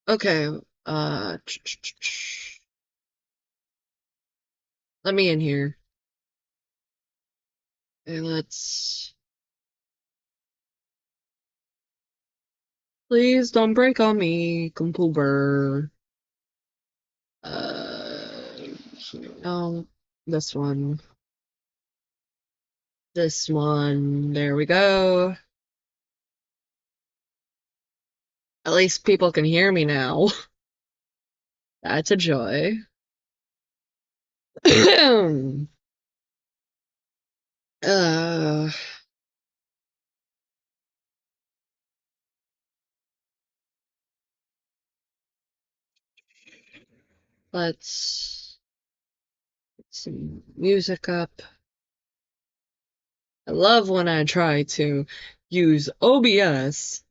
Okay, let me in here. Okay, let's. Please don't break on me, computer. Uh, no, this one. This one. There we go. At least people can hear me now. That's a joy. uh, let's get some music up. I love when I try to use OBS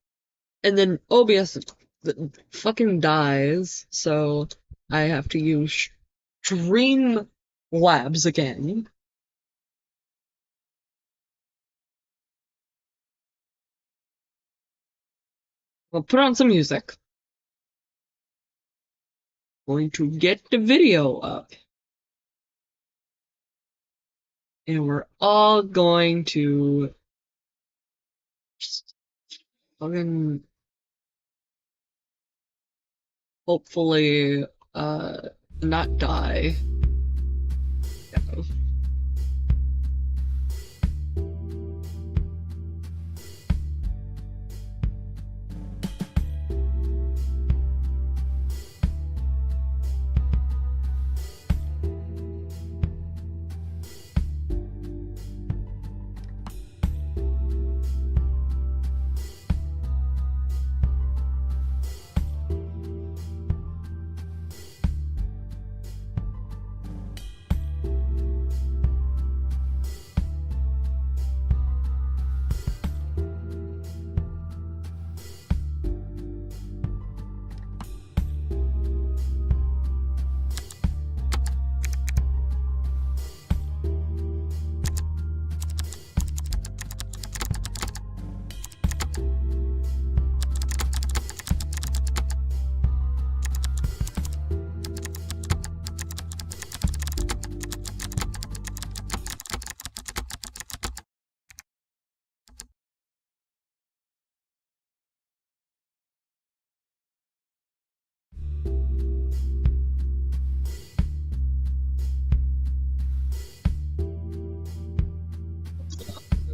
and then OBS fucking dies, so I have to use Streamlabs again. We'll put on some music. Going to get the video up. And we're all going to just fucking hopefully not die. Yeah.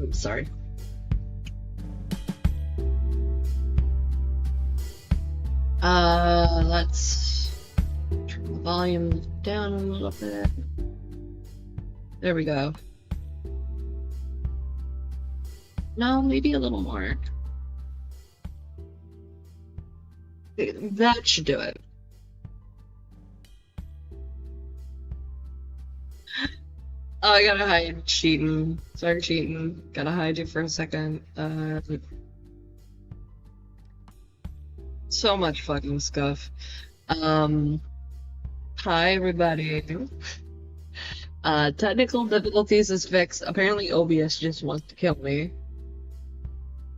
I'm sorry. Let's turn the volume down a little bit. There we go. No, maybe a little more. That should do it. Oh, I gotta hide cheating. Sorry, cheating. Gotta hide you for a second. So much fucking stuff. Um, Hi everybody. Technical difficulties is fixed. Apparently OBS just wants to kill me.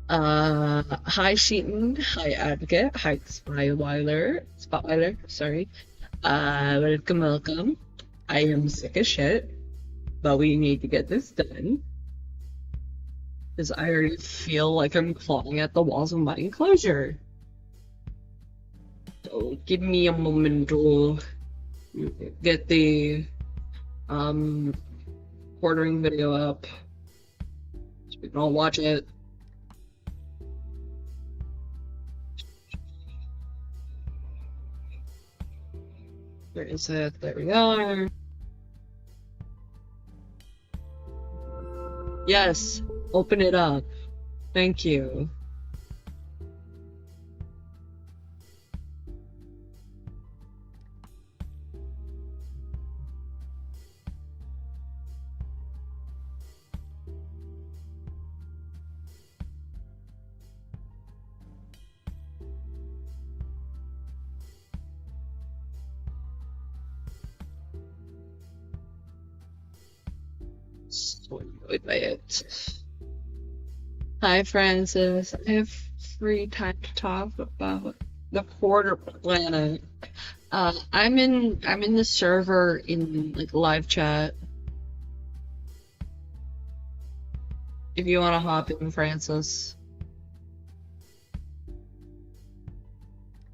Hi Sheeton, hi Advocate, hi Spotweiler, sorry. Welcome. I am sick as shit, but we need to get this done. Because I already feel like I'm clawing at the walls of my enclosure. So give me a moment to get the ordering video up so we can all watch it. Where is it? There we are. Yes, open it up. Thank you. So annoyed by it. Hi, Francis. I have free time to talk about The quarter planet. I'm in the server in like live chat. If you want to hop in, Francis,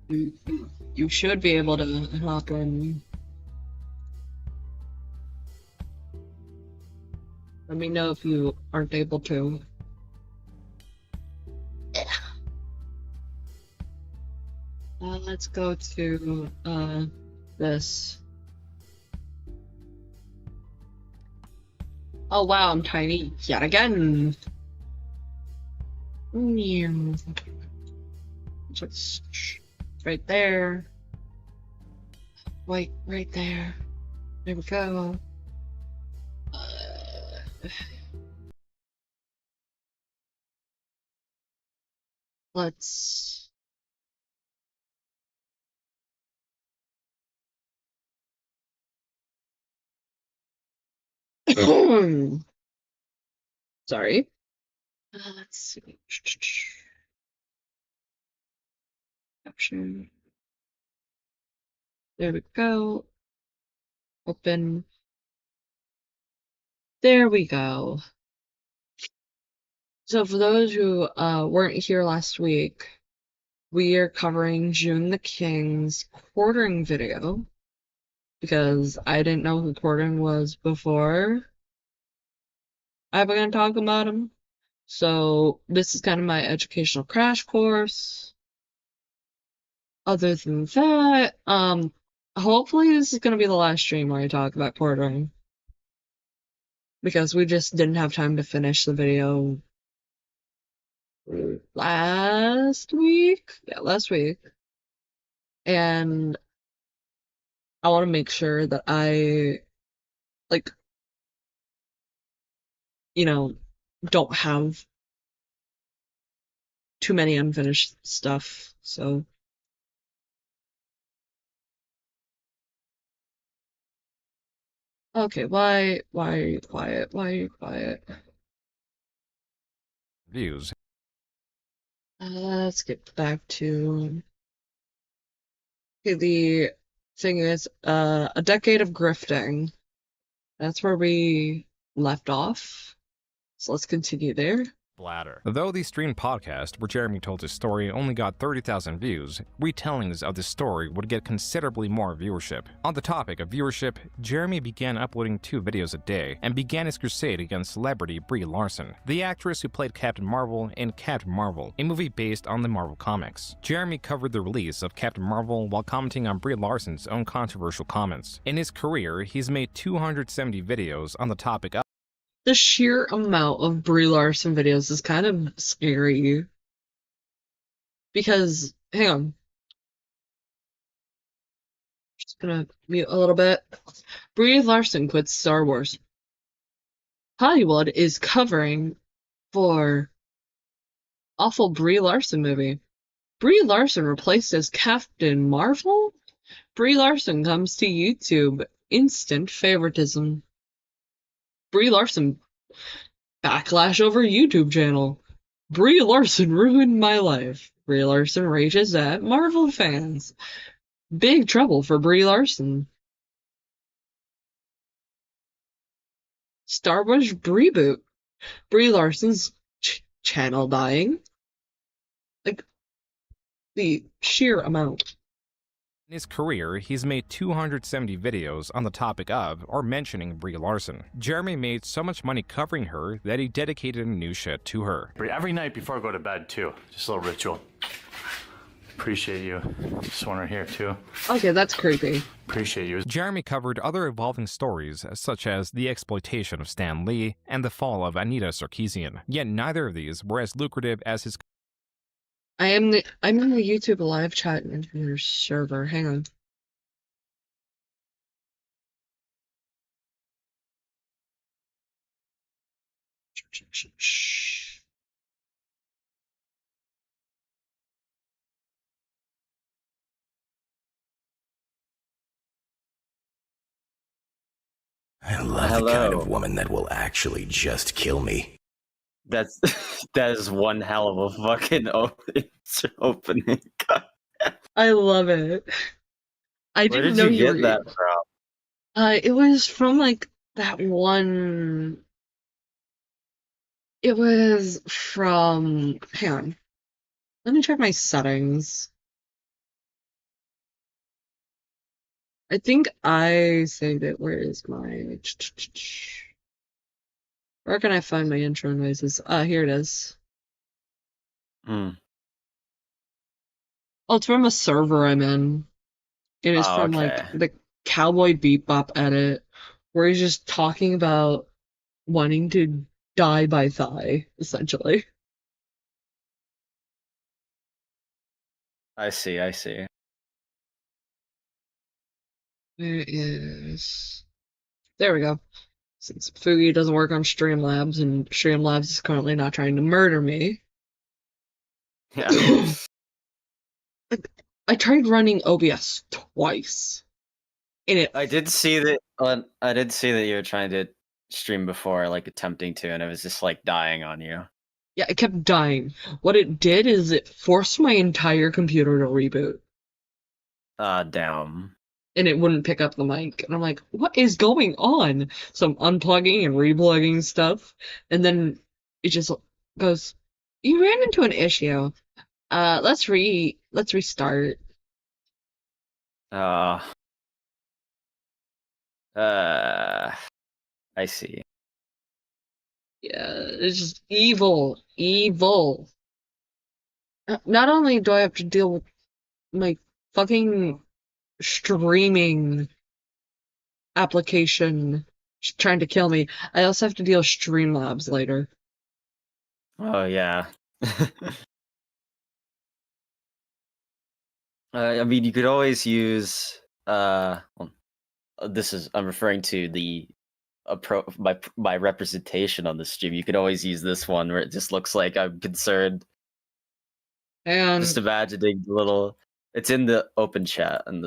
you, you should be able to hop in. Let me know if you aren't able to. Let's go to this. Oh wow, I'm tiny yet again. Just right there. Wait, right there. There we go. Let's. Sorry. Let's see. Caption. There we go. Open. There we go. So for those who weren't here last week, we are covering June the King's quartering video because I didn't know who quartering was before I began talking about him. So this is kind of my educational crash course. Other than that, hopefully this is gonna be the last stream where I talk about quartering. Because we just didn't have time to finish the video last week? Yeah, last week. And I want to make sure that I, like, don't have too many unfinished stuff, so. Okay, why are you quiet? Why are you quiet? Views. Let's get back to. Okay, the thing is, a decade of grifting. That's where we left off. So let's continue there. Bladder. Though the streamed podcast where Jeremy told his story only got 30,000 views, retellings of the story would get considerably more viewership. On the topic of viewership, Jeremy began uploading 2 videos a day and began his crusade against celebrity Brie Larson, the actress who played Captain Marvel in Captain Marvel, a movie based on the Marvel comics. Jeremy covered the release of Captain Marvel while commenting on Brie Larson's own controversial comments. In his career, he's made 270 videos on the topic of The sheer amount of Brie Larson videos is kind of scary. Because, hang on. Just gonna mute a little bit. Brie Larson quits Star Wars. Hollywood is covering for awful Brie Larson movie. Brie Larson replaced as Captain Marvel? Brie Larson comes to YouTube. Instant favoritism. Brie Larson backlash over YouTube channel. Brie Larson ruined my life. Brie Larson rages at Marvel fans. Big trouble for Brie Larson. Star Wars reboot. Brie Larson's channel dying. Like, the sheer amount. In his career, he's made 270 videos on the topic of or mentioning Brie Larson. Jeremy made so much money covering her that he dedicated a new shed to her. Every night before I go to bed, too. Just a little ritual. Appreciate you. This one right here, too. Okay, that's creepy. Appreciate you. Jeremy covered other evolving stories, such as the exploitation of Stan Lee and the fall of Anita Sarkeesian. Yet neither of these were as lucrative as his. I'm in the YouTube live chat in your server. Hang on. I love the kind of woman that will actually just kill me. That is one hell of a fucking opening. I love it. I Where didn't did know you you get that were. from? It was from like that one. It was from. Hang on. Let me check my settings. I think I saved it. Where is my? Where can I find my intro noises? Here it is. Hmm. Oh, it's from a server I'm in. It is Oh, from like okay. the Cowboy Bebop edit, where he's just talking about wanting to die by thigh, essentially. I see, I see. There is. There we go. Since Fugi doesn't work on Streamlabs, and Streamlabs is currently not trying to murder me, Yeah. I tried running OBS twice, and it I did see that I did see that you were trying to stream before, like attempting to, and it was just like dying on you. yeah, it kept dying. What it did is it forced my entire computer to reboot, Damn. and it wouldn't pick up the mic. And I'm like, what is going on? So I'm unplugging and replugging stuff, and then it just goes, you ran into an issue. Let's restart. Uh, uh, I see. Yeah, it's just evil, evil. Not only do I have to deal with my fucking streaming application trying to kill me, I also have to deal with Streamlabs later. Oh yeah. I mean, you could always use well, this is I'm referring to the my representation on the stream. You could always use this one where it just looks like I'm concerned. Just And imagining the little. It's in the open chat in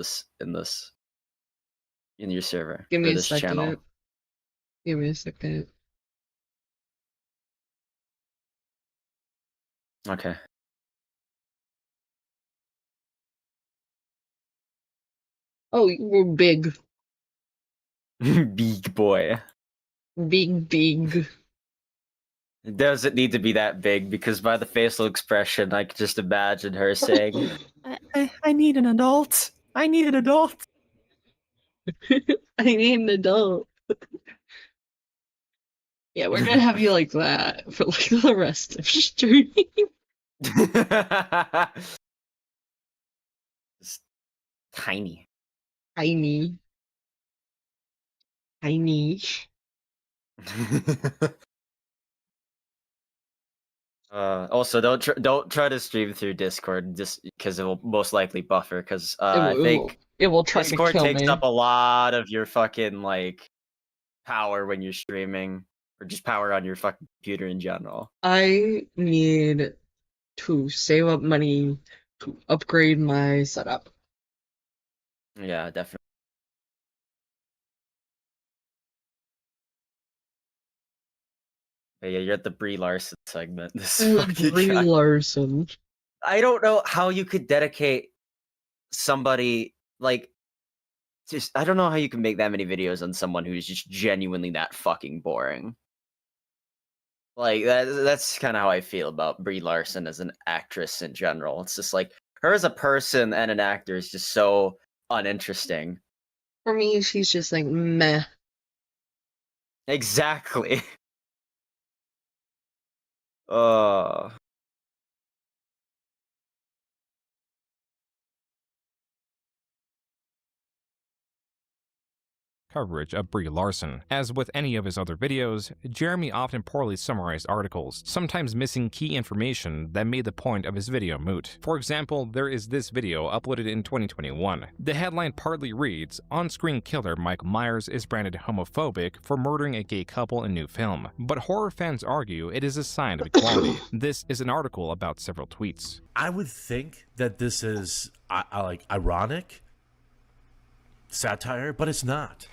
your server give me for a this second. channel. Give me a second. Okay. Oh, you were big. Big boy. Big, big. It doesn't need to be that big because by the facial expression, I could just imagine her saying, I need an adult. I need an adult. I need an adult. Yeah, we're gonna have you like that for like the rest of streaming. Just tiny. Tiny. Tiny. Also, don't try to stream through Discord just because it will most likely buffer. Because It I will, it will, think it will try to Discord kill takes me. up a lot of your fucking like power when you're streaming, or just power on your fucking computer in general. I need to save up money to upgrade my setup. Yeah, definitely. But yeah, you're at the Brie Larson segment. This fucking Brie guy. Larson. I don't know how you could dedicate somebody like just. I don't know how you can make that many videos on someone who's just genuinely that fucking boring. Like that's kind of how I feel about Brie Larson as an actress in general. It's just like her as a person and an actor is just so uninteresting. For me, she's just like meh. Exactly. Uh Coverage of Brie Larson. As with any of his other videos, Jeremy often poorly summarized articles, sometimes missing key information that made the point of his video moot. For example, there is this video uploaded in 2021. The headline partly reads, "On-screen killer Mike Myers is branded homophobic for murdering a gay couple in new film," but horror fans argue it is a sign of equality. This is an article about several tweets. I would think that this is like ironic satire, but it's not.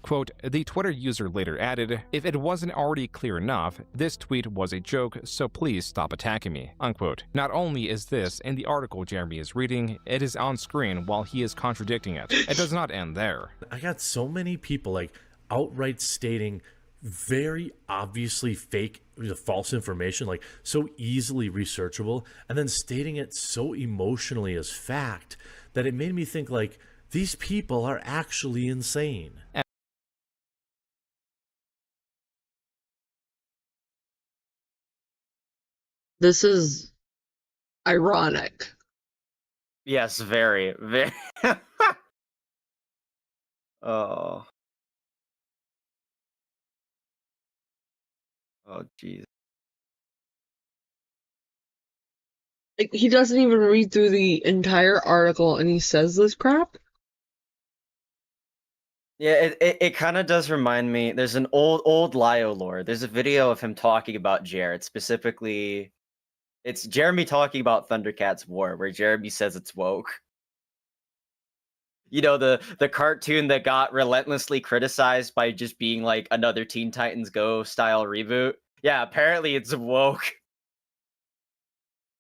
Quote, the Twitter user later added, if it wasn't already clear enough, this tweet was a joke, so please stop attacking me, unquote. Not only is this in the article Jeremy is reading, it is on screen while he is contradicting it. It does not end there. I got so many people like outright stating very obviously fake, false information, like so easily researchable, and then stating it so emotionally as fact that it made me think like these people are actually insane. This is ironic. Yes, very, very. Oh. Oh, jeez. Like, he doesn't even read through the entire article and he says this crap? Yeah, it kind of does remind me. There's an old Lio lore. There's a video of him talking about Jared. Specifically, it's Jeremy talking about Thundercats War, where Jeremy says it's woke. You know, the cartoon that got relentlessly criticized by just being like another Teen Titans Go style reboot. Yeah, apparently it's woke.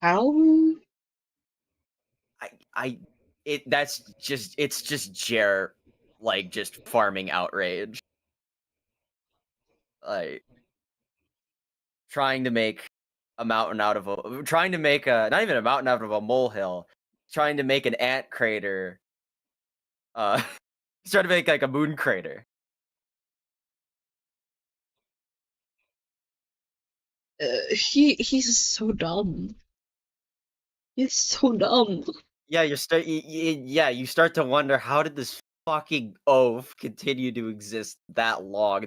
How? It's just Jer, like, just farming outrage. Like, trying to make a mountain out of a, trying to make a, not even a mountain out of a molehill, trying to make an ant crater, he's trying to make, like, a moon crater. He's so dumb. He's so dumb. Yeah, you start to wonder, how did this fucking oaf continue to exist that long?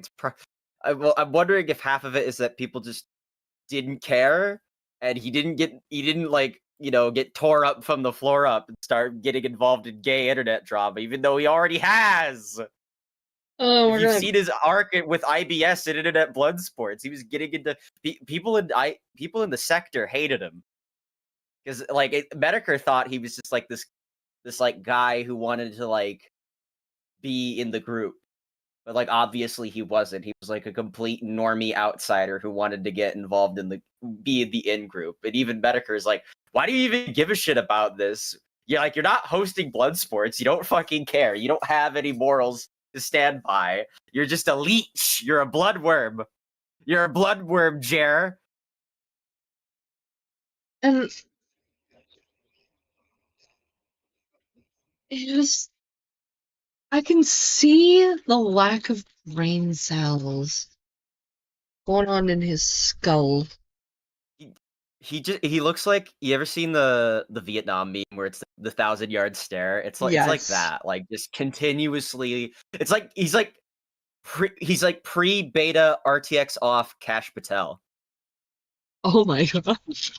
I'm wondering if half of it is that people just didn't care, and he didn't like, you know, get tore up from the floor up and start getting involved in gay internet drama, even though he already has. Oh, If you've seen his arc with IBS and Internet Blood Sports, he was getting into people in the sector hated him because like Medicare thought he was just like this like guy who wanted to like be in the group, but like obviously he wasn't. He was like a complete normie outsider who wanted to get involved in be in the in group. And even Medicare is like, why do you even give a shit about this? You're like, you're not hosting blood sports. You don't fucking care. You don't have any morals to stand by. You're just a leech. You're a bloodworm. You're a bloodworm, Jer. And it just, I can see the lack of brain cells going on in his skull. He looks like, you ever seen the Vietnam meme where it's the 1,000-yard stare? It's like, it's like Yes. that, like just continuously. It's like he's like pre-beta RTX off Cash Patel. Oh my gosh.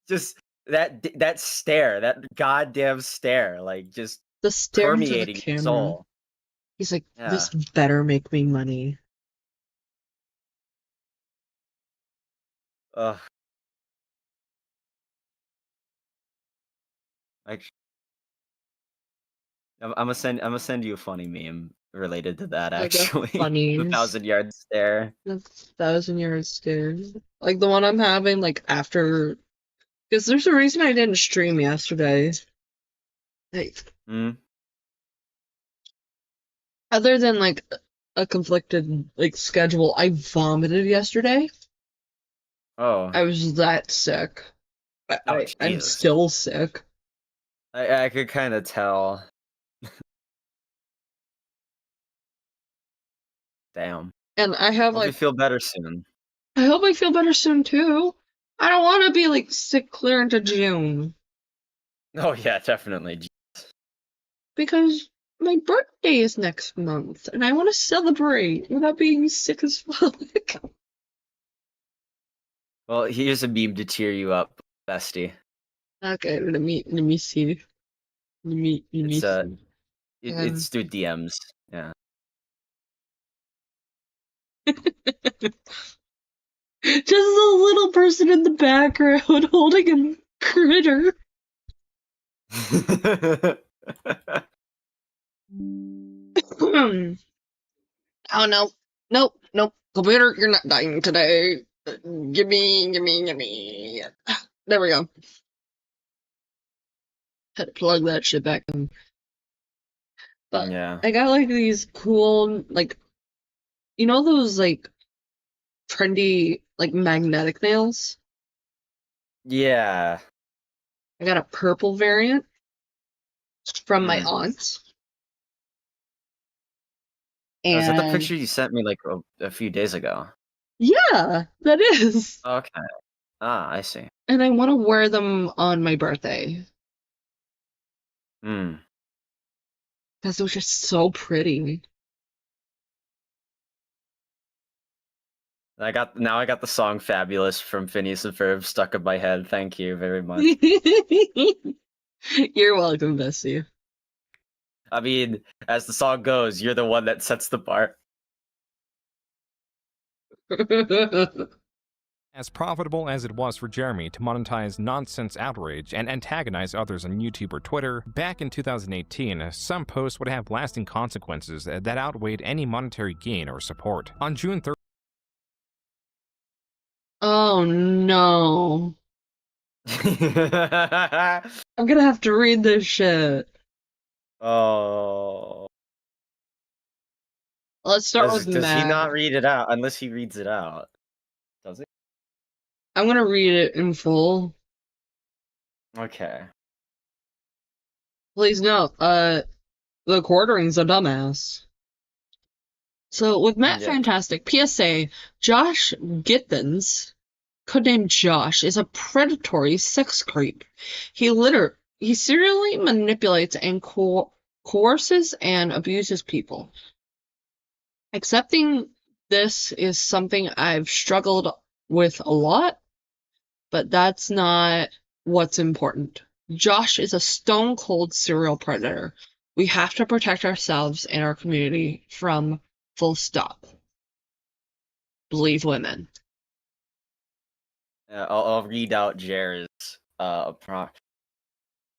Just that stare, that goddamn stare, like just The stare into the permeating camera. his soul. He's like, Yeah. this better make me money. Ugh. Like, I'm gonna send you a funny meme related to that, Like a actually. funny- The 1,000-yard stare. The 1,000-yard stare. Like the one I'm having, like after, because there's a reason I didn't stream yesterday. Like, Mm. other than like a conflicted like schedule, I vomited yesterday. Oh, I was that sick. I'm Jesus. still sick. I could kind of tell. Damn. And I have Hope you like, feel better soon. I hope I feel better soon too. I don't want to be like sick clear into June Oh yeah, definitely. because my birthday is next month and I want to celebrate without being sick as fuck. Well, here's a meme to cheer you up, bestie. Okay, let me see. Let me It's see. it's through DMs. Yeah. Just a little person in the background holding a critter. Oh no. Nope. Computer, you're not dying today. Gimme. There we go. Had to plug that shit back in. But Yeah. I got like these cool, like, you know those like trendy, like magnetic nails? Yeah. I got a purple variant from my Hmm. aunt. Oh, is that the And picture you sent me like a few days ago? yeah, that is. Okay. Ah, I see. And I want to wear them on my birthday Hmm. because it was just so pretty. I got the song "Fabulous" from Phineas and Ferb stuck in my head. Thank you very much. You're welcome, Bessie. I mean, as the song goes, you're the one that sets the bar. As profitable as it was for Jeremy to monetize nonsense outrage and antagonize others on YouTube or Twitter, back in 2018, some posts would have lasting consequences that outweighed any monetary gain or support. On June 3rd, Oh no. I'm gonna have to read this shit. Oh. Let's start with Does he not Matt. read it out? Unless he reads it out. Does he? I'm gonna read it in full. Okay. Please note, the quartering's a dumbass. So with Matt Yeah. Fantastic, PSA, Josh Gittens, codename Josh, is a predatory sex creep. He serially manipulates and coerces and abuses people. Accepting this is something I've struggled with a lot, but that's not what's important. Josh is a stone cold serial predator. We have to protect ourselves and our community from full stop. Believe women. I'll read out Jared's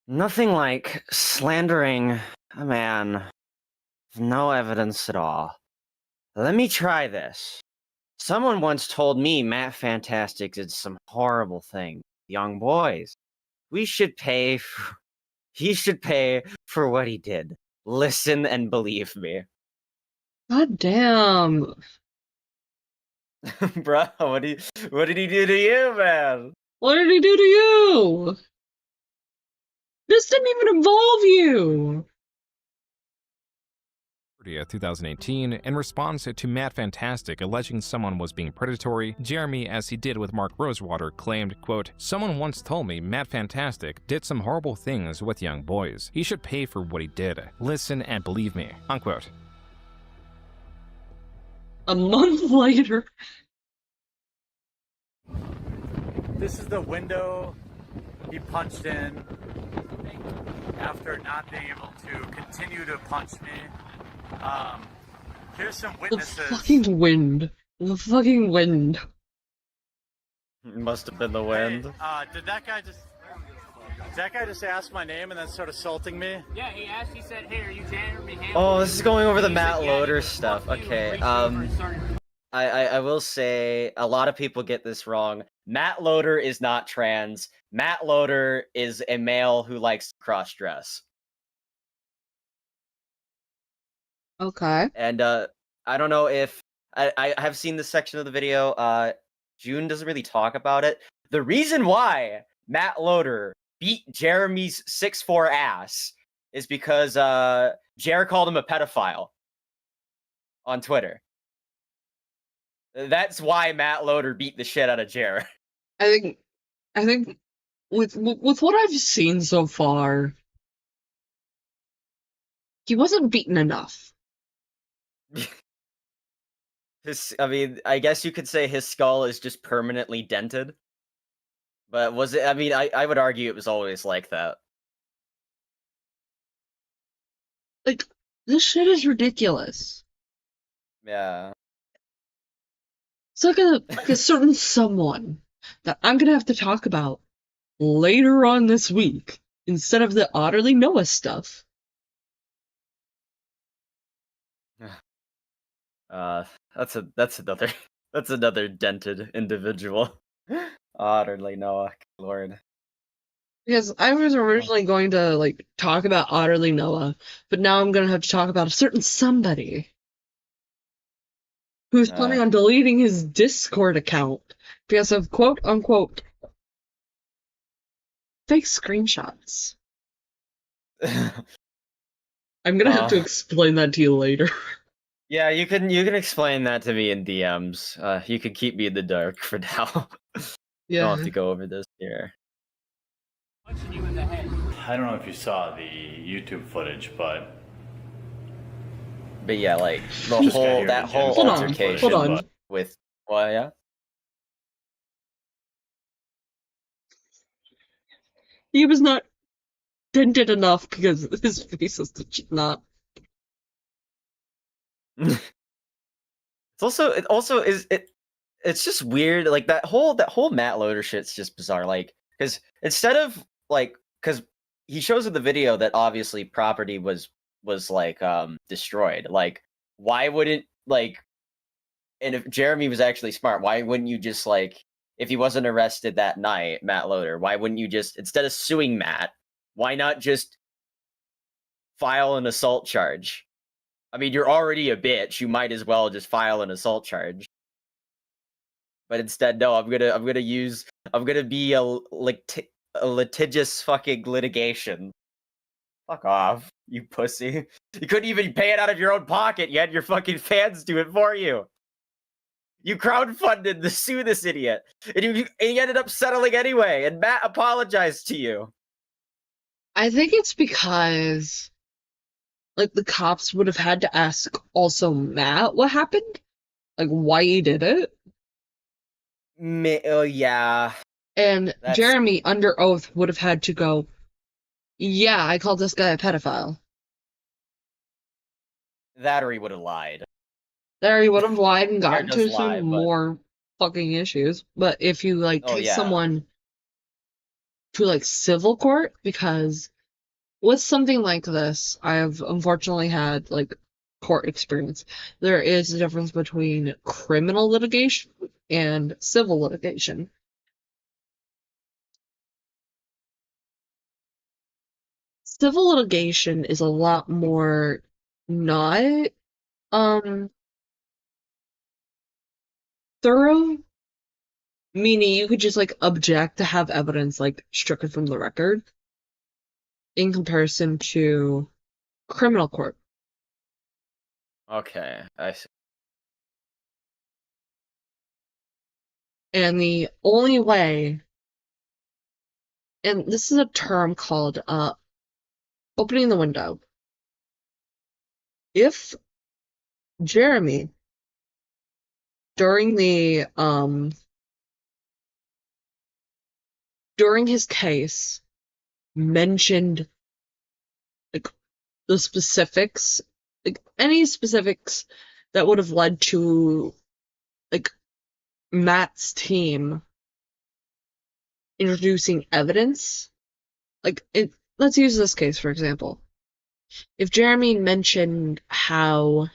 Nothing like slandering a man with no evidence at all. Let me try this. Someone once told me Matt Fantastic did some horrible thing. Young boys. We should pay for, he should pay for what he did. Listen and believe me. God damn. Bro, what did he do to you, man? What did he do to you? This didn't even involve you. 2018, in response to Matt Fantastic alleging someone was being predatory, Jeremy, as he did with Mark Rosewater, claimed, quote, "Someone once told me Matt Fantastic did some horrible things with young boys. He should pay for what he did. Listen and believe me," unquote. A month later. This is the window he punched in after not being able to continue to punch me. Here's some witnesses. The fucking wind. The fucking wind. Must have been the wind. Hey, did that guy just ask my name and then start assaulting me? Yeah, he asked, he said, "Hey, are you Jeremy Hamlin?" Oh, this is going over the He Matt said, "Yeah," Loader he stuff. fucked you, Okay, reached over and started- I will say a lot of people get this wrong. Matt Loader is not trans. Matt Loader is a male who likes to cross dress. Okay. And I don't know if I have seen this section of the video. June doesn't really talk about it. The reason why Matt Loader beat Jeremy's 6'4" ass is because Jer called him a pedophile on Twitter. That's why Matt Loader beat the shit out of Jer. I think with what I've seen so far, he wasn't beaten enough. I guess you could say his skull is just permanently dented. But was it? I mean, I would argue it was always like that. Like, this shit is ridiculous. Yeah. It's like a certain someone that I'm gonna have to talk about later on this week instead of the Otterly Noah stuff. That's another that's another dented individual. Utterly Noah, Lord. Because I was originally going to like talk about Otterly Noah, but now I'm gonna have to talk about a certain somebody who's planning on deleting his Discord account because of quote unquote fake screenshots. I'm gonna have to explain that to you later. Yeah, you can explain that to me in DMs. You can keep me in the dark for now. Yeah. Don't have to go over this here. Punching you in the head. I don't know if you saw the YouTube footage, but yeah, like the Just got whole here that to whole Jim's altercation Hold on. with well, yeah. He was not dented enough because his face is not. It's also is it. It's just weird. Like that whole Matt Loader shit's just bizarre. Like because instead of like because he shows in the video that obviously property was like destroyed. Like why wouldn't like and if Jeremy was actually smart, why wouldn't you just like if he wasn't arrested that night, Matt Loader, why wouldn't you just instead of suing Matt, why not just file an assault charge? I mean, you're already a bitch. You might as well just file an assault charge. But instead, no. I'm gonna be a litigious fucking litigation. Fuck off, you pussy. You couldn't even pay it out of your own pocket. You had your fucking fans do it for you. You crowdfunded to sue this idiot, and you ended up settling anyway. And Matt apologized to you. I think it's because like the cops would have had to ask also Matt what happened, like why he did it. Oh yeah. And Jeremy, under oath, would have had to go, yeah, I called this guy a pedophile. That or he would have lied. There he would have lied and gotten into some more fucking issues. But if you like take someone to like civil court, because with something like this, I have unfortunately had like court experience. There is a difference between criminal litigation and civil litigation. Civil litigation is a lot more not thorough, meaning you could just like object to have evidence like stricken from the record in comparison to criminal court. Okay, I see. And the only way, and this is a term called opening the window. If Jeremy during his case mentioned like the specifics, like any specifics that would have led to like Matt's team introducing evidence, like let's use this case for example. If Jeremy mentioned how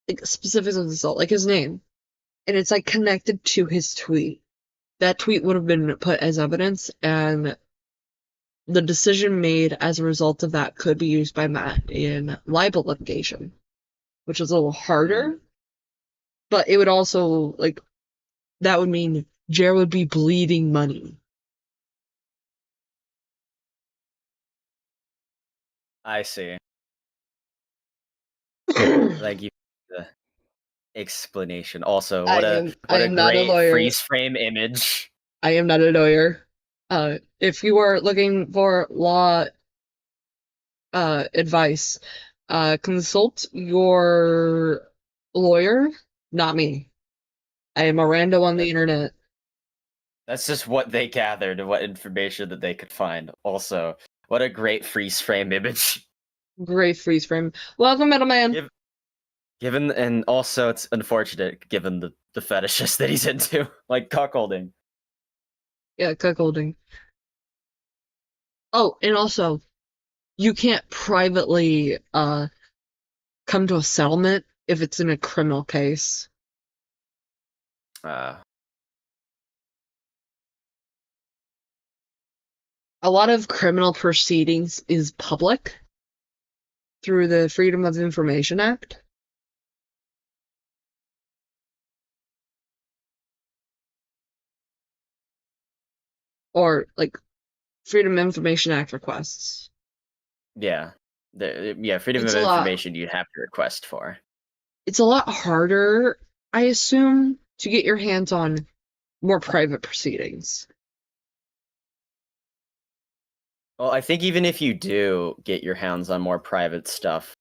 like specifics of the assault, like his name, and it's like connected to his tweet, that tweet would have been put as evidence, and the decision made as a result of that could be used by Matt in libel litigation, which is a little harder, but it would also, like, that would mean Jared would be bleeding money. I see. Thank you for the explanation. Also, what a great freeze frame image. I am not a lawyer. If you are looking for law advice, consult your lawyer, not me. I am a rando on the internet. That's just what they gathered and what information that they could find. Also, what a great freeze frame image. Great freeze frame. Welcome, Middleman. Given, and also it's unfortunate given the fetishes that he's into, like cuckolding. Yeah, cuckolding. Oh, and also, you can't privately come to a settlement if it's in a criminal case. Uh, A lot of criminal proceedings is public through the Freedom of Information Act. Or, like, Freedom of Information Act requests. yeah. Freedom It's of a lot. information you'd have to request for. It's a lot harder, I assume, to get your hands on more private proceedings. Well, I think even if you do get your hands on more private stuff,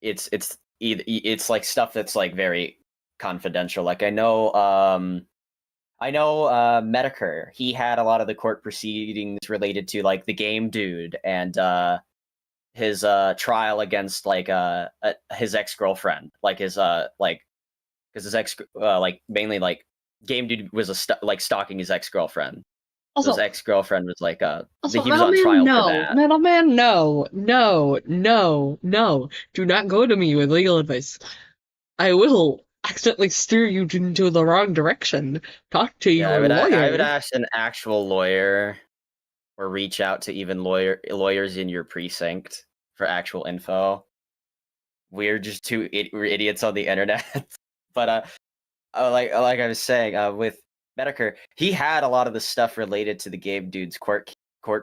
it's like stuff that's like very confidential. Like I know Medicare. He had a lot of the court proceedings related to like the game dude and his trial against like his ex-girlfriend, like his like because his ex like mainly like game dude was like stalking his ex-girlfriend. So his Also, ex-girlfriend was like also, he was on trial for that. Middleman, no, no, no, no. Do not go to me with legal advice. I will accidentally steer you into the wrong direction. Talk to Yeah, your I would lawyer. ask an actual lawyer or reach out to even lawyers in your precinct for actual info. We're just we're idiots on the internet. But like I was saying, with Medicare, he had a lot of the stuff related to the Game Dude's court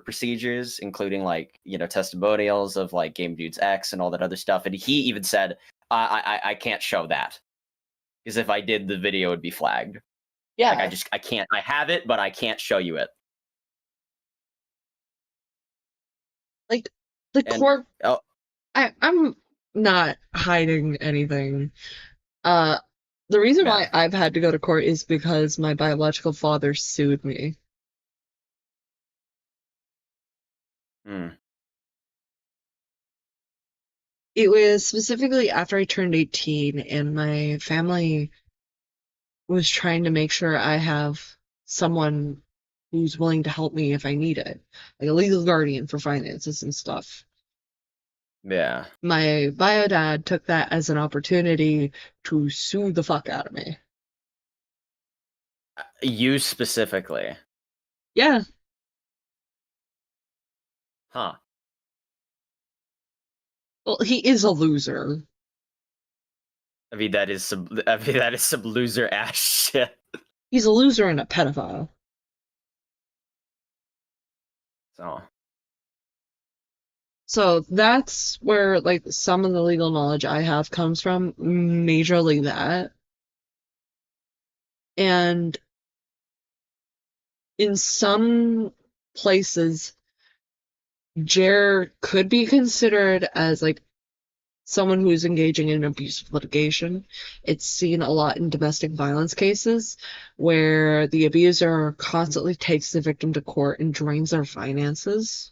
procedures, including like testimonials of like Game Dude's ex and all that other stuff. And he even said, I can't show that because if I did, the video would be flagged. Yeah, Like I can't. I have it, but I can't show you it. like the And court. oh, I'm not hiding anything. The reason yeah. why I've had to go to court is because my biological father sued me. Hmm. It was specifically after I turned 18 and my family was trying to make sure I have someone who's willing to help me if I need it, like a legal guardian for finances and stuff. Yeah. My bio dad took that as an opportunity to sue the fuck out of me. You specifically. Yeah, Huh. well, he is a loser. I mean that is some loser ass shit. He's a loser and a pedophile. So So that's where like some of the legal knowledge I have comes from, majorly that. And in some places, Jer could be considered as like someone who is engaging in abusive litigation. It's seen a lot in domestic violence cases where the abuser constantly takes the victim to court and drains their finances.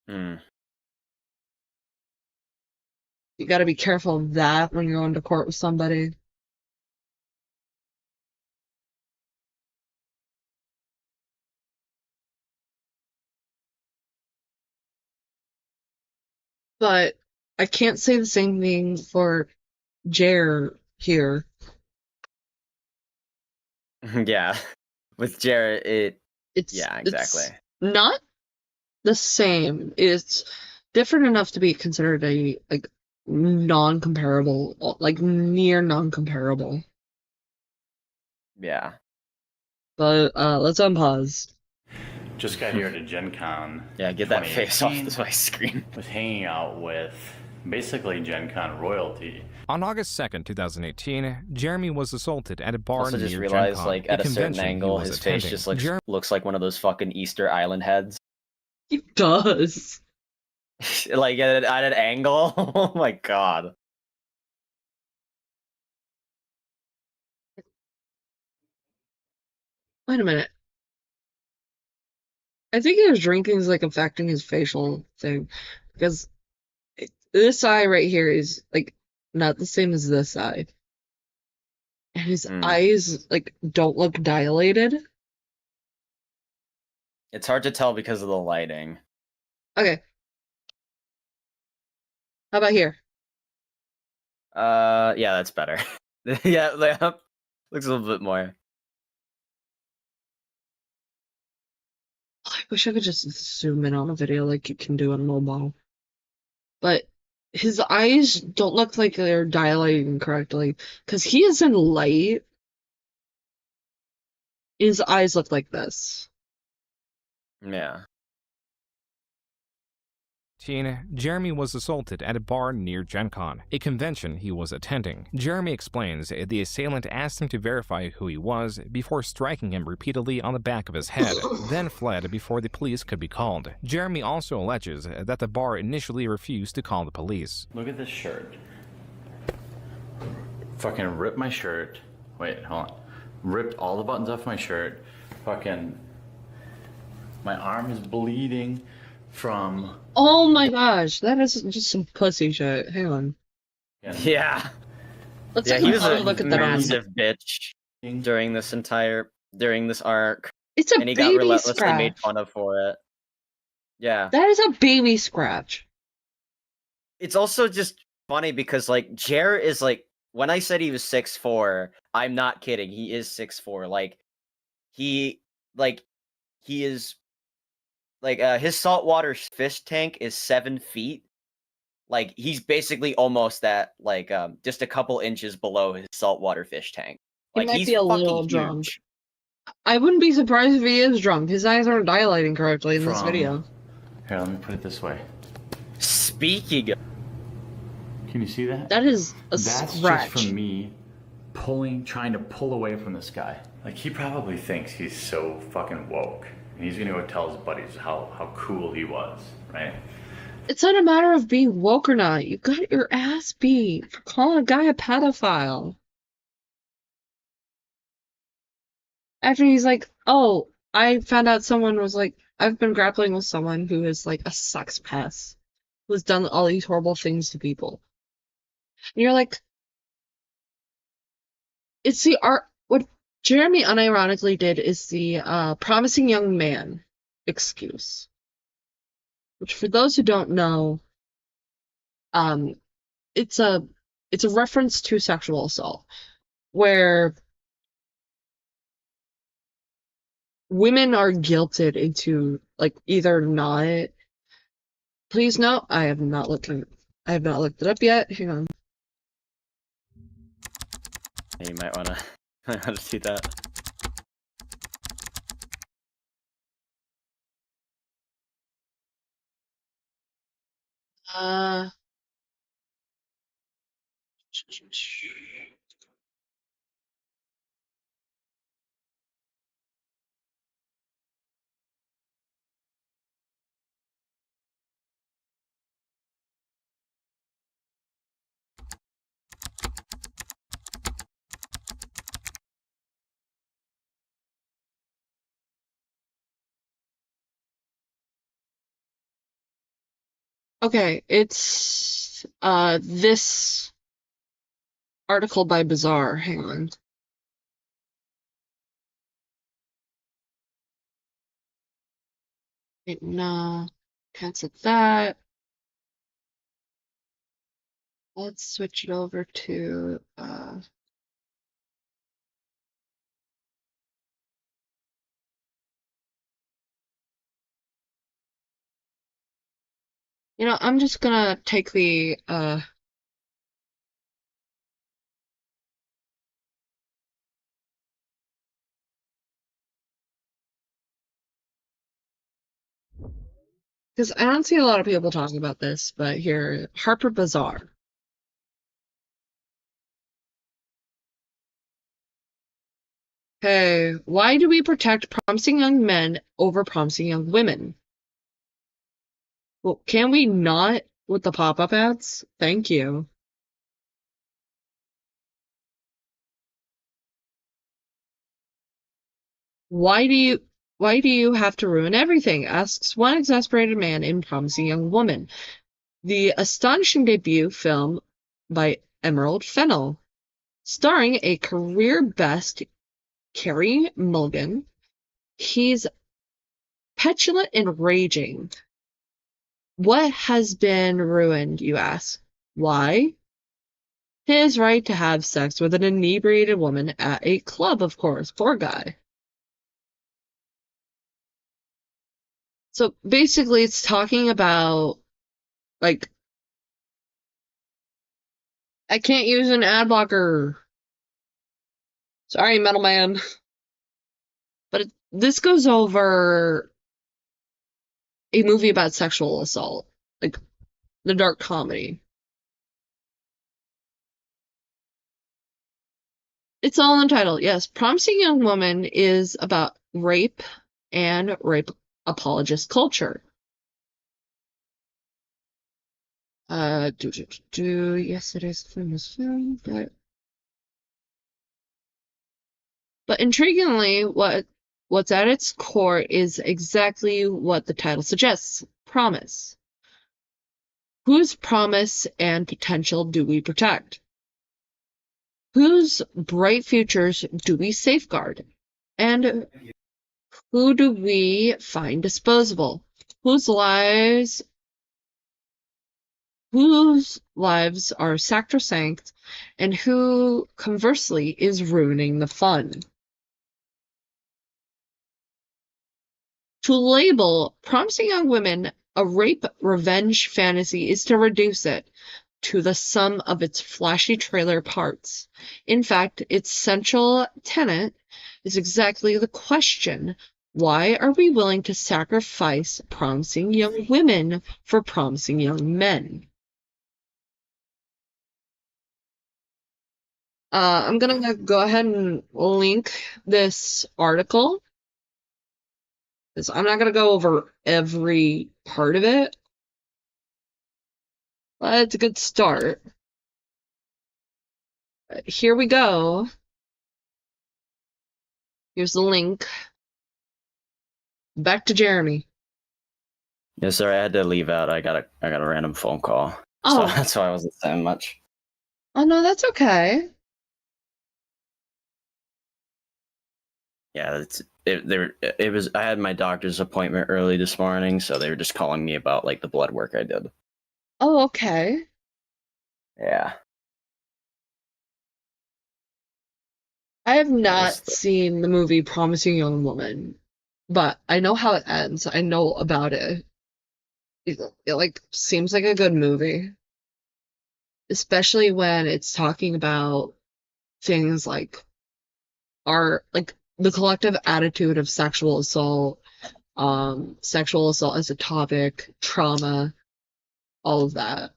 hmm. You got to be careful of that when you're going to court with somebody. But I can't say the same thing for Jer here. Yeah. With Jarrett, It's yeah, exactly. It's not the same. It's different enough to be considered a like non-comparable, like near non-comparable. Yeah. But let's unpause. Just got here to Gen Con. Yeah, get that face off 2018. my screen. Was hanging out with basically Gen Con royalty. On August 2nd, 2018, Jeremy was assaulted at a bar Also near just Gen realized, Con, like, the at a certain convention he angle, was his face attending. just looks like one of those fucking Easter Island heads. He does. Like, at an angle? Oh my god. Wait a minute. I think his drinking is like affecting his facial thing because this eye right here is like not the same as this eye. And his eyes like don't look dilated. It's hard to tell because of the lighting. Okay. How about here? Yeah, that's better. Yeah, looks a little bit more. I wish I could just zoom in on a video like you can do on mobile. But his eyes don't look like they're dilating correctly. Because he is in light. His eyes look like this. Yeah. Jeremy was assaulted at a bar near Gen Con, a convention he was attending. Jeremy explains the assailant asked him to verify who he was before striking him repeatedly on the back of his head, then fled before the police could be called. Jeremy also alleges that the bar initially refused to call the police. Look at this shirt. Fucking ripped my shirt. Wait, hold on. Ripped all the buttons off my shirt. Fucking. My arm is bleeding from. Oh my gosh, that is just some pussy shit. Hang on. Yeah. Let's Yeah, take he a was closer a look at that arm. massive bitch during this arc. It's a And he got baby relentlessly scratch. made fun of for it. Yeah. That is a baby scratch. It's also just funny because like Jer is like, when I said he was 6'4", I'm not kidding. He is 6'4". He is his saltwater fish tank is 7 feet. Like he's basically almost at just a couple inches below his saltwater fish tank. He Like might he's be a fucking little huge. drunk. I wouldn't be surprised if he is drunk. His eyes aren't dilating correctly in this video. Here, let me put it this way. Speaking of, Can you see that? That is a That's scratch. just from me trying to pull away from this guy. Like, he probably thinks he's so fucking woke. And he's gonna go tell his buddies how cool he was, right? It's not a matter of being woke or not. You got your ass beat for calling a guy a pedophile. After he's like, oh, I found out someone was like, I've been grappling with someone who is like a sex pest, who has done all these horrible things to people. And you're like, it's the art. What Jeremy unironically did is the promising young man excuse. Which, for those who don't know, it's a reference to sexual assault, where women are guilted into like either not. Please note, I have not looked it up yet. Hang on. you might wanna see that. Uh. Okay, it's this article by Bazaar. Hang on. Wait, no, cancel that. Let's switch it over to I'm just gonna take the because I don't see a lot of people talking about this, but here, Harper Bazaar. Hey, why do we protect promising young men over promising young women? Well, can we not with the pop-up ads? Thank you. Why do you have to ruin everything? Asks one exasperated man in Promising Young Woman. The astonishing debut film by Emerald Fennell, starring a career best Carey Mulligan. He's petulant and raging. What has been ruined, you ask? Why? His right to have sex with an inebriated woman at a club, of course. Poor guy. So basically, it's talking about, like, I can't use an ad blocker. Sorry, Metal Man. But this goes over a movie about sexual assault, like the dark comedy. It's all in the title. Yes, Promising Young Woman is about rape and rape apologist culture. Yes, it is famous film, but intriguingly, what's at its core is exactly what the title suggests: promise. Whose promise and potential do we protect? Whose bright futures do we safeguard? And who do we find disposable? Whose lives are sacrosanct, and who, conversely, is ruining the fun? To label Promising Young Women a rape revenge fantasy is to reduce it to the sum of its flashy trailer parts. In fact, its central tenet is exactly the question: why are we willing to sacrifice promising young women for promising young men? I'm gonna go ahead and link this article, because I'm not gonna go over every part of it, but it's a good start. Here we go. Here's the link. Back to Jeremy. Yes, sir. I had to leave out. I got a random phone call. Oh. So that's why I wasn't saying much. Oh, no, that's okay. Yeah, it was. I had my doctor's appointment early this morning, so they were just calling me about like the blood work I did. Oh, okay. Yeah. I have not seen the movie Promising Young Woman, but I know how it ends. I know about it. It like seems like a good movie, especially when it's talking about things like the collective attitude of sexual assault as a topic, trauma, all of that.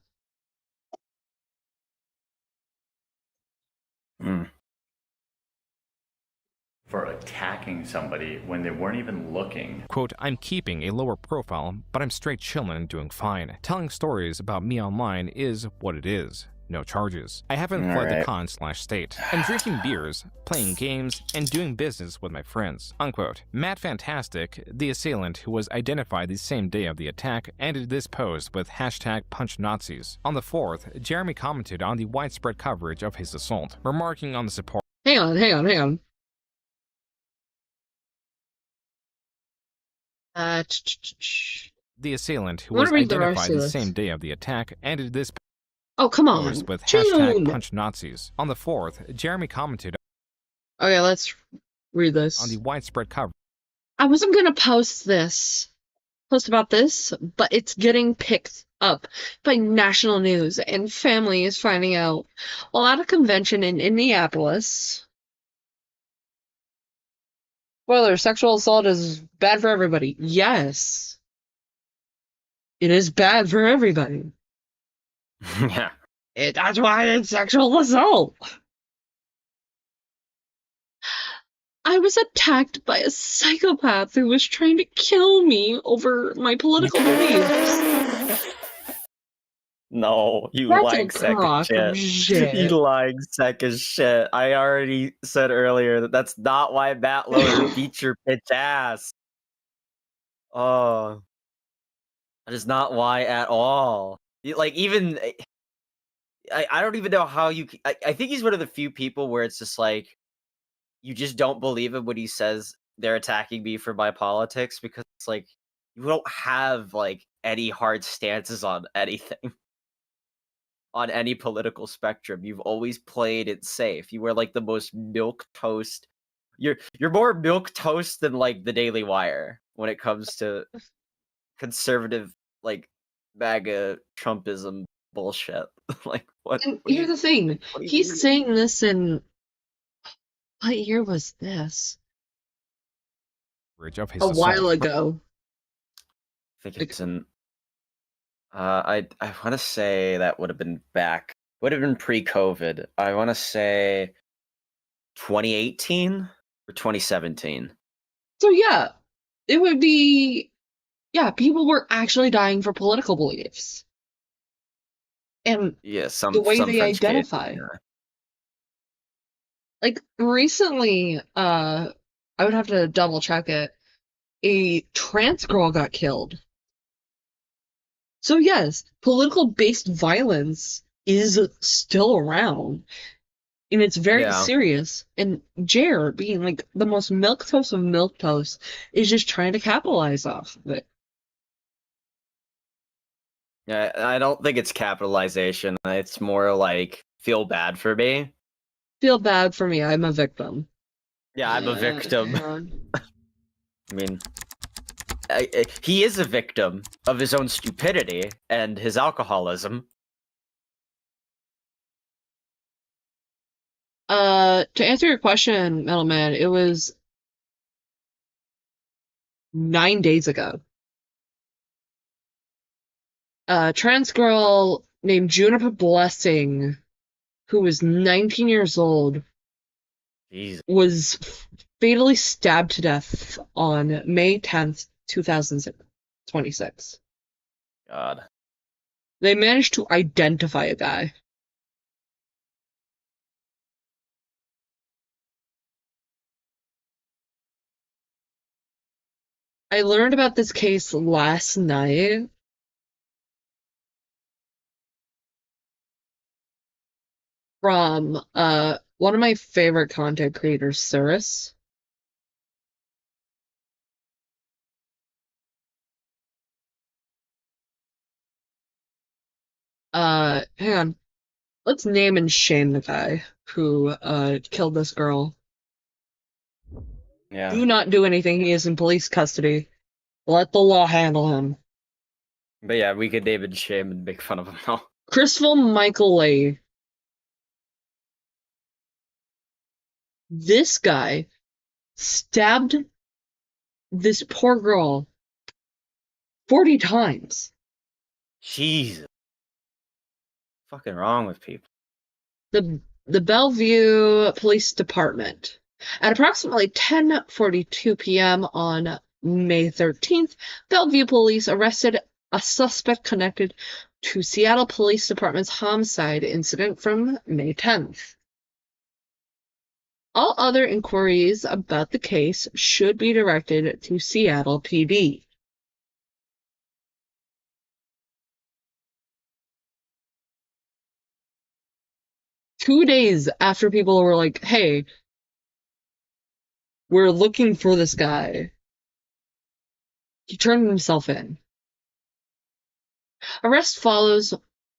For attacking somebody when they weren't even looking. Quote, I'm keeping a lower profile, but I'm straight chillin' and doing fine. Telling stories about me online is what it is. No charges. I haven't fled the con/state. I'm drinking beers, playing games, and doing business with my friends. Unquote. Matt Fantastic, the assailant who was identified the same day of the attack, ended this post with hashtag #PunchNazis. On the 4th, Jeremy commented on the widespread coverage of his assault, remarking on the support. Hang on. The assailant who was identified the same day of the attack ended this come on. post with hashtag #PunchNazis. On the 4th, Jeremy commented. Okay, let's read this. On the widespread coverage. I wasn't gonna post about this, but it's getting picked up by national news, and family is finding out. While at a convention in Indianapolis, spoiler, sexual assault is bad for everybody. Yes. It is bad for everybody. Yeah. That's why it's sexual assault. I was attacked by a psychopath who was trying to kill me over my political beliefs. No, you lying sack of shit. You lying sack of shit. I already said earlier that that's not why Matt Loder beat your bitch ass. Oh. That is not why at all. Like, even... I don't even know how you... I think he's one of the few people where it's just like, you just don't believe him when he says they're attacking me for my politics, because it's like, you don't have like any hard stances on anything. On any political spectrum. You've always played it safe. You were like the most milk toast. You're more milk toast than like the Daily Wire when it comes to conservative like MAGA Trumpism bullshit. Like what? And What do here's you? the thing. What do you He's mean? saying this in what year was this? Of his A assault. while ago. I think it's in. I want to say that would have been pre-COVID. I want to say 2018 or 2017. So yeah, it would be people were actually dying for political beliefs. And Yeah, the way some they French kid. identify. Yeah. Like recently, I would have to double check it. A trans girl got killed. So yes, political-based violence is still around, and it's very Yeah. serious. And Jer, being like the most milquetoast of milquetoast, is just trying to capitalize off of it. Yeah, I don't think it's capitalization. It's more like feel bad for me. Feel bad for me, I'm a victim. Yeah, I'm a victim. hang on. I mean, he is a victim of his own stupidity and his alcoholism. To answer your question, Metalman, it was 9 days ago. A trans girl named Juniper Blessing, who was 19 years old, Jeez. was fatally stabbed to death on May 10th, 2026. God. They managed to identify a guy. I learned about this case last night. From one of my favorite content creators, Cirrus. Hang on. Let's name and shame the guy who killed this girl. Yeah. Do not do anything. He is in police custody. Let the law handle him. But yeah, we could name and shame and make fun of him now. Christopher Michael Lee. This guy stabbed this poor girl 40 times. Jesus. Fucking wrong with people. The Bellevue Police Department. At approximately 10:42 p.m. on May 13th, Bellevue police arrested a suspect connected to Seattle Police Department's homicide incident from May 10th. All other inquiries about the case should be directed to Seattle PD. Two days after people were like, hey, we're looking for this guy, he turned himself in. Arrest follows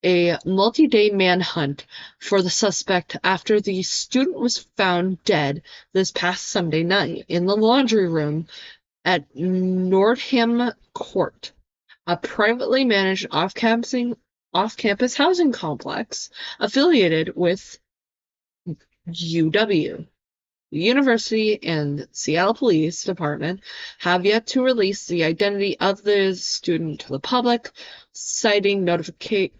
a multi-day manhunt for the suspect after the student was found dead this past Sunday night in the laundry room at Nordham Court, a privately managed off-campus housing complex affiliated with UW. The university and Seattle Police Department have yet to release the identity of the student to the public, citing notification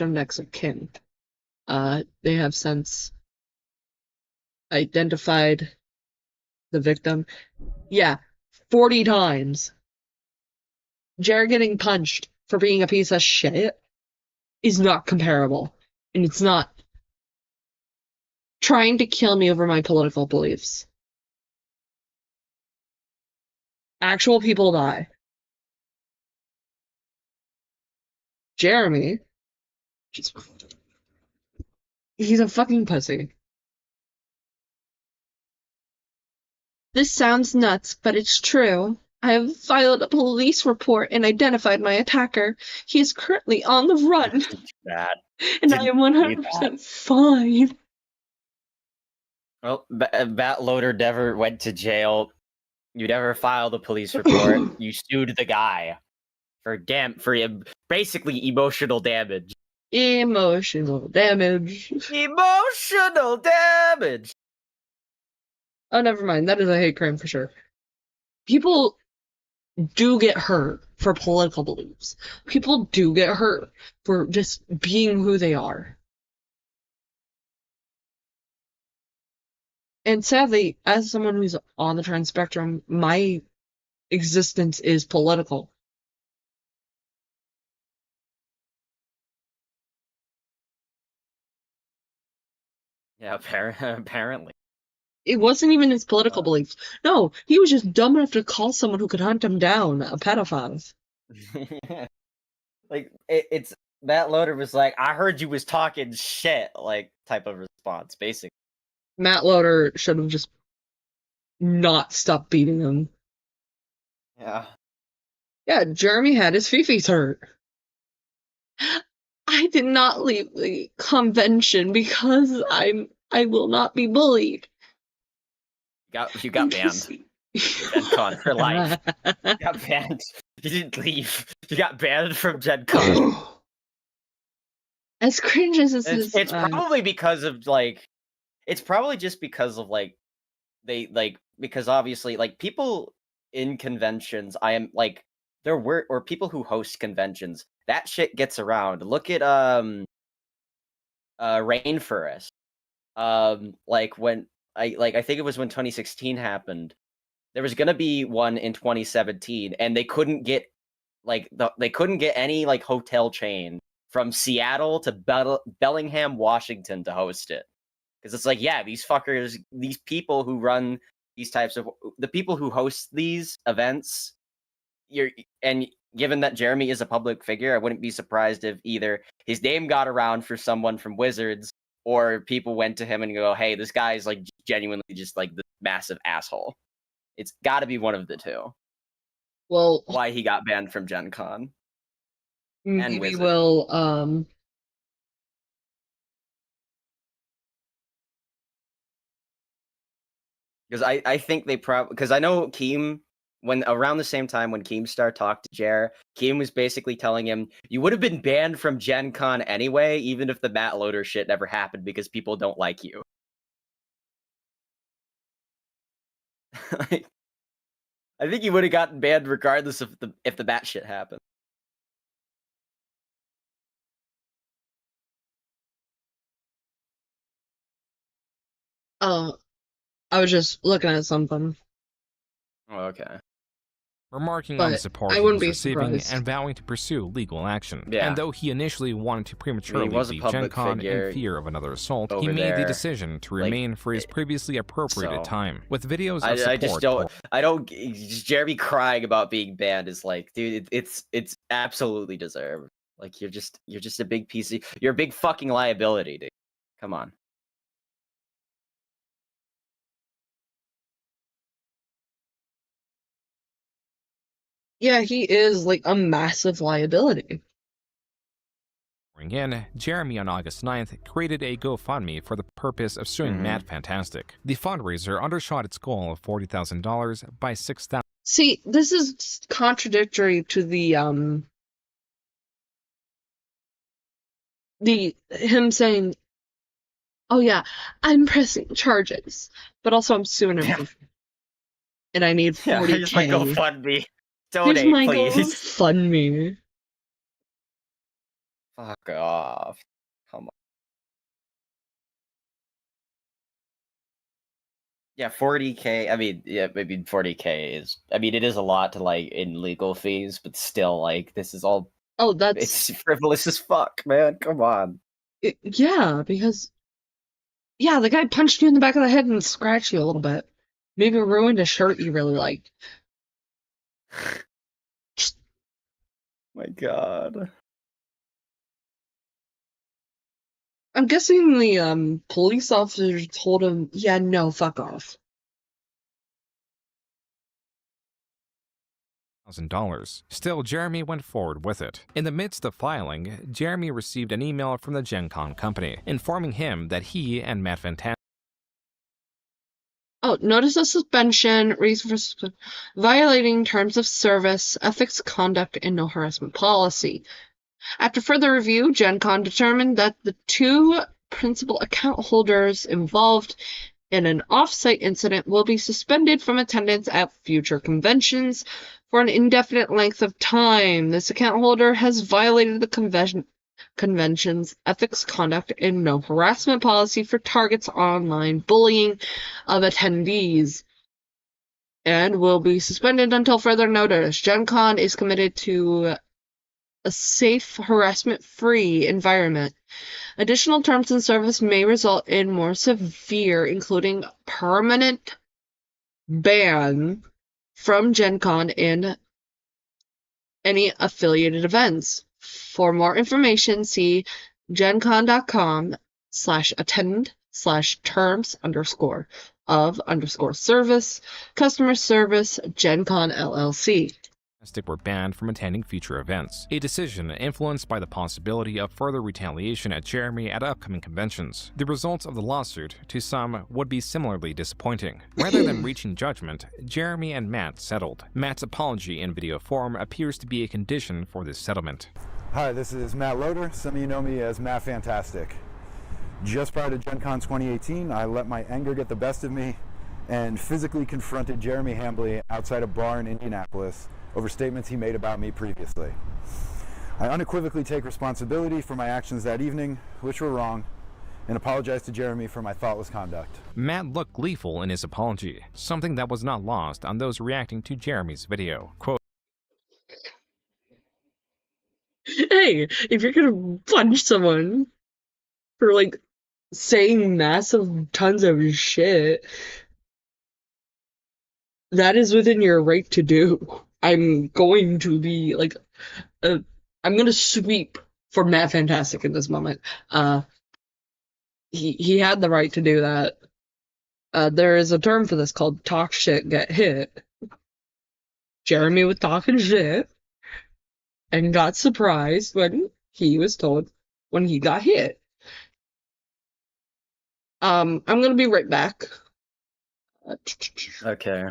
of next of kin. They have since identified the victim. Yeah, 40 times. Jared getting punched for being a piece of shit is not comparable. And it's not trying to kill me over my political beliefs. Actual people die. Jeremy, he's a fucking pussy. This sounds nuts, but it's true. I have filed a police report and identified my attacker. He is currently on the run, That and I am 100% fine. well, Bat Loader never went to jail. You never filed a police report. You sued the guy for basically emotional damage. Emotional damage. Emotional damage. Oh, never mind. That is a hate crime for sure. People do get hurt for political beliefs. People do get hurt for just being who they are. And sadly, as someone who's on the trans spectrum, my existence is political. Yeah, apparently. It wasn't even his political beliefs. No, he was just dumb enough to call someone who could hunt him down a pedophile. Like it's Matt Loader was like, I heard you was talking shit, like type of response, basically. Matt Loader should have just not stopped beating him. Yeah. Yeah, Jeremy had his fifis hurt. I did not leave the convention because I will not be bullied. You got banned. Gen Con for life. You got banned. You didn't leave. You got banned from Gen Con. As cringe as this is, It's probably because of like, it's probably just because of like, they like because obviously like people in conventions, I am like there were or people who host conventions, that shit gets around. Look at Rainforest. Like when I think it was when 2016 happened. There was gonna be one in 2017, and they couldn't get they couldn't get any like hotel chain from Seattle to Bellingham, Washington to host it. Because it's like, yeah, these fuckers, these people who run these types of the people who host these events, and given that Jeremy is a public figure, I wouldn't be surprised if either his name got around for someone from Wizards, or people went to him and go, hey, this guy is like genuinely just like the massive asshole. It's got to be one of the two. well, Why he got banned from Gen Con. And maybe Wizards. we'll Because I think they probably, because I know Keem, when around the same time when Keemstar talked to Jer, Keem was basically telling him, you would have been banned from Gen Con anyway, even if the Matt Loader shit never happened, because people don't like you. Like, I think you would have gotten banned regardless of if the Matt shit happened. I was just looking at something. Oh, okay. Remarking on the But support I he wouldn't was be receiving surprised. and vowing to pursue legal action. Yeah. And though he initially wanted to prematurely was a leave Gen public Con figure in fear of another assault, he over made the there, decision to like, remain for his previously appropriated so, time. With videos of support. I just don't. I don't. Jeremy crying about being banned is like, dude, it's absolutely deserved. Like you're just a big piece of. You're a big fucking liability, dude. Come on. Yeah, he is like a massive liability. In, Jeremy on August 9th created a GoFundMe for the purpose of suing Matt Fantastic. The fundraiser undershot its goal of $40,000 by $6,000. See, this is contradictory to the him saying, "Oh yeah, I'm pressing charges, but also I'm suing him, and I need 40K." Here's my GoFundMe. Here's Donate, my please. GoFundMe. Fuck off. Come on. Yeah, 40K. I mean, yeah, maybe 40K is. I mean, it is a lot to like in legal fees, but still, like, this is all. Oh, It's frivolous as fuck, man. Come on. Yeah, because yeah, the guy punched you in the back of the head and scratched you a little bit. Maybe ruined a shirt you really liked. My God. I'm guessing the police officer told him, "Yeah, no, fuck off." $1,000. Still, Jeremy went forward with it. In the midst of filing, Jeremy received an email from the Gen Con company, informing him that he and Matt Fantastic notice of suspension, reason for violating terms of service, ethics, conduct, and no harassment policy. After further review, Gen Con determined that the two principal account holders involved in an off-site incident will be suspended from attendance at future conventions for an indefinite length of time. This account holder has violated the convention's ethics, conduct, and no harassment policy for targets online bullying of attendees and will be suspended until further notice. Gen Con is committed to a safe, harassment-free environment. Additional terms and service may result in more severe, including permanent ban from Gen Con and any affiliated events. For more information, see gencon.com/attend/terms_of_service, customer service, Gen Con LLC. were banned from attending future events, a decision influenced by the possibility of further retaliation at Jeremy at upcoming conventions. The results of the lawsuit, to some, would be similarly disappointing. Rather than reaching judgment, Jeremy and Matt settled. Matt's apology in video form appears to be a condition for this settlement. Hi, this is Matt Loader. Some of you know me as Matt Fantastic. Just prior to Gen Con 2018, I let my anger get the best of me and physically confronted Jeremy Hambley outside a bar in Indianapolis over statements he made about me previously. I unequivocally take responsibility for my actions that evening, which were wrong, and apologize to Jeremy for my thoughtless conduct. Matt looked gleeful in his apology, something that was not lost on those reacting to Jeremy's video. Quote, Hey, if you're gonna punch someone for, like, saying massive tons of shit, that is within your right to do. I'm going to be, like, I'm gonna sweep for Matt Fantastic in this moment. He had the right to do that. There is a term for this called talk shit, get hit. Jeremy was talking shit and got surprised when he was told when he got hit. I'm gonna be right back. Okay.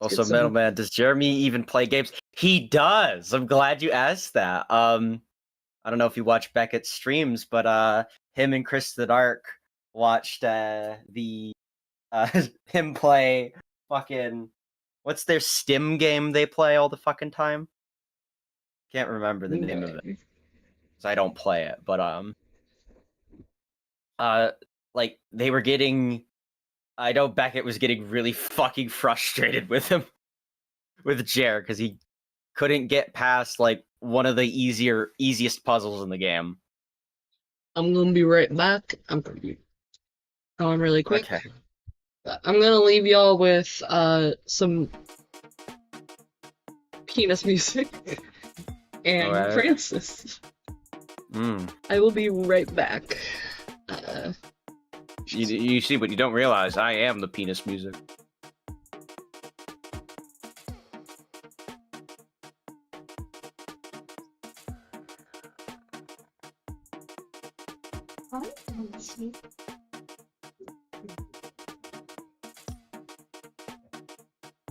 Also, Metal Man, does Jeremy even play games? He does. I'm glad you asked that. I don't know if you watch Beckett's streams, but him and Chris the Dark watched him play fucking what's their Stim game they play all the fucking time? Can't remember the name of it. Because I don't play it, but like they were getting I know Beckett was getting really fucking frustrated with him, with Jer, because he couldn't get past, like, one of the easiest puzzles in the game. I'm gonna be right back. I'm gonna be going really quick. Okay. I'm gonna leave y'all with some penis music and Alright. Francis. Mm. I will be right back. You see, but you don't realize I am the penis music.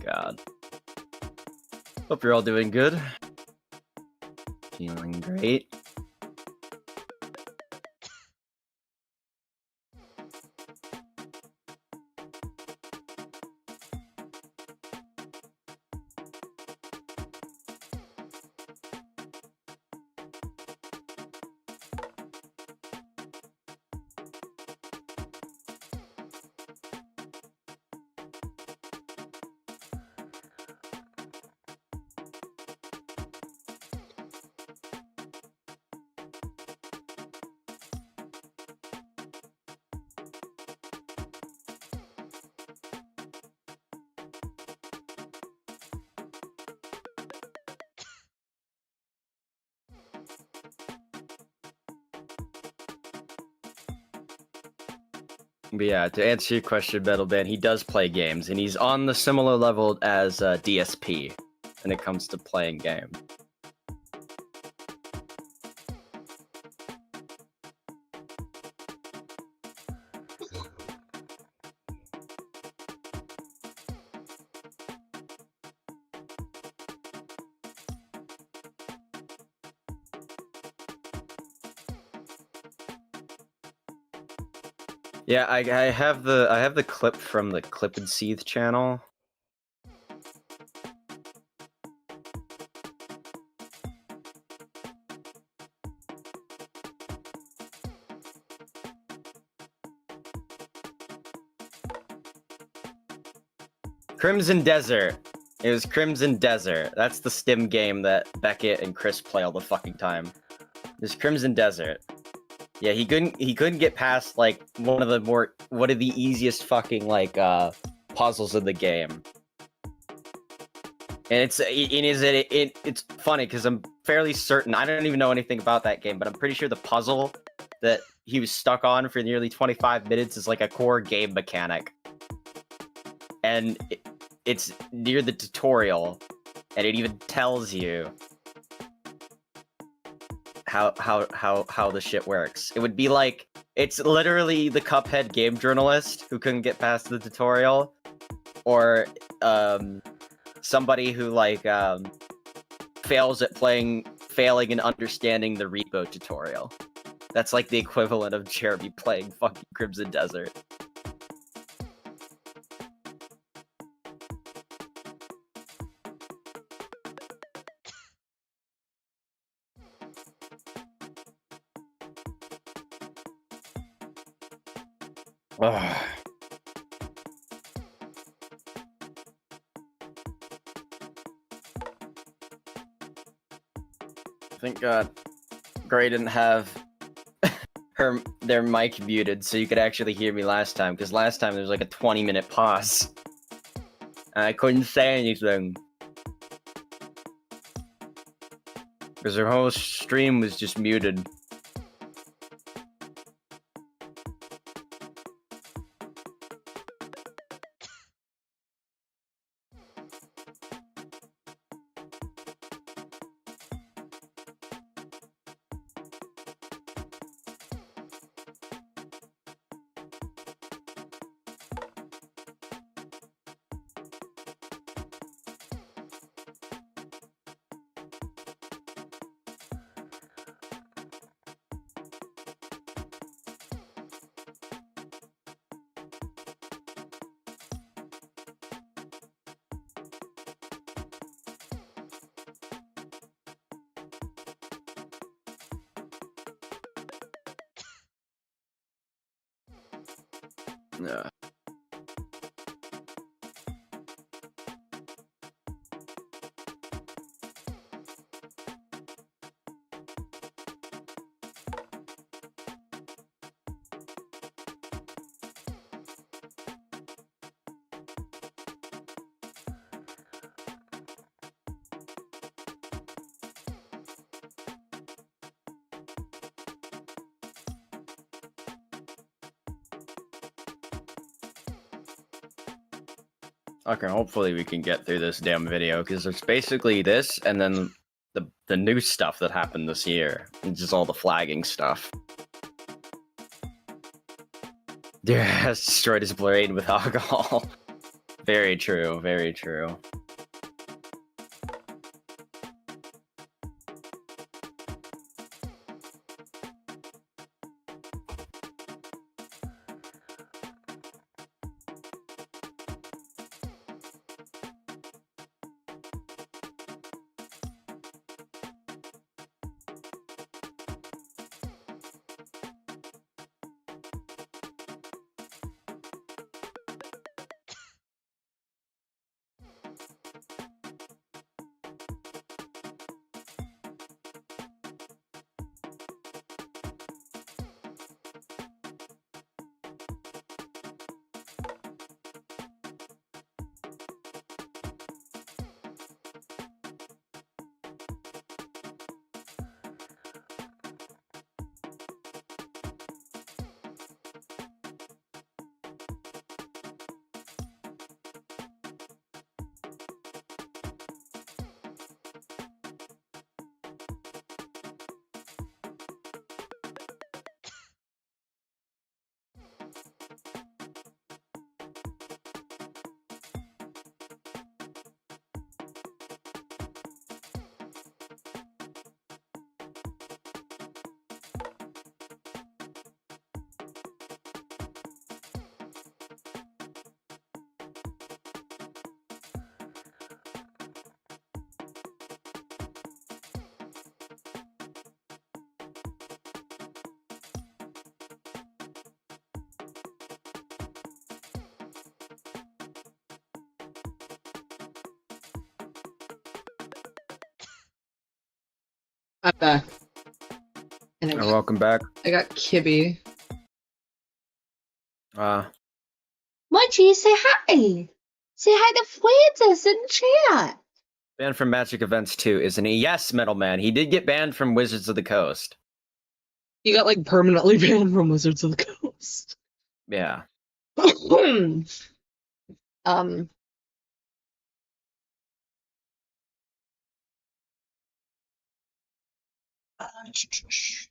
God. Hope you're all doing good. Feeling great. But yeah, to answer your question, Metal Man, he does play games, and he's on the similar level as DSP. when it comes to playing games. Yeah, I have the clip from the Clip and Seethe channel. Crimson Desert. It was Crimson Desert. That's the Stim game that Beckett and Chris play all the fucking time. There's Crimson Desert. Yeah, he couldn't get past like one of the easiest fucking like puzzles in the game. And it's funny because I'm fairly certain, I don't even know anything about that game, but I'm pretty sure the puzzle that he was stuck on for nearly 25 minutes is like a core game mechanic. And it's near the tutorial, and it even tells you how the shit works. It would be like, it's literally the Cuphead game journalist who couldn't get past the tutorial, or somebody who like fails at failing and understanding the repo tutorial. That's like the equivalent of Jeremy playing fucking Crimson Desert. Ugh. Thank God Gray didn't have their mic muted so you could actually hear me last time, because last time there was like a 20-minute pause. And I couldn't say anything. Because her whole stream was just muted. Yeah. Okay, hopefully we can get through this damn video, because there's basically this, and then the new stuff that happened this year. It's just all the flagging stuff. Yeah, has destroyed his brain with alcohol. Very true, very true. I'm back. And Welcome back. I got Kibby. Mochi, say hi. Say hi to Francis in chat. Banned from Magic Events 2, isn't he? Yes, Metal Man. He did get banned from Wizards of the Coast. He got like permanently banned from Wizards of the Coast. Yeah.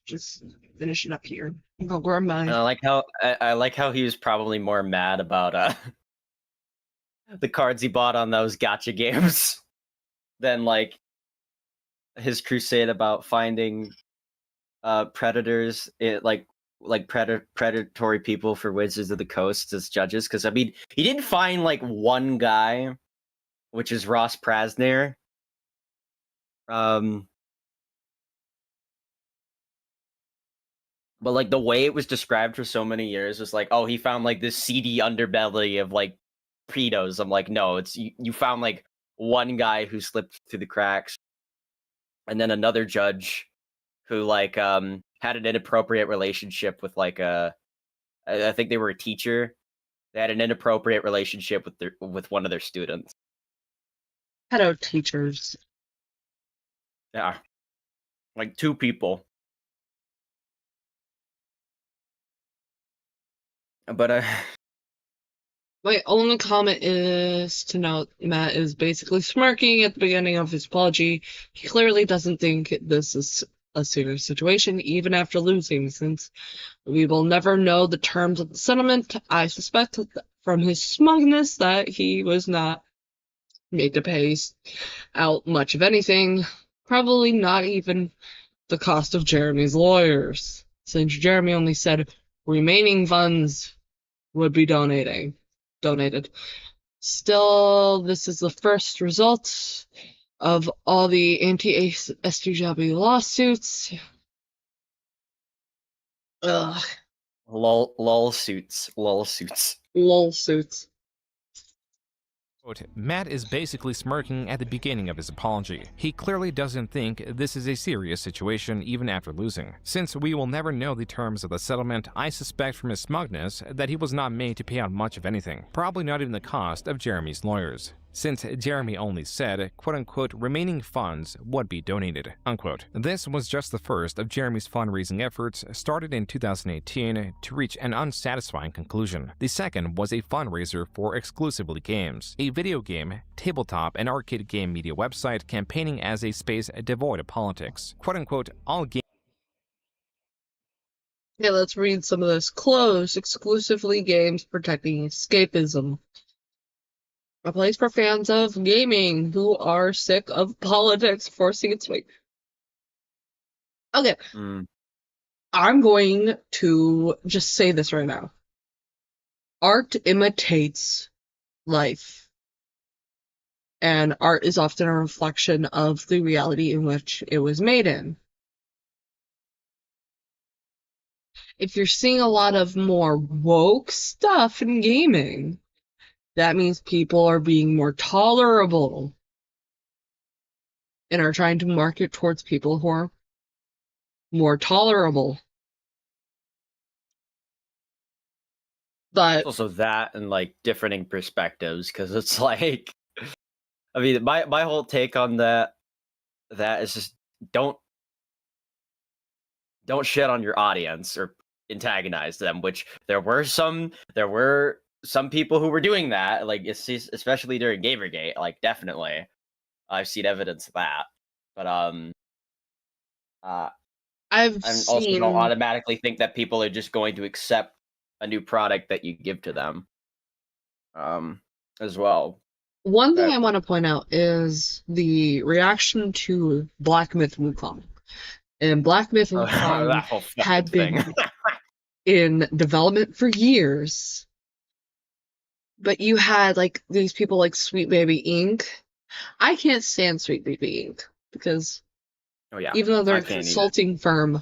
Just finishing up here. Oh, where am I? I like how he was probably more mad about the cards he bought on those gacha games than like his crusade about finding predators, predatory people for Wizards of the Coast as judges. Because I mean, he didn't find like one guy, which is Ross Prasner. But like the way it was described for so many years was like, oh, he found like this seedy underbelly of like pedos. I'm like, no, it's you found like one guy who slipped through the cracks, and then another judge who like had an inappropriate relationship with like I think they were a teacher. They had an inappropriate relationship with one of their students. Pedo teachers. Yeah, like two people. But my only comment is to note Matt is basically smirking at the beginning of his apology. He clearly doesn't think this is a serious situation, even after losing, since we will never know the terms of the settlement. I suspect from his smugness that he was not made to pay out much of anything, probably not even the cost of Jeremy's lawyers, since Jeremy only said remaining funds would be donated. Still, this is the first result of all the anti-SJW lawsuits. Ugh. Lol suits. Quote, Matt is basically smirking at the beginning of his apology. He clearly doesn't think this is a serious situation even after losing. Since we will never know the terms of the settlement, I suspect from his smugness that he was not made to pay out much of anything, probably not even the cost of Jeremy's lawyers, since Jeremy only said, quote-unquote, remaining funds would be donated, unquote. This was just the first of Jeremy's fundraising efforts, started in 2018 to reach an unsatisfying conclusion. The second was a fundraiser for Exclusively Games, a video game, tabletop, and arcade game media website campaigning as a space devoid of politics. Quote-unquote, all games. Okay, let's read some of this. Closed, Exclusively Games protecting escapism. A place for fans of gaming who are sick of politics forcing its way. Okay. I'm going to just say this right now. Art imitates life. And art is often a reflection of the reality in which it was made in. If you're seeing a lot of more woke stuff in gaming, that means people are being more tolerable and are trying to market towards people who are more tolerable. But also that and like differing perspectives, because it's like, I mean, my whole take on that is just don't shit on your audience or antagonize them, which there were some people who were doing that, like especially during Gamergate, like definitely I've seen evidence of that. But I also don't automatically think that people are just going to accept a new product that you give to them as well. One thing I want to point out is the reaction to Black Myth Wukong. And Black Myth Wukong had been in development for years. But you had like these people like Sweet Baby Inc. I can't stand Sweet Baby Inc. because even though they're a consulting firm,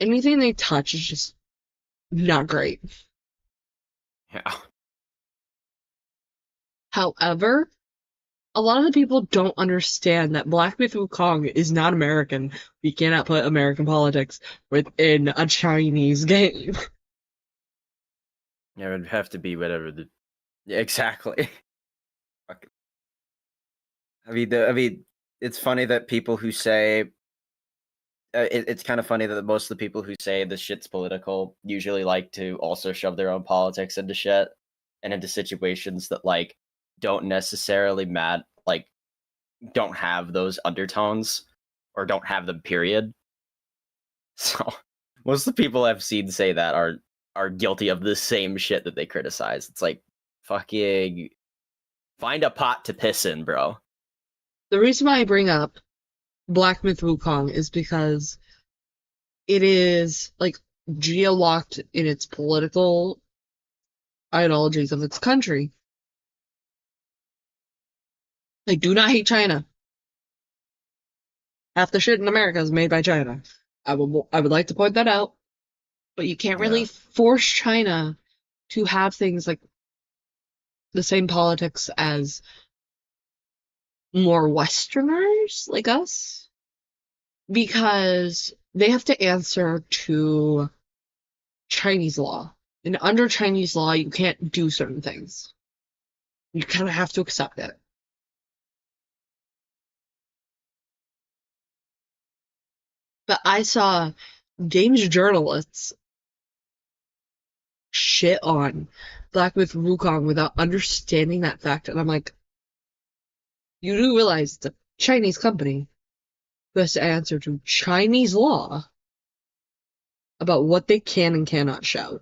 anything they touch is just not great. Yeah. However, A lot of the people don't understand that Black Myth Wukong is not American. We cannot put American politics within a Chinese game. Yeah, it would have to be whatever the. Yeah, exactly. I mean, it's funny that people who say it's kind of funny that most of the people who say this shit's political usually like to also shove their own politics into shit and into situations that like don't necessarily don't have those undertones or don't have them. Period. So most of the people I've seen say that are guilty of the same shit that they criticize. It's like fucking find a pot to piss in, bro. The reason why I bring up Black Myth Wukong is because it is like geo-locked in its political ideologies of its country. They do not hate China. Half the shit in America is made by China. I would like to point that out, but you can't really force China to have things like the same politics as more Westerners like us, because they have to answer to Chinese law. And under Chinese law, you can't do certain things. You kind of have to accept it. But I saw games journalists shit on Black Myth Wukong without understanding that fact, and I'm like, you do realize it's a Chinese company who has to answer to Chinese law about what they can and cannot show.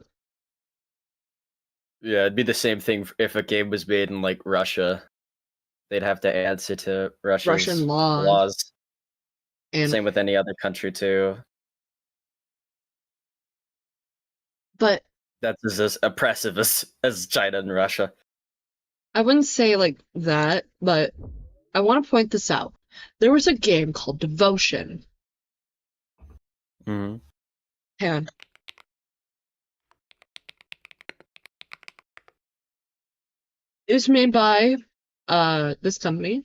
Yeah, it'd be the same thing if a game was made in like Russia. They'd have to answer to Russian laws. And same with any other country too. But that's as oppressive as China and Russia. I wouldn't say like that, but I want to point this out. There was a game called Devotion. Mm-hmm. And it was made by this company.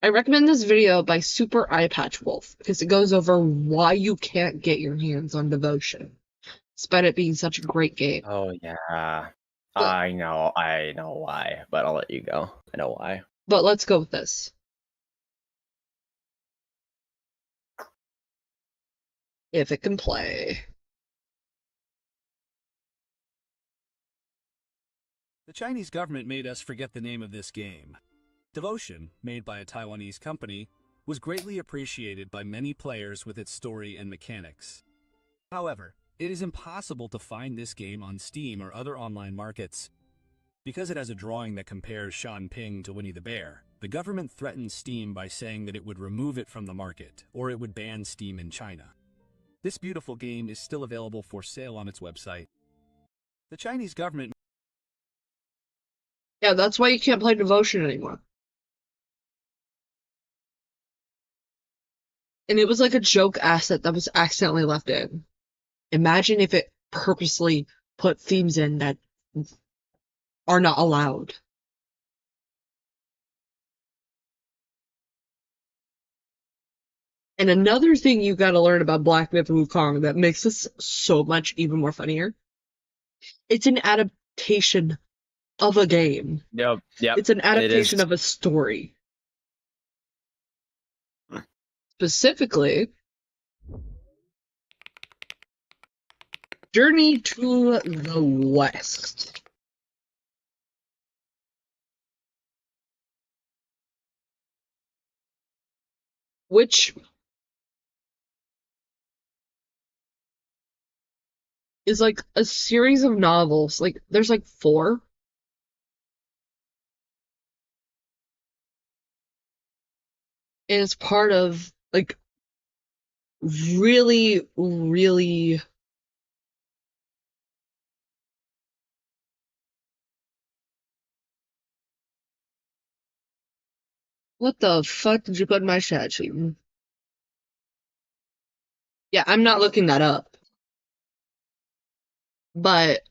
I recommend this video by Super Eye Patch Wolf because it goes over why you can't get your hands on Devotion, despite it being such a great game. Oh yeah, I know why, but I'll let you go. I know why. But let's go with this. If it can play. The Chinese government made us forget the name of this game. Devotion, made by a Taiwanese company, was greatly appreciated by many players with its story and mechanics. However, it is impossible to find this game on Steam or other online markets. Because it has a drawing that compares Sean Ping to Winnie the Bear, the government threatened Steam by saying that it would remove it from the market, or it would ban Steam in China. This beautiful game is still available for sale on its website. The Chinese government... Yeah, that's why you can't play Devotion anymore. And it was like a joke asset that was accidentally left in. Imagine if it purposely put themes in that are not allowed. And another thing you gotta learn about Black Myth Wukong that makes this so much even more funnier, it's an adaptation of a game. Yep. It's an adaptation of a story. Specifically, Journey to the West. Which is like a series of novels. Like, there's like 4. And it's part of like really, really what the fuck did you put in my chat sheet? Yeah, I'm not looking that up. But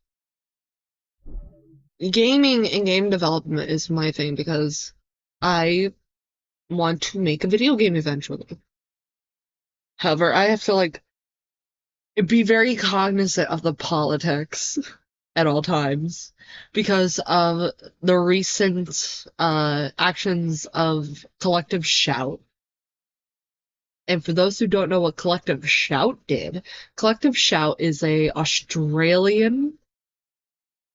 gaming and game development is my thing because I want to make a video game eventually. However, I have to like be very cognizant of the politics at all times because of the recent actions of Collective Shout. And for those who don't know what Collective Shout did, Collective Shout is a Australian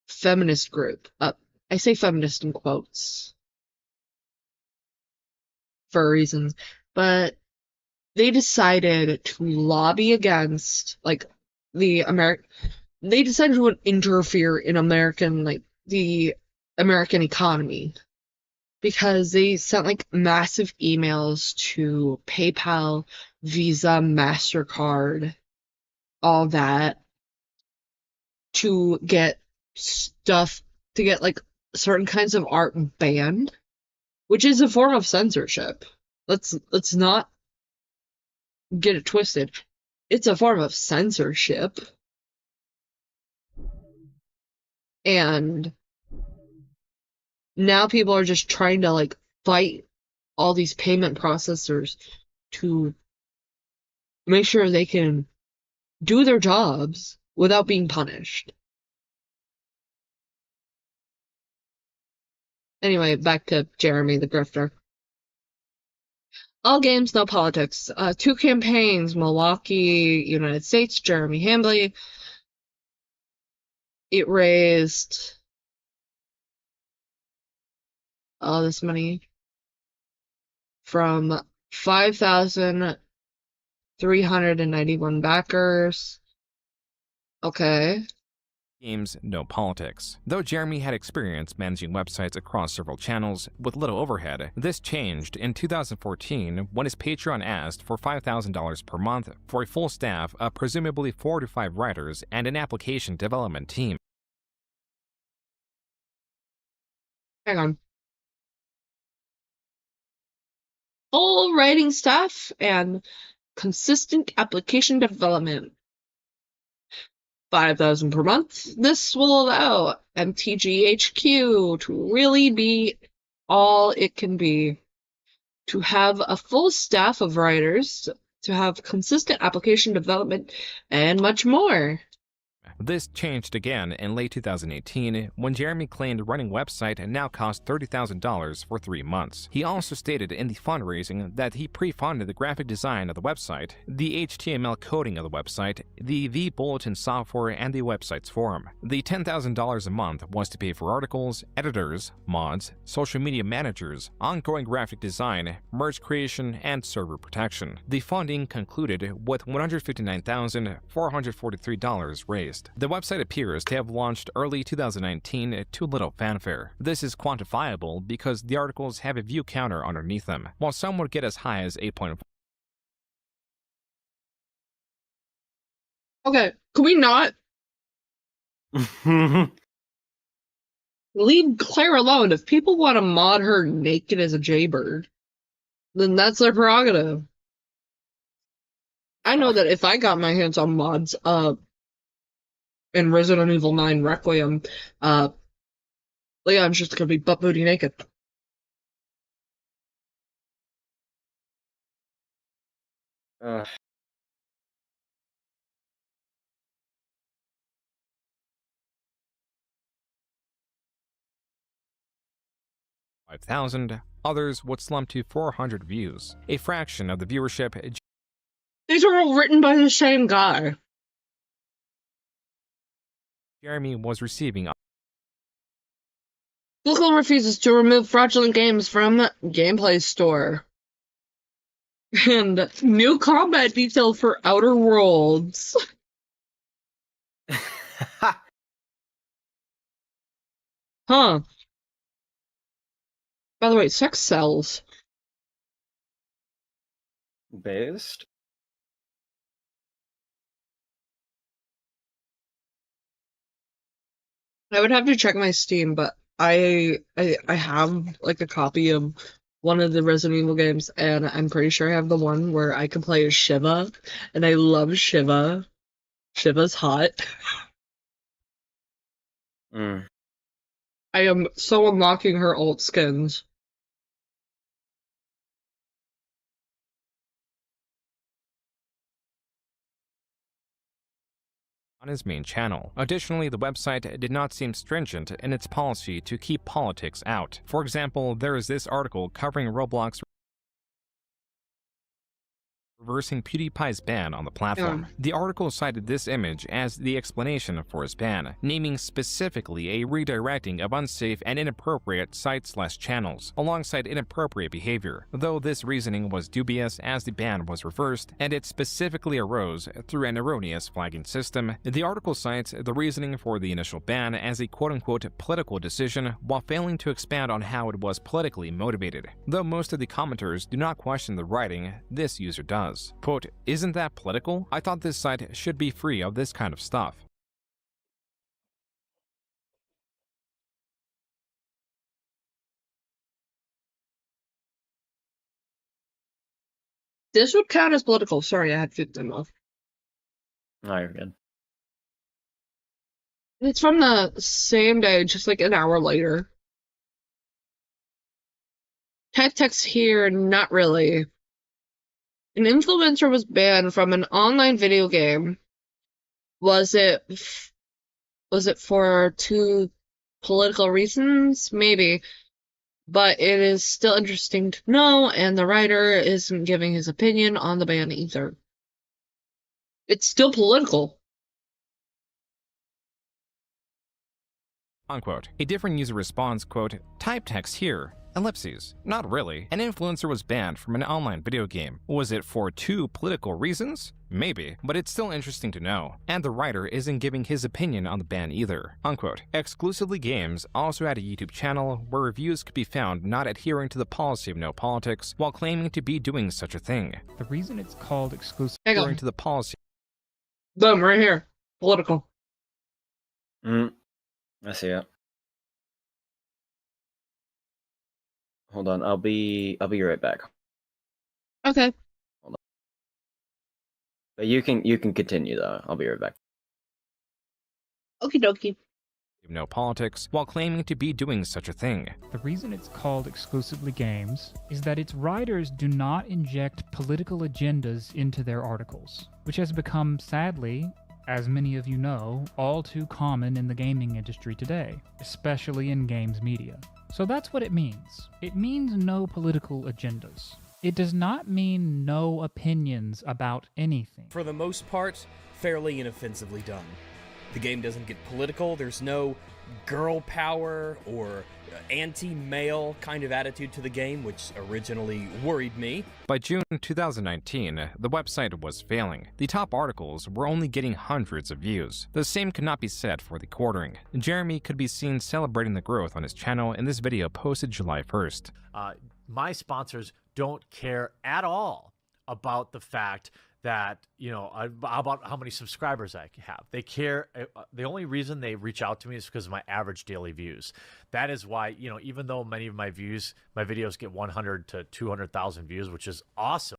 feminist group. I say feminist in quotes for reasons, but they decided to lobby against like the they decided to interfere in the American economy because they sent like massive emails to PayPal, Visa, MasterCard, all that to get like certain kinds of art banned, which is a form of censorship. Let's not get it twisted. It's a form of censorship. And now people are just trying to like fight all these payment processors to make sure they can do their jobs without being punished. Anyway, back to Jeremy the Grifter. All games, no politics. 2 campaigns, Milwaukee, United States, Jeremy Hambley. It raised all this money from 5,391 backers. Okay. Games, no politics. Though Jeremy had experience managing websites across several channels with little overhead, this changed in 2014 when his Patreon asked for $5,000 per month for a full staff of presumably 4 to 5 writers and an application development team. Hang on. Full writing staff and consistent application development. 5,000 per month. This will allow MTGHQ to really be all it can be. To have a full staff of writers, to have consistent application development, and much more. This changed again in late 2018 when Jeremy claimed running a website now cost $30,000 for 3 months. He also stated in the fundraising that he pre-funded the graphic design of the website, the HTML coding of the website, the bulletin software, and the website's forum. The $10,000 a month was to pay for articles, editors, mods, social media managers, ongoing graphic design, merge creation, and server protection. The funding concluded with $159,443 raised. The website appears to have launched early 2019 to little fanfare. This is quantifiable because the articles have a view counter underneath them, while some would get as high as 8.4. Okay, can we not leave Claire alone? If people want to mod her naked as a jaybird, then that's their prerogative. I know that if I got my hands on mods in Resident Evil 9 Requiem, Leon's just gonna be butt booty naked. $5,000. Others would slump to 400 views, a fraction of the viewership. These are all written by the same guy. Jeremy was receiving. Google refuses to remove fraudulent games from Gameplay Store. And new combat detail for Outer Worlds. Huh. By the way, sex sells. Based? I would have to check my Steam, but I have like a copy of one of the Resident Evil games, and I'm pretty sure I have the one where I can play as Shiva, and I love Shiva. Shiva's hot. I am so unlocking her alt skins. On his main channel. Additionally, the website did not seem stringent in its policy to keep politics out. For example, there is this article covering Roblox reversing PewDiePie's ban on the platform. The article cited this image as the explanation for his ban, naming specifically a redirecting of unsafe and inappropriate sites/channels, alongside inappropriate behavior, though this reasoning was dubious as the ban was reversed, and it specifically arose through an erroneous flagging system. The article cites the reasoning for the initial ban as a quote-unquote political decision, while failing to expand on how it was politically motivated. Though most of the commenters do not question the writing, this user does. Quote, "Isn't that political? I thought this site should be free of this kind of stuff." This would count as political. Sorry, I had 15 off. No, you're good. It's from the same day, just like an hour later. Type text here, not really. An influencer was banned from an online video game. Was it for two political reasons? Maybe. But it is still interesting to know, and the writer isn't giving his opinion on the ban either. It's still political. Unquote. A different user responds, quote, "Type text here. Ellipses. Not really. An influencer was banned from an online video game. Was it for two political reasons? Maybe, but it's still interesting to know. And the writer isn't giving his opinion on the ban either." Unquote. Exclusively Games also had a YouTube channel where reviews could be found not adhering to the policy of no politics while claiming to be doing such a thing. The reason it's called exclusive adhering to the policy. Boom, right here. Political. I see it. Hold on, I'll be right back. Okay. Hold on. But you can continue though. I'll be right back. Okie dokie. No politics while claiming to be doing such a thing. The reason it's called exclusively games is that its writers do not inject political agendas into their articles, which has become, sadly, as many of you know, all too common in the gaming industry today, especially in games media. So that's what it means. It means no political agendas. It does not mean no opinions about anything. For the most part, fairly inoffensively done. The game doesn't get political, there's no girl power or anti-male kind of attitude to the game, which originally worried me. By June 2019, the website was failing. The top articles were only getting hundreds of views. The same could not be said for the quartering. Jeremy could be seen celebrating the growth on his channel in this video posted July 1st. My sponsors don't care at all about the fact that, you know, about how many subscribers I have. They care. The only reason they reach out to me is because of my average daily views. That is why, you know, even though many of my videos get 100 to 200,000 views, which is awesome.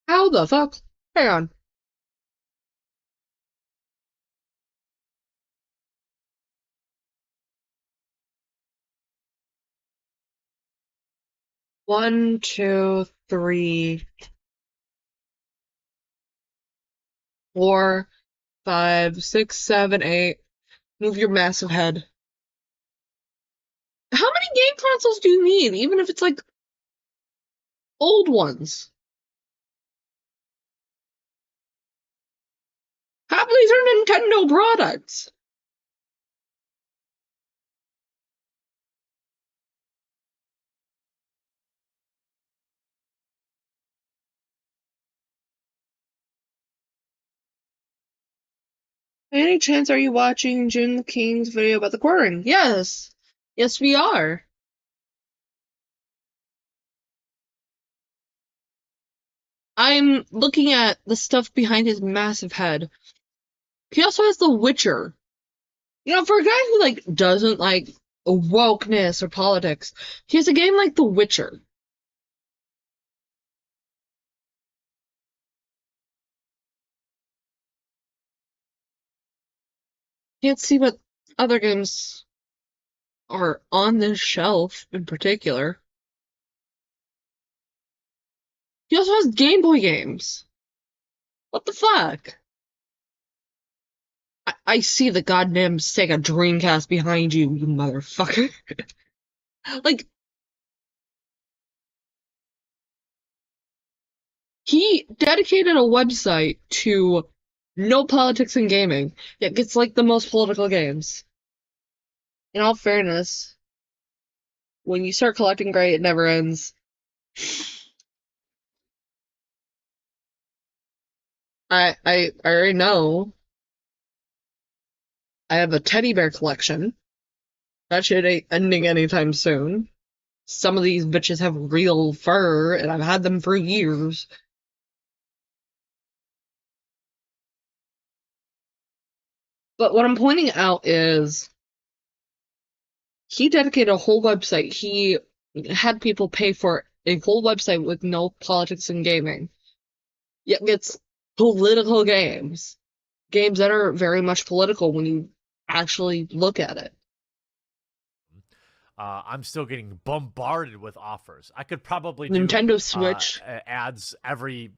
How the fuck? Hang on. One, two, three, 4, 5, 6, 7, 8. Move your massive head. How many game consoles do you need, even if it's like old ones? Half of these are Nintendo products. Any chance are you watching June King's video about the quartering? Yes. Yes, we are. I'm looking at the stuff behind his massive head. He also has The Witcher. You know, for a guy who, like, doesn't like wokeness or politics, he has a game like The Witcher. Can't see what other games are on this shelf in particular. He also has Game Boy games. What the fuck? I see the goddamn Sega Dreamcast behind you, you motherfucker. Like, he dedicated a website to no politics in gaming, yet gets like the most political games. In all fairness, when you start collecting great, it never ends. I already know. I have a teddy bear collection. That shit ain't ending anytime soon. Some of these bitches have real fur, and I've had them for years. But what I'm pointing out is he dedicated a whole website. He had people pay for a whole website with no politics in gaming. Yet gets political games. Games that are very much political when you actually look at it. I'm still getting bombarded with offers. I could probably do Nintendo Switch ads every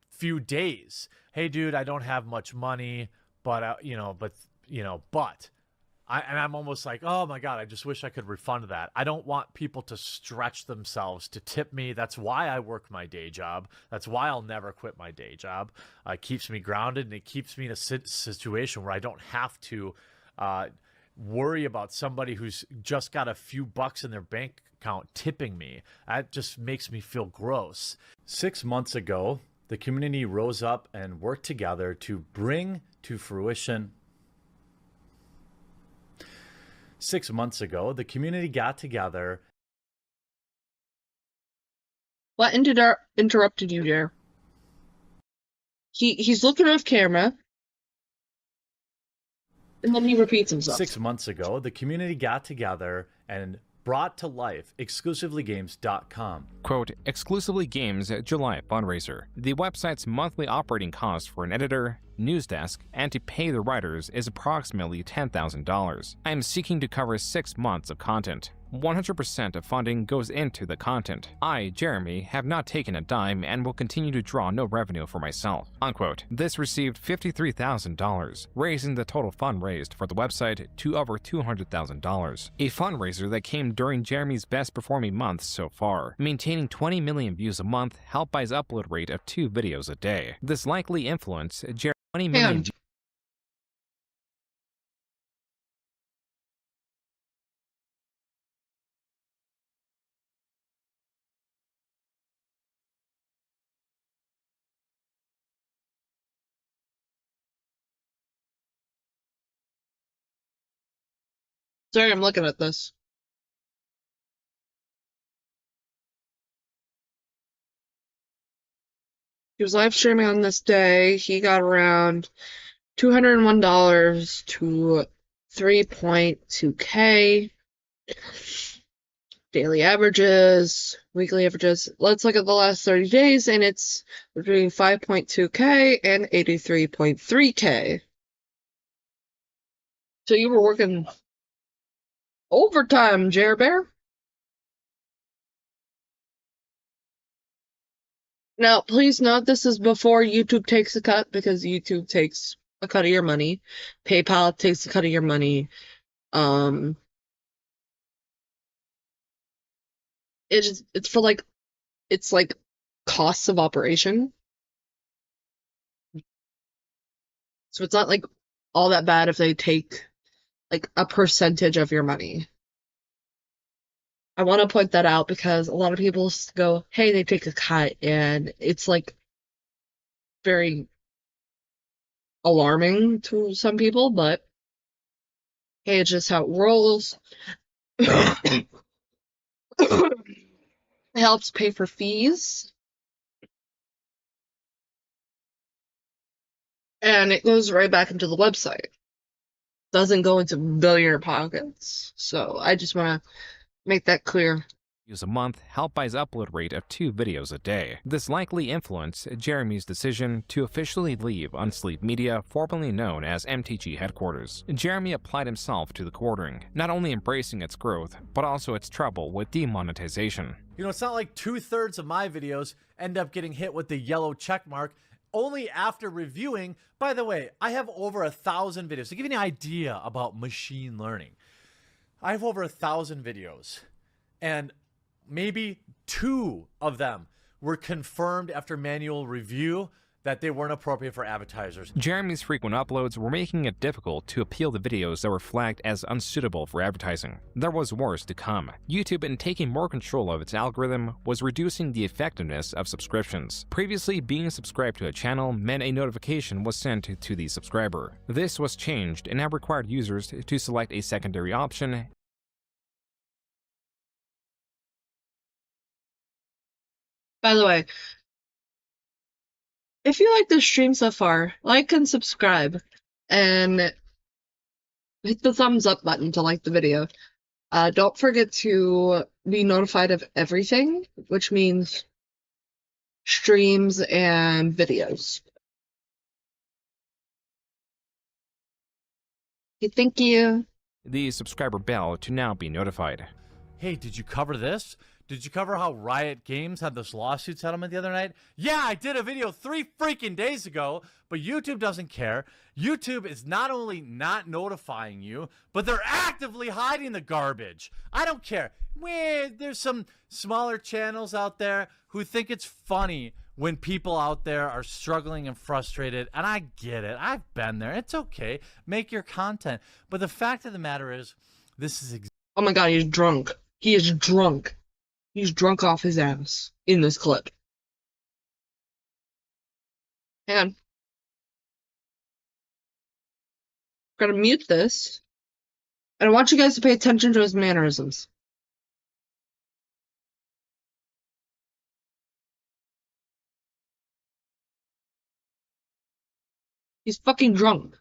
few days. Hey, dude, I don't have much money, but I'm almost like, oh my god, I just wish I could refund that. I don't want people to stretch themselves to tip me. That's why I work my day job. That's why I'll never quit my day job. It keeps me grounded, and it keeps me in a situation where I don't have to worry about somebody who's just got a few bucks in their bank account tipping me. That just makes me feel gross. 6 months ago, the community rose up and worked together to bring to fruition. 6 months ago, the community got together. What interrupted you there? He's looking off camera. And then he repeats himself. 6 months ago, the community got together and brought to life exclusivelygames.com. Quote, Exclusively Games July fundraiser. The website's monthly operating cost for an editor, news desk, and to pay the writers is approximately $10,000. I am seeking to cover 6 months of content. 100% of funding goes into the content. I, Jeremy, have not taken a dime and will continue to draw no revenue for myself. Unquote. This received $53,000, raising the total fund raised for the website to over $200,000. A fundraiser that came during Jeremy's best performing month so far, maintaining 20 million views a month helped by his upload rate of 2 videos a day. This likely influenced Jeremy's 20 million views. Sorry, I'm looking at this. He was live streaming on this day. He got around $201 to 3.2K. Daily averages, weekly averages. Let's look at the last 30 days, and it's between 5.2K and 83.3K. So you were working overtime, Jer Bear. Now, please note this is before YouTube takes a cut, because YouTube takes a cut of your money. PayPal takes a cut of your money. It's for like costs of operation. So it's not like all that bad if they take like a percentage of your money. I want to point that out because a lot of people go, hey, they take a cut, and it's like very alarming to some people, but hey, it's just how it rolls. It helps pay for fees. And it goes right back into the website. Doesn't go into billionaire pockets. So I just want to make that clear. views a month, helped by his upload rate of 2 videos a day. This likely influenced Jeremy's decision to officially leave Unsleep Media, formerly known as MTG headquarters. Jeremy applied himself to the quartering, not only embracing its growth, but also its trouble with demonetization. You know, it's not like 2/3 of my videos end up getting hit with the yellow check mark only after reviewing. By the way, I have over 1,000 videos. To give you an idea about machine learning, I have over 1,000 videos, and maybe 2 of them were confirmed after manual review that they weren't appropriate for advertisers. Jeremy's frequent uploads were making it difficult to appeal to videos that were flagged as unsuitable for advertising. There was worse to come. YouTube, in taking more control of its algorithm, was reducing the effectiveness of subscriptions. Previously, being subscribed to a channel meant a notification was sent to the subscriber. This was changed and now required users to select a secondary option. By the way, if you like this stream so far, like and subscribe, and hit the thumbs up button to like the video. Don't forget to be notified of everything, which means streams and videos. Okay, thank you. The subscriber bell to now be notified. Hey, did you cover this? Did you cover how Riot Games had this lawsuit settlement the other night? Yeah, I did a video 3 freaking days ago, but YouTube doesn't care. YouTube is not only not notifying you, but they're actively hiding the garbage. I don't care. There's some smaller channels out there who think it's funny when people out there are struggling and frustrated, and I get it. I've been there. It's okay. Make your content. But the fact of the matter is, this is oh my god, he's drunk. He is drunk. He's drunk off his ass in this clip. Hang on. I'm gonna mute this. And I want you guys to pay attention to his mannerisms. He's fucking drunk.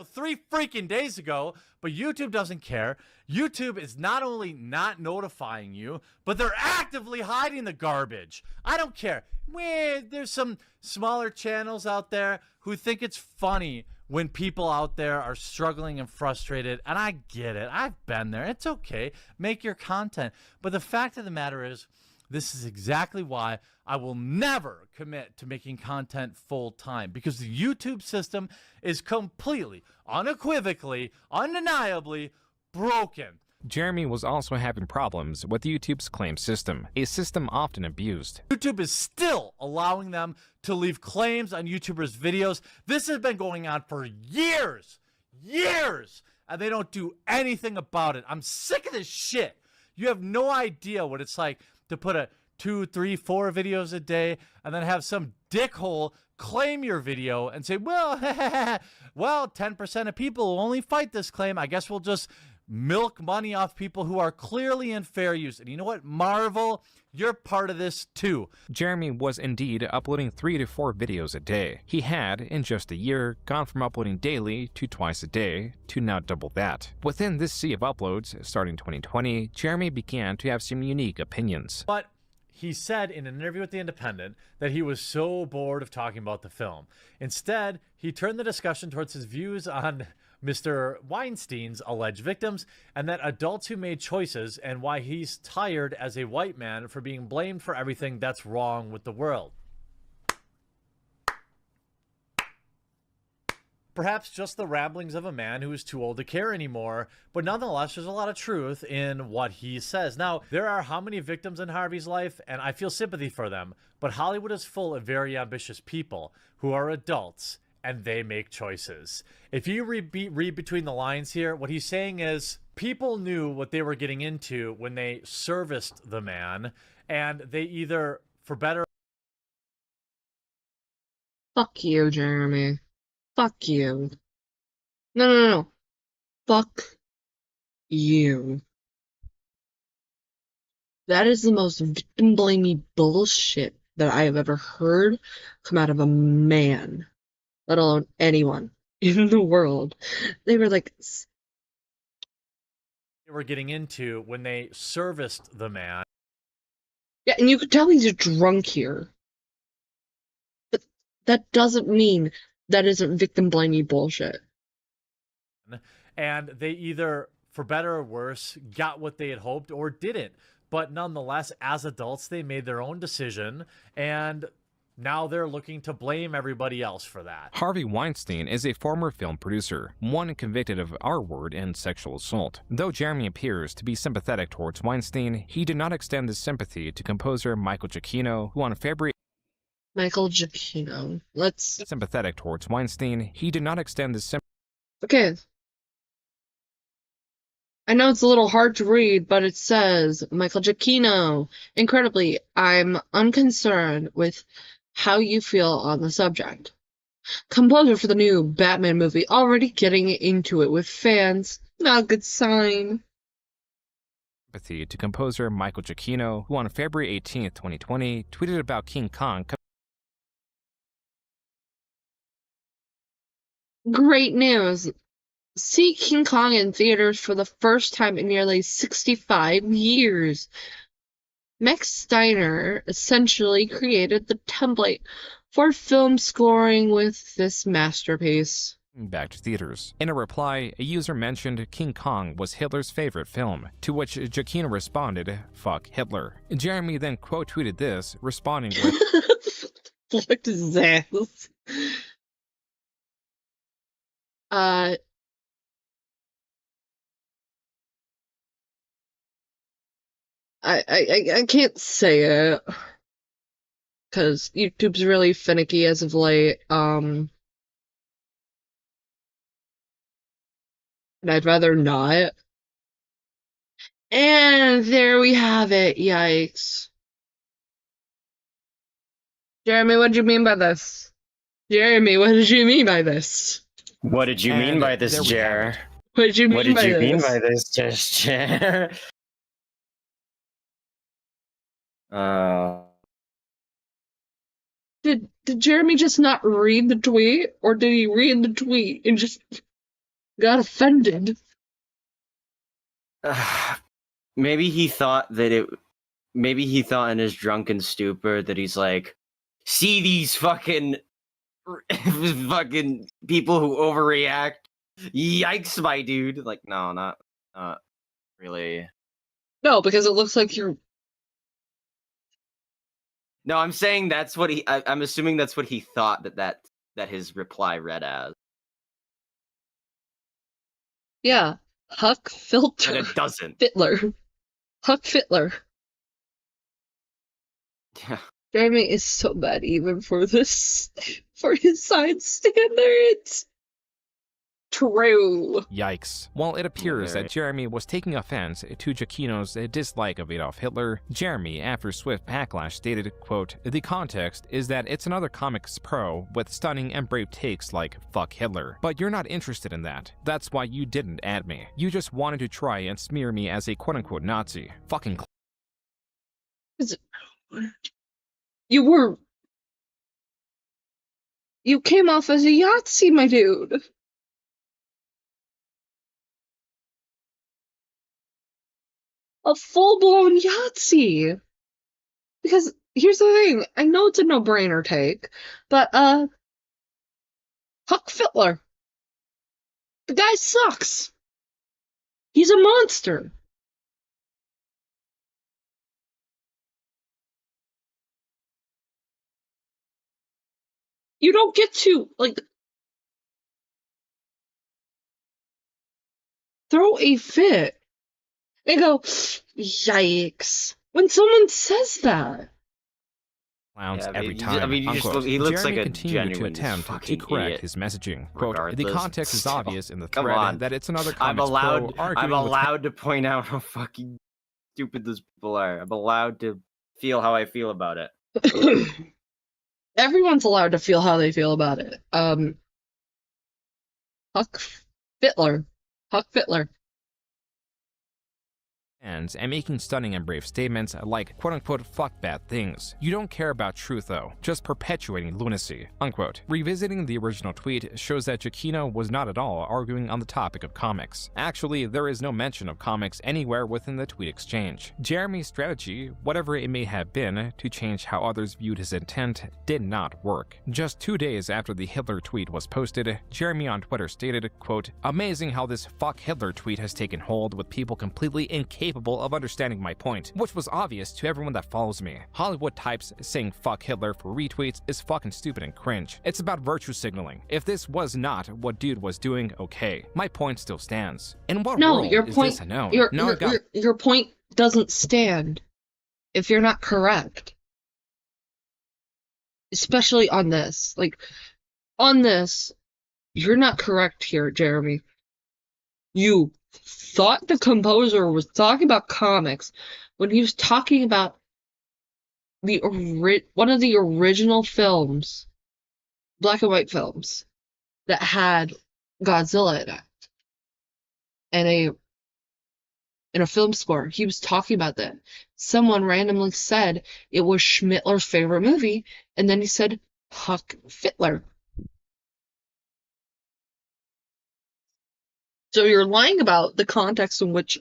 3 freaking days ago, but YouTube doesn't care. YouTube is not only not notifying you, but they're actively hiding the garbage. I don't care. There's some smaller channels out there who think it's funny when people out there are struggling and frustrated, and I get it. I've been there. It's okay. Make your content. But the fact of the matter is, this is exactly why I will never commit to making content full time, because the YouTube system is completely, unequivocally, undeniably broken. Jeremy was also having problems with YouTube's claim system, a system often abused. YouTube is still allowing them to leave claims on YouTubers' videos. This has been going on for years, and they don't do anything about it. I'm sick of this shit. You have no idea what it's like to put a 2, 3, 4 videos a day and then have some dickhole claim your video and say, well, 10% of people will only fight this claim. I guess we'll just milk money off people who are clearly in fair use. And you know what, Marvel, you're part of this too. Jeremy was indeed uploading 3 to 4 videos a day. He had, in just a year, gone from uploading daily to twice a day to now double that. Within this sea of uploads, starting 2020, Jeremy began to have some unique opinions. But he said in an interview with The Independent that he was so bored of talking about the film. Instead, he turned the discussion towards his views on Mr. Weinstein's alleged victims, and that adults who made choices, and why he's tired as a white man for being blamed for everything that's wrong with the world. Perhaps just the ramblings of a man who is too old to care anymore, but nonetheless, there's a lot of truth in what he says. Now, there are how many victims in Harvey's life, and I feel sympathy for them, but Hollywood is full of very ambitious people who are adults, and they make choices. If you read between the lines here, what he's saying is people knew what they were getting into when they serviced the man, and they either, for better... Fuck you, Jeremy. Fuck you. No. Fuck you. That is the most victim-blamey bullshit that I have ever heard come out of a man, let alone anyone in the world. They were like, they were getting into when they serviced the man. Yeah, and you could tell he's drunk here. But that doesn't mean that isn't victim blaming bullshit. And they either, for better or worse, got what they had hoped or didn't. But nonetheless, as adults, they made their own decision, and now they're looking to blame everybody else for that. Harvey Weinstein is a former film producer, one convicted of R-word and sexual assault. Though Jeremy appears to be sympathetic towards Weinstein, he did not extend his sympathy to composer Michael Giacchino, who on February... Michael Giacchino. Let's... Sympathetic towards Weinstein, he did not extend his sympathy... Okay. I know it's a little hard to read, but it says, Michael Giacchino. Incredibly, I'm unconcerned with how you feel on the subject. Composer for the new Batman movie, already getting into it with fans. Not a good sign. Sympathy to composer Michael Giacchino, who on February 18, 2020, tweeted about King Kong... Great news. See King Kong in theaters for the first time in nearly 65 years. Max Steiner essentially created the template for film scoring with this masterpiece. Back to theaters. In a reply, a user mentioned King Kong was Hitler's favorite film, to which Giacchino responded, "Fuck Hitler." Jeremy then quote-tweeted this, responding with... What is that? I can't say it because YouTube's really finicky as of late. And I'd rather not. And there we have it. Yikes. Jeremy, what did you mean by this? Jeremy, what did you mean by this? What did you mean by this, Jer? What did you mean What did by you this? mean by this, Jer? Did Jeremy just not read the tweet, or did he read the tweet and just got offended? Maybe he thought that it. Maybe he thought in his drunken stupor that he's like, see these fucking people who overreact. Yikes, my dude. Like, no, not really. No, because it looks like you're... No, I'm saying that's what he... I'm assuming that's what he thought that his reply read as. Yeah. Huck Filter. But it doesn't. Fittler. Huck Fittler. Yeah. Jeremy is so bad even for this, for his science standards. True. Yikes. While it appears that Jeremy was taking offense to Giacchino's dislike of Adolf Hitler, Jeremy, after swift backlash, stated, quote, "The context is that it's another comics pro with stunning and brave takes like fuck Hitler. But you're not interested in that. That's why you didn't add me. You just wanted to try and smear me as a quote-unquote Nazi. Fucking You came off as a Yahtzee, my dude. A full-blown Yahtzee. Because here's the thing, I know it's a no-brainer take, but Huck Fittler. The guy sucks. He's a monster. You don't get to, like, throw a fit and go, yikes, when someone says that. Clowns Yeah, every you time. I mean, you just unquote. look, he looks Jeremy like a continued to genuine attempt to fucking correct idiot. his messaging. Quote, the Regardless, context is still. obvious in the Come thread on. that it's another I'm comics allowed. pro I'm arguing with allowed to point out how fucking stupid those people are. I'm allowed to feel how I feel about it. Everyone's allowed to feel how they feel about it. Huck Fittler. Huck Fittler. and making stunning and brave statements like quote-unquote fuck bad things. You don't care about truth though, just perpetuating lunacy, unquote. Revisiting the original tweet shows that Giacchino was not at all arguing on the topic of comics. Actually, there is no mention of comics anywhere within the tweet exchange. Jeremy's strategy, whatever it may have been, to change how others viewed his intent did not work. Just 2 days after the Hitler tweet was posted, Jeremy on Twitter stated, quote, "Amazing how this fuck Hitler tweet has taken hold with people completely incapable of understanding my point, which was obvious to everyone that follows me. Hollywood types saying fuck Hitler for retweets is fucking stupid and cringe. It's about virtue signaling. If this was not what dude was doing, okay. My point still stands. In what world is this a no? Your point doesn't stand if you're not correct. Especially on this. Like, on this, you're not correct here, Jeremy. You thought the composer was talking about comics when he was talking about one of the original films, black and white films, that had Godzilla in it. And a film score. He was talking about that. Someone randomly said it was Schmittler's favorite movie, and then he said, Huck Fitler. So you're lying about the context in which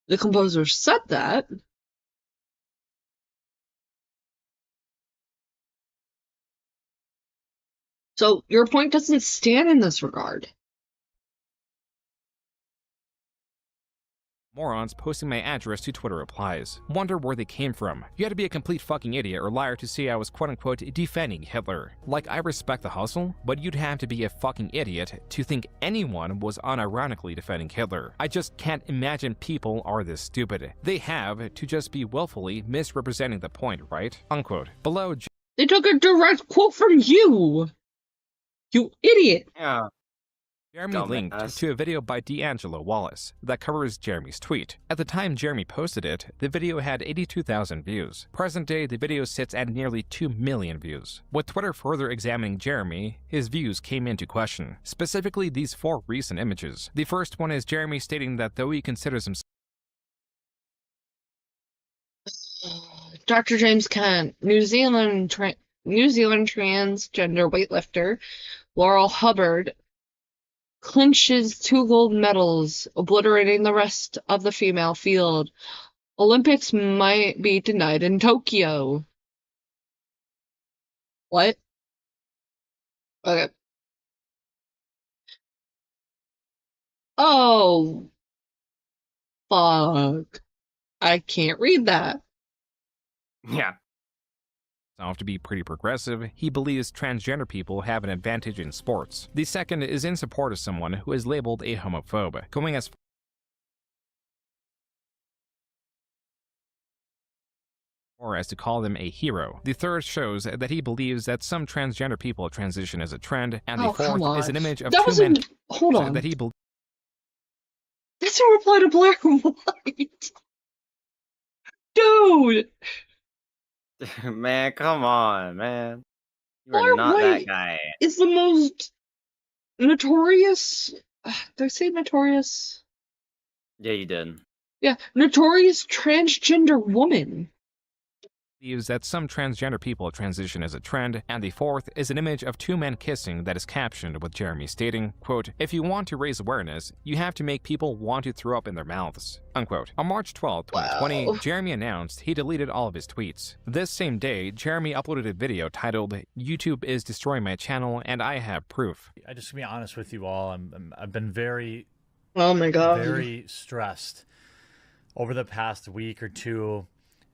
the composer said that. So your point doesn't stand in this regard. Morons posting my address to Twitter replies. Wonder where they came from. You had to be a complete fucking idiot or liar to say I was quote-unquote defending Hitler. Like, I respect the hustle, but you'd have to be a fucking idiot to think anyone was unironically defending Hitler. I just can't imagine people are this stupid. They have to just be willfully misrepresenting the point, right? Unquote. Below, they took a direct quote from you! You idiot! Yeah. Jeremy linked to a video by D'Angelo Wallace that covers Jeremy's tweet. At the time Jeremy posted it, the video had 82,000 views. Present day, the video sits at nearly 2 million views. With Twitter further examining Jeremy, his views came into question. Specifically, these 4 recent images. The first one is Jeremy stating that though he considers himself Dr. James Kent, New Zealand transgender weightlifter, Laurel Hubbard, clinches 2 gold medals, obliterating the rest of the female field. Olympics might be denied in Tokyo. What? Okay. Oh. Fuck. I can't read that. Yeah. To be pretty progressive, he believes transgender people have an advantage in sports. The second is in support of someone who is labeled a homophobe, going as far as to call them a hero. The third shows that he believes that some transgender people transition as a trend, and the fourth is an image of two men that he believes. That's a reply to Black and White. Dude! Man, come on, man. You are not that guy. Is the most notorious. Did I say notorious? Yeah, you did. Yeah, notorious transgender woman. Believes that some transgender people transition as a trend, and the fourth is an image of 2 men kissing that is captioned with Jeremy stating, quote, "If you want to raise awareness, you have to make people want to throw up in their mouths," unquote. On March 12, 2020, Jeremy announced he deleted all of his tweets. This same day, Jeremy uploaded a video titled, "YouTube is destroying my channel and I have proof." I just to be honest with you all, I've been very, oh my god, very stressed over the past week or two.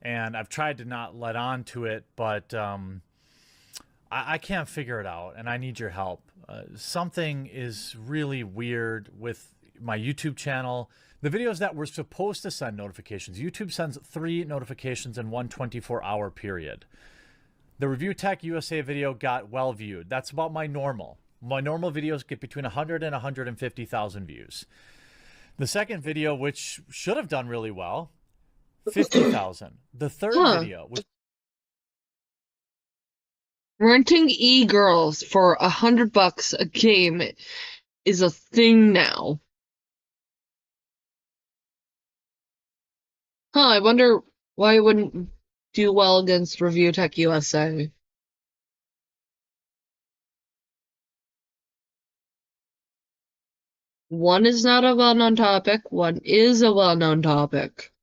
And I've tried to not let on to it, but I can't figure it out, and I need your help. Something is really weird with my YouTube channel. The videos that were supposed to send notifications, YouTube sends 3 notifications in one 24-hour period. The Review Tech USA video got well viewed. That's about my normal. My normal videos get between 100 and 150,000 views. The second video, which should have done really well, 50,000. The third video, which renting e-girls for $100 a game is a thing now. Huh, I wonder why it wouldn't do well against Review Tech USA. One is not a well-known topic, one is a well-known topic.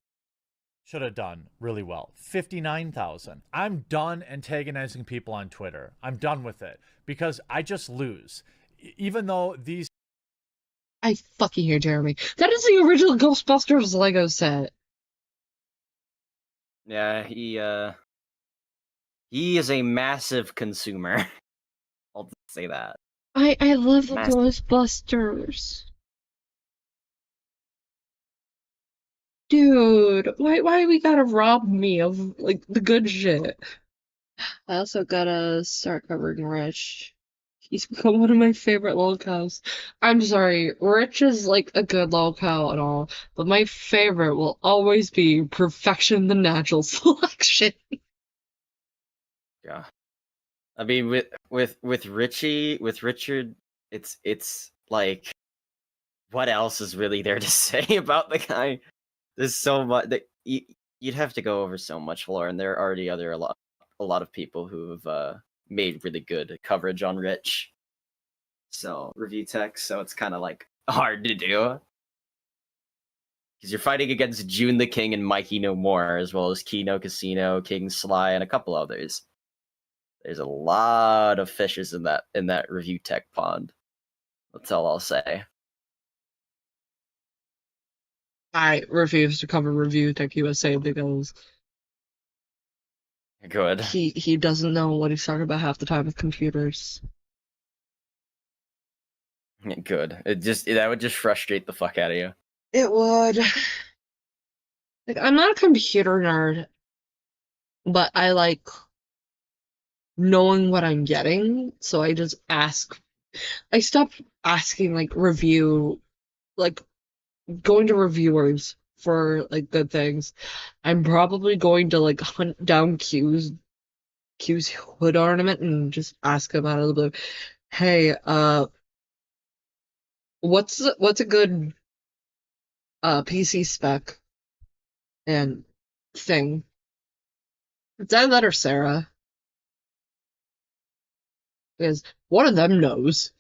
Should have done really well. 59,000. I'm done antagonizing people on Twitter. I'm done with it because I just lose. Even though these. I fucking hear Jeremy. That is the original Ghostbusters Lego set. Yeah, he is a massive consumer. I'll just say that. I love the Massive. Ghostbusters. Dude, why we gotta rob me of, like, the good shit? I also gotta start covering Rich. He's become one of my favorite lolcows. I'm sorry, Rich is, like, a good lolcow and all, but my favorite will always be Perfection the Natural Selection. Yeah. I mean, with Richard, it's like, what else is really there to say about the guy? There's so much that you'd have to go over so much lore, and there are already a lot of people who have made really good coverage on Rich. So review tech, so it's kind of like hard to do because you're fighting against June the King and Mikey No More, as well as Kino Casino, King Sly, and a couple others. There's a lot of fishes in that review tech pond. That's all I'll say. I refuse to cover Review Tech USA because Good. he doesn't know what he's talking about half the time with computers. Good. That would just frustrate the fuck out of you. It would. Like, I'm not a computer nerd, but I like knowing what I'm getting, so I just ask. I stopped asking, like, going to reviewers for, like, good things. I'm probably going to, like, hunt down Q's hood ornament and just ask him out of the blue, hey, what's a good PC spec and thing? It's either that or Sarah. Because one of them knows.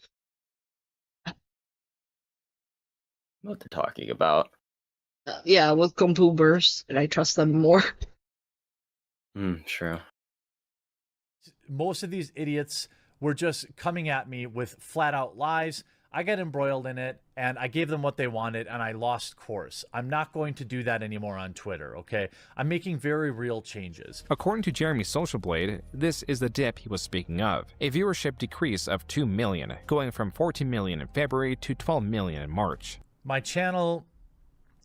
What they're talking about. Yeah, with computers, and I trust them more. True. Most of these idiots were just coming at me with flat out lies. I got embroiled in it, and I gave them what they wanted, and I lost course. I'm not going to do that anymore on Twitter, okay? I'm making very real changes. According to Jeremy Social Blade, this is the dip he was speaking of. A viewership decrease of 2 million, going from 14 million in February to 12 million in March. My channel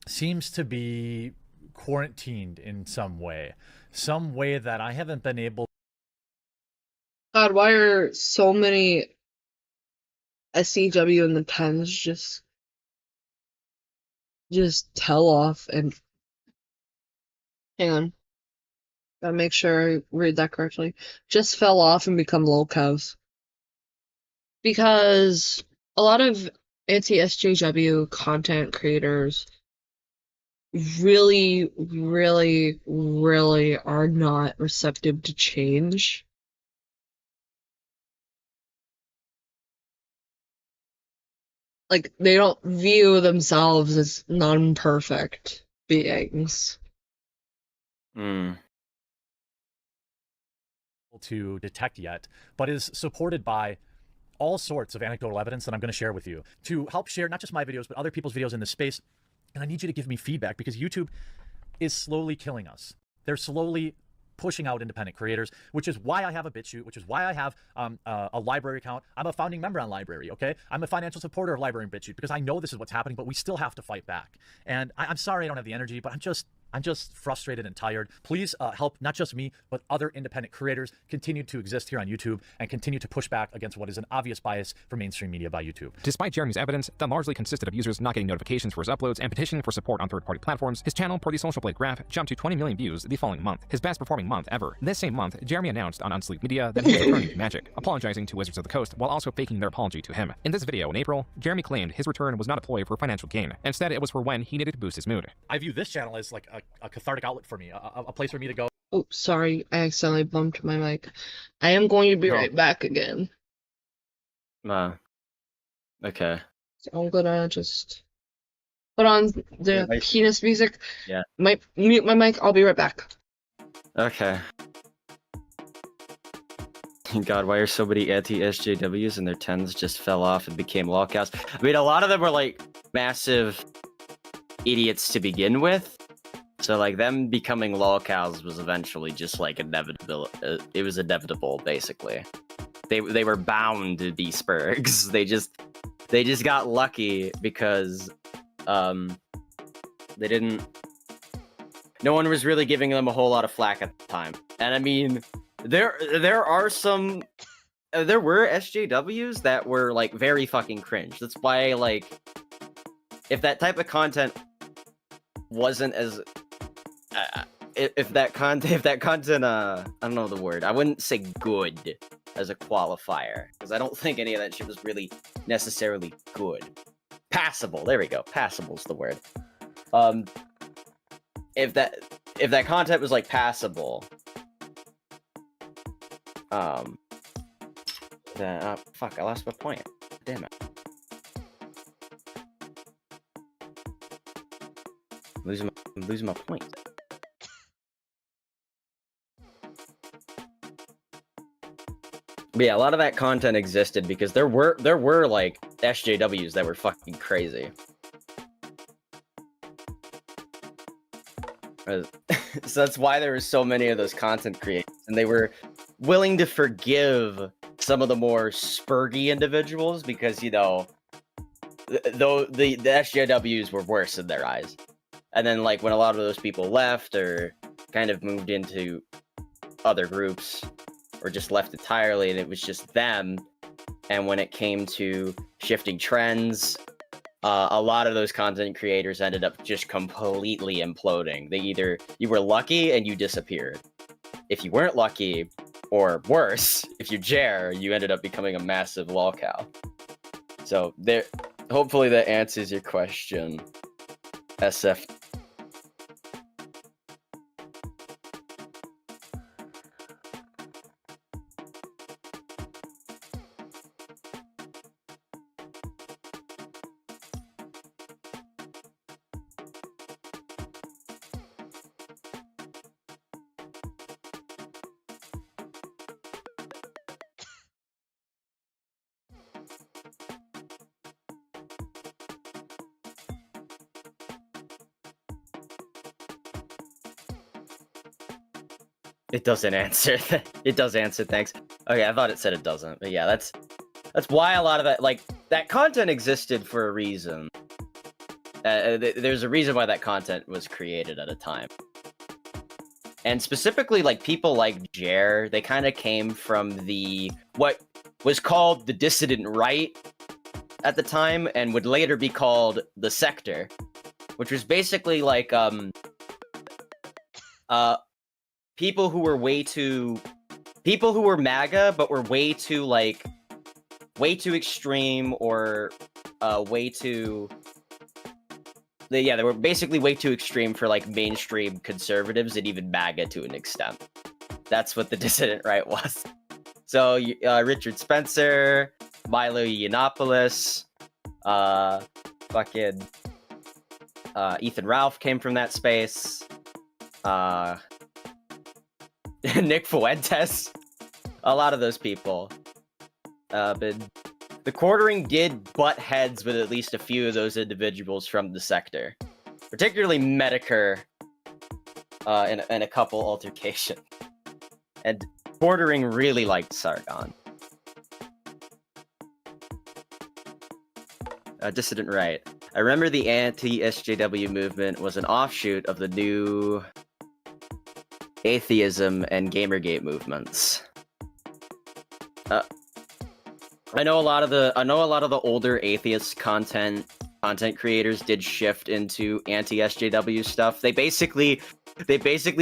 seems to be quarantined in some way that I haven't been able. God, why are so many SCW in the pens just tell off and hang on. Gotta make sure I read that correctly. Just fell off and become lolcows. Because a lot of anti-SJW content creators really, really, really are not receptive to change. Like, they don't view themselves as non-perfect beings. To detect yet, but is supported by all sorts of anecdotal evidence that I'm going to share with you to help share not just my videos, but other people's videos in this space. And I need you to give me feedback because YouTube is slowly killing us. They're slowly pushing out independent creators, which is why I have a BitChute, which is why I have a library account. I'm a founding member on Library, okay? I'm a financial supporter of Library and BitChute because I know this is what's happening, but we still have to fight back. And I'm sorry I don't have the energy, but I'm just frustrated and tired. Please help not just me, but other independent creators continue to exist here on YouTube and continue to push back against what is an obvious bias for mainstream media by YouTube. Despite Jeremy's evidence that largely consisted of users not getting notifications for his uploads and petitioning for support on third-party platforms, his channel, per the Social Blade graph, jumped to 20 million views the following month, his best performing month ever. This same month, Jeremy announced on Unsleep Media that he was returning to Magic, apologizing to Wizards of the Coast while also faking their apology to him. In this video in April, Jeremy claimed his return was not a ploy for financial gain. Instead, it was for when he needed to boost his mood. I view this channel as like a a cathartic outlet for me, a place for me to go. Oh, sorry, I accidentally bumped my mic. I am going to be No. right back again. Okay. So I'm gonna just put on the Yeah, penis music. Yeah. Mute my mic. I'll be right back. Okay. God, why are so many anti-SJWs and their 10s just fell off and became lolcows? I mean, a lot of them were like massive idiots to begin with. So like them becoming lolcows was eventually just like inevitable. It was inevitable, basically. They were bound to be spurgs. They just got lucky because they didn't. No one was really giving them a whole lot of flack at the time. And I mean, there were SJWs that were like very fucking cringe. That's why like if that type of content wasn't as if that content I don't know the word. I wouldn't say good as a qualifier because I don't think any of that shit was really necessarily good. Passable. There we go. Passable's the word. If that content was like passable, then fuck, I lost my point. Damn it. I'm losing my point. But yeah, a lot of that content existed because there were like SJWs that were fucking crazy. So that's why there were so many of those content creators, and they were willing to forgive some of the more spurgy individuals because, you know, though the SJWs were worse in their eyes. And then like when a lot of those people left or kind of moved into other groups or just left entirely and it was just them, and when it came to shifting trends, a lot of those content creators ended up just completely imploding. You were lucky and you disappeared. If you weren't lucky, or worse, if you you ended up becoming a massive lolcow. So hopefully that answers your question, SF. It doesn't answer. It does answer, thanks. Okay, I thought it said it doesn't, but yeah, that's why a lot of that, like, that content existed for a reason. There's a reason why that content was created at a time. And specifically, like, people like Jer, they kind of came from what was called the dissident right at the time, and would later be called the sector, which was basically like, people who were MAGA, but were way too extreme or they were basically way too extreme for like mainstream conservatives and even MAGA to an extent. That's what the dissident right was. So Richard Spencer, Milo Yiannopoulos, Ethan Ralph came from that space. Nick Fuentes, a lot of those people. But the quartering did butt heads with at least a few of those individuals from the sector, particularly Medicare, in a couple altercations. And quartering really liked Sargon. Dissident right. I remember the anti-SJW movement was an offshoot of the new atheism and Gamergate movements. I know a lot of the older atheist content creators did shift into anti-SJW stuff. They basically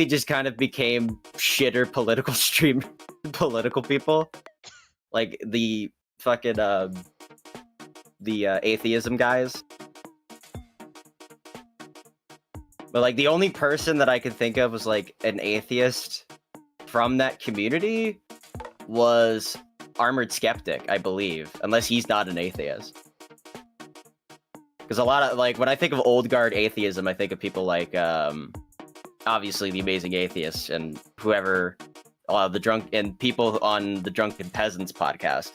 just kind of became shitter political people. Like the fucking the atheism guys. But like the only person that I could think of was like an atheist from that community was Armored Skeptic, I believe, unless he's not an atheist. Because a lot of like when I think of old guard atheism, I think of people like obviously the Amazing Atheists and whoever the drunk and people on the Drunken Peasants podcast.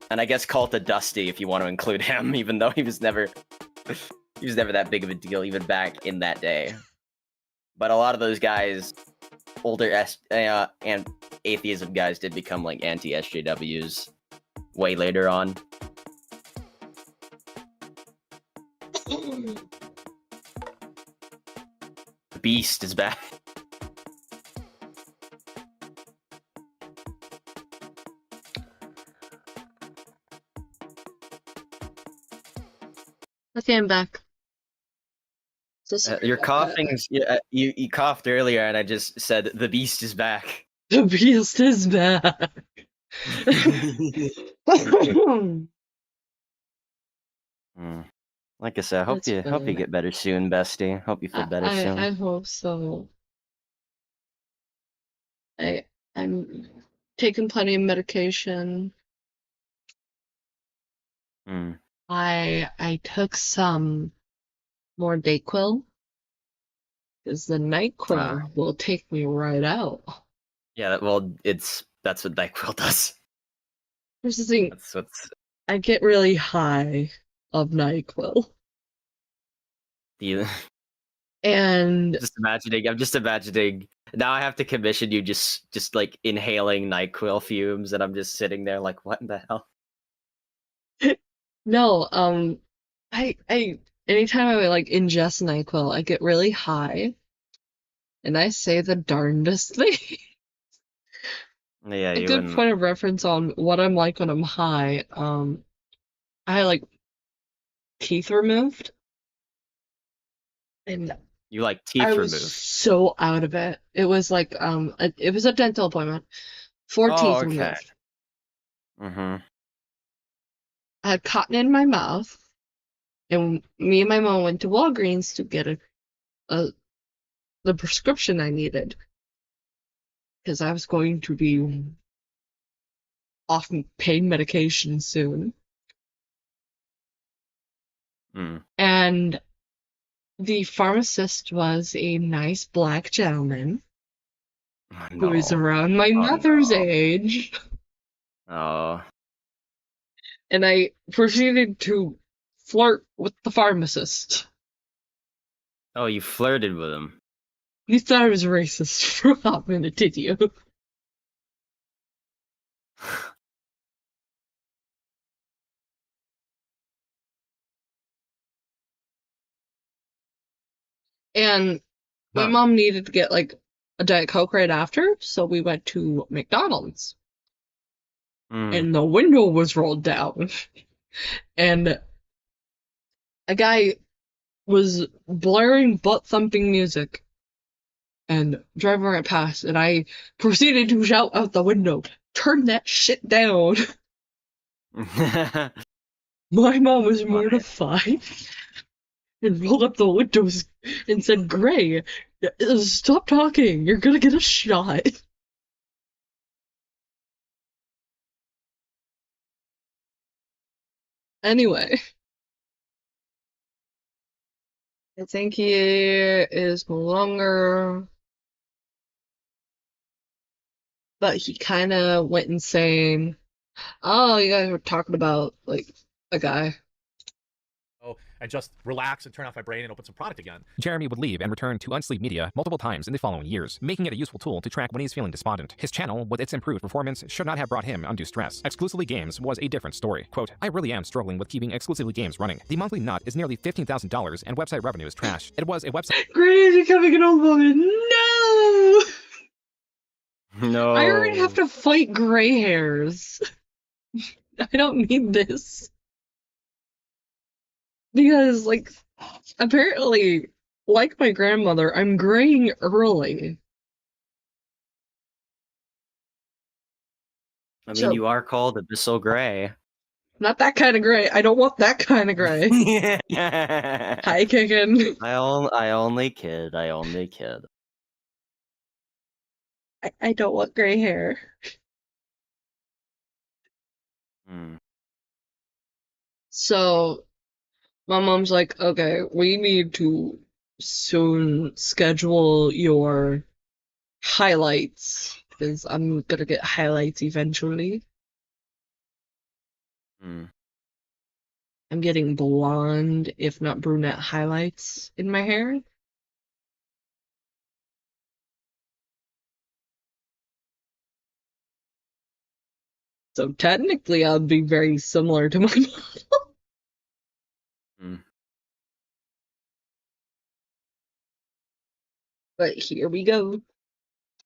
And I guess Cult of Dusty if you want to include him, even though he was never that big of a deal even back in that day. But a lot of those guys, older and atheism guys, did become like anti-SJWs way later on. The Beast is back. Okay, I'm back. Your coughing, you coughed earlier, and I just said the Beast is back. The Beast is back. Like I said, hope you get better soon, bestie. Hope you feel better soon. I hope so. I'm taking plenty of medication. I took some more Dayquil because the NyQuil will take me right out. Yeah, well, that's what NyQuil does. Here's the thing. I get really high of NyQuil. And I'm just imagining. Now I have to commission you just like inhaling NyQuil fumes, and I'm just sitting there like, what in the hell? No, I anytime I like ingest NyQuil, I get really high, and I say the darndest thing. Yeah, a good point of reference on what I'm like when I'm high. I had like teeth removed, and you like teeth I removed? was so out of it. It was like it was a dental appointment. 4 teeth removed. I had cotton in my mouth, and me and my mom went to Walgreens to get the prescription I needed because I was going to be off pain medication soon. And the pharmacist was a nice black gentleman who is around my mother's age. Oh. And I proceeded to flirt with the pharmacist. Oh, you flirted with him. You thought I was racist for a hot minute, did you? And my mom needed to get like a Diet Coke right after, so we went to McDonald's. And the window was rolled down. And a guy was blaring butt-thumping music and driving right past, and I proceeded to shout out the window, "Turn that shit down!" My mom was mortified and rolled up the windows and said, "Gray, stop talking, you're gonna get a shot." Anyway, I think he is no longer, but he kind of went insane. Oh, you guys were talking about like a guy. And just relax and turn off my brain and open some product again. Jeremy would leave and return to Unsleep Media multiple times in the following years, making it a useful tool to track when he's feeling despondent. His channel, with its improved performance, should not have brought him undue stress. Exclusively Games was a different story. Quote, I really am struggling with keeping Exclusively Games running. The monthly nut is nearly $15,000 and website revenue is trash. It was a website— Gray is becoming an old woman. No! No. I already have to fight gray hairs. I don't need this. Because, like, apparently, like my grandmother, I'm graying early. I mean, you are called Abyssal Gray. Not that kind of gray. I don't want that kind of gray. Hi, kicking. I only kid. I only kid. I don't want gray hair. So my mom's like, okay, we need to soon schedule your highlights because I'm gonna get highlights eventually. I'm getting blonde, if not brunette, highlights in my hair. So technically, I'll be very similar to my model. But here we go.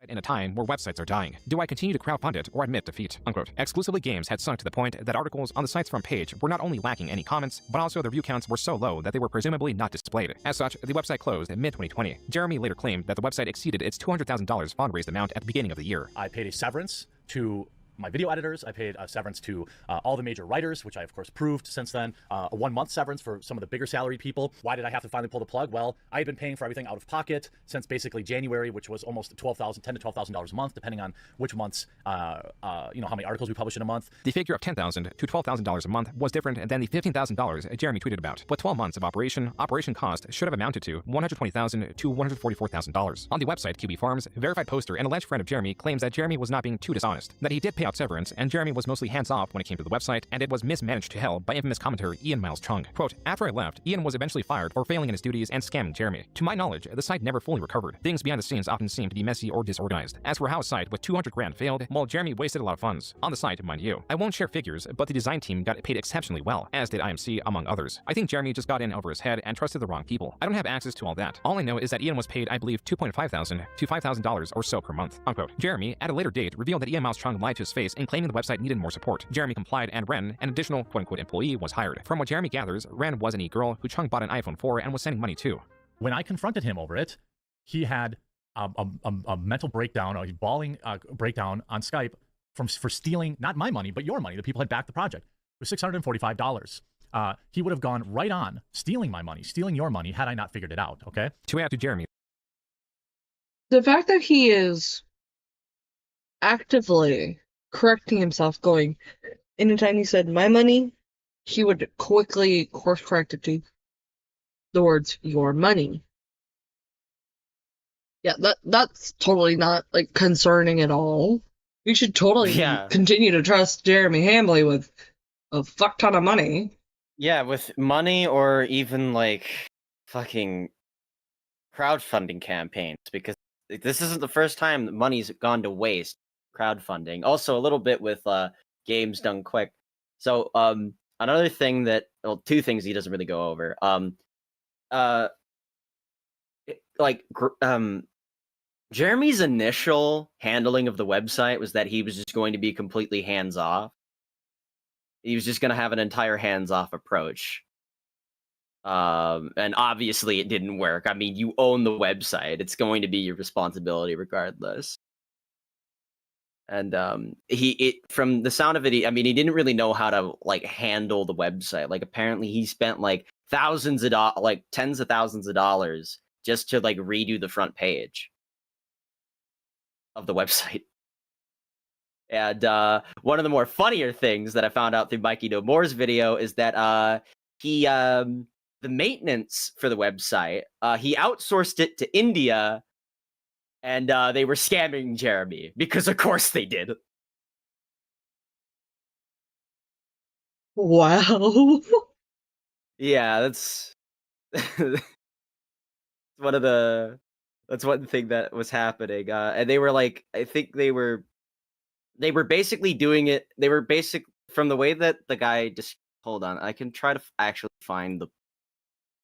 In a time where websites are dying, do I continue to crowdfund it or admit defeat? Unquote. Exclusively Games had sunk to the point that articles on the site's front page were not only lacking any comments, but also their view counts were so low that they were presumably not displayed. As such, the website closed in mid-2020. Jeremy later claimed that the website exceeded its $200,000 fundraised amount at the beginning of the year. I paid a severance to my video editors. I paid a severance to all the major writers, which I of course proved since then. A 1 month severance for some of the bigger salaried people. Why did I have to finally pull the plug? Well, I had been paying for everything out of pocket since basically January, which was almost $10,000 to $12,000 a month, depending on which months, how many articles we publish in a month. The figure of $10,000 to $12,000 a month was different than the $15,000 Jeremy tweeted about. But 12 months of operation cost should have amounted to $120,000 to $144,000. On the website QB Farms, verified poster and alleged friend of Jeremy claims that Jeremy was not being too dishonest, that he did pay out severance, and Jeremy was mostly hands-off when it came to the website, and it was mismanaged to hell by infamous commentator Ian Miles Chung. Quote, after I left, Ian was eventually fired for failing in his duties and scamming Jeremy. To my knowledge, the site never fully recovered. Things behind the scenes often seem to be messy or disorganized. As for how a site with 200 grand failed, well, Jeremy wasted a lot of funds. On the site, mind you. I won't share figures, but the design team got paid exceptionally well, as did IMC, among others. I think Jeremy just got in over his head and trusted the wrong people. I don't have access to all that. All I know is that Ian was paid, I believe, $2,500 to $5,000 or so per month. Unquote. Jeremy, at a later date, revealed that Ian Miles Chung lied to his face in claiming the website needed more support. Jeremy complied, and Ren, an additional quote-unquote employee, was hired. From what Jeremy gathers, Ren was an e-girl who Chung bought an iPhone 4 and was sending money to. When I confronted him over it, he had a mental breakdown, a bawling breakdown on Skype for stealing not my money, but your money. The people had backed the project. It was $645. He would have gone right on stealing my money, stealing your money, had I not figured it out, okay? To add to Jeremy. The fact that he is actively correcting himself, going, anytime he said my money, he would quickly course correct it to the words your money. Yeah, that's totally not like concerning at all. We should totally continue to trust Jeremy Hambley with a fuck ton of money. Yeah, with money or even like fucking crowdfunding campaigns, because this isn't the first time that money's gone to waste crowdfunding. Also, a little bit with games done quick. So another thing that, well, two things he doesn't really go over. Jeremy's initial handling of the website was that he was just going to be completely hands-off. He was just going to have an entire hands-off approach. And obviously it didn't work. I mean, you own the website. It's going to be your responsibility regardless. And from the sound of it, he didn't really know how to like handle the website. Like apparently he spent like tens of thousands of dollars just to like redo the front page of the website. And one of the more funnier things that I found out through Mikey No More's video is that the maintenance for the website, he outsourced it to India, and they were scamming Jeremy, because of course they did. Wow. Yeah, that's that's one thing that was happening. And they were like, I think they were basically doing it. They were from the way that the guy just, hold on, I can try to actually find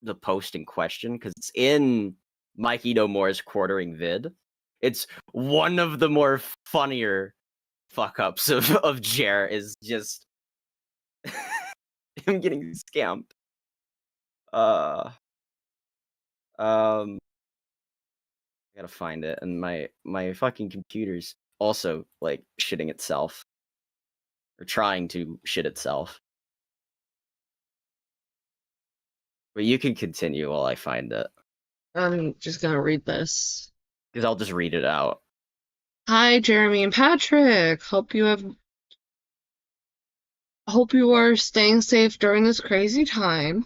the post in question, because it's in Mikey No More's quartering vid. It's one of the more funnier fuck ups of Jer is just him getting scammed. I gotta find it, and my fucking computer's also like shitting itself, or trying to shit itself. But you can continue while I find it. I'm just gonna read this. Because I'll just read it out. Hi, Jeremy and Patrick. Hope you are staying safe during this crazy time.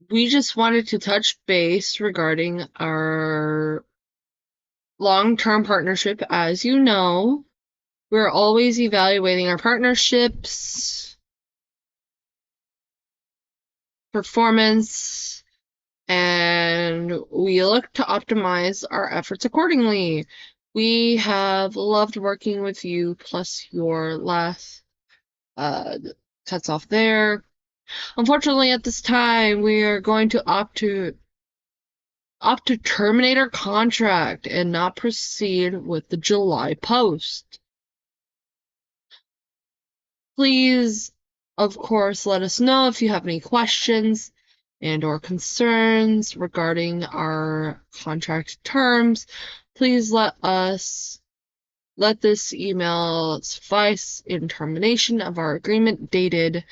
We just wanted to touch base regarding our long-term partnership. As you know, we're always evaluating our partnerships, performance, and we look to optimize our efforts accordingly. We have loved working with you, plus your last cuts off there. Unfortunately, at this time, we are going to opt to terminate our contract and not proceed with the July post. Please, of course, let us know if you have any questions and or concerns regarding our contract terms. Please let this email suffice in termination of our agreement dated.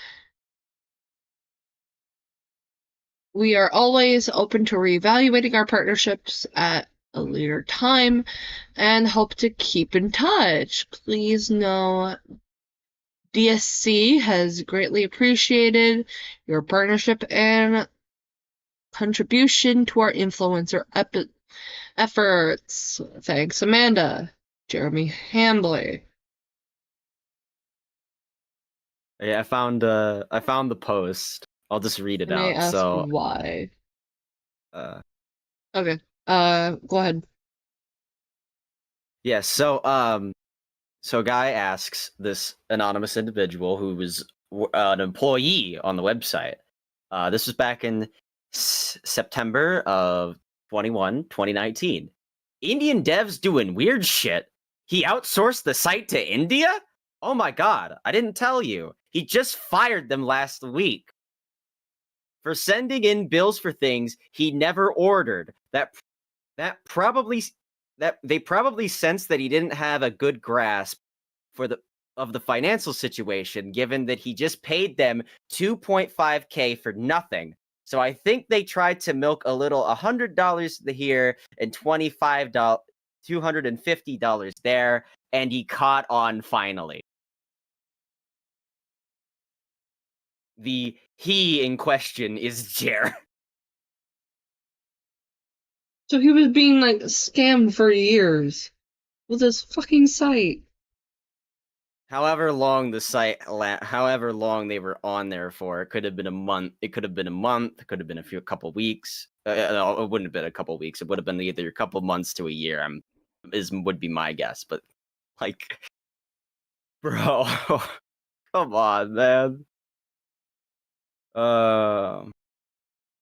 We are always open to reevaluating our partnerships at a later time and hope to keep in touch. Please know DSC has greatly appreciated your partnership and contribution to our influencer efforts. Thanks, Amanda. Jeremy Hambley. Yeah, I found the post. I'll just read it Can I out. ask So why? Okay. Go ahead. yeah, so guy asks this anonymous individual who was an employee on the website. This was back in September of 2019. Indian devs doing weird shit. He outsourced the site to India? Oh my god, I didn't tell you. He just fired them last week for sending in bills for things he never ordered. That they probably sensed that he didn't have a good grasp of the financial situation, given that he just paid them $2.5K for nothing. So I think they tried to milk a little $100 here and $250 there, and he caught on finally. The he in question is Jer. So he was being like scammed for years with this fucking site. However long however long they were on there for, it could have been a month. It could have been a month. It could have been a couple weeks. No, it wouldn't have been a couple weeks. It would have been either a couple months to a year. Would be my guess. But like, bro, come on, man.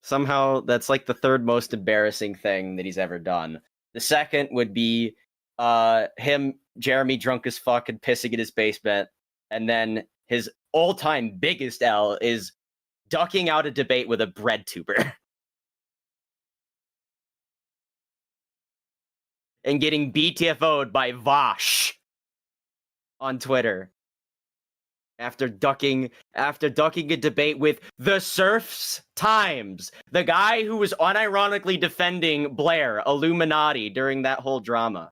Somehow that's like the third most embarrassing thing that he's ever done. The second would be Jeremy drunk as fuck and pissing in his basement, and then his all-time biggest L is ducking out a debate with a bread tuber and getting BTFO'd by Vosh on Twitter after ducking a debate with the Surfs Times, the guy who was unironically defending Blair Illuminati during that whole drama.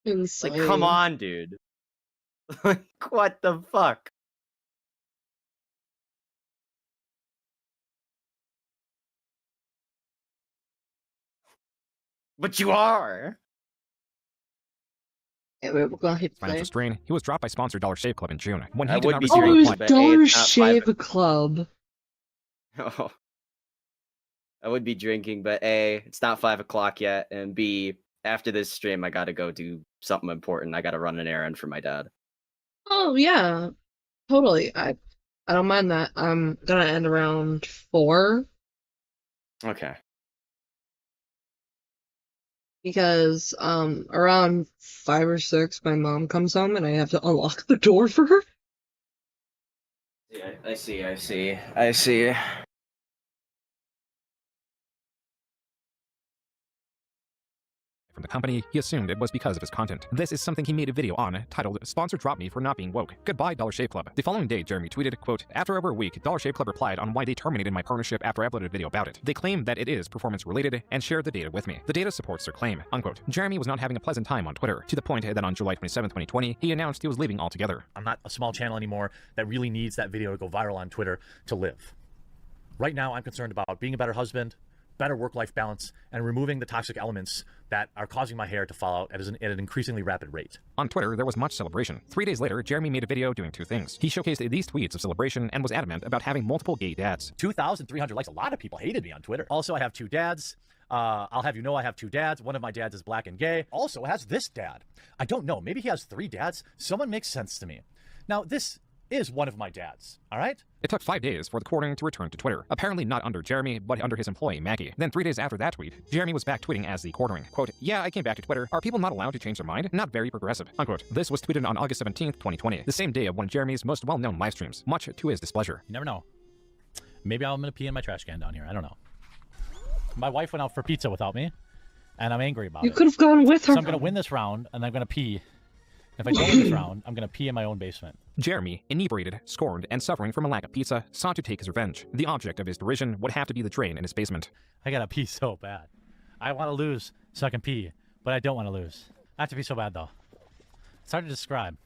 Insane. Like, come on, dude. Like, what the fuck? But you are. Yeah, we're gonna hit play. Financial strain. He was dropped by sponsored Dollar Shave Club in June when he I did would not be receive Oh, it a was reply. Dollar Shave Club. Oh. I would be drinking, but A, it's not 5 o'clock yet, and B, after this stream, I gotta go do something important. I gotta run an errand for my dad. Oh yeah, totally. I don't mind that. I'm gonna end around 4 Okay. because around 5 or 6 my mom comes home and I have to unlock the door for her. Yeah, I see. from the company, he assumed it was because of his content. This is something he made a video on, titled "Sponsor Dropped Me for Not Being Woke. Goodbye, Dollar Shave Club." The following day, Jeremy tweeted, quote, "After over a week, Dollar Shave Club replied on why they terminated my partnership after I uploaded a video about it. They claim that it is performance related and shared the data with me. The data supports their claim," unquote. Jeremy was not having a pleasant time on Twitter, to the point that on July 27, 2020, he announced he was leaving altogether. I'm not a small channel anymore that really needs that video to go viral on Twitter to live. Right now, I'm concerned about being a better husband, better work-life balance, and removing the toxic elements that are causing my hair to fall out at an increasingly rapid rate. On Twitter, there was much celebration. 3 days later, Jeremy made a video doing two things. He showcased these tweets of celebration and was adamant about having multiple gay dads. 2,300 likes. A lot of people hated me on Twitter. Also, I have two dads. I'll have you know I have two dads. One of my dads is black and gay. Also has this dad. I don't know. Maybe he has 3 dads. Someone makes sense to me. Now, this is one of my dads, all right? It took 5 days for the quartering to return to Twitter. Apparently not under Jeremy, but under his employee, Maggie. Then 3 days after that tweet, Jeremy was back tweeting as the quartering. Quote, "Yeah, I came back to Twitter. Are people not allowed to change their mind? Not very progressive." Unquote. This was tweeted on August 17th, 2020, the same day of one of Jeremy's most well-known live streams, much to his displeasure. You never know. Maybe I'm going to pee in my trash can down here. I don't know. My wife went out for pizza without me, and I'm angry about it. You could have gone with her. So I'm going to win this round, and I'm going to pee. If I don't win this round, I'm going to pee in my own basement. Jeremy, inebriated, scorned, and suffering from a lack of pizza, sought to take his revenge. The object of his derision would have to be the drain in his basement. I got to pee so bad. I want to lose so I can pee, but I don't want to lose. I have to pee so bad, though. It's hard to describe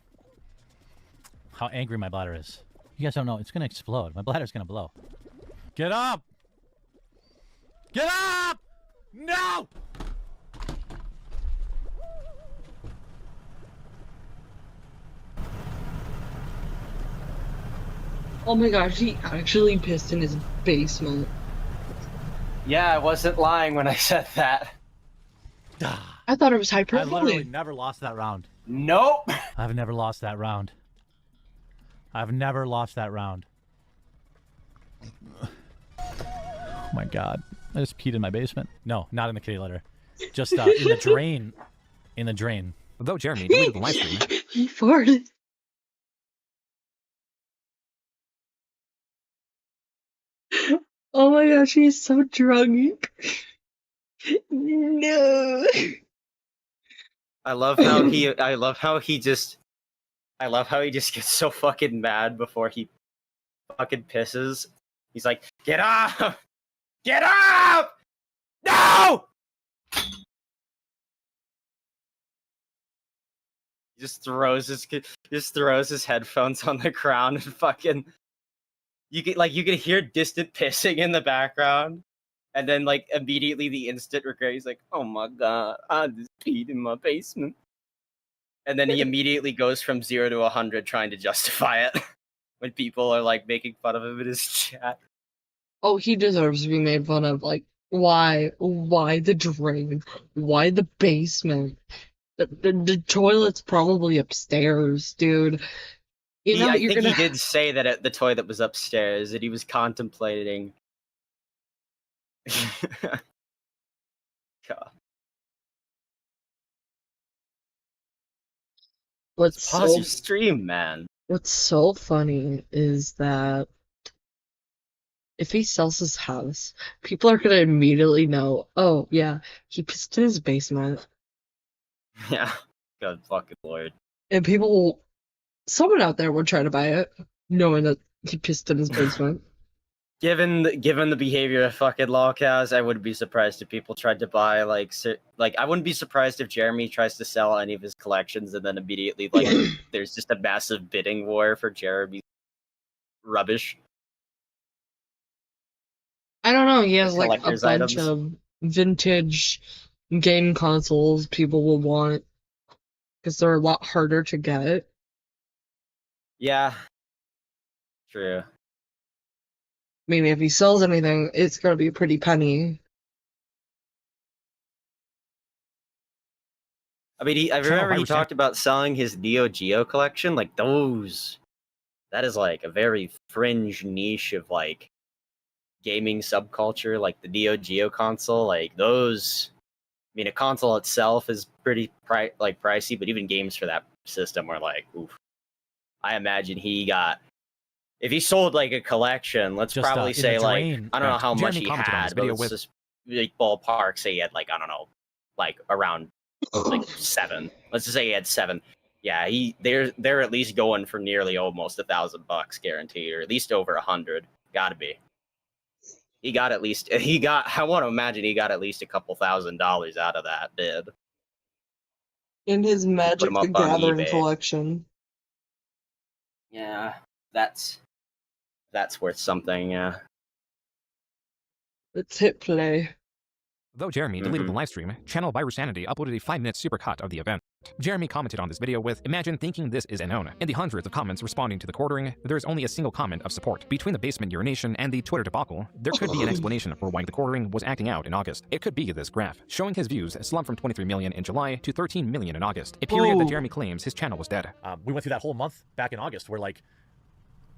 how angry my bladder is. You guys don't know. It's going to explode. My bladder's going to blow. Get up! Get up! No! Oh my gosh, he actually pissed in his basement. Yeah, I wasn't lying when I said that. I thought it was I hyperbole. literally never lost that round. Nope. I've never lost that round. I've never lost that round. Oh my god. I just peed in my basement. No, not in the kitty litter. Just in the drain. In the drain. Though Jeremy deleted the live stream. He farted. Oh my gosh, he's so drunk. No. I love how he just gets so fucking mad before he fucking pisses. He's like, "Get up! Get up! No!" He just throws his headphones on the ground and fucking you can hear distant pissing in the background. And then, like, immediately the instant regret, he's like, "Oh my god, I just peed in my basement." And then he immediately goes from 0 to 100 trying to justify it when people are, like, making fun of him in his chat. Oh, he deserves to be made fun of. Like, why? Why the drain? Why the basement? The toilet's probably upstairs, dude. You know, I think he did say that the toilet was upstairs, that he was contemplating. God. Pause your stream, man. What's so funny is that if he sells his house, people are gonna immediately know, oh yeah, he pissed in his basement. Yeah. God fucking lord. And someone out there will try to buy it, knowing that he pissed in his basement. Given the behavior of fucking lolcows, I wouldn't be surprised if people tried to buy I wouldn't be surprised if Jeremy tries to sell any of his collections and then immediately there's just a massive bidding war for Jeremy's rubbish. I don't know, he has like a Collector's bunch items. of vintage game consoles people will want because they're a lot harder to get. Yeah. True. I mean, if he sells anything, it's gonna be a pretty penny. I mean, I remember he talked about selling his Neo Geo collection, like those. That is like a very fringe niche of like gaming subculture, like the Neo Geo console, like those. I mean, a console itself is pretty pricey, but even games for that system are like, oof. I imagine if he sold like a collection, let's Just, probably say like, drain. I don't know how much Jeremy he commented on had, this but video let's just like ballpark say he had like, I don't know, like around like 7. Let's just say he had 7. Yeah, they're at least going for nearly almost $1,000 guaranteed, or at least over 100. Gotta be. I want to imagine he got at least a couple $1,000s out of that bid. In his Put Magic him the up on Gathering eBay. collection. Yeah, that's worth something. Yeah. Let's hit play. Though Jeremy deleted the livestream, Channel Virus Sanity uploaded a 5-minute supercut of the event. Jeremy commented on this video with, "Imagine thinking this is unknown." In the hundreds of comments responding to the quartering, there is only a single comment of support. Between the basement urination and the Twitter debacle, there could be an explanation for why the quartering was acting out in August. It could be this graph, showing his views slumped from 23 million in July to 13 million in August, a period that Jeremy claims his channel was dead. We went through that whole month back in August where, like,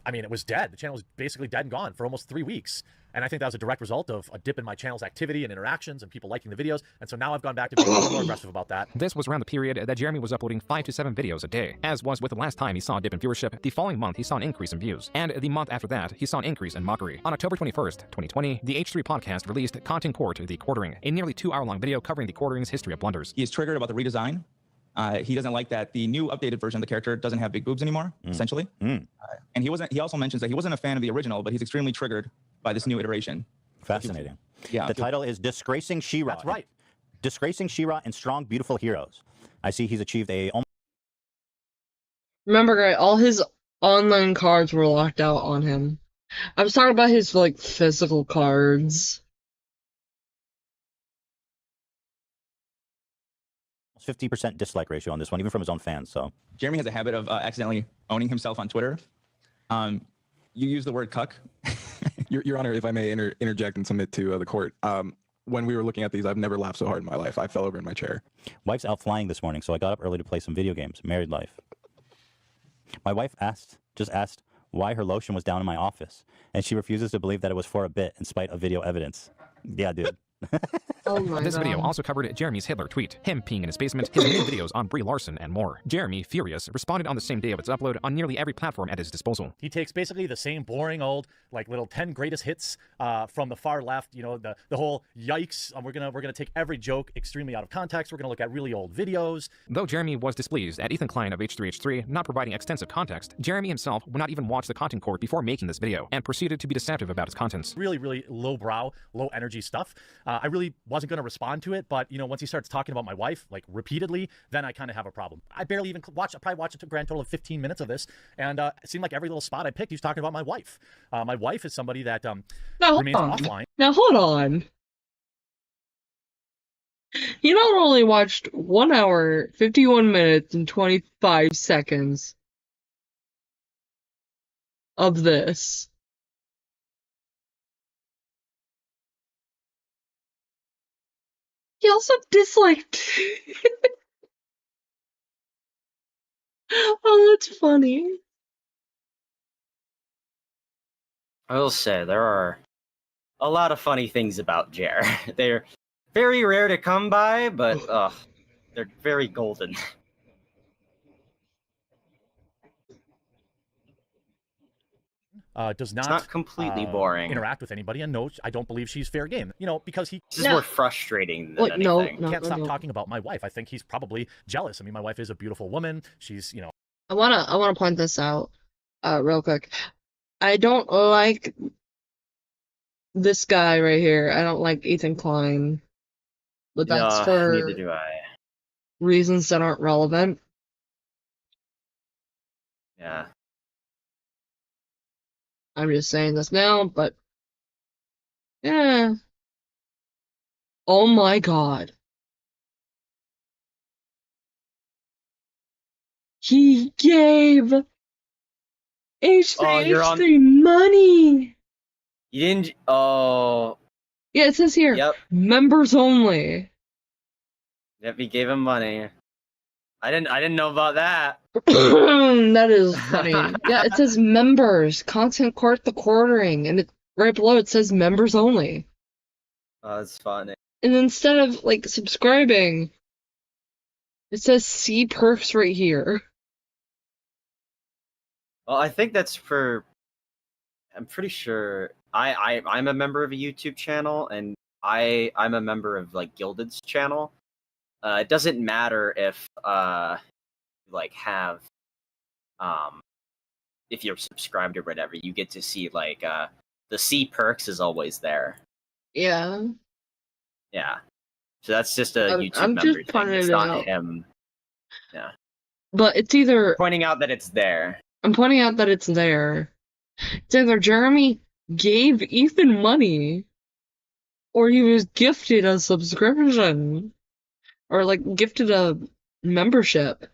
I mean, it was dead. The channel was basically dead and gone for almost 3 weeks. And I think that was a direct result of a dip in my channel's activity and interactions and people liking the videos. And so now I've gone back to being a little more aggressive about that. This was around the period that Jeremy was uploading 5 to 7 videos a day. As was with the last time he saw a dip in viewership, the following month he saw an increase in views. And the month after that, he saw an increase in mockery. On October 21st, 2020, the H3 podcast released Content Court The Quartering, a nearly 2-hour-long video covering the quartering's history of blunders. He is triggered about the redesign. He doesn't like that the new updated version of the character doesn't have big boobs anymore, essentially. And he also mentions that he wasn't a fan of the original, but he's extremely triggered by this new iteration. Fascinating. Yeah. The title is Disgracing She-Ra. That's right. Disgracing She-Ra and Strong, Beautiful Heroes. I see he's achieved a... Remember, guys, all his online cards were locked out on him. I was talking about his, like, physical cards. 50% dislike ratio on this one, even from his own fans, so... Jeremy has a habit of accidentally owning himself on Twitter. You use the word cuck. Your Honor, if I may interject and submit to the court, when we were looking at these, I've never laughed so hard in my life. I fell over in my chair. Wife's out flying this morning, so I got up early to play some video games. Married life. My wife just asked why her lotion was down in my office, and she refuses to believe that it was for a bit in spite of video evidence. Yeah, dude. Oh my This video God. also covered Jeremy's Hitler tweet, him peeing in his basement, his new videos on Brie Larson, and more. Jeremy, furious, responded on the same day of its upload on nearly every platform at his disposal. He takes basically the same boring old, like, little 10 greatest hits from the far left, you know, the whole yikes, we're gonna take every joke extremely out of context, we're gonna look at really old videos. Though Jeremy was displeased at Ethan Klein of H3H3 not providing extensive context, Jeremy himself would not even watch the content court before making this video, and proceeded to be deceptive about its contents. Really, really low-brow, low-energy stuff. I really wasn't going to respond to it, but, you know, once he starts talking about my wife, like, repeatedly, then I kind of have a problem. I barely even watched, I probably watched a grand total of 15 minutes of this, and it seemed like every little spot I picked, he was talking about my wife. My wife is somebody that remains offline. Now, hold on. He not only watched 1 hour, 51 minutes, and 25 seconds of this. He also disliked. Oh, that's funny. I will say there are a lot of funny things about Jer. They're very rare to come by, but they're very golden. Does not, not completely boring. Interact with anybody, and no, I don't believe she's fair game. You know, because he... This is more frustrating than anything. Can't stop talking about my wife. I think he's probably jealous. I mean, my wife is a beautiful woman. She's, you know... I wanna point this out, real quick. I don't like this guy right here. I don't like Ethan Klein. But that's for neither do I. reasons that aren't relevant. Yeah. I'm just saying this now, but yeah. Oh my God. He gave H3H3 money. You didn't. Oh. Yeah, it says here. Yep. Members only. Yep, he gave him money. I didn't know about that. That is funny. Yeah, it says members, content court the quartering, and right below it says members only. Oh, that's funny. And instead of like subscribing, it says see perks right here. Well, I think that's for. I'm pretty sure I'm a member of a YouTube channel, and I'm a member of like Gilded's channel. it doesn't matter if have if you're subscribed or whatever, you get to see the C perks is always there. Yeah. Yeah. So that's just a YouTube I'm member just thing. pointing It's it not out. him. Yeah. But it's either pointing out that it's there. I'm pointing out that it's there. It's either Jeremy gave Ethan money, or he was gifted a subscription, or like gifted a membership.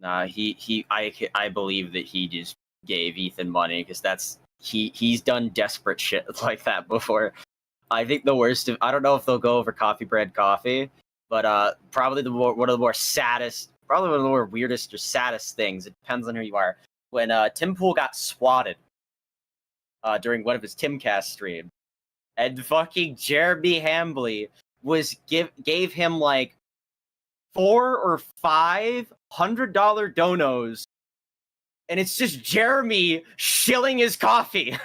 Nah, I believe that he just gave Ethan money because he's done desperate shit like that before. I think the worst I don't know if they'll go over coffee bread coffee, but probably one of the more saddest, probably one of the more weirdest or saddest things. It depends on who you are. When Tim Pool got swatted during one of his Timcast streams, and fucking Jeremy Hambley gave him like $400 or $500 donos, and it's just Jeremy shilling his coffee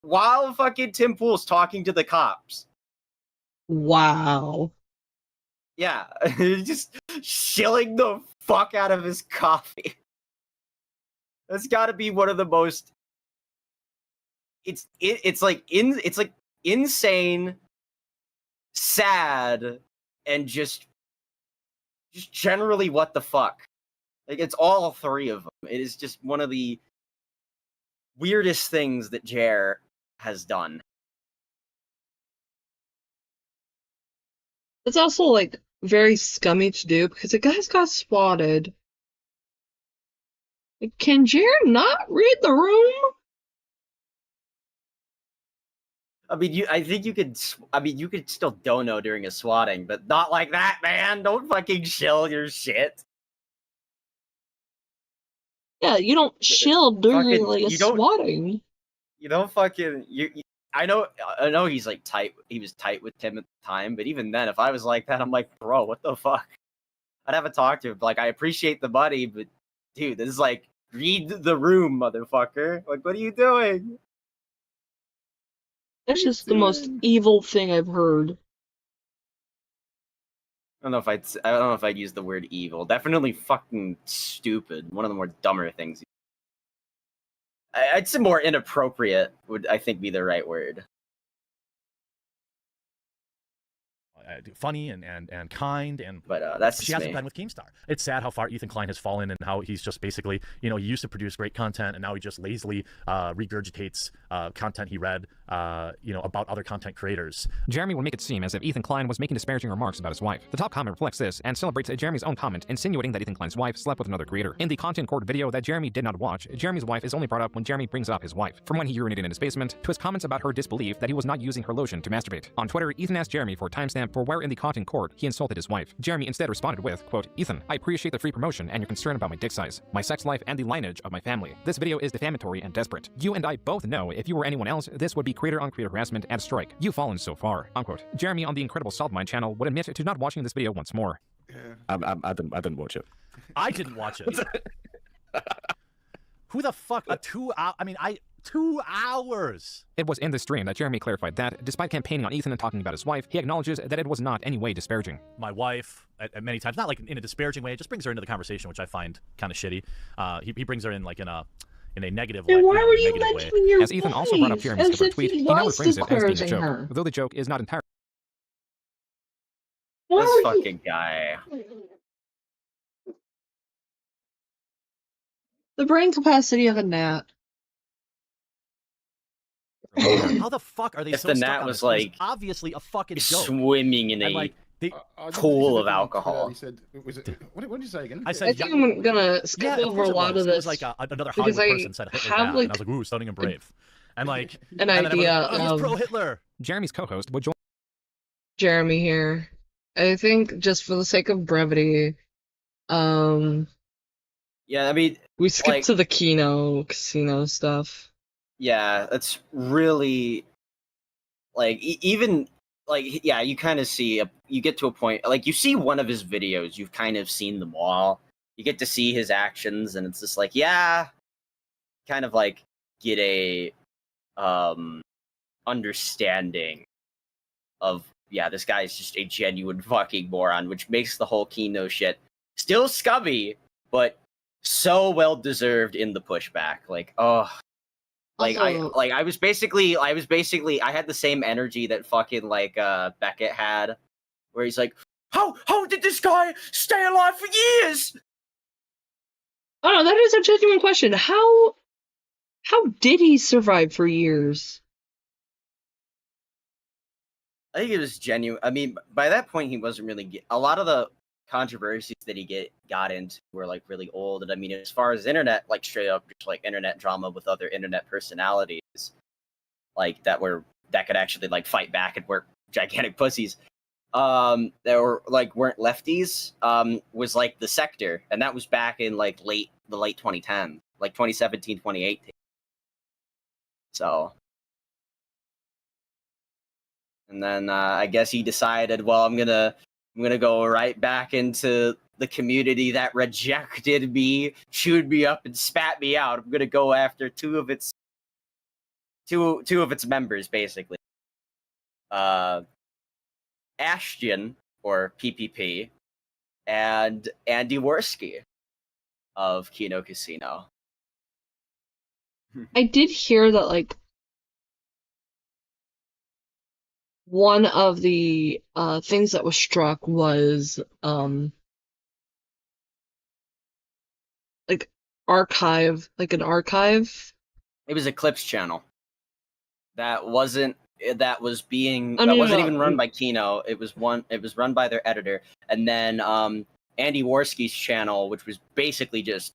while fucking Tim Pool's talking to the cops. Wow. Yeah, just shilling the fuck out of his coffee. That's got to be one of the most. It's like insane, sad, and just generally what the fuck. Like, it's all three of them. It is just one of the weirdest things that Jer has done. It's also like very scummy to do because the guy's got swatted. Like, can Jer not read the room? I mean, I think you could. I mean, you could still dono during a swatting, but not like that, man. Don't fucking shill your shit. Yeah, you don't shill during fucking, like a swatting. You don't fucking I know he's like tight. He was tight with Tim at the time, but even then, if I was like that, I'm like, bro, what the fuck? I'd have a talk to him. Like, I appreciate the money, but dude, this is like, read the room, motherfucker. Like, what are you doing? That's just the most evil thing I've heard. I don't know if I'd use the word evil. Definitely fucking stupid. One of the more dumber things. I'd say more inappropriate would, I think, be the right word. Funny and kind, and that's she hasn't been with GameStar. It's sad how far Ethan Klein has fallen and how he's just basically, he used to produce great content and now he just lazily regurgitates content he read, about other content creators. Jeremy would make it seem as if Ethan Klein was making disparaging remarks about his wife. The top comment reflects this and celebrates Jeremy's own comment, insinuating that Ethan Klein's wife slept with another creator. In the content court video that Jeremy did not watch, Jeremy's wife is only brought up when Jeremy brings up his wife. From when he urinated in his basement, to his comments about her disbelief that he was not using her lotion to masturbate. On Twitter, Ethan asked Jeremy for a timestamp for where in the content court he insulted his wife. Jeremy instead responded with, quote, "Ethan, I appreciate the free promotion and your concern about my dick size, my sex life, and the lineage of my family. This video is defamatory and desperate. You and I both know if you were anyone else, this would be creator-on-creator harassment and strike. You've fallen so far." Unquote. Jeremy on the Incredible Saltmine channel would admit to not watching this video once more. I didn't watch it. I didn't watch it. Who the fuck? 2 hours? I mean, 2 hours. It was in the stream that Jeremy clarified that, despite campaigning on Ethan and talking about his wife, he acknowledges that it was not any way disparaging. My wife, at many times, not like in a disparaging way, it just brings her into the conversation, which I find kind of shitty. He brings her in like in a negative way. Then why were you mentioning your As Ethan also brought up Jeremy's cover tweet, he now reframes it as being a joke, her. though the joke is not entirely. This fucking guy. The brain capacity of a gnat. How the fuck are they If so the stuck gnat on was this? It was like obviously a fucking joke. swimming in And, a like, pool of alcohol. He said, what did you say again? I said, I think I'm gonna skip over a lot of this. It was like another because Hollywood person said Hitler have, bad, like, and I was like, ooh, stunning and brave. And like an and idea then I was like, oh, of he's pro-Hitler. Jeremy's co-host would join Jeremy here. I think just for the sake of brevity, Yeah, I mean, we skip like, to the casino stuff. yeah, that's really like even like, yeah, you kind of see you get to a point, like, you see one of his videos, you've kind of seen them all. You get to see his actions, and it's just like, yeah, kind of like get a understanding of, yeah, this guy is just a genuine fucking moron, which makes the whole Kino shit still scummy, but so well deserved in the pushback. Like, oh, like Also- I was basically I had the same energy that fucking like Beckett had, where he's like, how did this guy stay alive for years? Oh no, that is a genuine question. How did he survive for years? I think it was genuine. I mean, by that point, he wasn't really a lot of the controversies that he got into were like really old. And I mean, as far as internet, like straight up, just like internet drama with other internet personalities, like that could actually like fight back and work gigantic pussies. That were like weren't lefties. Was like The Sector, and that was back in like late 2010, like 2017, 2018. So. And then I guess he decided, well, I'm gonna go right back into the community that rejected me, chewed me up, and spat me out. I'm gonna go after two of its members, basically. Ashton, or PPP, and Andy Worski of Kino Casino. I did hear that like one of the things that was struck was like an archive. It was a clips channel. That wasn't even run by Kino. It was run by their editor, and then Andy Worski's channel, which was basically just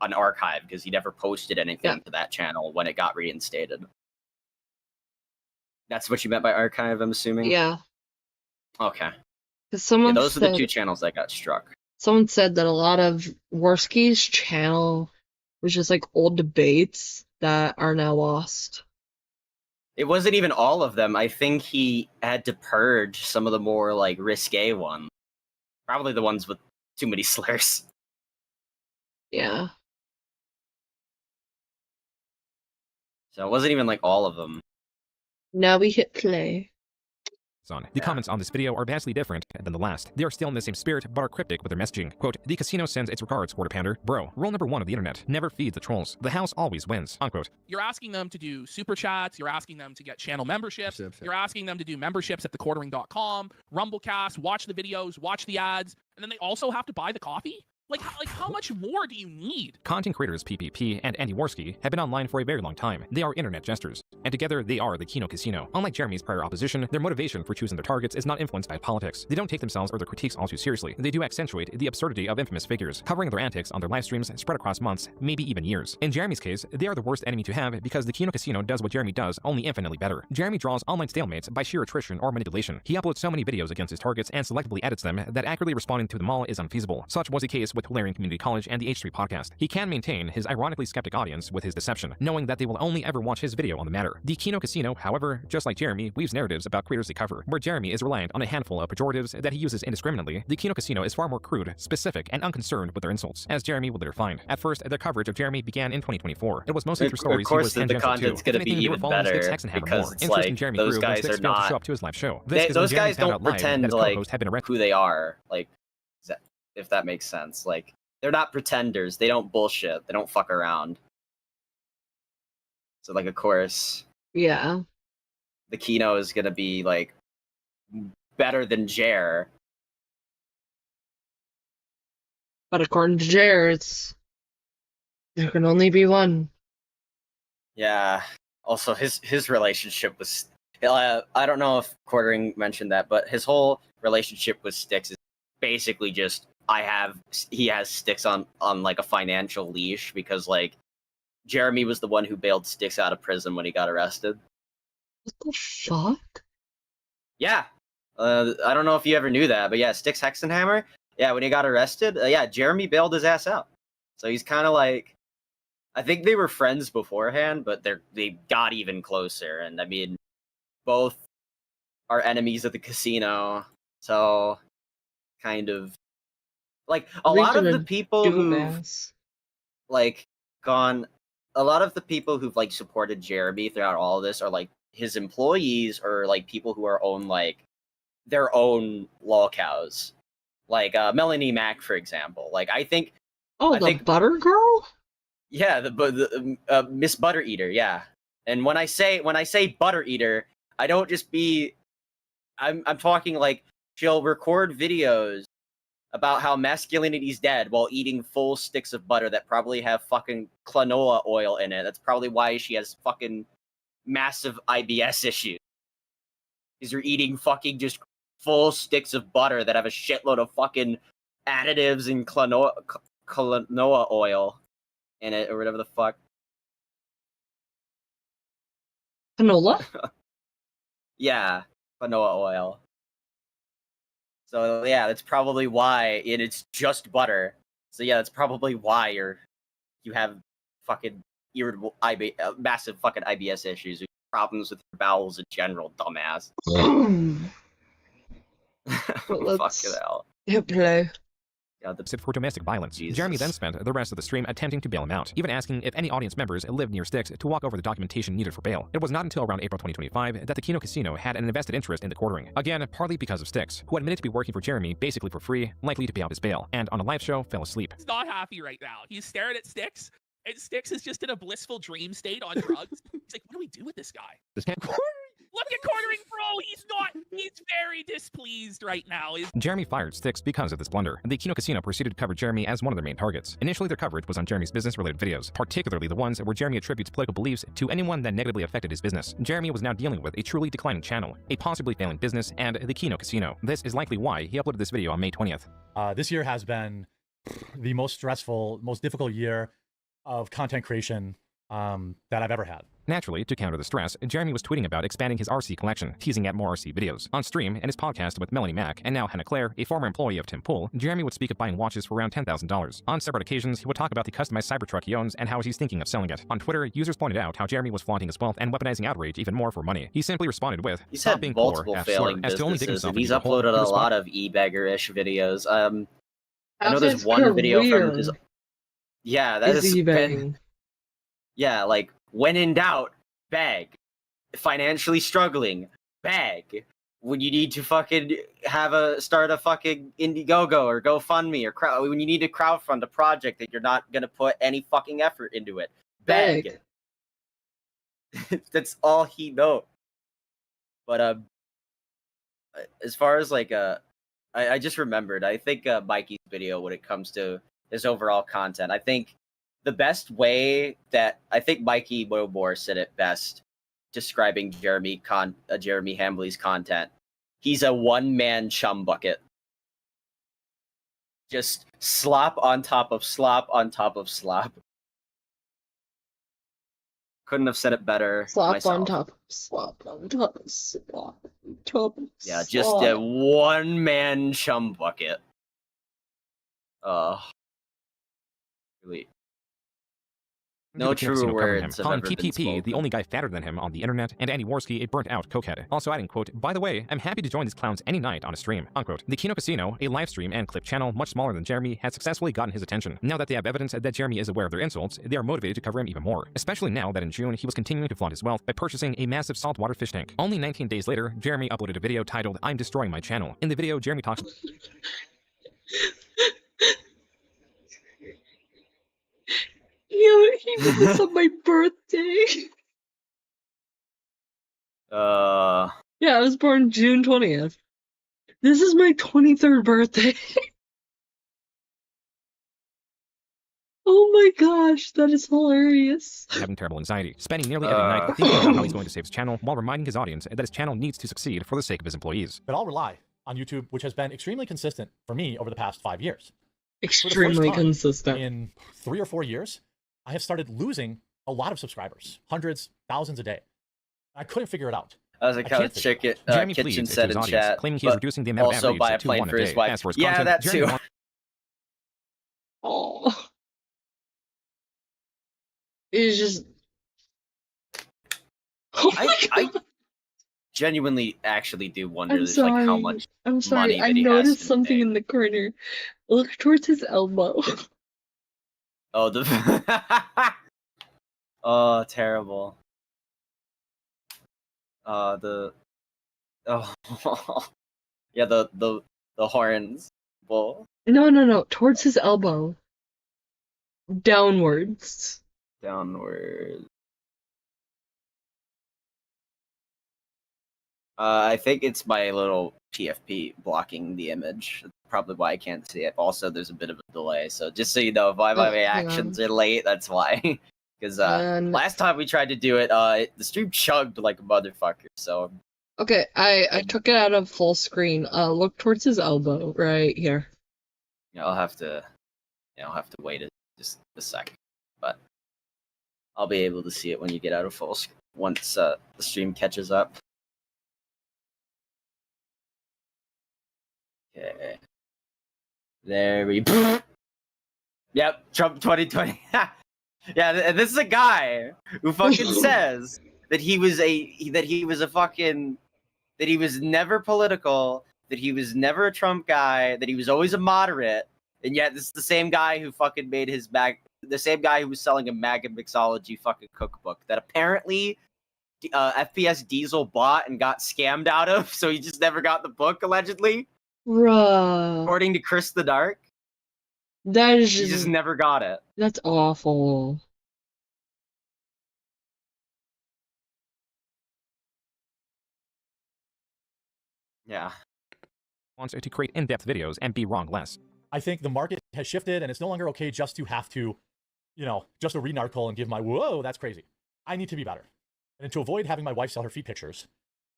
an archive because he never posted anything to that channel when it got reinstated. That's what you meant by archive, I'm assuming? Yeah. Okay. Someone those are the two channels that got struck. Someone said that a lot of Worski's channel was just like old debates that are now lost. It wasn't even all of them. I think he had to purge some of the more like risque ones. Probably the ones with too many slurs. Yeah. So it wasn't even like all of them. Now we hit play. The comments on this video are vastly different than the last. They are still in the same spirit, but are cryptic with their messaging. Quote, the casino sends its regards, Quarter Pounder. Bro, rule number 1 of the internet. Never feed the trolls. The house always wins. Unquote. You're asking them to do super chats. You're asking them to get channel memberships. You're asking them to do memberships at thequartering.com, Rumblecast, watch the videos, watch the ads, and then they also have to buy the coffee? Like how much more do you need? Content creators PPP and Andy Worski have been online for a very long time. They are internet jesters, and together they are the Kino Casino. Unlike Jeremy's prior opposition, their motivation for choosing their targets is not influenced by politics. They don't take themselves or their critiques all too seriously. They do accentuate the absurdity of infamous figures, covering their antics on their live streams spread across months, maybe even years. In Jeremy's case, they are the worst enemy to have because the Kino Casino does what Jeremy does, only infinitely better. Jeremy draws online stalemates by sheer attrition or manipulation. He uploads so many videos against his targets and selectively edits them that accurately responding to them all is unfeasible. Such was the case with Hilarion Community College and the H3 podcast. He can maintain his ironically skeptic audience with his deception, knowing that they will only ever watch his video on the matter. The Kino Casino, however, just like Jeremy, weaves narratives about creators they cover. Where Jeremy is reliant on a handful of pejoratives that he uses indiscriminately, the Kino Casino is far more crude, specific, and unconcerned with their insults, as Jeremy will later find. At first, their coverage of Jeremy began in 2024. It was mostly through stories he was the content's to. going to be even better because it's like those guys are not. Show up to his live show. Those guys don't pretend like who they are. Like, if that makes sense. Like, they're not pretenders. They don't bullshit. They don't fuck around. So, like, of course, yeah, the Kino is gonna be like better than Jer. But according to Jer, there can only be one. Yeah. Also, his relationship was. I don't know if Quartering mentioned that, but his whole relationship with Styx is basically just he has Styx on like a financial leash because like Jeremy was the one who bailed Styx out of prison when he got arrested. What the fuck? Yeah. I don't know if you ever knew that, but yeah, Styx Hexenhammer, yeah, when he got arrested, Jeremy bailed his ass out. So he's kind of like, I think they were friends beforehand, but they got even closer. And I mean, both are enemies of the casino. So kind of like a lot of the people who've like a lot of the people who've like supported Jeremy throughout all of this are like his employees or like people who are own like their own lolcows, like Melanie Mac, for example. Like I think I think Butter Girl. Yeah, the Miss Butter Eater. Yeah, and when I say Butter Eater, I don't just be. I'm talking like she'll record videos about how masculinity is dead while eating full sticks of butter that probably have fucking canola oil in it. That's probably why she has fucking massive IBS issues. Because you're eating fucking just full sticks of butter that have a shitload of fucking additives and canola oil in it, or whatever the fuck. Canola? Yeah, canola oil. So yeah, that's probably why it's just butter. So yeah, that's probably why you have fucking irritable massive fucking IBS issues, problems with your bowels in general, dumbass. Fucking hell. Hit play. For domestic violence. Jeremy then spent the rest of the stream attempting to bail him out, even asking if any audience members lived near Styx to walk over the documentation needed for bail. It was not until around April 2025 that the Kino Casino had an invested interest in the quartering. Again, partly because of Styx, who admitted to be working for Jeremy basically for free, likely to pay out his bail, and on a live show fell asleep. He's not happy right now. He's staring at Styx, and Styx is just in a blissful dream state on drugs. He's like, what do we do with this guy? Look at Quartering Bro! He's very displeased right now. Jeremy fired Styx because of this blunder. The Kino Casino proceeded to cover Jeremy as one of their main targets. Initially, their coverage was on Jeremy's business-related videos, particularly the ones where Jeremy attributes political beliefs to anyone that negatively affected his business. Jeremy was now dealing with a truly declining channel, a possibly failing business, and the Kino Casino. This is likely why he uploaded this video on May 20th. This year has been the most stressful, most difficult year of content creation that I've ever had. Naturally, to counter the stress, Jeremy was tweeting about expanding his RC collection, teasing at more RC videos. On stream, and his podcast with Melanie Mac, and now Hannah Claire, a former employee of Tim Pool, Jeremy would speak of buying watches for around $10,000. On separate occasions, he would talk about the customized Cybertruck he owns and how he's thinking of selling it. On Twitter, users pointed out how Jeremy was flaunting his wealth and weaponizing outrage even more for money. He simply responded with, He's "Stop had being poor, multiple F failing slur," as to only dig businesses, himself and he's into a hole. uploaded He a was lot of e-beggar-ish videos. I know How's there's his one video from career? his. Yeah, that Is has eBaying. been. Yeah, like when in doubt, bag. Financially struggling, bag. When you need to fucking start a fucking Indiegogo or GoFundMe or when you need to crowdfund a project that you're not gonna put any fucking effort into it, bag. That's all he knows. But as far as like I just remembered. I think Mikey's video when it comes to his overall content. I think the best way that I think Mikey Wilmore said it best, describing Jeremy Hambley's content. He's a one-man chum bucket. Just slop on top of slop on top of slop. Couldn't have said it better Slop myself. on top of slop on top of slop on top of Yeah, slop. just a one-man chum bucket. Really. No The Kino truer Casino covered him, words have calling ever been PPP spoken. the only guy fatter than him on the internet, and Andy Worski a burnt-out cokehead. Also adding, quote, "By the way, I'm happy to join these clowns any night on a stream," unquote. The Kino Casino, a live stream and clip channel much smaller than Jeremy, has successfully gotten his attention. Now that they have evidence that Jeremy is aware of their insults, they are motivated to cover him even more. Especially now that in June he was continuing to flaunt his wealth by purchasing a massive saltwater fish tank. Only 19 days later, Jeremy uploaded a video titled, "I'm destroying my channel." In the video, Jeremy talks... Yo, he did this on my birthday. Yeah, I was born June 20th. This is my 23rd birthday. Oh my gosh, that is hilarious. having terrible anxiety, spending nearly every night thinking about how he's going to save his channel while reminding his audience that his channel needs to succeed for the sake of his employees. But I'll rely on YouTube, which has been extremely consistent for me over the past 5 years. Extremely consistent. In 3 or 4 years, I have started losing a lot of subscribers, hundreds, thousands a day. I couldn't figure it out. As a couch chicken, Jeremy kitchen pleads said to his in audience, chat, claiming he is but reducing the amount of also average buy a to plane one for a his day. wife. As for his Yeah, content, that Jeremy too. Oh. It's just. Oh I genuinely actually do wonder I'm just, like how sorry. much I'm sorry. money I that he has noticed to something in the corner. Look towards his elbow. Oh, the oh, terrible. The oh yeah, the horns bull. No, towards his elbow. Downwards. Downward. I think it's my little TFP blocking the image. That's probably why I can't see it. Also, there's a bit of a delay, so just so you know, if my hang reactions are late, that's why. Because And last time we tried to do it, the stream chugged like a motherfucker. So okay, I took it out of full screen. Look towards his elbow right here. yeah, I'll have to wait just a sec, but I'll be able to see it when you get out of full screen once the stream catches up. Okay. There we. Yep, Trump 2020. Yeah, and this is a guy who fucking says that he was never political, that he was never a Trump guy, that he was always a moderate, and yet this is the same guy who fucking made the same guy who was selling a MAGA mixology fucking cookbook that apparently FPS Diesel bought and got scammed out of, so he just never got the book allegedly. Bruh. According to Chris the Dark. That is He just never got it. That's awful. Yeah. Wants to create in-depth videos and be wrong less. I think the market has shifted, and it's no longer okay just to have to, just to read an article and give my, whoa, that's crazy. I need to be better. And to avoid having my wife sell her feet pictures,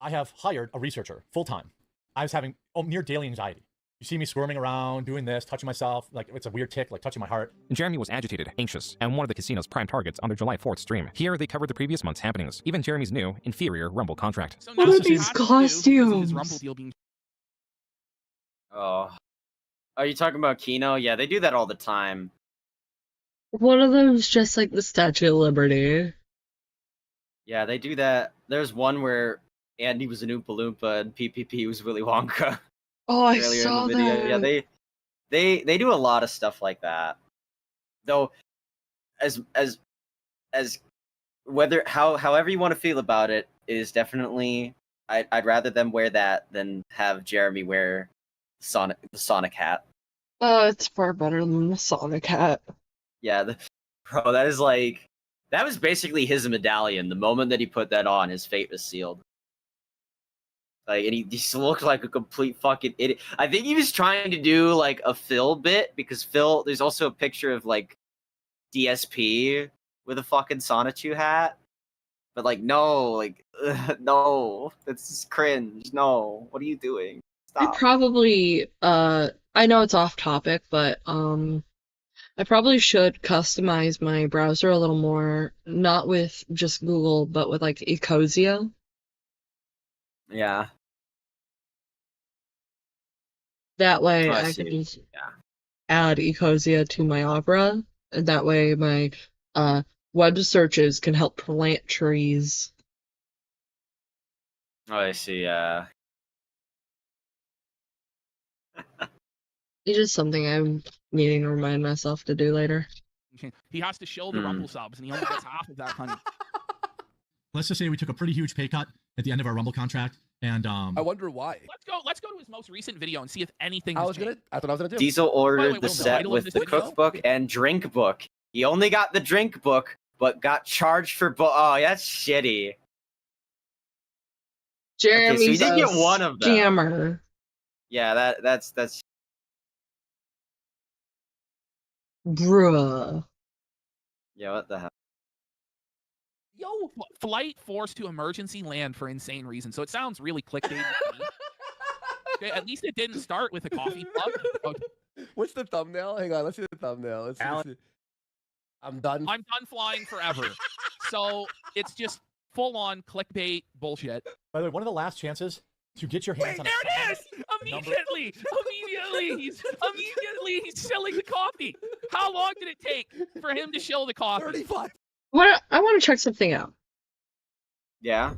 I have hired a researcher full-time. I was having near daily anxiety. You see me squirming around, doing this, touching myself, like it's a weird tick, like touching my heart. Jeremy was agitated, anxious, and one of the casino's prime targets on their July 4th stream. Here, they covered the previous month's happenings, even Jeremy's new, inferior Rumble contract. So What now are he these has to do because of his costumes? Rumble deal being Oh. Are you talking about Kino? Yeah, they do that all the time. One of them is just like the Statue of Liberty. Yeah, they do that. There's one where Andy was an Oompa Loompa and PPP was Willy Wonka. Oh, I earlier saw in the video. that. Yeah, they do a lot of stuff like that. Though, as however you want to feel about it is definitely I'd rather them wear that than have Jeremy wear the Sonic hat. Oh, it's far better than the Sonic hat. Yeah, bro, that was basically his medallion. The moment that he put that on, his fate was sealed. Like, and he just looked like a complete fucking idiot. I think he was trying to do like a Phil bit because Phil. There's also a picture of like DSP with a fucking Sonichu hat, but like no, no, that's just cringe. No, what are you doing? I Stop. probably I know it's off topic, but I probably should customize my browser a little more, not with just Google, but with like Ecosia. Yeah. That way Oh, I I see. can just Yeah. add Ecosia to my Opera, and that way my web searches can help plant trees. Oh, I see. It's just something I'm needing to remind myself to do later. He has to show the Rumble subs, and he only gets half of that, honey. Let's just say we took a pretty huge pay cut at the end of our Rumble contract, and I wonder why. Let's go to his most recent video and see if anything I has was gonna. changed. That's what I was gonna do. Diesel By the ordered way, the what's the set title of with this the video? cookbook and drink book. He only got the drink book, but got charged for Oh, that's shitty. Jeremy's so he did a get one of them. scammer. Yeah, that's Bruh. yeah. What the hell? Yo, flight forced to emergency land for insane reasons. So it sounds really clickbait. to me. Okay, at least it didn't start with a coffee mug. What's the thumbnail? Hang on, let's see the thumbnail. Let's see. I'm done. I'm done flying forever. So it's just full on clickbait bullshit. By the way, one of the last chances to get your hands Wait, on there it is! Immediately he's selling the coffee. How long did it take for him to shill the coffee? 35. I want to check something out. Yeah.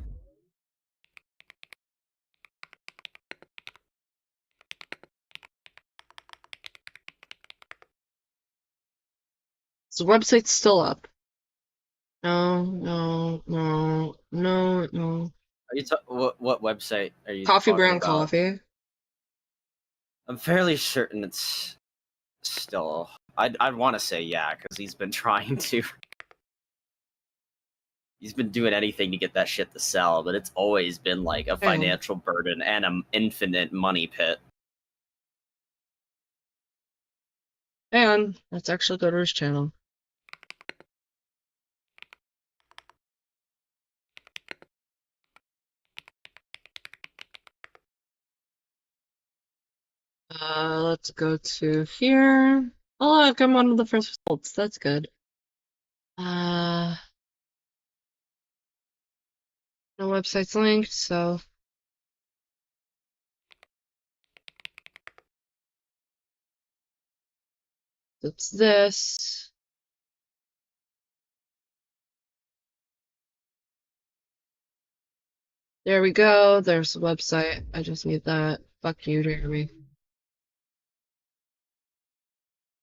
So the website's still up. No. Are you what website are you Coffee talking Brown about? Coffee. I'm fairly certain it's still. I'd want to say yeah, because he's been trying to. He's been doing anything to get that shit to sell, but it's always been like a financial burden and an infinite money pit. And let's actually go to his channel. Let's go to here. Oh, look, I'm one of the first results. That's good. No website's linked, so. It's this. There we go. There's the website. I just need that. Fuck you, Jeremy.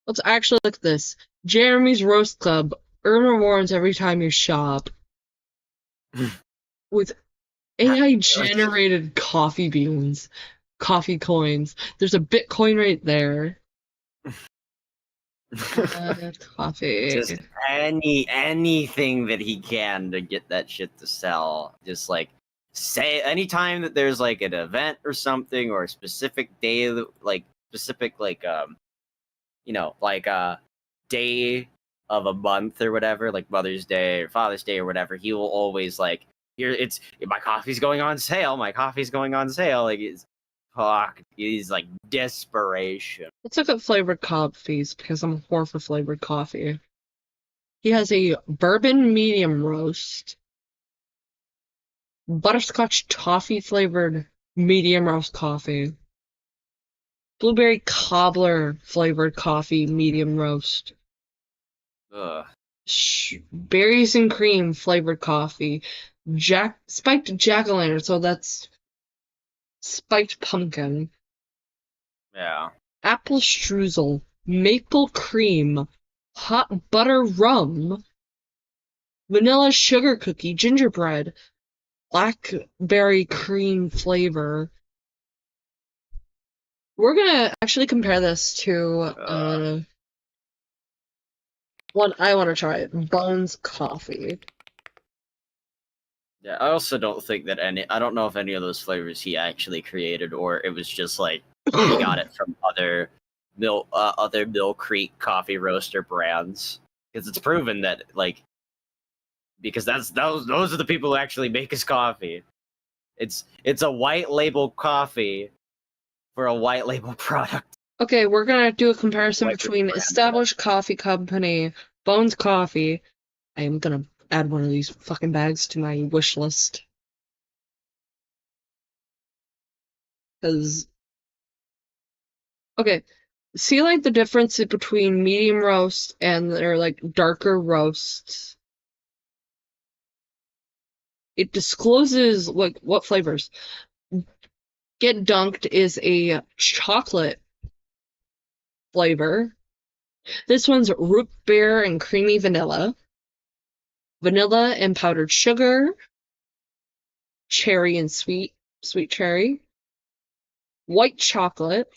Let's actually look at this. Jeremy's Roast Club. Earn rewards every time you shop. With AI-generated coffee beans. Coffee coins. There's a Bitcoin right there. Coffee. Just anything that he can to get that shit to sell. Just like say anytime that there's like an event or something or a specific day, like specific like you know, like a day of a month or whatever, like Mother's Day or Father's Day or whatever, he will always like here it's my coffee's going on sale, my coffee's going on sale. Like it's fuck, he's like desperation. Let's look at flavored coffees because I'm a whore for flavored coffee. He has a bourbon medium roast, butterscotch toffee flavored medium roast coffee, blueberry cobbler flavored coffee medium roast, berries and cream flavored coffee, spiked jack-o'-lantern, so that's spiked pumpkin. Yeah. Apple streusel, maple cream, hot butter rum, vanilla sugar cookie, gingerbread, blackberry cream flavor. We're gonna actually compare this to one I want to try, Bones Coffee. Yeah, I also don't think that I don't know if any of those flavors he actually created or it was just like he got it from other Mill Creek coffee roaster brands. Because it's proven that like because those are the people who actually make his coffee. It's a white label coffee for a white label product. Okay, we're gonna do a comparison between established coffee company, Bones Coffee. I am gonna add one of these fucking bags to my wish list. Because, okay, see like the difference between medium roast and their like darker roasts. It discloses like what flavors. Get Dunked is a chocolate flavor. This one's root beer and creamy vanilla. Vanilla and powdered sugar. Cherry and sweet cherry. White chocolate.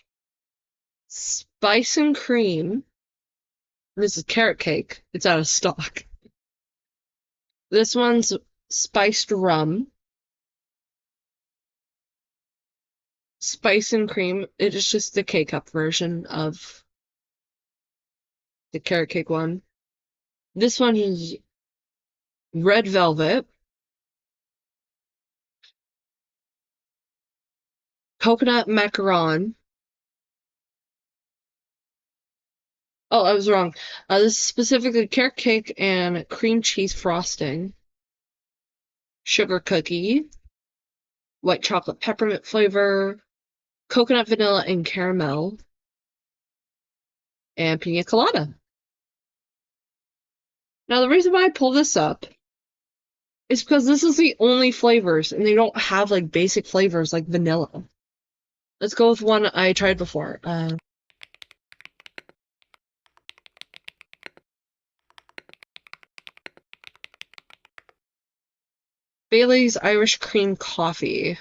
Spice and cream. This is carrot cake. It's out of stock. This one's spiced rum. Spice and cream. It is just the K-cup version of the carrot cake one. This one is red velvet. Coconut macaron. Oh, I was wrong. This is specifically carrot cake and cream cheese frosting. Sugar cookie. White chocolate peppermint flavor. Coconut vanilla and caramel. And pina colada. Now, the reason why I pull this up is because this is the only flavors, and they don't have, like, basic flavors like vanilla. Let's go with one I tried before. Bailey's Irish Cream Coffee.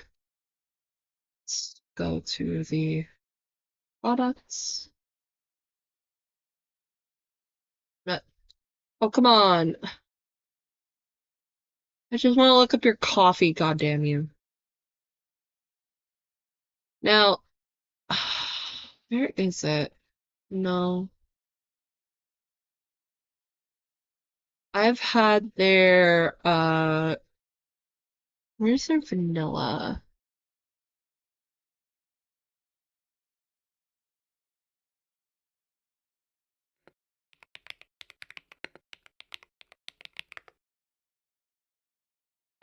Let's go to the products. Oh, come on. I just want to look up your coffee, goddamn you. Now, where is it? No. I've had their, where's their vanilla?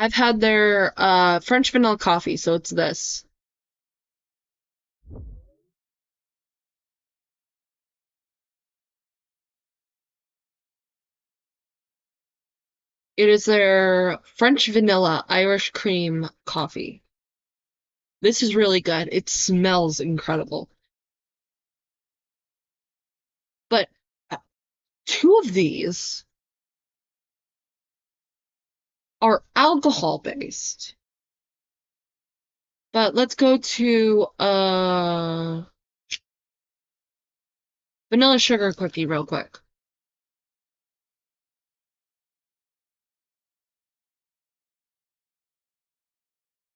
I've had their, French vanilla coffee, so it's this. It is their French vanilla Irish cream coffee. This is really good. It smells incredible. But two of these are alcohol based. But let's go to vanilla sugar cookie real quick.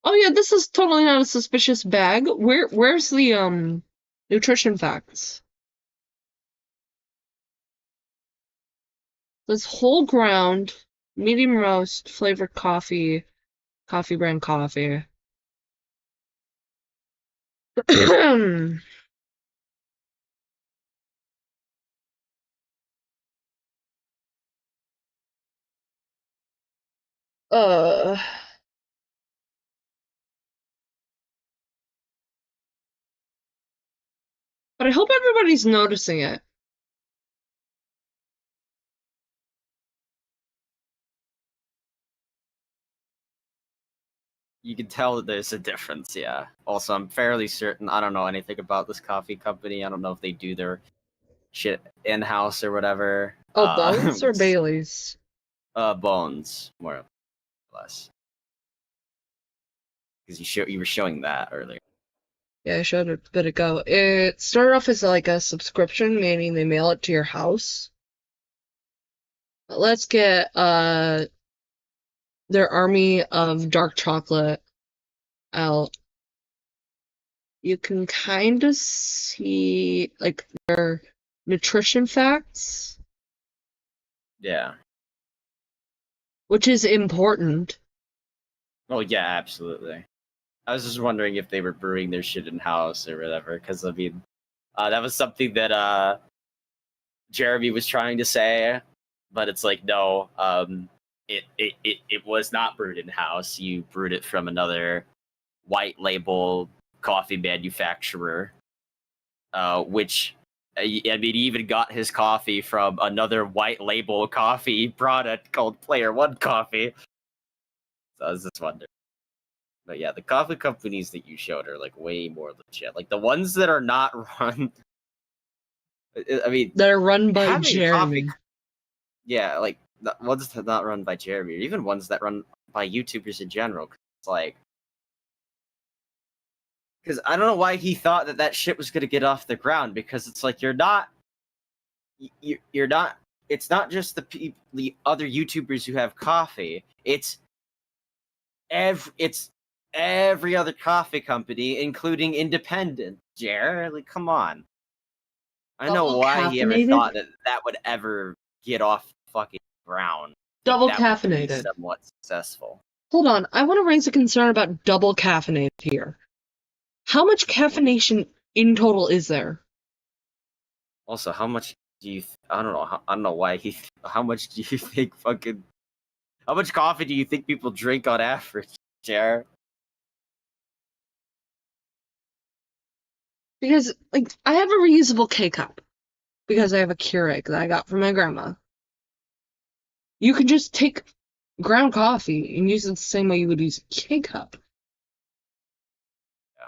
Oh yeah, this is totally not a suspicious bag. Where's the nutrition facts? This whole ground, medium roast, flavored coffee, coffee brand coffee. uh but I hope everybody's noticing it. You can tell that there's a difference, yeah. Also, I'm fairly certain, I don't know anything about this coffee company. I don't know if they do their shit in-house or whatever. Oh, Bones or Bailey's? Bones, more or less. Because you were showing that earlier. Yeah, I showed it a bit ago. It started off as like a subscription, meaning they mail it to your house. But let's get their army of dark chocolate out. You can kind of see like their nutrition facts. Yeah. Which is important. Oh yeah, absolutely. I was just wondering if they were brewing their shit in house or whatever, because I mean, that was something that Jeremy was trying to say, but it's like no, it was not brewed in house. You brewed it from another white label coffee manufacturer, which I mean, he even got his coffee from another white label coffee product called Player One Coffee. So I was just wondering. But yeah, the coffee companies that you showed are like way more legit. Like the ones that are not run. I mean, they're run by Jeremy. Yeah, like the ones that are not run by Jeremy, or even ones that run by YouTubers in general. It's like, because I don't know why he thought that that shit was gonna get off the ground. Because it's like you're not. It's not just the other YouTubers who have coffee. It's every other coffee company, including independent. Jer, like, come on. I know Double why he ever caffeinated? thought that would ever get off the fucking ground. Double That would be caffeinated. somewhat successful. Hold on, I want to raise a concern about double caffeinated here. How much caffeination in total is there? Also, how much do you? I don't know. I don't know why he. How much do you think fucking? How much coffee do you think people drink on average, Jer? Because, like, I have a reusable K-cup. Because I have a Keurig that I got from my grandma. You can just take ground coffee and use it the same way you would use a K-cup. Yeah.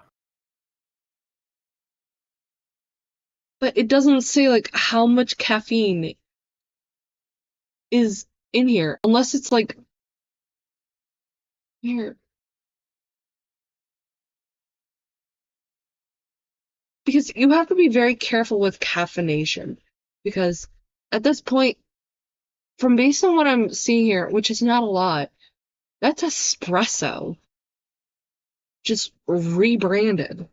But it doesn't say, like, how much caffeine is in here. Unless it's, like, Here. Because you have to be very careful with caffeination. Because at this point, from based on what I'm seeing here, which is not a lot, that's espresso. Just rebranded.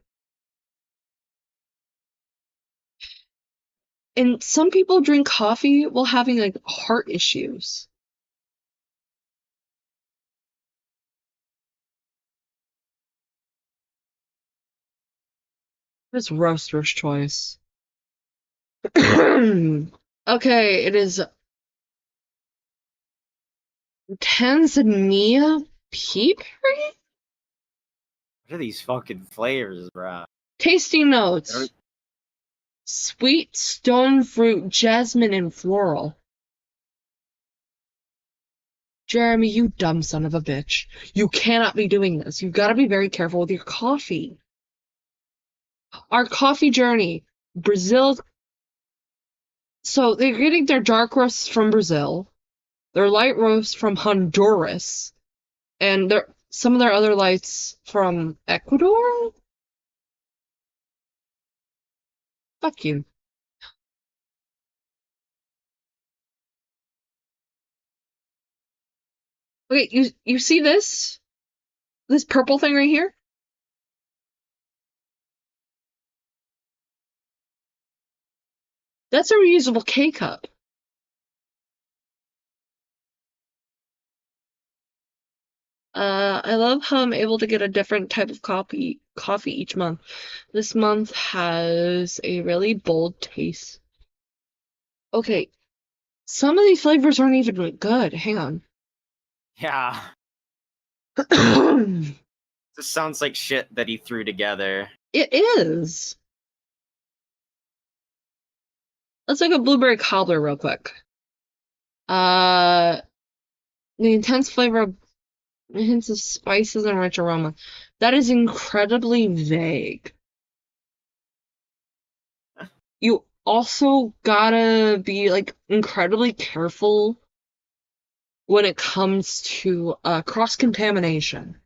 And some people drink coffee while having like heart issues. It's roaster's choice. Okay, it is Tanzania peaberry? What are these fucking flavors, bro? Tasting notes. Sweet, stone fruit, jasmine, and floral. Jeremy, you dumb son of a bitch. You cannot be doing this. You've got to be very careful with your coffee. Our coffee journey. Brazil. So they're getting their dark roasts from Brazil, their light roasts from Honduras, and some of their other lights from Ecuador? Fuck you. Okay, you see this? This purple thing right here? That's a reusable K-cup. I love how I'm able to get a different type of coffee each month. This month has a really bold taste. Okay, some of these flavors aren't even good. Hang on. Yeah. This sounds like shit that he threw together. It is. Let's look at blueberry cobbler real quick. The intense flavor of hints of spices and rich aroma. That is incredibly vague. You also gotta be like incredibly careful when it comes to cross-contamination.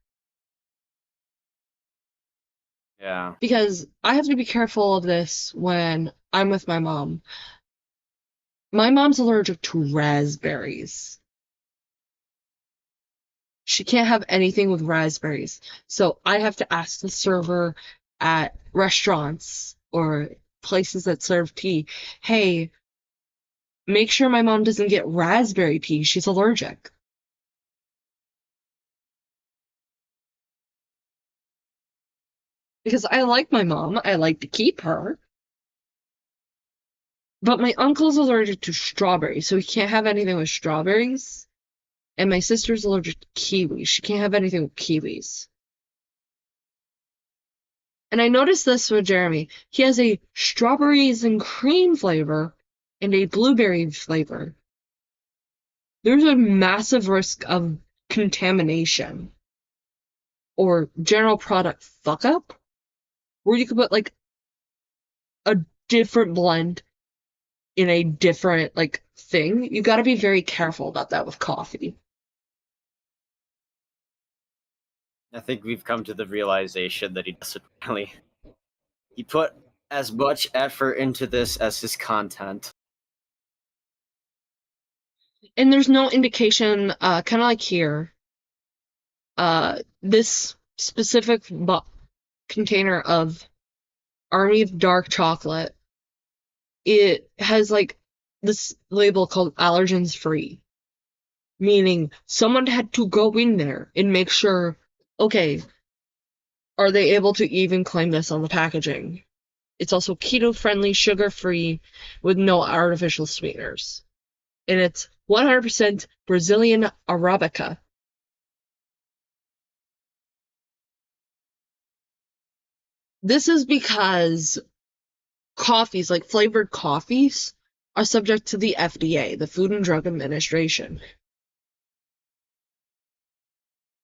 Yeah. Because I have to be careful of this when I'm with my mom. My mom's allergic to raspberries. She can't have anything with raspberries. So I have to ask the server at restaurants or places that serve tea, hey, make sure my mom doesn't get raspberry tea. She's allergic. Because I like my mom. I like to keep her. But my uncle's allergic to strawberries, so he can't have anything with strawberries. And my sister's allergic to kiwis. She can't have anything with kiwis. And I noticed this with Jeremy. He has a strawberries and cream flavor and a blueberry flavor. There's a massive risk of contamination or general product fuck up where you could put like a different blend in a different like thing. You got to be very careful about that with coffee. I think we've come to the realization that he doesn't really. He put as much effort into this as his content. And there's no indication, kind of like here, this specific container of Army of Dark Chocolate, it has like this label called allergens free, meaning someone had to go in there and make sure, okay, are they able to even claim this on the packaging? It's also keto friendly, sugar free, with no artificial sweeteners. And it's 100% Brazilian Arabica. This is because coffees, like flavored coffees, are subject to the FDA, the Food and Drug Administration.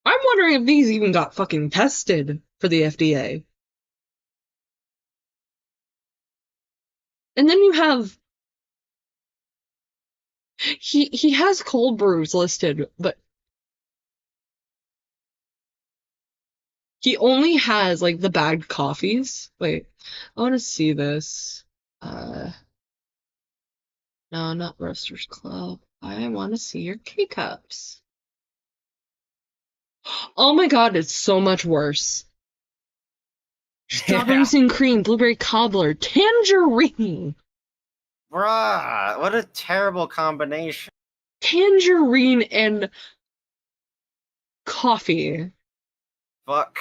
I'm wondering if these even got fucking tested for the FDA. And then you have he has cold brews listed, but He only has like the bagged coffees. Wait, I want to see this. No, not Roasters Club. I want to see your K-Cups. Oh my god, it's so much worse. Strawberries and cream, blueberry cobbler, tangerine. Bruh, what a terrible combination. Tangerine and coffee. Fuck.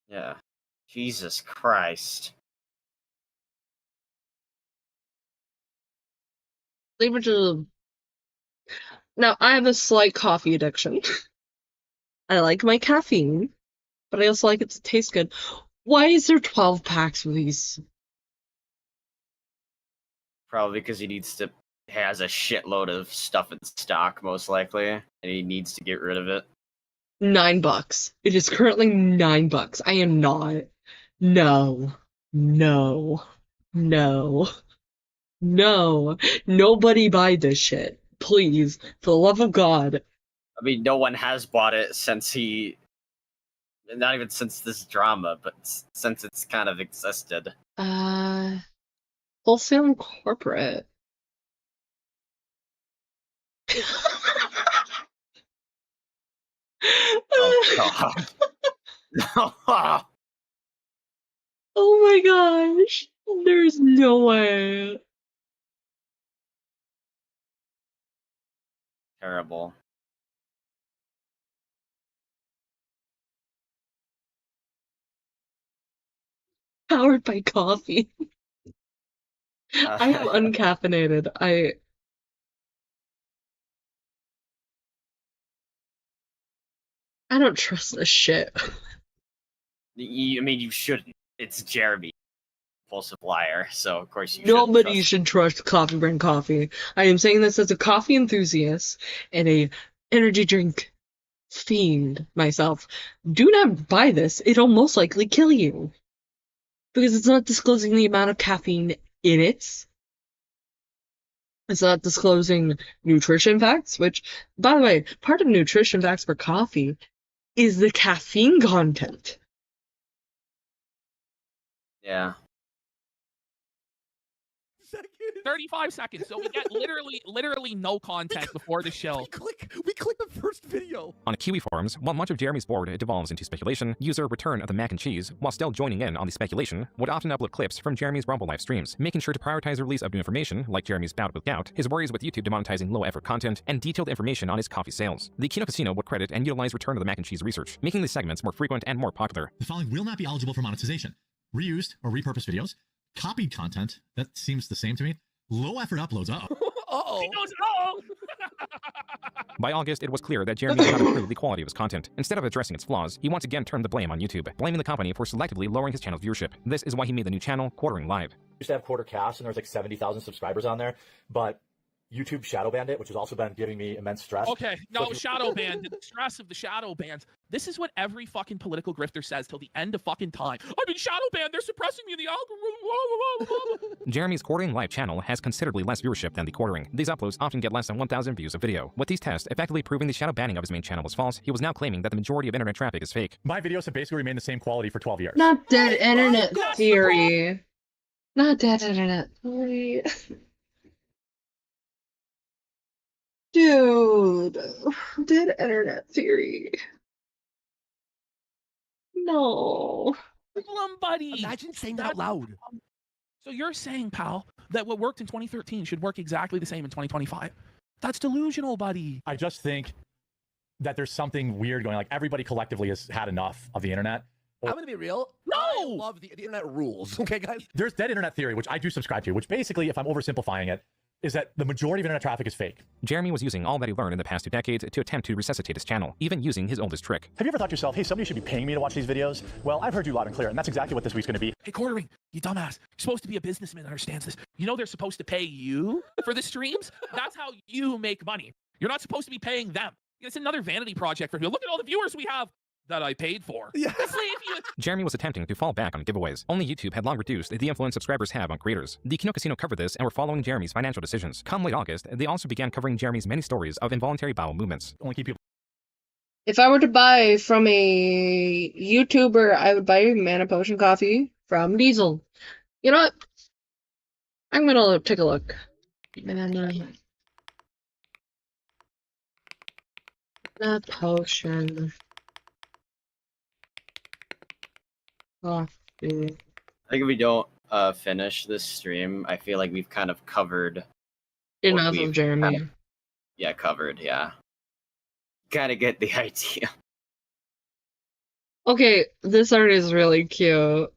Yeah. Jesus Christ. Leave it to... Now, I have a slight coffee addiction. I like my caffeine, but I also like it to taste good. Why is there 12 packs of these? Probably because has a shitload of stuff in stock, most likely, and he needs to get rid of it. $9. It is currently $9. I am not. No. No. No. No. Nobody buy this shit. Please. For the love of God. I mean, no one has bought it since not even since this drama, but since it's kind of existed. Wholesale and corporate. Oh god. Oh my gosh. There's no way. Terrible. Powered by coffee. I am uncaffeinated. I don't trust this shit. I mean, you shouldn't. It's Jeremy, impulsive liar, so of course you Nobody should trust Coffee Brand Coffee. I am saying this as a coffee enthusiast and a energy drink fiend myself. Do not buy this. It'll most likely kill you. Because it's not disclosing the amount of caffeine in it. It's not disclosing nutrition facts, which, by the way, part of nutrition facts for coffee is the caffeine content. Yeah. 35 seconds, so we get literally no content before the show. We click the first video. On Kiwi forums, while much of Jeremy's board devolves into speculation, user Return of the Mac and Cheese, while still joining in on the speculation, would often upload clips from Jeremy's Rumble live streams, making sure to prioritize the release of new information, like Jeremy's bout with gout, his worries with YouTube demonetizing low-effort content, and detailed information on his coffee sales. The Kino Casino would credit and utilize Return of the Mac and Cheese research, making the segments more frequent and more popular. The following will not be eligible for monetization. Reused or repurposed videos, copied content, that seems the same to me, low effort uploads, He goes, oh! By August, it was clear that Jeremy did not improve the quality of his content. Instead of addressing its flaws, he once again turned the blame on YouTube, blaming the company for selectively lowering his channel's viewership. This is why he made the new channel, Quartering Live. Used to have Quarter Cast, and there was like 70,000 subscribers on there, but YouTube shadow banned it, which has also been giving me immense stress. Okay, no, shadow ban, the stress of the shadow bans. This is what every fucking political grifter says till the end of fucking time. I've been shadow banned, they're suppressing me in the algorithm. Jeremy's Quartering Live channel has considerably less viewership than the Quartering. These uploads often get less than 1,000 views a video. With these tests effectively proving the shadow banning of his main channel was false, he was now claiming that the majority of internet traffic is fake. My videos have basically remained the same quality for 12 years. Not dead internet theory. Not dead internet theory. Dude, dead internet theory. No. Buddy. Imagine saying that out loud. So you're saying, pal, that what worked in 2013 should work exactly the same in 2025? That's delusional, buddy. I just think that there's something weird going on. Like, everybody collectively has had enough of the internet. I'm gonna be real. No! I love the internet rules. Okay, guys? There's dead internet theory, which I do subscribe to, which basically, if I'm oversimplifying it, is that the majority of internet traffic is fake. Jeremy was using all that he learned in the past 2 decades to attempt to resuscitate his channel, even using his oldest trick. Have you ever thought to yourself, hey, somebody should be paying me to watch these videos? Well, I've heard you loud and clear, and that's exactly what this week's going to be. Hey, Quartering, you dumbass. You're supposed to be a businessman that understands this. You know they're supposed to pay you for the streams? That's how you make money. You're not supposed to be paying them. It's another vanity project for you. Look at all the viewers we have. that I paid for. Yeah. Jeremy was attempting to fall back on giveaways. Only YouTube had long reduced the influence subscribers have on creators. The Kino Casino covered this and were following Jeremy's financial decisions. Come late August, they also began covering Jeremy's many stories of involuntary bowel movements. Only keep people. If I were to buy from a YouTuber, I would buy Mana Potion Coffee from Diesel. You know what? I'm gonna take a look. Mana Potion Coffee. I think if we don't finish this stream, I feel like we've kind of covered Enough of Jeremy. Covered, yeah. Kind of get the idea. Okay, this art is really cute.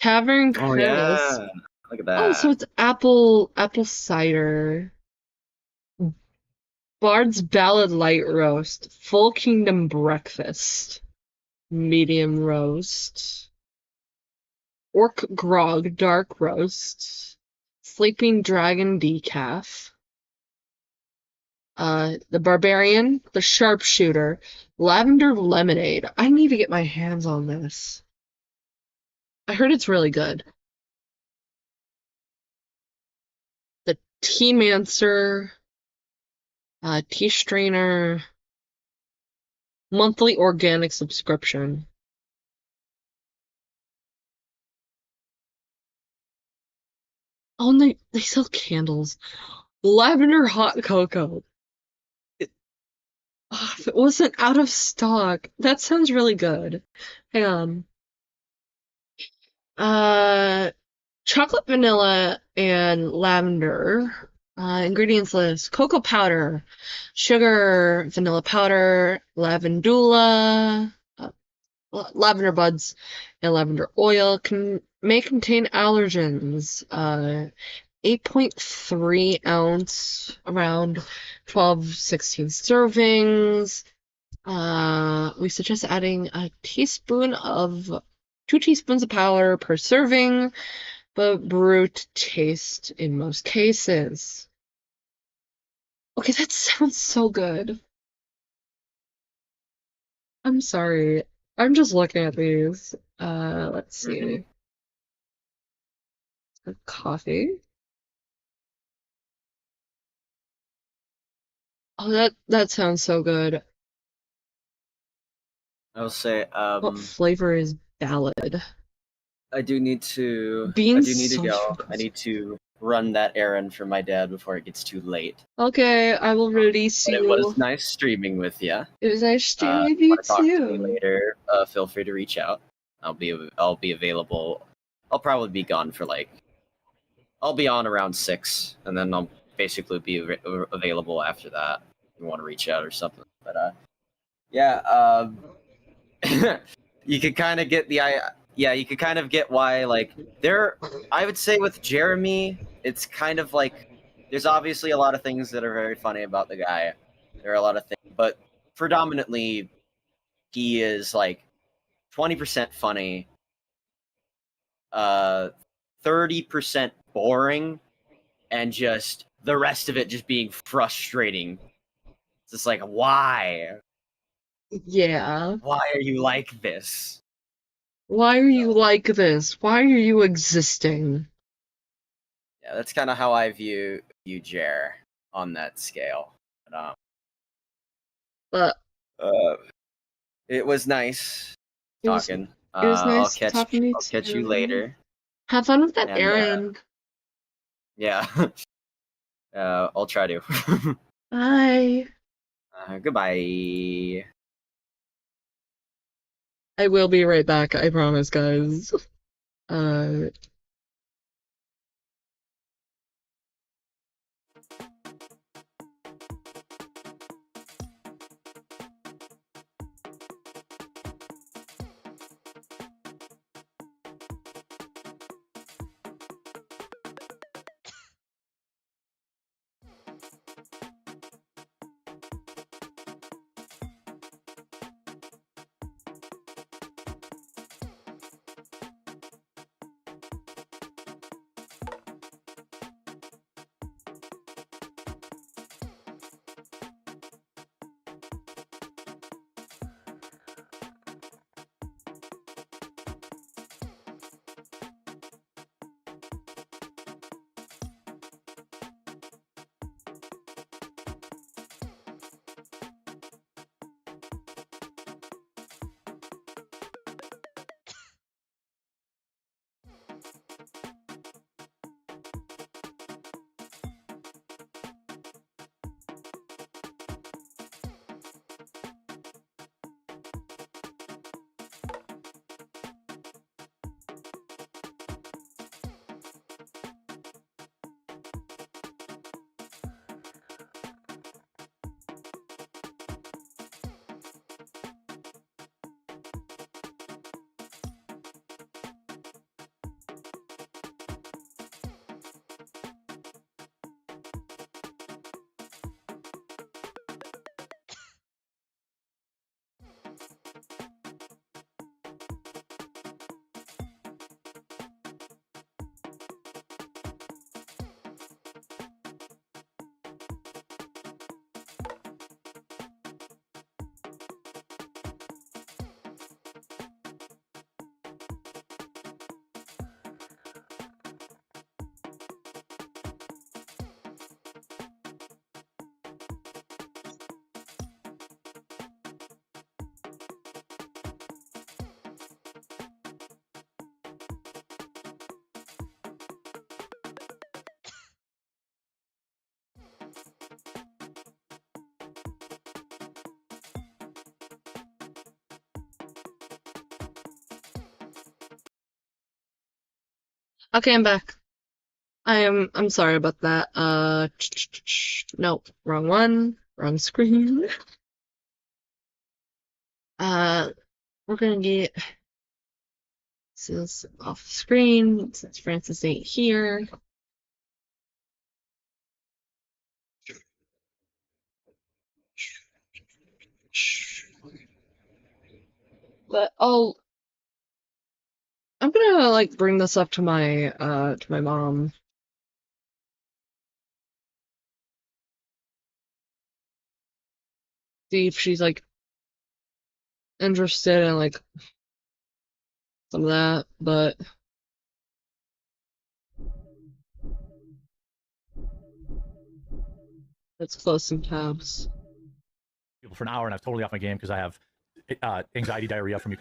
Tavern Oh Chris. yeah, look at that. Oh, so it's apple cider. Bard's Ballad Light Roast. Full Kingdom Breakfast. Medium roast. Orc Grog Dark Roast. Sleeping Dragon Decaf. The Barbarian, the Sharpshooter, Lavender Lemonade. I need to get my hands on this. I heard it's really good. The Tea Mancer, Tea Strainer, monthly organic subscription. Oh, and they sell candles. Lavender Hot Cocoa. If it wasn't out of stock, that sounds really good. Hang on. Chocolate, vanilla, and lavender. Ingredients list: cocoa powder, sugar, vanilla powder, lavandula, lavender buds, and lavender oil. May contain allergens. 8.3 ounce, around 12-16 servings. We suggest adding 2 teaspoons of powder per serving, but brew to taste in most cases. Okay, that sounds so good. I'm sorry. I'm just looking at these. Let's see. Coffee. Oh, that sounds so good. I'll say, What flavor is ballad? I do need to Beans go. sauce. I need to run that errand for my dad before it gets too late. Okay, I will release But you. it was nice streaming with you. It was nice streaming with you Talk to me too. later. Feel free to reach out. I'll be available. I'll probably be gone for I'll be on around 6, and then I'll basically be available after that. If you want to reach out or something, but yeah. You could kind of get you could kind of get why I would say with Jeremy, it's kind of like there's obviously a lot of things that are very funny about the guy. There are a lot of things, but predominantly he is 20% funny, 30% boring, and just the rest of it just being frustrating. It's just why? Yeah. Why are you like this? Why are you like this? Why are you existing? Yeah, that's kind of how I view Jer on that scale. But it was nice talking. It was nice I'll talking catch to you later. Have fun with that And, errand. Yeah. I'll try to. Bye. Goodbye. I will be right back, I promise, guys. Okay, I'm back. I'm sorry about that. Nope, wrong one, wrong screen. We're gonna get this off the screen since Francis ain't here. But I'm gonna like bring this up to my mom. See if she's like interested in like some of that, but let's close some tabs. For an hour, and I was totally off my game because I have anxiety diarrhea from you.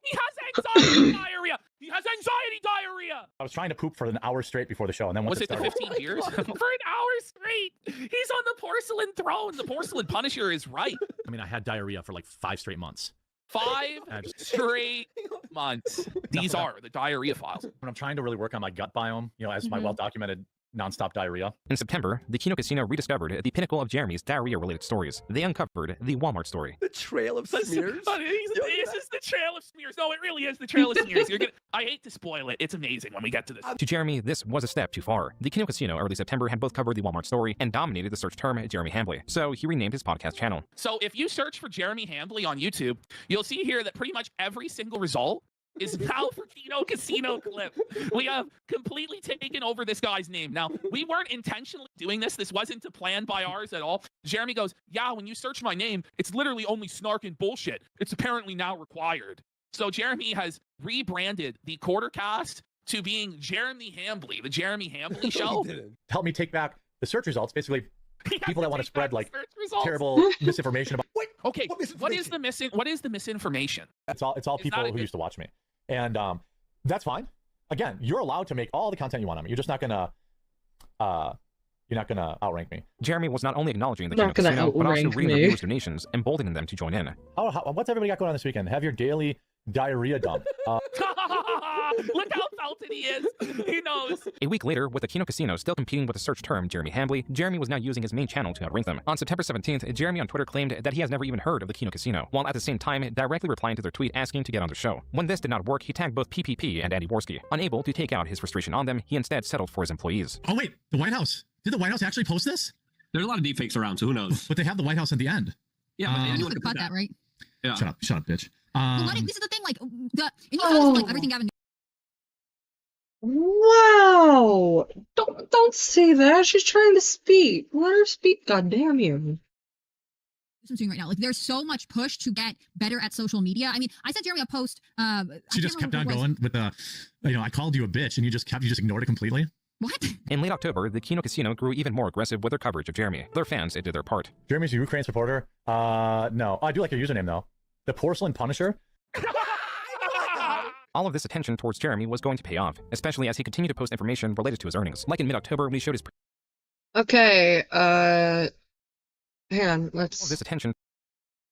He has anxiety diarrhea. He has anxiety diarrhea. I was trying to poop for an hour straight before the show, and then once Was it the started, 15 years? For an hour straight. He's on the porcelain throne. The porcelain Punisher is right. I mean, I had diarrhea for like 5 straight months. 5 straight months. These are the diarrhea files. When I'm trying to really work on my gut biome, you know, as my well-documented nonstop diarrhea. In September, the Kino Casino rediscovered the pinnacle of Jeremy's diarrhea-related stories. They uncovered the Walmart story. The Trail of Smears. This is the Trail of Smears. No, it really is the Trail of Smears. I hate to spoil it. It's amazing when we get to this. To Jeremy, this was a step too far. The Kino Casino early September had both covered the Walmart story and dominated the search term Jeremy Hambly, so he renamed his podcast channel. So if you search for Jeremy Hambly on YouTube, you'll see here that pretty much every single result is now for Kino Casino Clip. We have completely taken over this guy's name. Now, we weren't intentionally doing this. This wasn't a plan by ours at all. Jeremy goes, yeah, when you search my name, it's literally only snark and bullshit. It's apparently now required. So Jeremy has rebranded the Quartercast to being Jeremy Hambly, the Jeremy Hambly Show. Help me take back the search results. Basically, people that want to spread like terrible misinformation about. Wait, okay, what is the misinformation? It's all people who used to watch me. And that's fine. Again, you're allowed to make all the content you want on me. You're just not gonna outrank me. Jeremy was not only acknowledging the Kino Casino, but also reading the viewers' donations, emboldening them to join in. What's everybody got going on this weekend? Have your daily diarrhea dump. Look how felted he is. He knows. A week later, with the Kino Casino still competing with the search term Jeremy Hambly, Jeremy was now using his main channel to outrank them. On September 17th, Jeremy on Twitter claimed that he has never even heard of the Kino Casino, while at the same time directly replying to their tweet asking to get on the show. When this did not work, he tagged both PPP and Andy Worski. Unable to take out his frustration on them, he instead settled for his employees. Oh wait, the White House. Did the White House actually post this? There's a lot of deepfakes around, so who knows? But they have the White House at the end. Yeah, but anyone could cut that, right? Yeah. Shut up, bitch. This is the thing, like, in your like everything Gavin. Wow! Don't say that. She's trying to speak. Let her speak. God damn you. I'm doing right now. Like, there's so much push to get better at social media. I mean, I sent Jeremy a post. She just kept on going with the, I called you a bitch, and you just ignored it completely. What? In late October, the Kino Casino grew even more aggressive with their coverage of Jeremy. Their fans did their part. Jeremy's a Ukraine supporter. No, I do like your username though. The Porcelain Punisher. All of this attention towards Jeremy was going to pay off, especially as he continued to post information related to his earnings. Like in mid-October when he showed his... Okay, hang on, let's... All of this attention...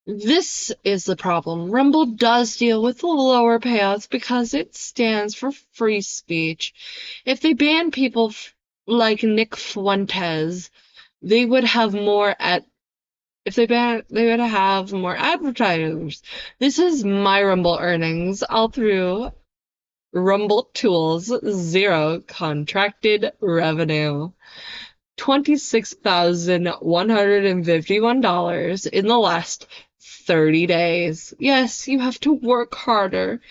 This is the problem. Rumble does deal with the lower payouts because it stands for free speech. If they ban people like Nick Fuentes, they would have more they would have more advertisers. This is my Rumble earnings all through Rumble Tools, 0 contracted revenue. $26,151 in the last 30 days. Yes, you have to work harder,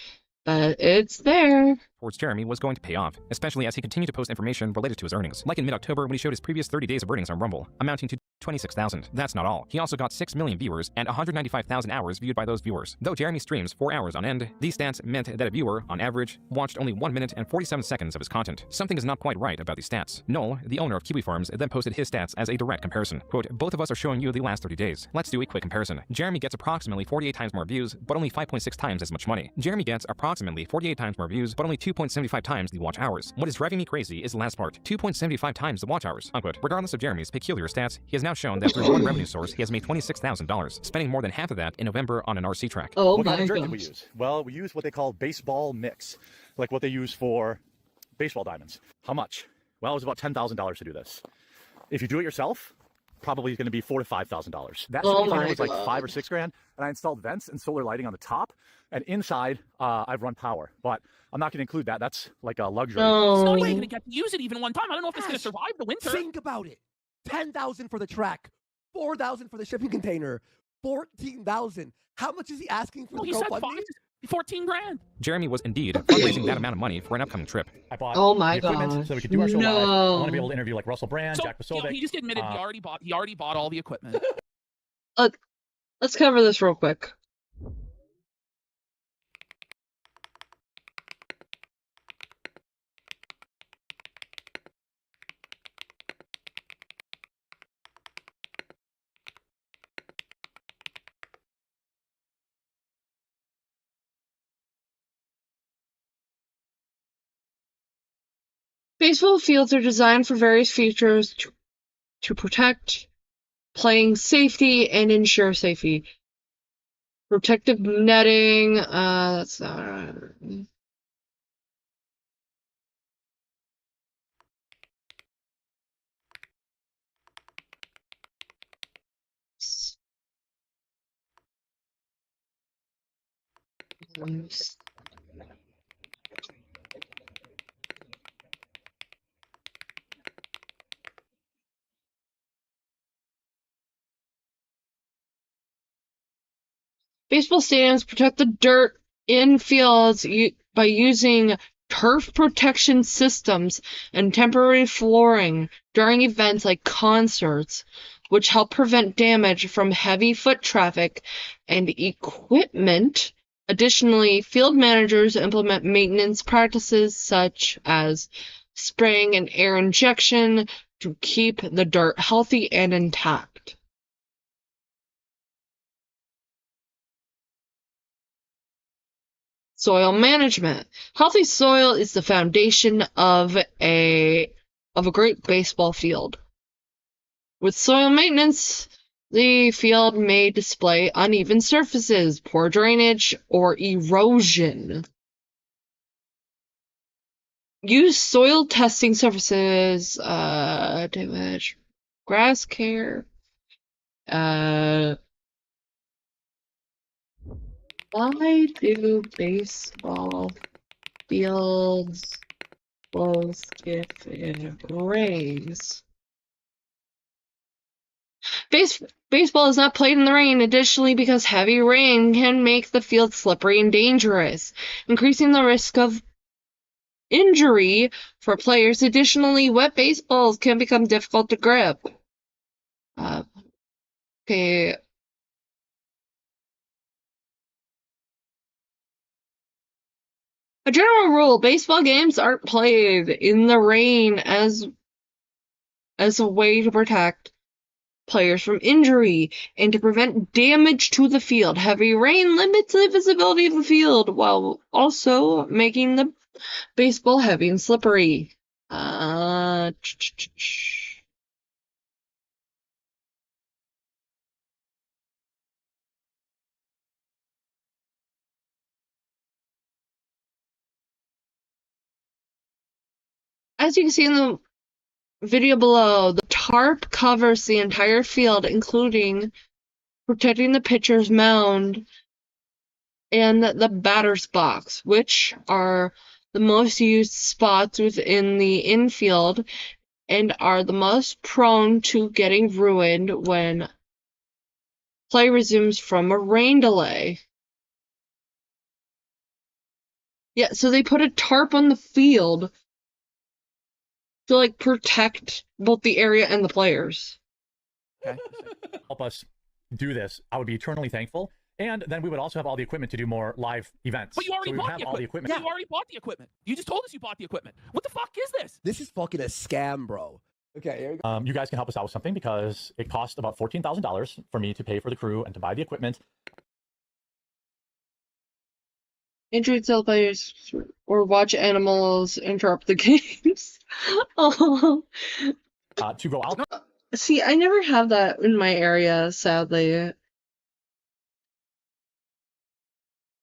but it's there. Towards Jeremy was going to pay off, especially as he continued to post information related to his earnings. Like in mid-October when he showed his previous 30 days of earnings on Rumble, amounting to 26,000. That's not all. He also got 6 million viewers and 195,000 hours viewed by those viewers. Though Jeremy streams 4 hours on end, these stats meant that a viewer, on average, watched only 1 minute and 47 seconds of his content. Something is not quite right about these stats. Noel, the owner of Kiwi Farms, then posted his stats as a direct comparison. Quote, both of us are showing you the last 30 days. Let's do a quick comparison. Jeremy gets approximately 48 times more views, but only 5.6 times as much money. Jeremy gets approximately 48 times more views, but only 2.75 times the watch hours. What is driving me crazy is the last part. 2.75 times the watch hours. Unquote. Regardless of Jeremy's peculiar stats, he has now shown that through one revenue source, he has made $26,000, spending more than half of that in November on an RC track. Oh what my kind of god. did we use? Well, we use what they call baseball mix, like what they use for baseball diamonds. How much? Well, it was about $10,000 to do this. If you do it yourself, probably going to be $4,000 to $5,000. That Oh container my was like God. $5,000 or $6,000, and I installed vents and solar lighting on the top, and inside I've run power. But I'm not going to include that. That's like a luxury. It's not even No. going to get to use it even one time. I don't know if it's going to survive the winter. Think about it. 10,000 for the track, 4,000 for the shipping container, 14,000. How much is he asking for No, the he said GoFundMe? 14 grand. Jeremy was indeed fundraising that amount of money for an upcoming trip. I bought Oh my the equipment gosh. so we could do our show live. I want to be able No. to interview like Russell Brand, So, Jack Posobiec. he just admitted he already bought all the equipment. Let's cover this real quick. Baseball fields are designed for various features to protect playing safety and ensure safety. Protective netting, that's not Baseball stadiums protect the dirt in fields by using turf protection systems and temporary flooring during events like concerts, which help prevent damage from heavy foot traffic and equipment. Additionally, field managers implement maintenance practices such as spraying and air injection to keep the dirt healthy and intact. Soil management. Healthy soil is the foundation of a great baseball field. With soil maintenance, the field may display uneven surfaces, poor drainage, or erosion. Use soil testing services, damage, grass care, why do baseball fields both if it rains? Baseball is not played in the rain, additionally, because heavy rain can make the field slippery and dangerous, increasing the risk of injury for players. Additionally, wet baseballs can become difficult to grip. Okay. A general rule, baseball games aren't played in the rain as a way to protect players from injury and to prevent damage to the field. Heavy rain limits the visibility of the field while also making the baseball heavy and slippery. As you can see in the video below, the tarp covers the entire field, including protecting the pitcher's mound and the batter's box, which are the most used spots within the infield and are the most prone to getting ruined when play resumes from a rain delay. Yeah, so they put a tarp on the field to like protect both the area and the players. Okay. Help us do this. I would be eternally thankful. And then we would also have all the equipment to do more live events. But you already So we would bought have the all the equipment. equipment. You already bought the equipment. You just told us you bought the equipment. What the fuck is this? This is fucking a scam, bro. Okay, here we go. You guys can help us out with something because it cost about $14,000 for me to pay for the crew and to buy the equipment. Injured cell players or watch animals interrupt the games. Oh. To go out. See, I never have that in my area, sadly.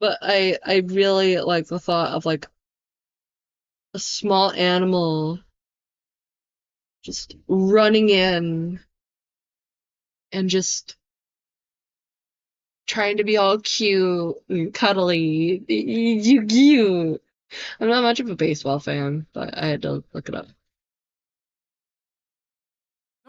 But I really like the thought of like a small animal just running in and just trying to be all cute and cuddly. You cute. I'm not much of a baseball fan, but I had to look it up.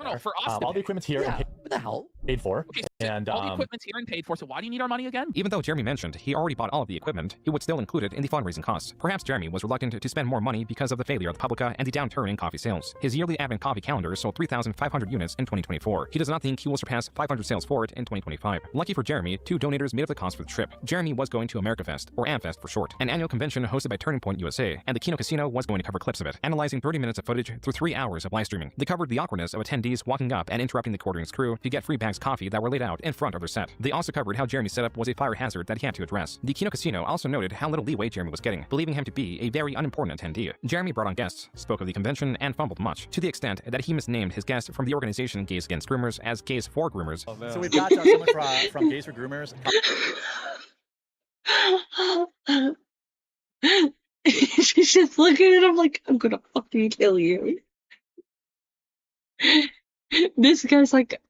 No, for us. All the equipment's here. Yeah, And what the hell? paid for. Okay, And all the equipment's here and paid for, so why do you need our money again? Even though Jeremy mentioned he already bought all of the equipment, he would still include it in the fundraising costs. Perhaps Jeremy was reluctant to spend more money because of the failure of the Publica and the downturn in coffee sales. His yearly Advent coffee calendar sold 3,500 units in 2024. He does not think he will surpass 500 sales for it in 2025. Lucky for Jeremy, 2 donators made up the cost for the trip. Jeremy was going to AmericaFest, or AmFest for short, an annual convention hosted by Turning Point USA, and the Kino Casino was going to cover clips of it, analyzing 30 minutes of footage through 3 hours of live streaming. They covered the awkwardness of attendees walking up and interrupting the quartering's crew to get free bags of coffee that were laid out in front of their set. They also covered how Jeremy's setup was a fire hazard that he had to address. The Kino Casino also noted how little leeway Jeremy was getting, believing him to be a very unimportant attendee. Jeremy brought on guests, spoke of the convention, and fumbled much, to the extent that he misnamed his guest from the organization Gays Against Groomers as Gays for Groomers. so we've got someone from Gays for Groomers. She's just looking at him like, I'm gonna fucking kill you. This guy's like,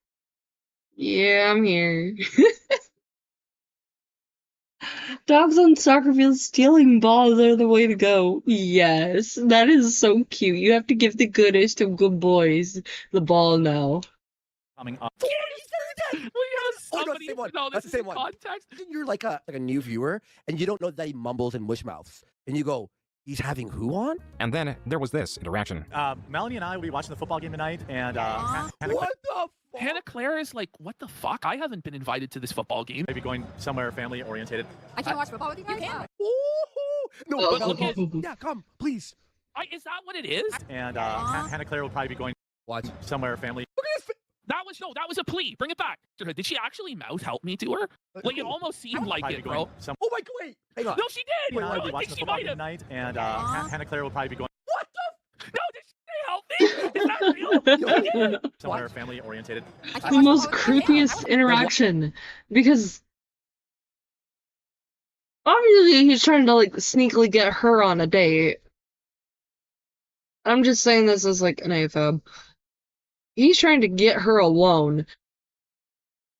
yeah, I'm here. Dogs on soccer fields stealing balls are the way to go. Yes, that is so cute. You have to give the goodest of good boys the ball now. Coming up. We have Oh, no, somebody that's the same one. know That's this the is same one. context. You're like a new viewer, and you don't know that he mumbles and wish mouths, and you go, "He's having who on?" And then there was this interaction. Melanie and I will be watching the football game tonight, and What the? Hannah Claire is like, what the fuck? I haven't been invited to this football game. maybe going somewhere family orientated. I can't watch football with you guys. You can. No, Oh, but okay. yeah, come, please. Is that what it is? And Hannah Claire will probably be going Watch somewhere family. That was a plea. Bring it back. Did she actually mouth help me to her? Like it almost seemed like Probably it, be bro. going some. Oh my God, wait, hang on. No, she did. We'll I be think watching the she football might game have. tonight, and Hannah Claire will probably be going What the? No, did she help me? Is that real? somewhere family orientated. The most creepiest interaction, because obviously he's trying to like sneakily get her on a date. I'm just saying this as like an AFAB. He's trying to get her alone.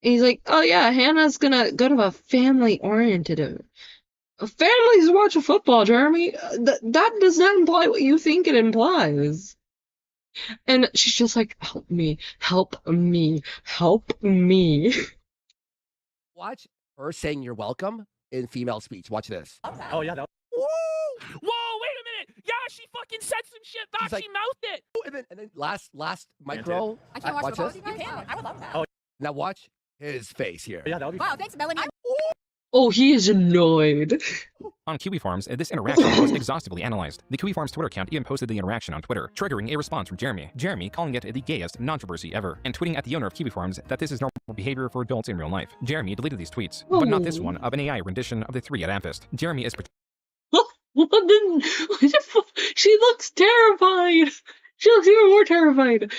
And he's like, oh yeah, Hannah's gonna go to a family-oriented. Families watch football, Jeremy. That does not imply what you think it implies. And she's just like, help me, help me, help me. Watch her saying "you're welcome" in female speech. Watch this. Oh yeah, that Whoa, wait a minute. Yeah, she fucking said some shit back. She's like- She mouthed it. And then last micro. I can't watch watch football this. with you guys. I would love that. Oh. Now watch his face here. yeah, that'll be. Wow, thanks, Melanie. Oh, he is annoyed. On Kiwi Farms, this interaction was exhaustively analyzed. The Kiwi Farms Twitter account even posted the interaction on Twitter, triggering a response from Jeremy. Jeremy calling it the gayest controversy ever, and tweeting at the owner of Kiwi Farms that this is normal behavior for adults in real life. Jeremy deleted these tweets, but not this one of an AI rendition of the 3 at AmFest. Jeremy is She looks terrified. She looks even more terrified.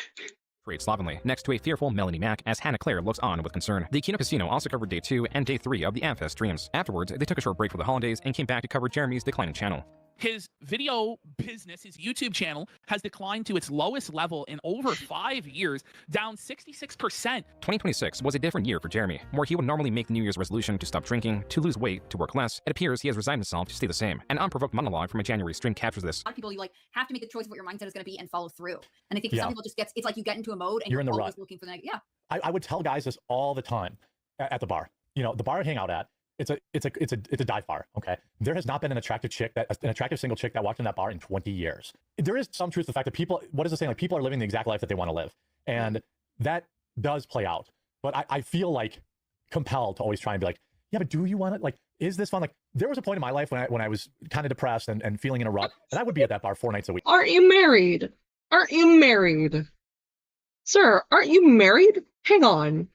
portrayed slovenly, next to a fearful Melanie Mack as Hannah Claire looks on with concern. The Kino Casino also covered day 2 and day 3 of the AmFest streams. Afterwards, they took a short break for the holidays and came back to cover Jeremy's declining channel. His video business, his YouTube channel, has declined to its lowest level in over 5 years, down 66%. 2026 was a different year for Jeremy, where he would normally make the New Year's resolution to stop drinking, to lose weight, to work less. It appears he has resigned himself to stay the same. An unprovoked monologue from a January stream captures this. A lot of people, you like have to make the choice of what your mindset is going to be and follow through. And I think for Yeah. some people, it's like you get into a mode and You're you're, in the always rut. looking for the yeah. I would tell guys this all the time at the bar. You know, the bar I hang out at. It's a dive bar. Okay, there has not been an attractive single chick that walked in that bar in 20 years. There is some truth to the fact that people, what is it saying? Like people are living the exact life that they want to live, and that does play out. But I feel like compelled to always try and be like, yeah, but do you want it? Like, is this fun? Like, there was a point in my life when I was kind of depressed and feeling in a rut, and I would be at that bar 4 nights a week. Aren't you married? Aren't you married? Sir, aren't you married? Hang on.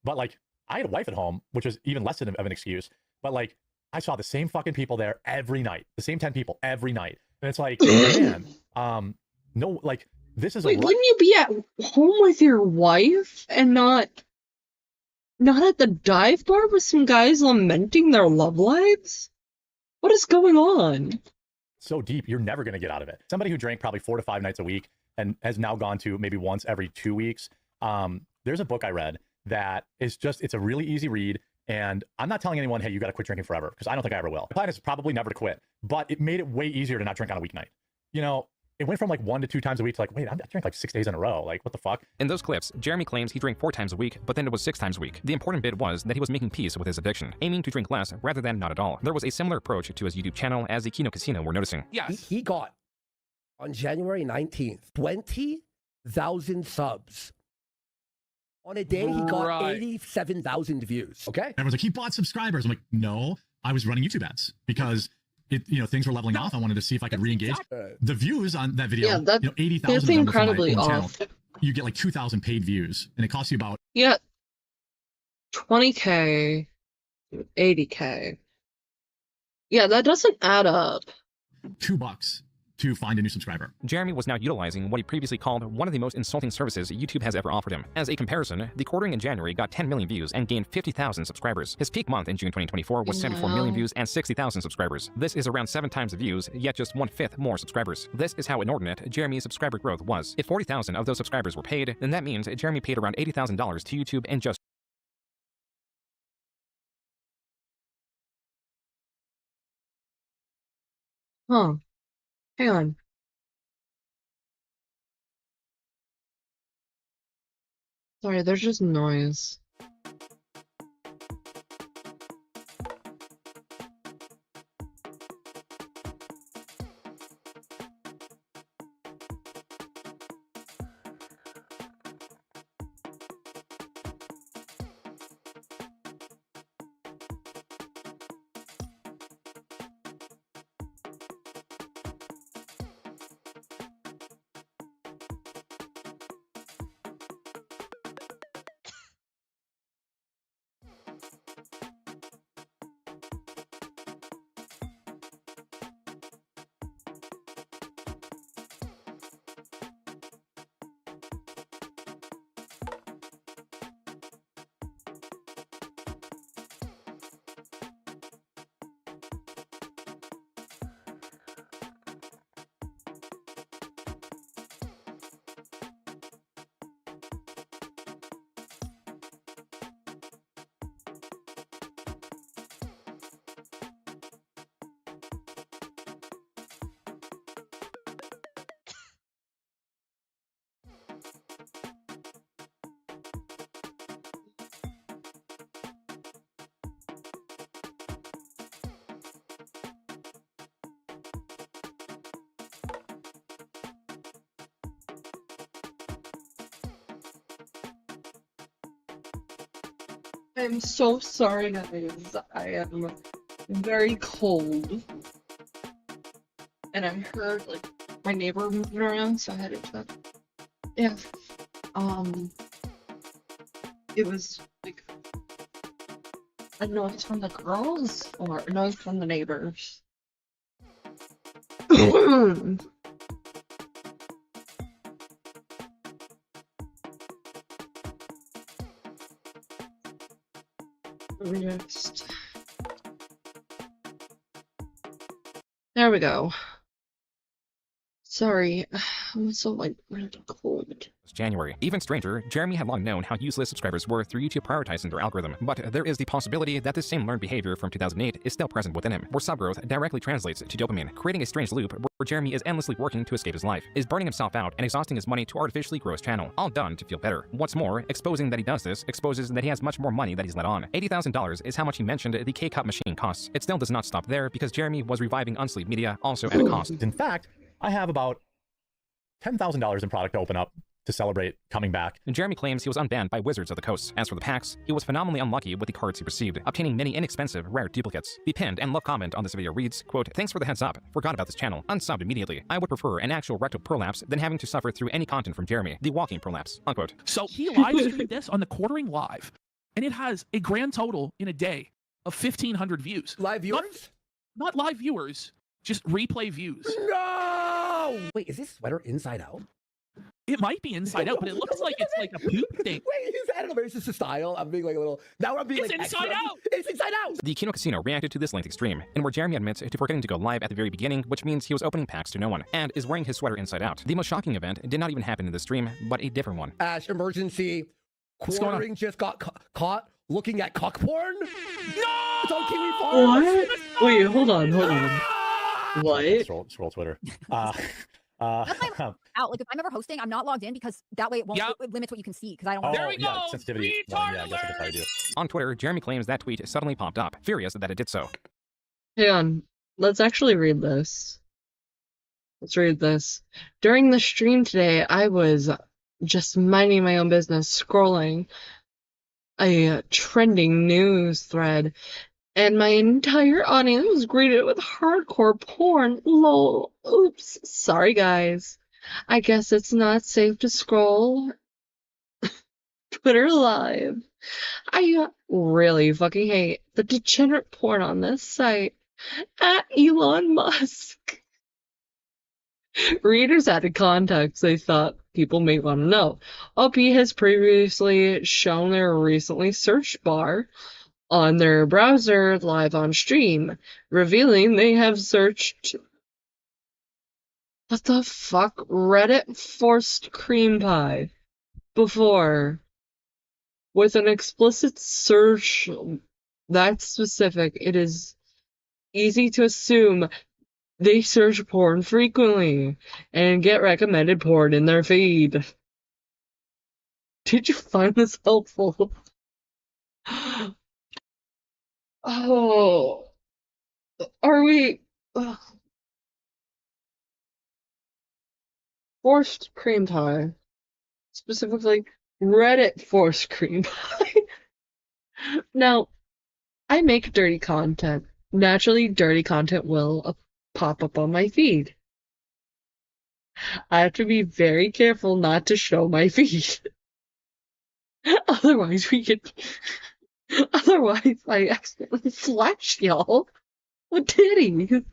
But like, I had a wife at home, which was even less of an excuse. But like, I saw the same fucking people there every night, the same 10 people every night. And it's like, man, no, like this is Wait, wouldn't you be at home with your wife and not at the dive bar with some guys lamenting their love lives? What is going on? So deep, you're never going to get out of it. Somebody who drank probably 4 to 5 nights a week and has now gone to maybe once every 2 weeks. There's a book I read that is just, it's a really easy read. And I'm not telling anyone, hey, you got to quit drinking forever, because I don't think I ever will. The plan is probably never to quit, but it made it way easier to not drink on a weeknight. You know, it went from like 1 to 2 times a week to like, wait, I drink like 6 days in a row. Like, what the fuck? In those clips, Jeremy claims he drank 4 times a week, but then it was 6 times a week. The important bit was that he was making peace with his addiction, aiming to drink less rather than not at all. There was a similar approach to his YouTube channel as the Kino Casino were noticing. Yes. He got, on January 19th, 20,000 subs. On a day, he got 87,000 views. Okay? Everyone's like, he bought subscribers. I'm like, no, I was running YouTube ads because things were leveling off. I wanted to see if I could re-engage. The views on that video, 80,000 that's incredibly off. You get like 2,000 paid views, and it costs you about 20K, 80K. Yeah, that doesn't add up. $2 to find a new subscriber. Jeremy was now utilizing what he previously called one of the most insulting services YouTube has ever offered him. As a comparison, the quartering in January got 10 million views and gained 50,000 subscribers. His peak month in June 2024 was 74 million views and 60,000 subscribers. This is around 7 times the views, yet just 1/5 more subscribers. This is how inordinate Jeremy's subscriber growth was. If 40,000 of those subscribers were paid, then that means Jeremy paid around $80,000 to YouTube in just Huh. Hang on. Sorry, there's just noise. I'm so sorry, guys. I am very cold. And I heard, like, my neighbor moving around, so I had to check. Yeah. It was, like, a noise from the girls, or a noise from the neighbors. Next. There we go. Sorry, I'm so like really cold. January. Even stranger, Jeremy had long known how useless subscribers were through YouTube prioritizing their algorithm, but there is the possibility that this same learned behavior from 2008 is still present within him, where subgrowth directly translates to dopamine, creating a strange loop where Jeremy is endlessly working to escape his life, is burning himself out and exhausting his money to artificially grow his channel, all done to feel better. What's more, exposing that he does this exposes that he has much more money that he's let on. $80,000 is how much he mentioned the K-Cup machine costs. It still does not stop there, because Jeremy was reviving unsleep media also at a cost. In fact, I have about $10,000 in product to open up to celebrate coming back. Jeremy claims he was unbanned by Wizards of the Coast. As for the packs, he was phenomenally unlucky with the cards he received, obtaining many inexpensive, rare duplicates. The pinned and love comment on this video reads, quote, "Thanks for the heads up. Forgot about this channel. Unsubbed immediately. I would prefer an actual rectal prolapse than having to suffer through any content from Jeremy. The walking prolapse." Unquote. So he live streamed this on the Quartering Live, and it has a grand total in a day of 1,500 views. Live viewers? Not live viewers, just replay views. No! Wait, is this sweater inside out? It might be inside out, but it looks like it's like a poop thing. Wait, is that maybe it's just a style? I'm being like a little. Now I'm being It's like inside extra. out. It's inside out. The Kino Casino reacted to this lengthy stream, in where Jeremy admits to forgetting to go live at the very beginning, which means he was opening packs to no one, and is wearing his sweater inside out. The most shocking event did not even happen in the stream, but a different one. Ash, emergency. What's going on? Quartering just got caught looking at cock porn. No! It's on Kiwi Farms. What? Wait, hold on. What? Scroll Twitter. That's my out. Like if I'm ever hosting, I'm not logged in because that way it won't. It limits what you can see because I don't. There we go. Sensitivity. Retard I guess I could probably do. On Twitter, Jeremy claims that tweet suddenly popped up, furious that it did so. Hang on. Let's actually read this. Let's read this. During the stream today, I was just minding my own business, scrolling a trending news thread, and my entire audience was greeted with hardcore porn. Lol. Oops. Sorry, guys. I guess it's not safe to scroll Twitter Live. I really fucking hate the degenerate porn on this site. At Elon Musk. Readers added context they thought people may want to know. OP has previously shown their recently search bar on their browser live on stream, revealing they have searched what the fuck? Reddit forced cream pie before with an explicit search that specific. It is easy to assume they search porn frequently and get recommended porn in their feed. Did you find this helpful? Oh, are we forced cream pie? Specifically, Reddit forced cream pie. Now, I make dirty content. Naturally, dirty content will pop up on my feed. I have to be very careful not to show my feed. Otherwise, I accidentally flash y'all with titties.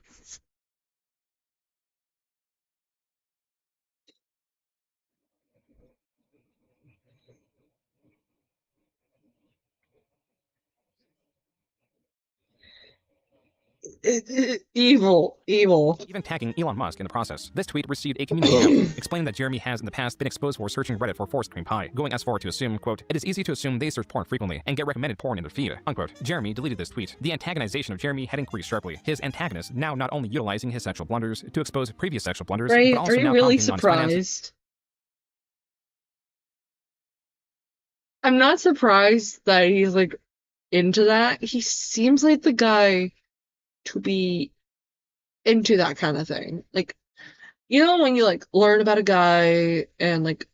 Evil. Even tagging Elon Musk in the process. This tweet received a community note explaining that Jeremy has in the past been exposed for searching Reddit for forced cream pie, going as far to assume, quote, it is easy to assume they search porn frequently and get recommended porn in their feed, unquote. Jeremy deleted this tweet. The antagonization of Jeremy had increased sharply. His antagonist now not only utilizing his sexual blunders to expose previous sexual blunders, but also Are you now really commenting on his finances. surprised? I'm not surprised that he's like into that. He seems like the guy to be into that kind of thing. Like, you know, when you like learn about a guy and like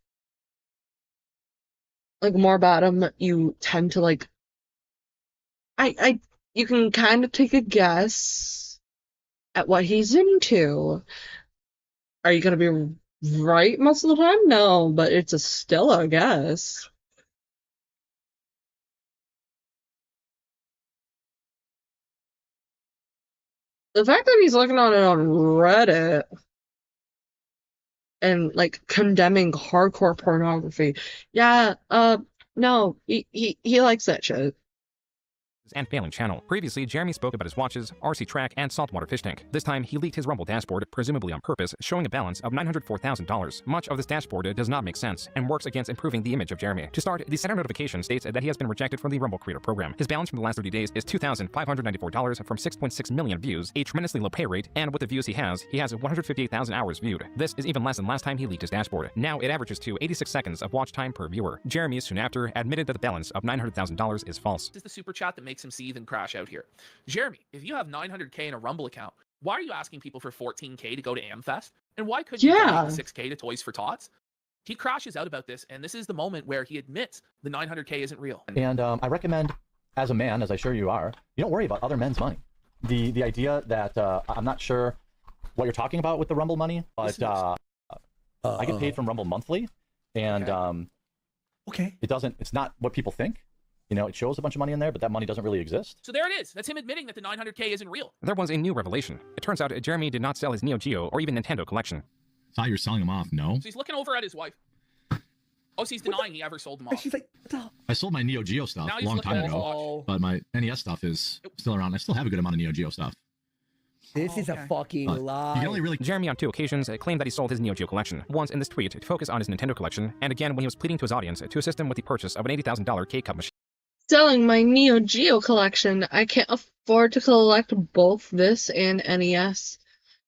more about him, you tend to like you can kind of take a guess at what he's into. Are you gonna be right most of the time? No, but it's still a guess. The fact that he's looking on it on Reddit and like condemning hardcore pornography, yeah, no, he likes that shit. And failing channel. Previously, Jeremy spoke about his watches, RC track, and saltwater fish tank. This time, he leaked his Rumble dashboard, presumably on purpose, showing a balance of $904,000. Much of this dashboard does not make sense and works against improving the image of Jeremy. To start, the center notification states that he has been rejected from the Rumble Creator Program. His balance from the last 30 days is $2,594 from 6.6 million views, a tremendously low pay rate, and with the views he has 158,000 hours viewed. This is even less than last time he leaked his dashboard. Now it averages to 86 seconds of watch time per viewer. Jeremy, soon after, admitted that the balance of $900,000 is false. This is the super chat that makes him seethe and crash out here. Jeremy, if you have 900k in a Rumble account, why are you asking people for 14k to go to Amfest? And why couldn't you donate 6k to Toys for Tots? He crashes out about this, and this is the moment where he admits the 900k isn't real. And I recommend, as a man, as I'm sure you are, you don't worry about other men's money. The idea that I'm not sure what you're talking about with the Rumble money, but I get paid from Rumble monthly, and okay, it's not what people think. You know, it shows a bunch of money in there, but that money doesn't really exist. So there it is. That's him admitting that the 900k isn't real. There was a new revelation. It turns out Jeremy did not sell his Neo Geo or even Nintendo collection. Thought you were selling them off, no? So he's looking over at his wife. Oh, so he's denying he ever sold them off. She's like, I sold my Neo Geo stuff Now a he's long time looking- ago, but my NES stuff is still around. I still have a good amount of Neo Geo stuff. This is a fucking lie. Jeremy on 2 occasions claimed that he sold his Neo Geo collection. Once in this tweet to focus on his Nintendo collection, and again when he was pleading to his audience to assist him with the purchase of an $80,000 K-Cup machine. Selling my Neo Geo collection. I can't afford to collect both this and NES.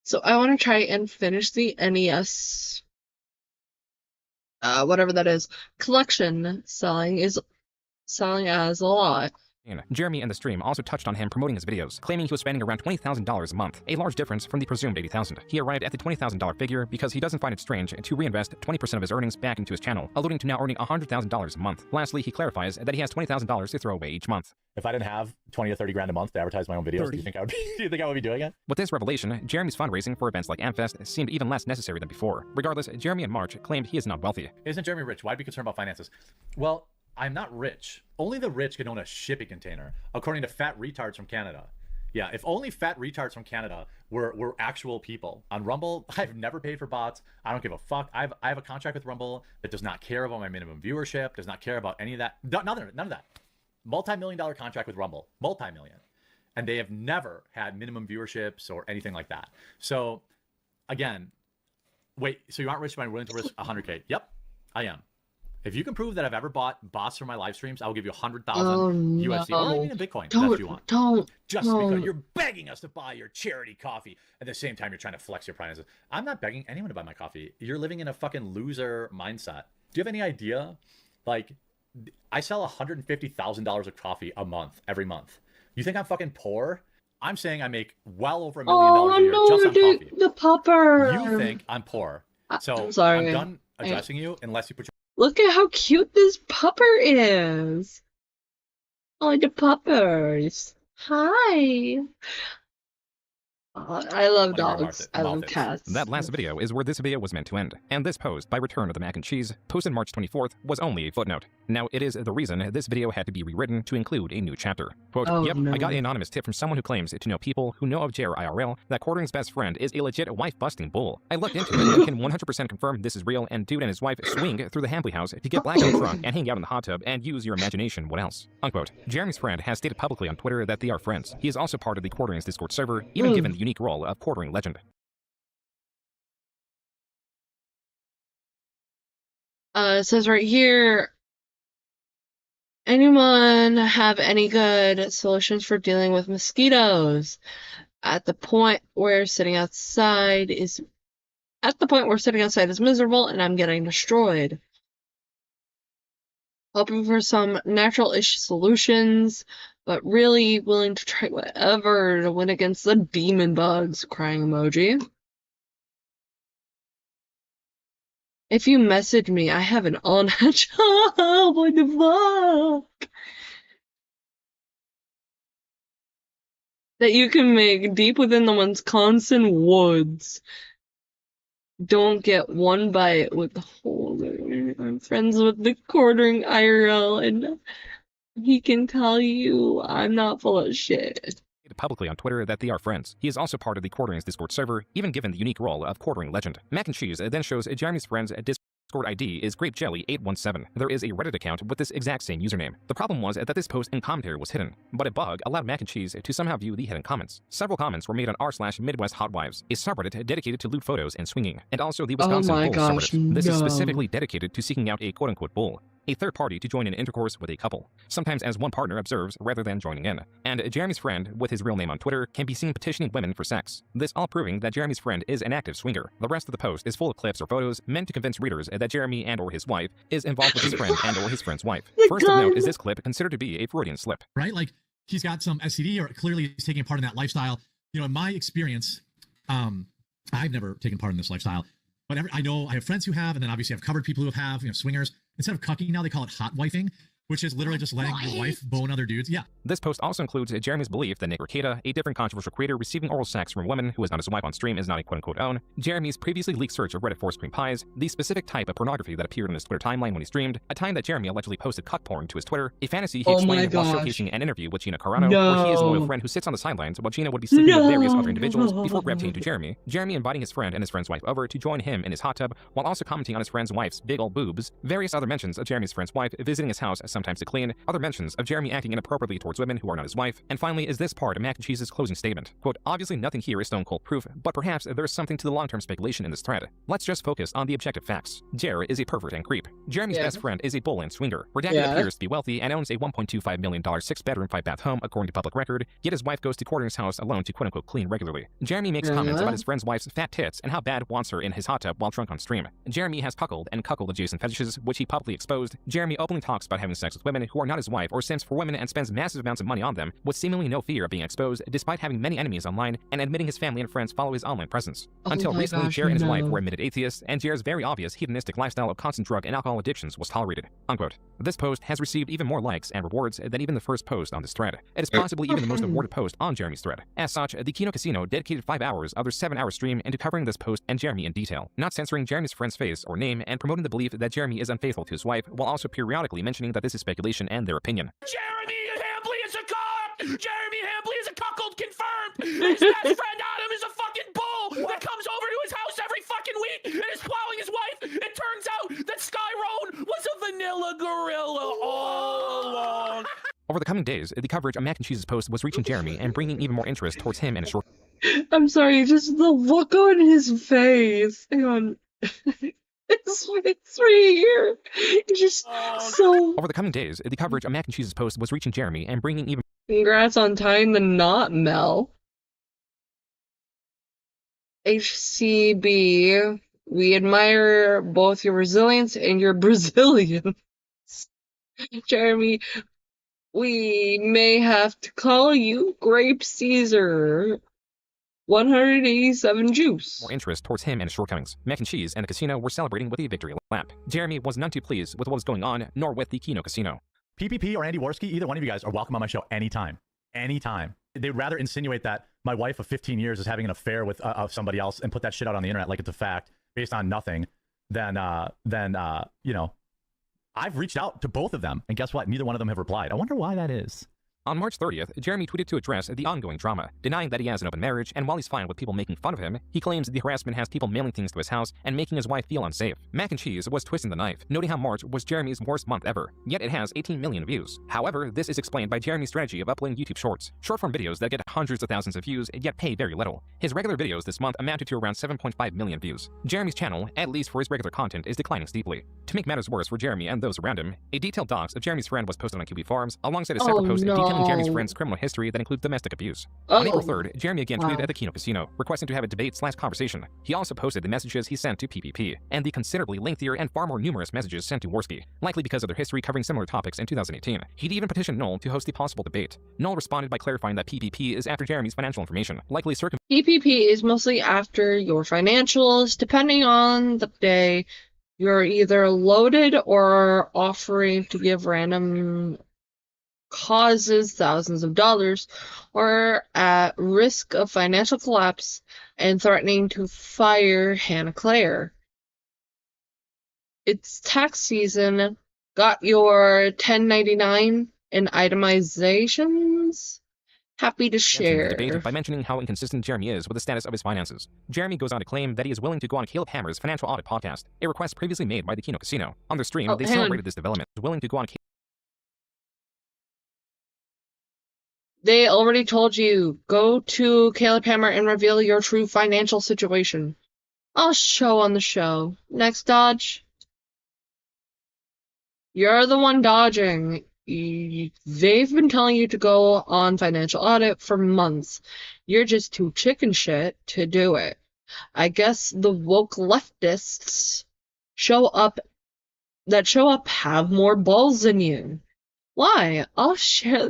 So I want to try and finish the NES, whatever that is, collection. Selling as a lot. Jeremy in the stream also touched on him promoting his videos, claiming he was spending around $20,000 a month, a large difference from the presumed $80,000. He arrived at the $20,000 figure because he doesn't find it strange to reinvest 20% of his earnings back into his channel, alluding to now earning $100,000 a month. Lastly, he clarifies that he has $20,000 to throw away each month. If I didn't have 20 to 30 grand a month to advertise my own videos, do you think I would be doing it? With this revelation, Jeremy's fundraising for events like AmFest seemed even less necessary than before. Regardless, Jeremy in March claimed he is not wealthy. Isn't Jeremy rich? Why be concerned about finances? Well, I'm not rich. Only the rich can own a shipping container, according to fat retards from Canada. Yeah, if only fat retards from Canada were actual people. On Rumble, I've never paid for bots. I don't give a fuck. I have a contract with Rumble that does not care about my minimum viewership, does not care about any of that. None of that. Multi-million-dollar contract with Rumble. Multi-million. And they have never had minimum viewerships or anything like that. So, again, wait, so you aren't rich but I'm willing to risk 100K? Yep, I am. If you can prove that I've ever bought bots for my live streams, I will give you 100,000 USD or even in Bitcoin. That's what you want. Just because you're begging us to buy your charity coffee. At the same time, you're trying to flex your finances. I'm not begging anyone to buy my coffee. You're living in a fucking loser mindset. Do you have any idea? Like, I sell $150,000 of coffee a month, every month. You think I'm fucking poor? I'm saying I make well over $1 million a year just on coffee. The popper. You think I'm poor. So I'm sorry. I'm done addressing you unless you put your... Look at how cute this pupper is. Oh, the puppers. Hi. I love dogs. I love cats. That last video is where this video was meant to end, and this post by Return of the Mac and Cheese, posted March 24th, was only a footnote. Now, it is the reason this video had to be rewritten to include a new chapter. Quote, yep, I got an anonymous tip from someone who claims to know people who know of Jer IRL that quartering's best friend is a legit wife-busting bull. I looked into it and can 100% confirm this is real, and dude and his wife swing through the Hambly house to get blackout drunk and hang out in the hot tub and use your imagination, what else? Unquote. Jeremy's friend has stated publicly on Twitter that they are friends. He is also part of the Quartering's Discord server, even given the unique role of quartering legend. It says right here, anyone have any good solutions for dealing with mosquitoes? At the point where sitting outside is miserable and I'm getting destroyed. Hoping for some natural-ish solutions, but really willing to try whatever to win against the demon bugs. Crying emoji. If you message me, I have an on-head job. What the fuck? That you can make deep within the Wisconsin woods. Don't get one bite with the holder. I'm friends with the quartering IRL, and he can tell you I'm not full of shit. Publicly on Twitter that they are friends. He is also part of the Quartering's Discord server, even given the unique role of quartering legend. Mac and Cheese then shows Jeremy's friend's Discord ID is GrapeJelly817. There is a Reddit account with this exact same username. The problem was that this post and commentary was hidden, but a bug allowed Mac and Cheese to somehow view the hidden comments. Several comments were made on r/Midwest Hotwives, a subreddit dedicated to lewd photos and swinging, and also the Wisconsin Bull subreddit. This is specifically dedicated to seeking out a quote-unquote bull, a third party to join in intercourse with a couple, sometimes as one partner observes rather than joining in. And Jeremy's friend, with his real name on Twitter, can be seen petitioning women for sex. This all proving that Jeremy's friend is an active swinger. The rest of the post is full of clips or photos meant to convince readers that Jeremy and or his wife is involved with his friend and or his friend's wife. First of note is this clip considered to be a Freudian slip. Right? Like, he's got some STD, or clearly he's taking part in that lifestyle. You know, in my experience, I've never taken part in this lifestyle. But I know I have friends who have, and then obviously I've covered people who have, swingers. Instead of cucking now, they call it hot wifing, which is literally just letting your wife bone other dudes. Yeah. This post also includes Jeremy's belief that Nick Rekieta, a different controversial creator receiving oral sex from a woman who is not his wife on stream, is not a quote-unquote own, Jeremy's previously leaked search of Reddit for Supreme Pies, the specific type of pornography that appeared on his Twitter timeline when he streamed, a time that Jeremy allegedly posted cuck porn to his Twitter, a fantasy he explained while showcasing an interview with Gina Carano, where he is a loyal friend who sits on the sidelines while Gina would be sleeping with various other individuals before gravitating to Jeremy, Jeremy inviting his friend and his friend's wife over to join him in his hot tub, while also commenting on his friend's wife's big old boobs, various other mentions of Jeremy's friend's wife visiting his house sometimes to clean, other mentions of Jeremy acting inappropriately towards women who are not his wife, and finally is this part of Mac and Cheese's closing statement. Quote, obviously nothing here is stone cold proof, but perhaps there is something to the long-term speculation in this thread. Let's just focus on the objective facts. Jer is a pervert and creep. Jeremy's best friend is a bull and swinger. Redacted appears to be wealthy and owns a $1.25 million 6-bedroom 5-bath home according to public record, yet his wife goes to Quartering's house alone to quote-unquote clean regularly. Jeremy makes comments about his friend's wife's fat tits and how bad wants her in his hot tub while drunk on stream. Jeremy has cuckold and cuckold adjacent fetishes, which he publicly exposed. Jeremy openly talks about having sex with women who are not his wife or simps for women and spends massive amounts of money on them with seemingly no fear of being exposed despite having many enemies online and admitting his family and friends follow his online presence. Until recently, Jer and his wife were admitted atheists, and Jer's very obvious hedonistic lifestyle of constant drug and alcohol addictions was tolerated. Unquote. This post has received even more likes and rewards than even the first post on this thread. It is possibly even the most awarded post on Jeremy's thread. As such, the Kino Casino dedicated 5 hours of their 7-hour stream into covering this post and Jeremy in detail, not censoring Jeremy's friend's face or name and promoting the belief that Jeremy is unfaithful to his wife, while also periodically mentioning that this is speculation and their opinion. Jeremy Hambley is a cock! Jeremy Hambley is a cuckold confirmed! His best friend Adam is a fucking bull that comes over to his house every fucking week and is plowing his wife! It turns out that Sky Roan was a vanilla gorilla all along! Over the coming days, the coverage of Mac and Cheese's post was reaching Jeremy and bringing even more interest towards him and his short. I'm sorry, just the look on his face. Hang on. It's right here. It's just so. Over the coming days, the coverage of Mac and Cheese's post was reaching Jeremy and bringing even. Congrats on tying the knot, Mel. HCB, we admire both your resilience and your Brazilians. Jeremy, we may have to call you Grape Caesar. 187 juice. More interest towards him and his shortcomings. Mac and Cheese and the casino were celebrating with a victory lap. Jeremy was none too pleased with what was going on, nor with the Kino Casino. PPP or Andy Worski, either one of you guys are welcome on my show anytime. Anytime. They'd rather insinuate that my wife of 15 years is having an affair with somebody else and put that shit out on the internet like it's a fact based on nothing than you know, I've reached out to both of them, and guess what? Neither one of them have replied. I wonder why that is. On March 30th, Jeremy tweeted to address the ongoing drama, denying that he has an open marriage, and while he's fine with people making fun of him, he claims the harassment has people mailing things to his house and making his wife feel unsafe. Mac and Cheese was twisting the knife, noting how March was Jeremy's worst month ever, yet it has 18 million views. However, this is explained by Jeremy's strategy of uploading YouTube Shorts, short-form videos that get hundreds of thousands of views, yet pay very little. His regular videos this month amounted to around 7.5 million views. Jeremy's channel, at least for his regular content, is declining steeply. To make matters worse for Jeremy and those around him, a detailed dox of Jeremy's friend was posted on QB Farms, alongside a separate post detailing Jeremy's friend's criminal history that includes domestic abuse. On April 3rd, Jeremy again tweeted at the Kino Casino, requesting to have a debate/conversation. He also posted the messages he sent to PPP, and the considerably lengthier and far more numerous messages sent to Worski, likely because of their history covering similar topics in 2018. He'd even petitioned Noel to host the possible debate. Noel responded by clarifying that PPP is after Jeremy's financial information, likely PPP is mostly after your financials. Depending on the day, you're either loaded or offering to give random causes thousands of dollars, or at risk of financial collapse and threatening to fire Hannah Claire. It's tax season. Got your 1099 and itemizations? Happy to share. Debate by mentioning how inconsistent Jeremy is with the status of his finances. Jeremy goes on to claim that he is willing to go on Caleb Hammer's financial audit podcast, a request previously made by the Kino Casino. On their stream, they celebrated this development, willing to go on. They already told you, go to Caleb Hammer and reveal your true financial situation. I'll show on the show. Next dodge. You're the one dodging. They've been telling you to go on financial audit for months. You're just too chicken shit to do it. I guess the woke leftists show up have more balls than you. Why? I'll share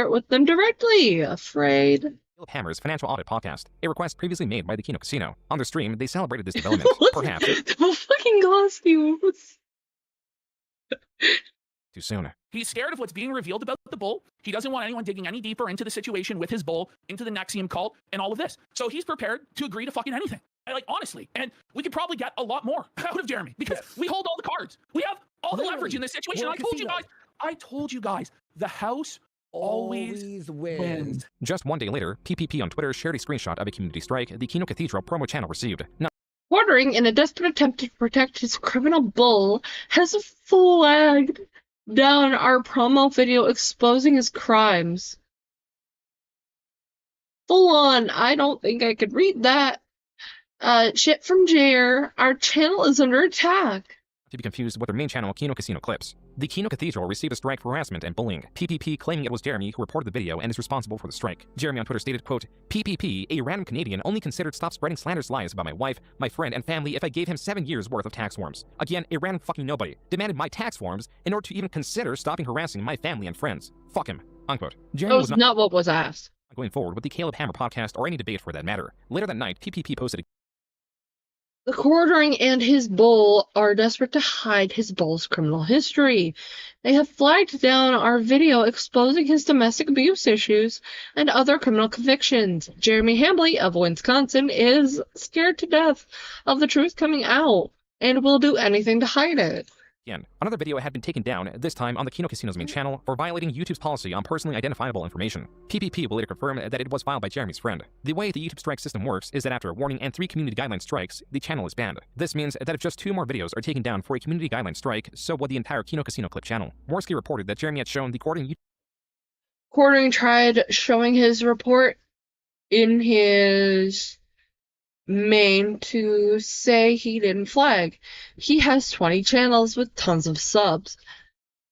it with them directly. Afraid. Caleb Hammer's financial audit podcast, a request previously made by the Kino Casino. On their stream, they celebrated this development. Perhaps the fucking costumes. too soon. He's scared of what's being revealed about the bull. He doesn't want anyone digging any deeper into the situation with his bull, into the Nexium cult, and all of this. So he's prepared to agree to fucking anything. Like, honestly. And we could probably get a lot more out of Jeremy because we hold all the cards. We have all the leverage in this situation. I told you guys, the house always wins. Just one day later, PPP on Twitter shared a screenshot of a community strike the Kino Cathedral promo channel received. Quartering, in a desperate attempt to protect his criminal bull, has flagged down our promo video exposing his crimes. Full on, I don't think I could read that. Shit from JR, our channel is under attack. To be confused with their main channel, Kino Casino Clips. The Kino Cathedral received a strike for harassment and bullying. PPP claiming it was Jeremy who reported the video and is responsible for the strike. Jeremy on Twitter stated, quote, PPP, a random Canadian, only considered stop spreading slanderous lies about my wife, my friend, and family if I gave him 7 years worth of tax forms. Again, a random fucking nobody demanded my tax forms in order to even consider stopping harassing my family and friends. Fuck him. Unquote. Jeremy was not what was asked. Going forward with the Caleb Hammer podcast or any debate for that matter. Later that night, PPP posted The Quartering and his bull are desperate to hide his bull's criminal history. They have flagged down our video exposing his domestic abuse issues and other criminal convictions. Jeremy Hambley of Wisconsin is scared to death of the truth coming out and will do anything to hide it. Again, another video had been taken down, this time on the Kino Casino's main channel, for violating YouTube's policy on personally identifiable information. PPP will later confirm that it was filed by Jeremy's friend. The way the YouTube strike system works is that after a warning and 3 community guideline strikes, the channel is banned. This means that if just 2 more videos are taken down for a community guideline strike, so would the entire Kino Casino clip channel. Worski reported that Jeremy had shown the Quartering tried showing his report in his main to say he didn't flag. He has 20 channels with tons of subs.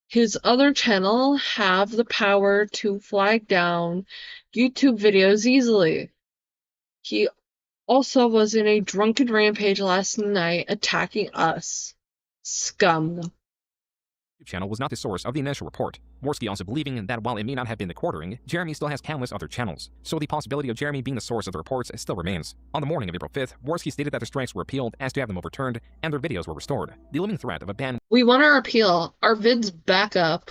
His other channel have the power to flag down YouTube videos easily. He also was in a drunken rampage last night attacking us. Scum. channel was not the source of the initial report. Worski also believing that while it may not have been the Quartering, Jeremy still has countless other channels, so the possibility of Jeremy being the source of the reports still remains. On the morning of April 5th, Worski stated that the strikes were appealed as to have them overturned, and their videos were restored. The looming threat of a ban. We want our appeal. Our vids back up.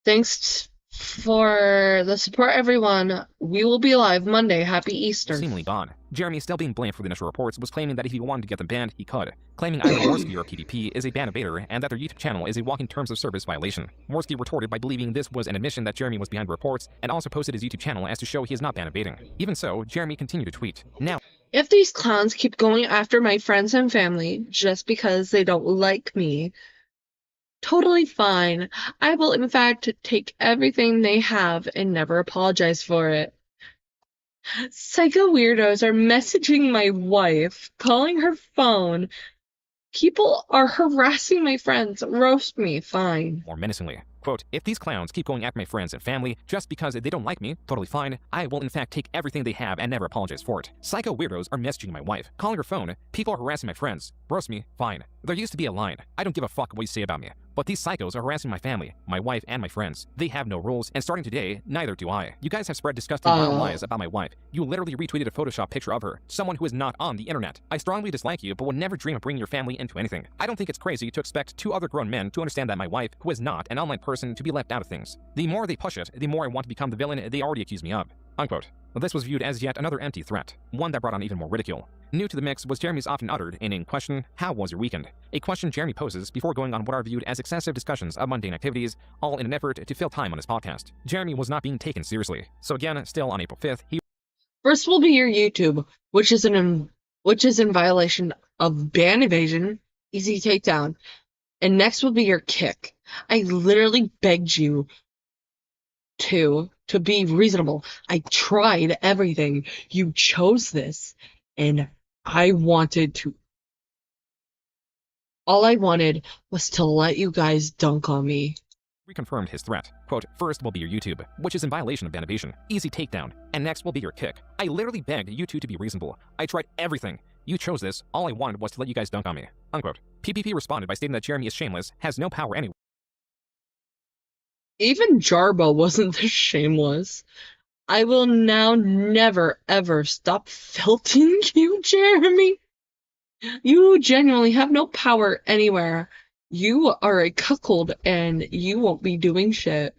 Thanks for the support, everyone. We will be live Monday. Happy Easter. Seemingly gone. Jeremy, still being blamed for the initial reports, was claiming that if he wanted to get them banned, he could, claiming either Worski or PDP is a ban abater and that their YouTube channel is a walking terms of service violation. Worski retorted by believing this was an admission that Jeremy was behind the reports and also posted his YouTube channel as to show he is not ban abating. Even so, Jeremy continued to tweet. Now, if these clowns keep going after my friends and family just because they don't like me, totally fine. I will, in fact, take everything they have and never apologize for it. Psycho weirdos are messaging my wife, calling her phone. People are harassing my friends. Roast me, fine. More menacingly, quote, if these clowns keep going after my friends and family just because they don't like me, totally fine. I will in fact take everything they have and never apologize for it. Psycho weirdos are messaging my wife, calling her phone. People are harassing my friends. Roast me, fine. There used to be a line. I don't give a fuck what you say about me. But these psychos are harassing my family, my wife, and my friends. They have no rules, and starting today, neither do I. You guys have spread disgusting lies about my wife. You literally retweeted a Photoshop picture of her, someone who is not on the internet. I strongly dislike you, but would never dream of bringing your family into anything. I don't think it's crazy to expect 2 other grown men to understand that my wife, who is not an online person, to be left out of things. The more they push it, the more I want to become the villain they already accuse me of. Unquote. This was viewed as yet another empty threat, one that brought on even more ridicule. New to the mix was Jeremy's often uttered in question, how was your weekend? A question Jeremy poses before going on what are viewed as excessive discussions of mundane activities, all in an effort to fill time on his podcast. Jeremy was not being taken seriously. So again, still on April 5th, he... First will be your YouTube, which is in violation of ban evasion, easy takedown. And next will be your kick. I literally begged you to be reasonable. I tried everything. You chose this, and all I wanted was to let you guys dunk on me. Reconfirmed his threat. Quote, first will be your YouTube, which is in violation of ban evasion, easy takedown, and next will be your kick. I literally begged you two to be reasonable. I tried everything. You chose this. All I wanted was to let you guys dunk on me. Unquote. PPP responded by stating that Jeremy is shameless, has no power anyway. Even Jarbo wasn't this shameless. I will now never, ever stop filtering you, Jeremy. You genuinely have no power anywhere. You are a cuckold and you won't be doing shit.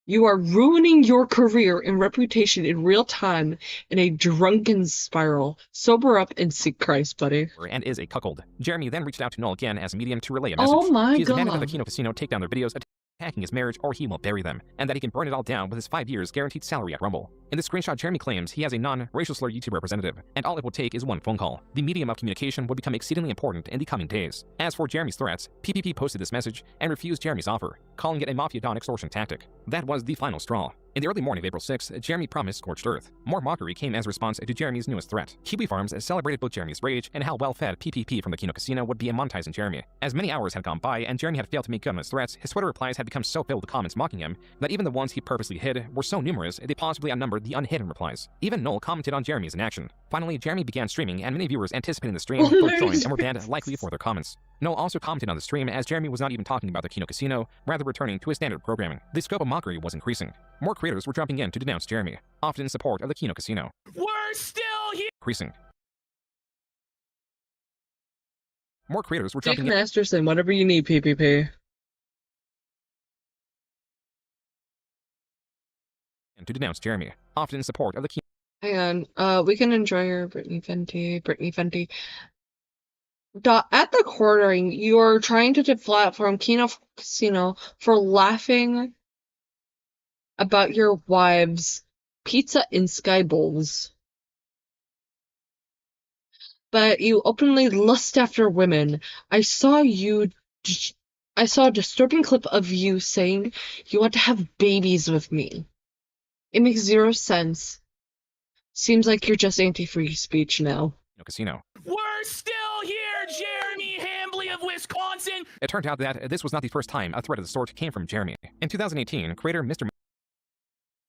You are ruining your career and reputation in real time in a drunken spiral. Sober up and seek Christ, buddy. And is a cuckold. Jeremy then reached out to Null again as a medium to relay a message. Oh my He is demanding that God. the Kino Casino take down their videos attacking his marriage or he will bury them, and that he can burn it all down with his 5 years guaranteed salary at Rumble. In this screenshot, Jeremy claims he has a non-racial slur YouTube representative, and all it will take is one phone call. The medium of communication would become exceedingly important in the coming days. As for Jeremy's threats, PPP posted this message and refused Jeremy's offer, calling it a mafia-don extortion tactic. That was the final straw. In the early morning of April 6th, Jeremy promised scorched earth. More mockery came as a response to Jeremy's newest threat. Kiwi Farms celebrated both Jeremy's rage and how well-fed PPP from the Kino Casino would be monetizing Jeremy. As many hours had gone by and Jeremy had failed to make good on his threats, his Twitter replies had become so filled with comments mocking him that even the ones he purposely hid were so numerous they possibly outnumbered the unhidden replies. Even Noel commented on Jeremy's inaction. Finally, Jeremy began streaming and many viewers anticipating the stream both joined and were banned likely for their comments. Noel also commented on the stream as Jeremy was not even talking about the Kino Casino, rather returning to his standard programming. The scope of mockery was increasing. More creators were jumping in to denounce Jeremy, often in support of the Kino Casino. We're still here. Increasing. More creators were Jake jumping in Masterson, whatever you need, PPP. to denounce Jeremy, often in support of the Kino. Hang on, we can enjoy your Brittany Fenty. At the quartering, you're trying to deplatform Kino Casino for laughing about your wife's pizza in sky bowls. But you openly lust after women. I saw a disturbing clip of you saying you want to have babies with me. It makes zero sense. Seems like you're just anti-free speech now. Casino. We're still here, Jeremy Hambley of Wisconsin. It turned out that this was not the first time a threat of the sort came from Jeremy. In 2018, creator Mr.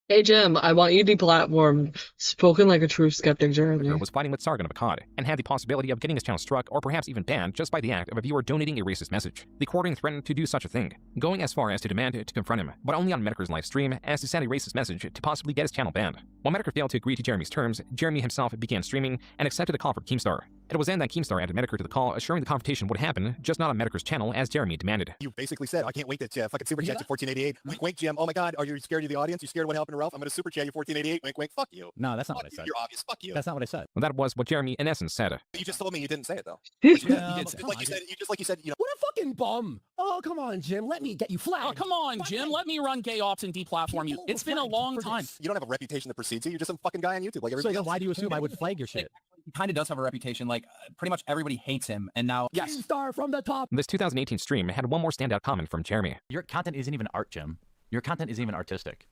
Hey Jim, I want you deplatformed. Spoken like a true skeptic, Jeremy. Was fighting with Sargon of Akkad and had the possibility of getting his channel struck or perhaps even banned just by the act of a viewer donating a racist message. The quartering threatened to do such a thing, going as far as to demand to confront him, but only on Metaker's live stream as to send a racist message to possibly get his channel banned. While Metaker failed to agree to Jeremy's terms, Jeremy himself began streaming and accepted a call from Keemstar. It was then that Keemstar added Metaker to the call, assuring the confrontation would happen, just not on Metaker's channel as Jeremy demanded. You basically said, I can't wait to fucking super chat you 1488. Wink, wink, Jim. Oh my God, are you scared of the audience? You scared of what happened to Ralph? I'm going to super chat you 1488. Wink, wink. Fuck you. No, that's not Fuck what I you. said. You're obvious. Fuck you. That's not what I said. That was what Jeremy in essence said. You just told me you didn't say it though. Just like you said, you know. What a fucking bum. Oh, come on, Jim. Let me get you flagged. Oh, come on, Jim. Let me run gay ops and deplatform you. It's been a long time. You don't have a reputation that precedes you. You're just some fucking guy on YouTube. Like everybody So else. why do you assume I would flag your shit? He kind of does have a reputation. Like, pretty much everybody hates him. And now, yes. Star from the top. This 2018 stream had one more standout comment from Jeremy. Your content isn't even art, Jim. Your content isn't even artistic.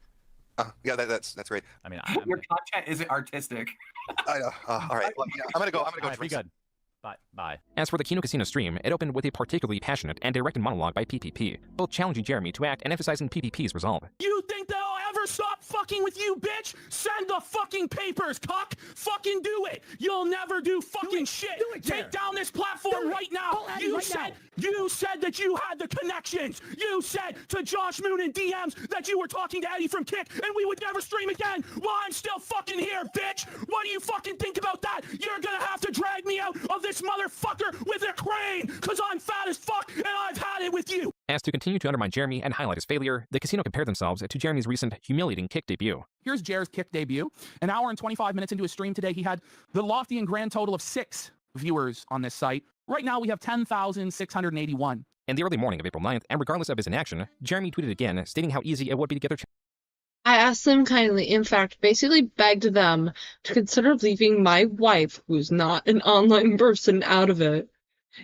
Yeah, that's great. I mean, your content isn't artistic. I know. All right. Well, yeah, I'm gonna go. Be good. Bye. As for the Kino Casino stream, it opened with a particularly passionate and directed monologue by PPP, both challenging Jeremy to act and emphasizing PPP's resolve. You think they'll ever stop fucking with you, bitch? Send the fucking papers, cock. Fucking do it. You'll never do fucking shit. Take down this platform right now. You said that you had the connections. You said to Josh Moon in DMs that you were talking to Eddie from Kick and we would never stream again. Well, I'm still fucking here, bitch. What do you fucking think about that? You're gonna have to drag me out of this motherfucker with a crane, cause I'm fat as fuck and I've had it with you. As to continue to undermine Jeremy and highlight his failure, the casino compared themselves to Jeremy's recent humiliating Kick debut. Here's Jer's Kick debut. An hour and 25 minutes into his stream today, he had the lofty and grand total of 6 viewers on this site. Right now, we have 10,681. In the early morning of April 9th, and regardless of his inaction, Jeremy tweeted again, stating how easy it would be to get their I asked them kindly, in fact, basically begged them to consider leaving my wife, who's not an online person, out of it.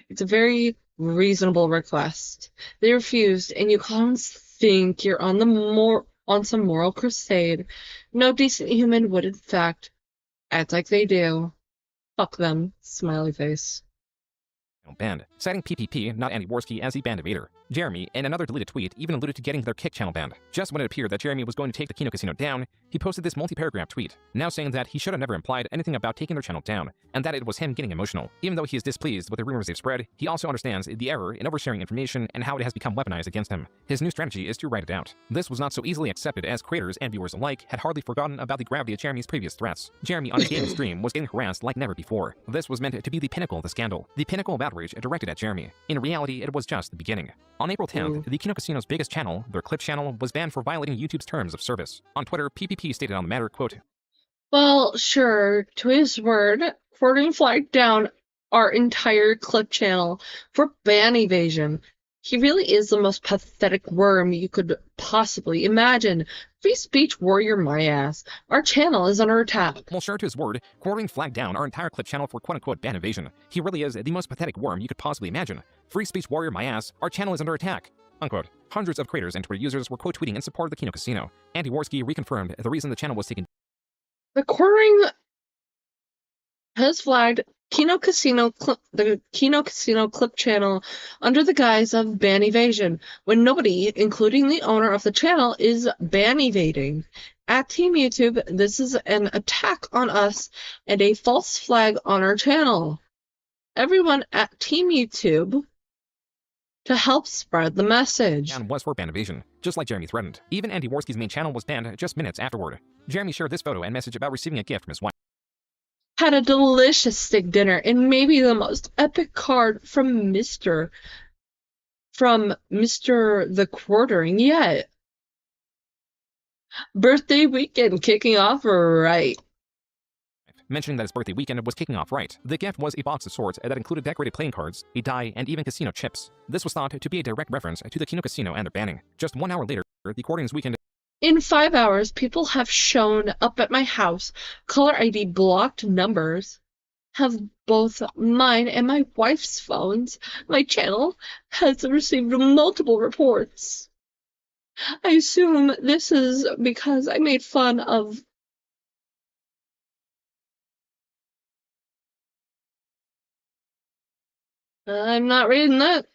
It's a very reasonable request. They refused, and you clowns think you're on some moral crusade. No decent human would, in fact, act like they do. Fuck them. Smiley face. banned, citing PPP, not Andy Worski, as the banned evader. Jeremy, in another deleted tweet, even alluded to getting their Kick channel banned. Just when it appeared that Jeremy was going to take the Kino Casino down, he posted this multi-paragraph tweet, now saying that he should have never implied anything about taking their channel down, and that it was him getting emotional. Even though he is displeased with the rumors they've spread, he also understands the error in oversharing information and how it has become weaponized against him. His new strategy is to write it out. This was not so easily accepted as creators and viewers alike had hardly forgotten about the gravity of Jeremy's previous threats. Jeremy on his gaming stream was getting harassed like never before. This was meant to be the pinnacle of the scandal, the pinnacle about outrage directed at Jeremy. In reality, it was just the beginning. On April 10th, the Kino Casino's biggest channel, their Clip channel, was banned for violating YouTube's terms of service. On Twitter, PPP stated on the matter, quote, Well, sure, to his word, Quartering flagged down our entire Clip channel for ban evasion. He really is the most pathetic worm you could possibly imagine. Free speech warrior my ass. Our channel is under attack. Well, sure to his word, Quartering flagged down our entire Clip channel for quote-unquote ban evasion. He really is the most pathetic worm you could possibly imagine. Free speech warrior my ass. Our channel is under attack. Unquote. Hundreds of creators and Twitter users were quote tweeting in support of the Kino Casino. Andy Worski reconfirmed the reason the channel was taken. The Quartering has flagged the Kino Casino Clip channel under the guise of ban evasion, when nobody, including the owner of the channel, is ban evading. At Team YouTube, this is an attack on us and a false flag on our channel. Everyone at Team YouTube to help spread the message. And was for ban evasion, just like Jeremy threatened. Even Andy Worski's main channel was banned just minutes afterward. Jeremy shared this photo and message about receiving a gift from his wife. Had a delicious steak dinner and maybe the most epic card from Mr. the Quartering yet. Birthday weekend kicking off right. Mentioning that his birthday weekend was kicking off right. The gift was a box of sorts that included decorated playing cards, a die, and even casino chips. This was thought to be a direct reference to the Kino Casino and their banning. Just 1 hour later, the Quartering's weekend. In 5 hours, people have shown up at my house. Caller ID blocked numbers have both mine and my wife's phones. My channel has received multiple reports. I assume this is because I made fun of I'm not reading that.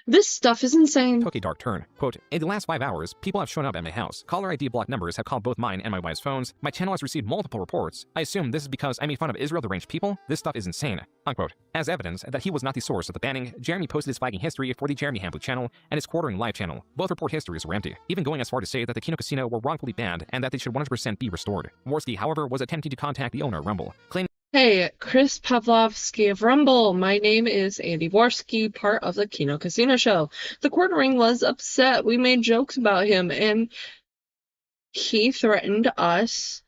This stuff is insane. Took a dark turn. Quote, in the last 5 hours, people have shown up at my house. Caller ID blocked numbers have called both mine and my wife's phones. My channel has received multiple reports. I assume this is because I made fun of Israel deranged people. This stuff is insane. Unquote. As evidence that he was not the source of the banning, Jeremy posted his flagging history for the Jeremy Hambly channel and his Quartering live channel. Both report histories were empty, even going as far to say that the Kino Casino were wrongfully banned and that they should 100% be restored. Worski, however, was attempting to contact the owner of Rumble, claiming, Hey, Chris Pavlovsky of Rumble. My name is Andy Worski, part of the Kino Casino show. The Quartering was upset. We made jokes about him, and he threatened us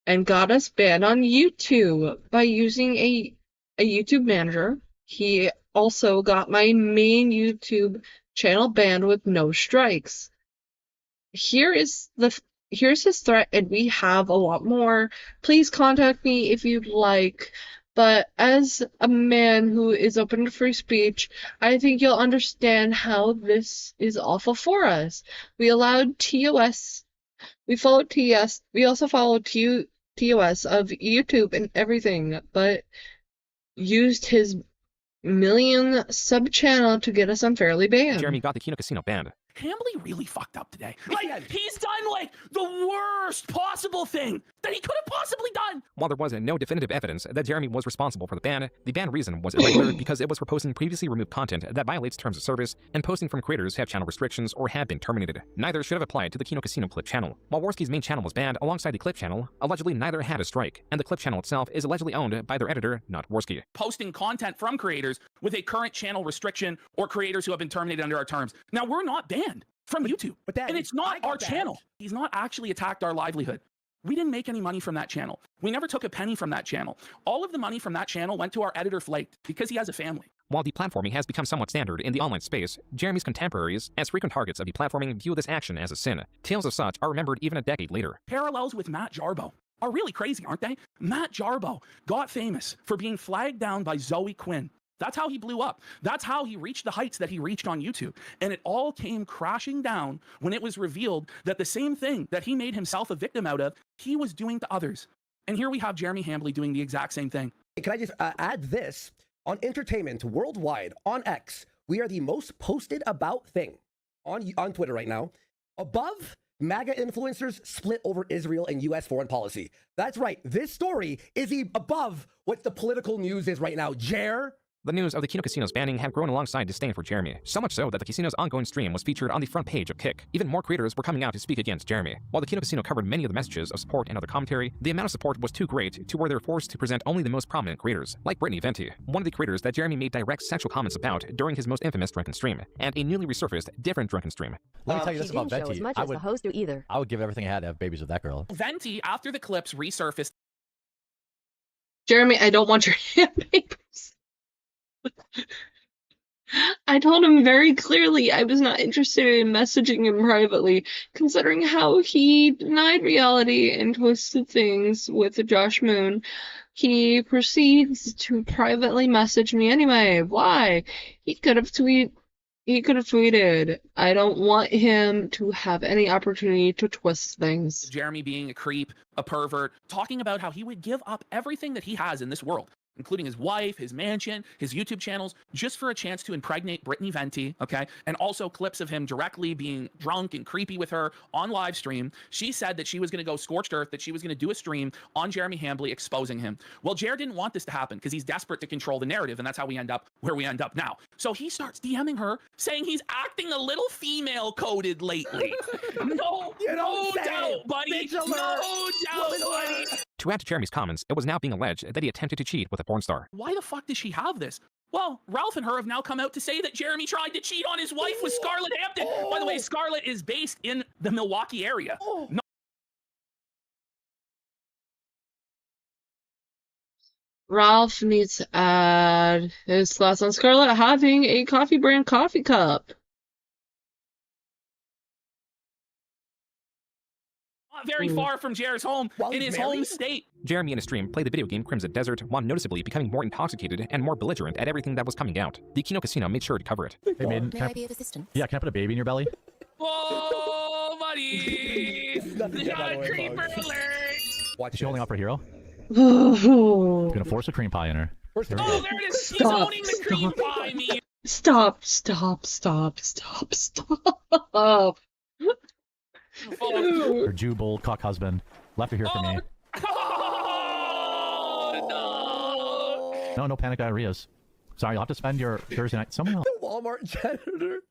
and got us banned on YouTube by using a YouTube manager. He also got my main YouTube channel banned with no strikes. Here's his threat, and we have a lot more. Please contact me if you'd like. But as a man who is open to free speech, I think you'll understand how this is awful for us. We allowed TOS. We followed TS. We also followed TOS of YouTube and everything, but used his million sub channel to get us unfairly banned. Jeremy got the Kino Casino banned. Hambly really fucked up today. Like, he's done, like, the worst possible thing that he could have possibly done. While there was no definitive evidence that Jeremy was responsible for the ban reason was irregular because it was for posting previously removed content that violates terms of service and posting from creators who have channel restrictions or have been terminated. Neither should have applied to the Kino Casino Clip channel. While Worski's main channel was banned alongside the Clip channel, allegedly neither had a strike, and the Clip channel itself is allegedly owned by their editor, not Worski. Posting content from creators with a current channel restriction or creators who have been terminated under our terms. Now, we're not banned from YouTube, and it's not our channel. He's not actually attacked our livelihood. We didn't make any money from that channel. We never took a penny from that channel. All of the money from that channel went to our editor Flaked because he has a family. While deplatforming has become somewhat standard in the online space, Jeremy's contemporaries, as frequent targets of deplatforming, view this action as a sin. Tales of such are remembered even a decade later. Parallels with Matt Jarbo are really crazy, aren't they? Matt Jarbo got famous for being flagged down by Zoe Quinn. That's how he blew up. That's how he reached the heights that he reached on YouTube. And it all came crashing down when it was revealed that the same thing that he made himself a victim out of, he was doing to others. And here we have Jeremy Hambly doing the exact same thing. Can I just add this? On entertainment worldwide, on X, we are the most posted about thing on Twitter right now. Above MAGA influencers split over Israel and U.S. foreign policy. That's right. This story is above what the political news is right now. The news of the Kino Casino's banning had grown alongside disdain for Jeremy, so much so that the casino's ongoing stream was featured on the front page of Kick. Even more creators were coming out to speak against Jeremy. While the Kino Casino covered many of the messages of support and other commentary, the amount of support was too great to where they were forced to present only the most prominent creators, like Brittany Venti, one of the creators that Jeremy made direct sexual comments about during his most infamous drunken stream, and a newly resurfaced different drunken stream. Let me tell you this about Venti. I would give everything I had to have babies with that girl. Venti, after the clips resurfaced. Jeremy, I don't want your handpapers. I told him very clearly I was not interested in messaging him privately, considering how he denied reality and twisted things with Josh Moon. He proceeds to privately message me anyway. Why? He could have tweeted, I don't want him to have any opportunity to twist things. Jeremy being a creep, a pervert, talking about how he would give up everything that he has in this world, including his wife, his mansion, his YouTube channels, just for a chance to impregnate Brittany Venti, okay? And also clips of him directly being drunk and creepy with her on live stream. She said that she was going to go scorched earth, that she was going to do a stream on Jeremy Hambley exposing him. Well, Jer didn't want this to happen because he's desperate to control the narrative, and that's how we end up where we end up now. So he starts DMing her, saying he's acting a little female-coded lately. No doubt, buddy. No doubt, buddy. To add to Jeremy's comments, it was now being alleged that he attempted to cheat with a porn star. Why the fuck does she have this? Well, Ralph and her have now come out to say that Jeremy tried to cheat on his wife with Scarlett Hampton. By the way, Scarlett is based in the Milwaukee area. No. Ralph needs to add his thoughts on Scarlett having a coffee brand coffee cup. Not very far from Jer's home, in his home state. Jeremy in a stream played the video game Crimson Desert while noticeably becoming more intoxicated and more belligerent at everything that was coming out. The Kino Casino made sure to cover it. Hey, man, can I be of assistance? Yeah, can I put a baby in your belly? Whoa, buddy! Creeper alert! Is she holding up her hero? Oh. Gonna force a cream pie in her. Oh, there it is! He's owning the cream pie, me! Stop. Her Jew bold cock husband left her here for me. No panic diarrheas. Sorry, you'll have to spend your Thursday night. Someone else. The Walmart janitor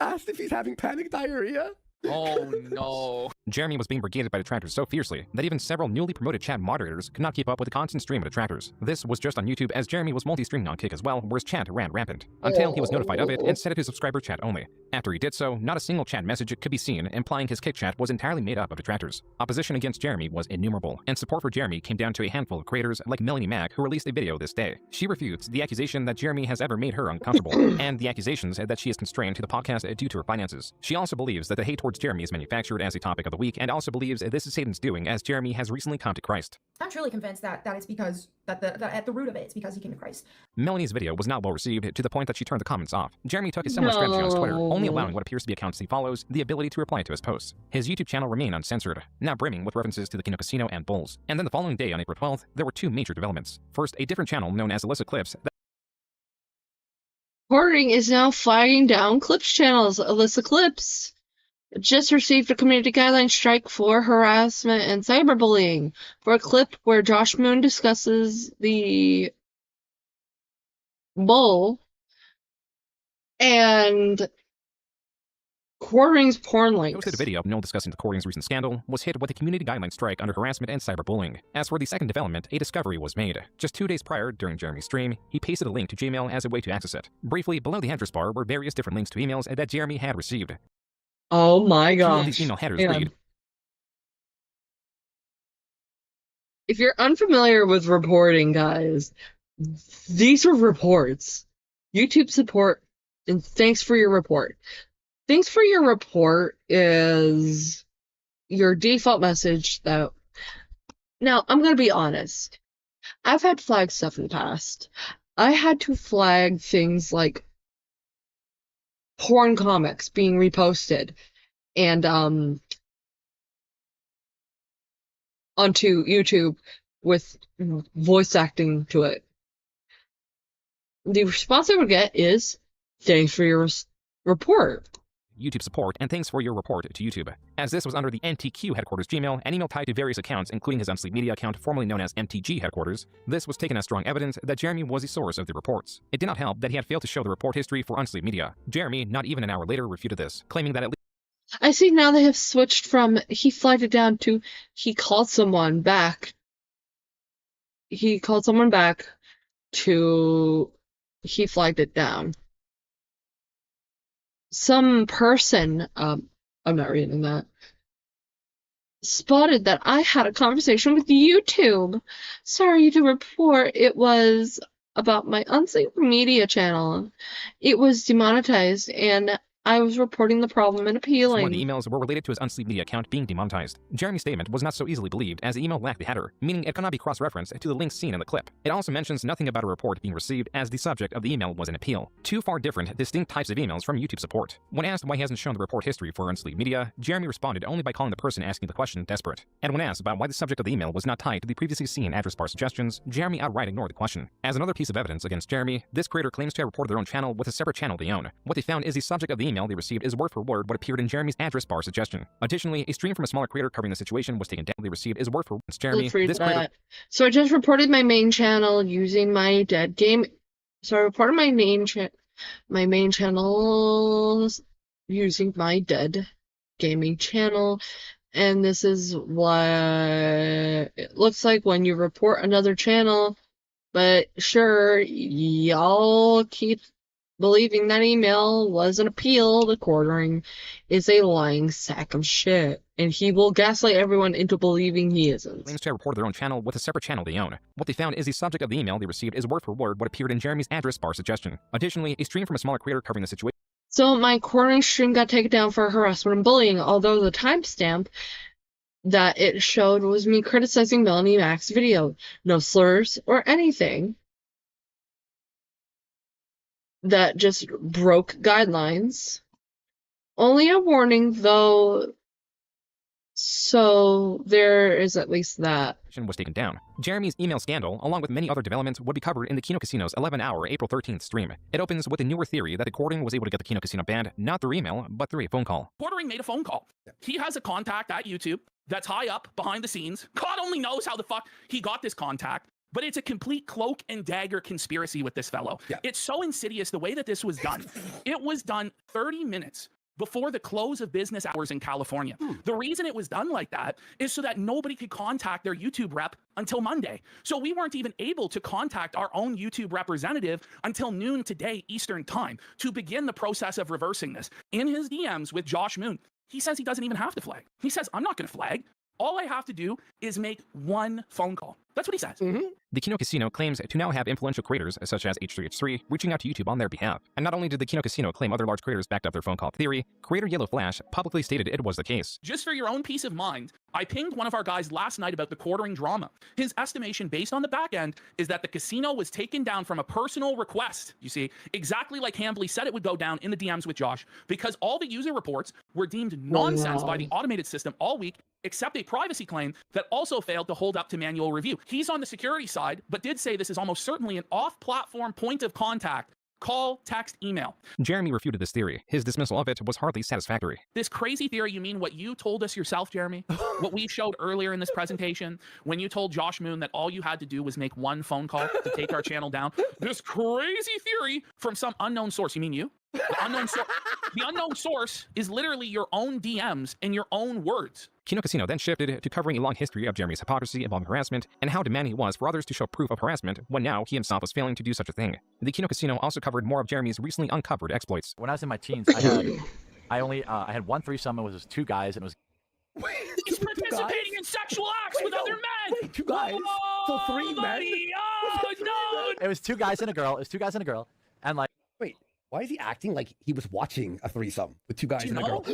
asked if he's having panic diarrhea. Oh no. Jeremy was being brigaded by detractors so fiercely that even several newly promoted chat moderators could not keep up with the constant stream of detractors. This was just on YouTube, as Jeremy was multi-streaming on Kick as well, where his chat ran rampant, until he was notified of it and set it to subscriber chat only. After he did so, not a single chat message could be seen, implying his Kick chat was entirely made up of detractors. Opposition against Jeremy was innumerable, and support for Jeremy came down to a handful of creators like Melanie Mack, who released a video this day. She refutes the accusation that Jeremy has ever made her uncomfortable, and the accusations that she is constrained to the podcast due to her finances. She also believes that the hate towards Jeremy is manufactured as a topic of the week, and also believes this is Satan's doing, as Jeremy has recently come to Christ. I'm truly convinced that it's because that at the root of it, it's because he came to Christ. Melanie's video was not well received, to the point that she turned the comments off. Jeremy took a similar strategy on his Twitter, only allowing what appears to be accounts he follows the ability to reply to his posts. His YouTube channel remained uncensored, now brimming with references to the Kino Casino and Bulls. And then the following day, on April 12th, there were two major developments. First, a different channel known as Alyssa Clips. Reporting is now flagging down Clips channels. Alyssa Clips just received a community guideline strike for harassment and cyberbullying for a clip where Josh Moon discusses the bull and Quartering's porn links. Posted a video of Noel discussing the Quartering's recent scandal was hit with a community guideline strike under harassment and cyberbullying. As for the second development, a discovery was made. Just 2 days prior, during Jeremy's stream, he pasted a link to Gmail as a way to access it. Briefly, below the address bar were various different links to emails that Jeremy had received. Oh my gosh. These email headers read, if you're unfamiliar with reporting, guys, these are reports. YouTube support, and thanks for your report. Thanks for your report is your default message that... Now, I'm going to be honest. I've had flag stuff in the past. I had to flag things like porn comics being reposted and onto YouTube with voice acting to it. The response I would get is, thanks for your report. YouTube support, and thanks for your report to YouTube. As this was under the NTQ headquarters Gmail, an email tied to various accounts, including his Unsleep Media account, formerly known as MTG headquarters, this was taken as strong evidence that Jeremy was the source of the reports. It did not help that he had failed to show the report history for Unsleep Media. Jeremy, not even an hour later, refuted this, claiming that at least I see now they have switched from he flagged it down to he called someone back. He called someone back to he flagged it down. Some person, I'm not reading that, spotted that I had a conversation with YouTube. Sorry to report, it was about my Unsleep Media channel. It was demonetized, and I was reporting the problem and appealing. Some of the emails were related to his Unsleep Media account being demonetized. Jeremy's statement was not so easily believed as the email lacked the header, meaning it could not be cross-referenced to the links seen in the clip. It also mentions nothing about a report being received as the subject of the email was an appeal. Two far different, distinct types of emails from YouTube support. When asked why he hasn't shown the report history for Unsleep Media, Jeremy responded only by calling the person asking the question desperate. And when asked about why the subject of the email was not tied to the previously seen address bar suggestions, Jeremy outright ignored the question. As another piece of evidence against Jeremy, this creator claims to have reported their own channel with a separate channel they own. What they found is the subject of the email they received is word for word what appeared in Jeremy's address bar suggestion. Additionally, a stream from a smaller creator covering the situation was taken down. They received is word for word. Jeremy, this creator. So I just reported my main channel using my dead game. So I reported my main channel using my dead gaming channel, and this is what it looks like when you report another channel. But sure, y'all keep believing that email was an appeal. The quartering is a lying sack of shit, and he will gaslight everyone into believing he isn't. Claims to have reported their own channel with a separate channel they own. What they found is the subject of the email they received is word for word what appeared in Jeremy's address bar suggestion. Additionally, a stream from a smaller creator covering the situation. So my quartering stream got taken down for harassment and bullying, although the timestamp that it showed was me criticizing Melanie Mac's video. No slurs or anything. That just broke guidelines. Only a warning, though, so there is at least that. Was taken down. Jeremy's email scandal, along with many other developments, would be covered in the Kino Casino's 11-hour April 13th stream. It opens with a newer theory that the Quartering was able to get the Kino Casino banned, not through email, but through a phone call. Quartering made a phone call. He has a contact at YouTube that's high up behind the scenes. God only knows how the fuck he got this contact. But it's a complete cloak and dagger conspiracy with this fellow. Yeah. It's so insidious the way that this was done. It was done 30 minutes before the close of business hours in California. The reason it was done like that is so that nobody could contact their YouTube rep until Monday. So we weren't even able to contact our own YouTube representative until noon today Eastern time to begin the process of reversing this. In his DMs with Josh Moon, he says he doesn't even have to flag. He says, I'm not going to flag. All I have to do is make one phone call. That's what he says. The Kino Casino claims to now have influential creators, such as H3H3, reaching out to YouTube on their behalf. And not only did the Kino Casino claim other large creators backed up their phone call theory, creator Yellow Flash publicly stated it was the case. Just for your own peace of mind, I pinged one of our guys last night about the quartering drama. His estimation based on the back end is that the casino was taken down from a personal request, you see, exactly like Hambly said it would go down in the DMs with Josh, because all the user reports were deemed nonsense by the automated system all week, except a privacy claim that also failed to hold up to manual review. He's on the security side, but did say this is almost certainly an off-platform point of contact. Call, text, email. Jeremy refuted this theory. His dismissal of it was hardly satisfactory. This crazy theory, you mean what you told us yourself, Jeremy? What we showed earlier in this presentation, when you told Josh Moon that all you had to do was make one phone call to take our channel down? This crazy theory from some unknown source. You mean you? The unknown source is literally your own DMs and your own words. Kino Casino then shifted to covering a long history of Jeremy's hypocrisy involving harassment and how demanding he was for others to show proof of harassment when now he himself was failing to do such a thing. The Kino Casino also covered more of Jeremy's recently uncovered exploits. When I was in my teens, I had one threesome. It was just two guys, and it was. He's participating in sexual acts with other men. Wait, two guys. So three men. Oh no! It was two guys and a girl. And like. Wait. Why is he acting like he was watching a threesome with two guys and a girl?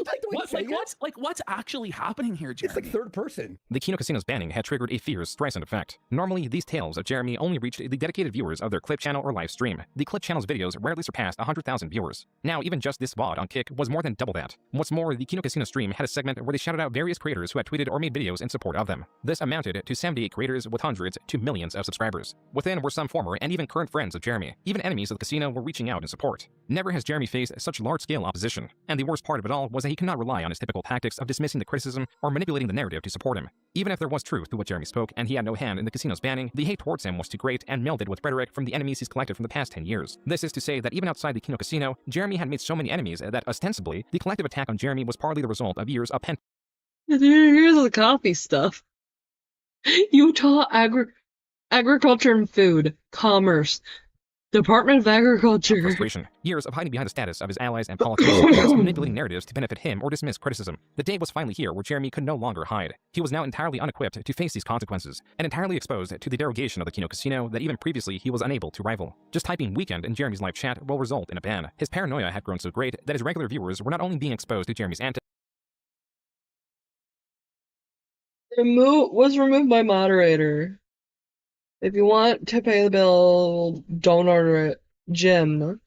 What's actually happening here, Jeremy? It's like third person. The Kino Casino's banning had triggered a fierce Streisand effect. Normally, these tales of Jeremy only reached the dedicated viewers of their clip channel or live stream. The clip channel's videos rarely surpassed 100,000 viewers. Now, even just this VOD on Kick was more than double that. What's more, the Kino Casino stream had a segment where they shouted out various creators who had tweeted or made videos in support of them. This amounted to 78 creators with hundreds to millions of subscribers. Within were some former and even current friends of Jeremy. Even enemies of the casino were reaching out in support. Never has Jeremy faced such large-scale opposition, and the worst part of it all was that he could not rely on his typical tactics of dismissing the criticism or manipulating the narrative to support him. Even if there was truth to what Jeremy spoke and he had no hand in the casino's banning, the hate towards him was too great and melded with rhetoric from the enemies he's collected from the past 10 years. This is to say that even outside the Kino Casino, Jeremy had made so many enemies that ostensibly, the collective attack on Jeremy was partly the result of years of pent Here's the coffee stuff. Utah Agriculture and Food, Commerce, Department of Agriculture. frustration, years of hiding behind the status of his allies and politicians, years of manipulating narratives to benefit him or dismiss criticism. The day was finally here where Jeremy could no longer hide. He was now entirely unequipped to face these consequences, and entirely exposed to the derogation of the Kino Casino that even previously he was unable to rival. Just typing weekend in Jeremy's live chat will result in a ban. His paranoia had grown so great that his regular viewers were not only being exposed to Jeremy's antics, Was removed by moderator. If you want to pay the bill, don't order it. Jim.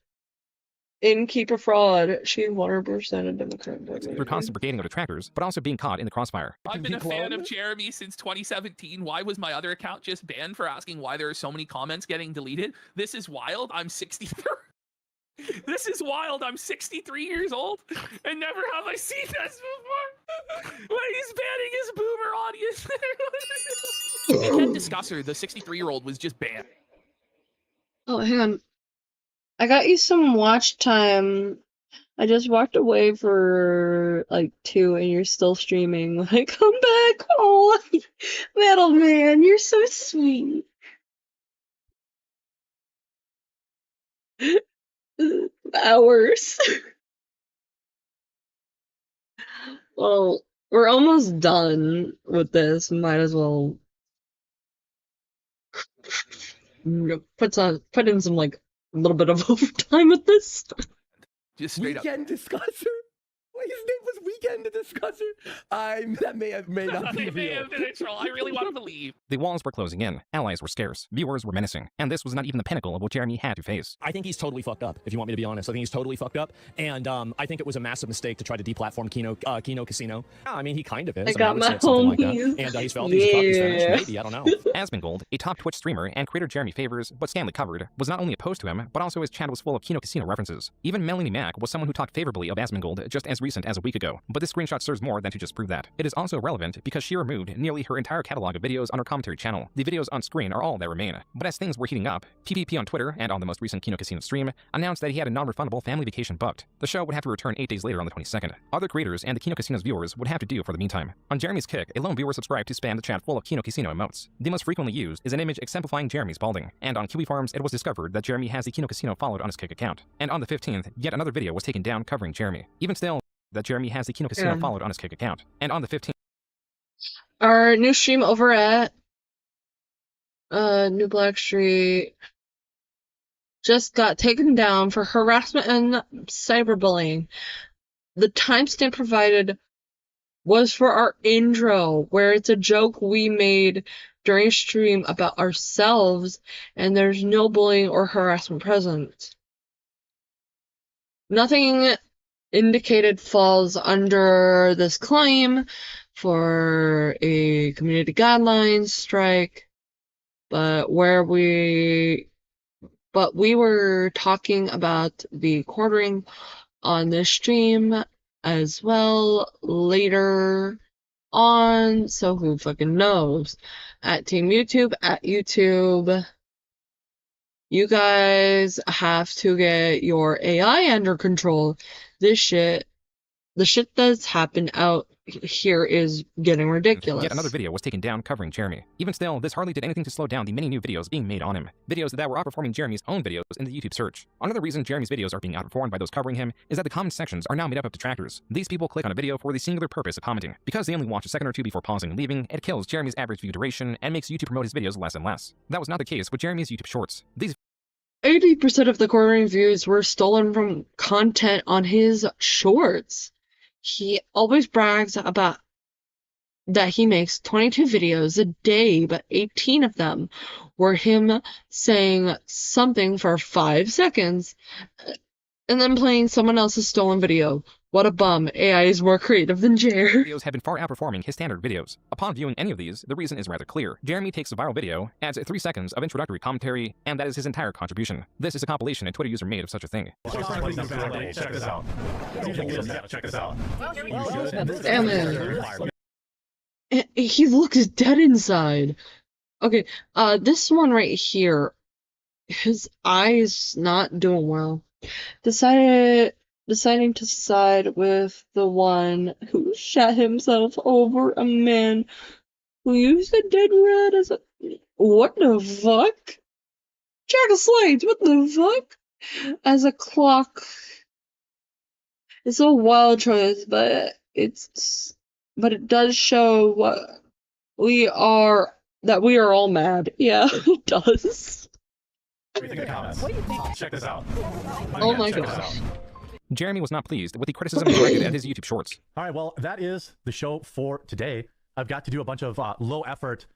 Innkeeper fraud. She's 100% a Democrat. through constant brigading of detractors, but also being caught in the crossfire. I've been a fan of Jeremy since 2017. Why was my other account just banned for asking why there are so many comments getting deleted? This is wild. I'm 63. This is wild. I'm 63 years old, and never have I seen this before. When he's banning his boomer audience. Weekend Discusser, the 63-year-old, was just banned. Oh, hang on. I got you some watch time. I just walked away for like 2 and you're still streaming. Like, come back. Oh, Metal Man, you're so sweet. Hours. Well, we're almost done with this. Might as well put in some like a little bit of overtime with this. Just straight Weekend Discusser? Wait, his name was Weekend Discusser? That may not be They may real. have been a troll. I really want to believe. The walls were closing in, allies were scarce, viewers were menacing, and this was not even the pinnacle of what Jeremy had to face. I think he's totally fucked up, if you want me to be honest. I think he's totally fucked up, and I think it was a massive mistake to try to deplatform Kino Casino. Yeah, I mean, he kind of is. I got would my say it's something like that. homies. And he's felt he's caught these finished, Yeah. maybe, I don't know. Asmongold, a top Twitch streamer and creator Jeremy favors, but Stanley covered, was not only opposed to him, but also his chat was full of Kino Casino references. Even Melanie Mack was someone who talked favorably of Asmongold just as recent as a week ago, but this screenshot serves more than to just prove that. It is also relevant because she removed nearly her entire catalog of videos on her commentary channel. The videos on screen are all that remain. But as things were heating up, PPP on Twitter and on the most recent Kino Casino stream announced that he had a non-refundable family vacation booked. The show would have to return 8 days later on the 22nd. Other creators and the Kino Casino's viewers would have to do for the meantime. On Jeremy's kick, a lone viewer subscribed to spam the chat full of Kino Casino emotes. The most frequently used is an image exemplifying Jeremy's balding. And on Kiwi Farms, it was discovered that Jeremy has the Kino Casino followed on his kick account. And on the 15th, yet another video was taken down covering Jeremy. Even still, that Jeremy has the Kino Casino Yeah. followed on his kick account. And on the 15th, Our new stream over at New Black Street just got taken down for harassment and cyberbullying. The timestamp provided was for our intro, where it's a joke we made during stream about ourselves, and there's no bullying or harassment present. Nothing indicated falls under this claim for a community guidelines strike, but we were talking about the quartering on this stream as well later on, so who fucking knows. At Team YouTube, you guys have to get your AI under control. The shit that's happened out here is getting ridiculous. yet another video was taken down covering Jeremy. Even still, this hardly did anything to slow down the many new videos being made on him. Videos that were outperforming Jeremy's own videos in the YouTube search. Another reason Jeremy's videos are being outperformed by those covering him is that the comment sections are now made up of detractors. These people click on a video for the singular purpose of commenting. Because they only watch a second or two before pausing and leaving, it kills Jeremy's average view duration and makes YouTube promote his videos less and less. That was not the case with Jeremy's YouTube shorts. These 80% of the quartering views were stolen from content on his shorts. He always brags about that he makes 22 videos a day, but 18 of them were him saying something for 5 seconds and then playing someone else's stolen video. What a bum. AI is more creative than Jer. Videos have been far outperforming his standard videos. Upon viewing any of these, the reason is rather clear. Jeremy takes a viral video, adds 3 seconds of introductory commentary, and that is his entire contribution. This is a compilation a Twitter user made of such a thing. Check this out. Check this out. Damn it. He looks dead inside. Okay, this one right here, his eyes not doing well. Deciding to side with the one who shot himself over a man who used a dead rat as a... What the fuck? Jack of Slates, what the fuck? As a clock. It's a wild choice, but it does show what that we are all mad. Yeah, it does. What do you think in the comments? Check this out. Oh my gosh. Jeremy was not pleased with the criticism directed at his YouTube shorts. All right, well, that is the show for today. I've got to do a bunch of low effort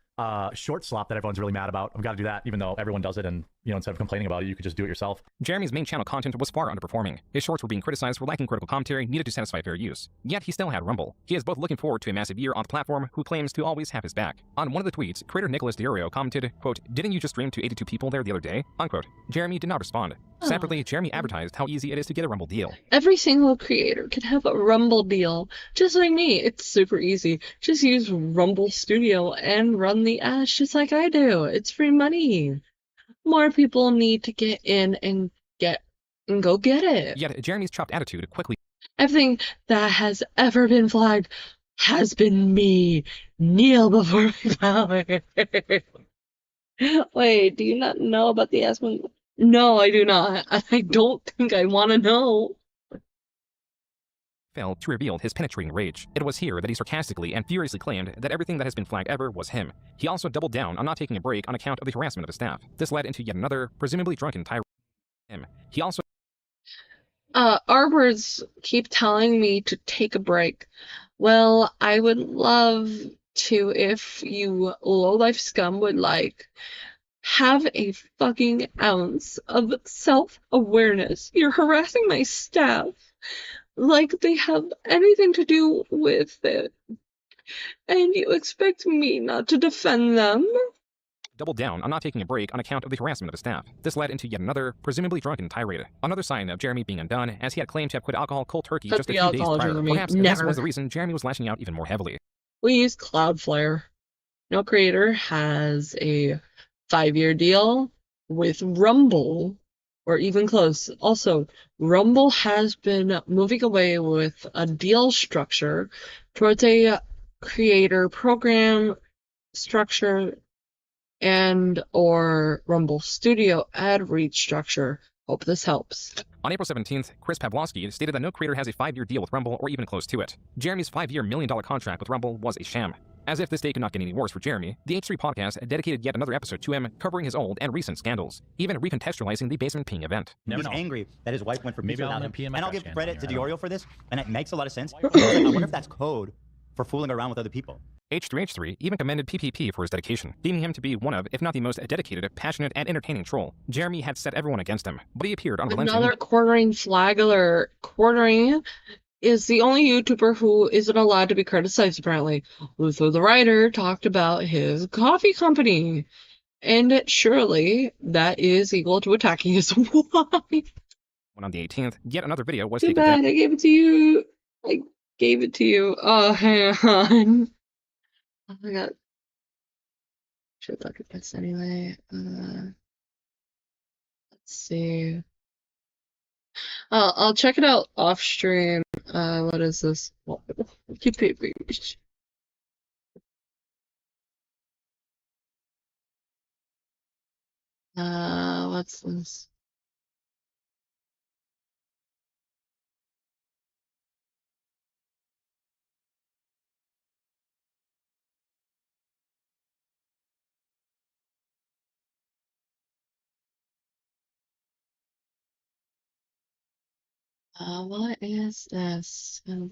short slop that everyone's really mad about. I've got to do that, even though everyone does it, and instead of complaining about it, you could just do it yourself. Jeremy's main channel content was far underperforming. His shorts were being criticized for lacking critical commentary needed to satisfy fair use. Yet he still had Rumble. He is both looking forward to a massive year on the platform who claims to always have his back. On one of the tweets, creator Nicholas Diorio commented, quote, "Didn't you just stream to 82 people there the other day?" Unquote. Jeremy did not respond. Separately, Jeremy advertised how easy it is to get a Rumble deal. Every single creator can have a Rumble deal, just like me. It's super easy. Just use Rumble Studio and run the ads just like I do. It's free money. More people need to get in and go get it. Yet Jeremy's chopped attitude quickly. Everything that has ever been flagged has been me. Kneel before my power. Wait, do you not know about the Aspen? No, I do not. I don't think I want to know. Failed to reveal his penetrating rage. It was here that he sarcastically and furiously claimed that everything that has been flagged ever was him. He also doubled down on not taking a break on account of the harassment of his staff. This led into yet another, presumably drunken tirade. He also... Arbors keep telling me to take a break. Well, I would love to if you low-life scum would have a fucking ounce of self-awareness. You're harassing my staff like they have anything to do with it. And you expect me not to defend them? Doubled down on not taking a break on account of the harassment of his staff. This led into yet another, presumably drunken tirade. Another sign of Jeremy being undone, as he had claimed to have quit alcohol cold turkey just a few days prior. Perhaps this was the reason Jeremy was lashing out even more heavily. We use Cloudflare. No creator has a 5-year deal with Rumble, or even close. Also, Rumble has been moving away with a deal structure towards a creator program structure and or Rumble Studio ad read structure. Hope this helps. On April 17th, Chris Pavlovsky stated that no creator has a 5-year deal with Rumble or even close to it. Jeremy's 5-year $1 million contract with Rumble was a sham. As if this day could not get any worse for Jeremy, the H3 podcast dedicated yet another episode to him, covering his old and recent scandals, even recontextualizing the basement ping event. He was angry that his wife went for pizza without him, and I'll give credit to Diorio for this, and it makes a lot of sense. I wonder if that's code for fooling around with other people. H3H3 even commended PPP for his dedication, deeming him to be one of, if not the most dedicated, passionate, and entertaining troll. Jeremy had set everyone against him, but he appeared unrelenting. Another quartering flaggler. Quartering is the only YouTuber who isn't allowed to be criticized, apparently. Luther the writer talked about his coffee company, and surely that is equal to attacking his wife. When on the 18th, yet another video was Too taken bad, down. I gave it to you. I gave it to you. Oh, hang on. Oh my god. Should look at this anyway. Let's see. I'll check it out off stream. What is this? Keep paper. What's this? What is this? And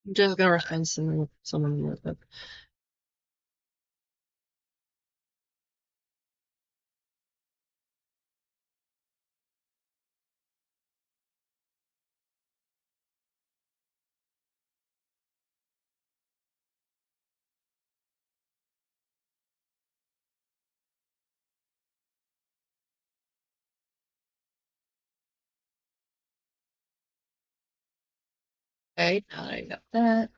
I'm just gonna find someone with it. Okay, I got that.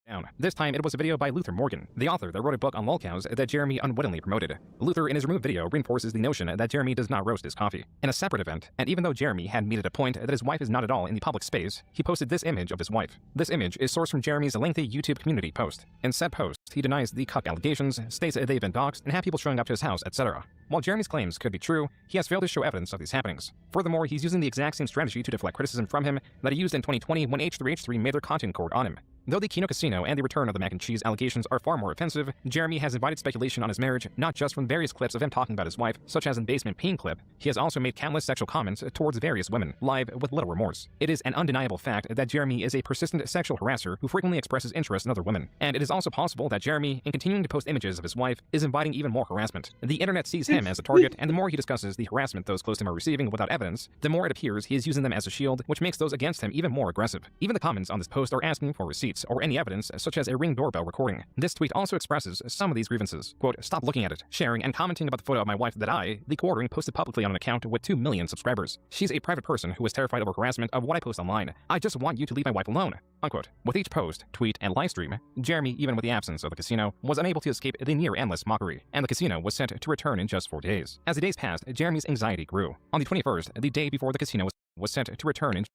Down. This time it was a video by Luther Morgan, the author that wrote a book on lolcows that Jeremy unwittingly promoted. Luther in his removed video reinforces the notion that Jeremy does not roast his coffee. In a separate event, and even though Jeremy had made it a point that his wife is not at all in the public space, he posted this image of his wife. This image is sourced from Jeremy's lengthy YouTube community post. In said post, he denies the cuck allegations, states that they've been doxxed, and have people showing up to his house, etc. While Jeremy's claims could be true, he has failed to show evidence of these happenings. Furthermore, he's using the exact same strategy to deflect criticism from him that he used in 2020 when H3H3 made their content court on him. Though the Kino Casino and the return of the mac and cheese allegations are far more offensive, Jeremy has invited speculation on his marriage, not just from various clips of him talking about his wife, such as in Basement Peen clip. He has also made countless sexual comments towards various women, live with little remorse. It is an undeniable fact that Jeremy is a persistent sexual harasser who frequently expresses interest in other women. And it is also possible that Jeremy, in continuing to post images of his wife, is inviting even more harassment. The internet sees him as a target, and the more he discusses the harassment those close to him are receiving without evidence, the more it appears he is using them as a shield, which makes those against him even more aggressive. Even the comments on this post are asking for receipts or any evidence such as a Ring doorbell recording. This tweet also expresses some of these grievances. Quote, "Stop looking at it, sharing, and commenting about the photo of my wife that I, the quartering, posted publicly on an account with 2 million subscribers. She's a private person who is terrified over harassment of what I post online. I just want you to leave my wife alone." Unquote. With each post, tweet, and livestream, Jeremy, even with the absence of the casino, was unable to escape the near-endless mockery, and the casino was set to return in just 4 days. As the days passed, Jeremy's anxiety grew. On the 21st, the day before the casino was set to return in...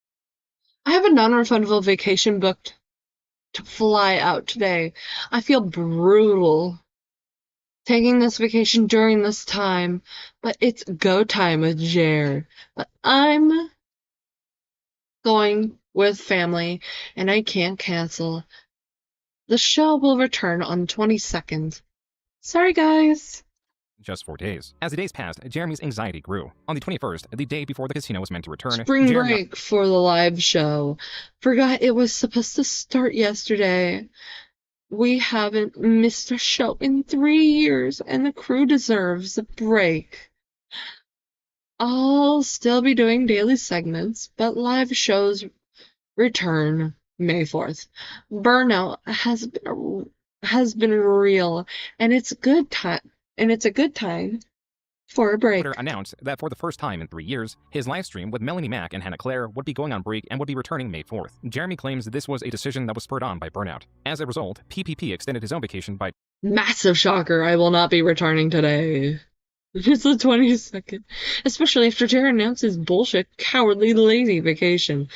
I have a non-refundable vacation booked to fly out today. I feel brutal taking this vacation during this time, but it's go time with Jer. But I'm going with family, and I can't cancel. The show will return on the 22nd. Sorry, guys. Just 4 days. As the days passed, Jeremy's anxiety grew. On the 21st, the day before the casino was meant to return, Spring break for the live show. Forgot it was supposed to start yesterday. We haven't missed a show in 3 years, and the crew deserves a break. I'll still be doing daily segments, but live shows return May 4th. Burnout has been real, and it's a good time for a break. Twitter announced that for the first time in 3 years, his live stream with Melanie Mack and Hannah Claire would be going on break and would be returning May 4th. Jeremy claims that this was a decision that was spurred on by burnout. As a result, PPP extended his own vacation by... Massive shocker, I will not be returning today. It's the 22nd. Especially after Jared announced his bullshit, cowardly, lazy vacation.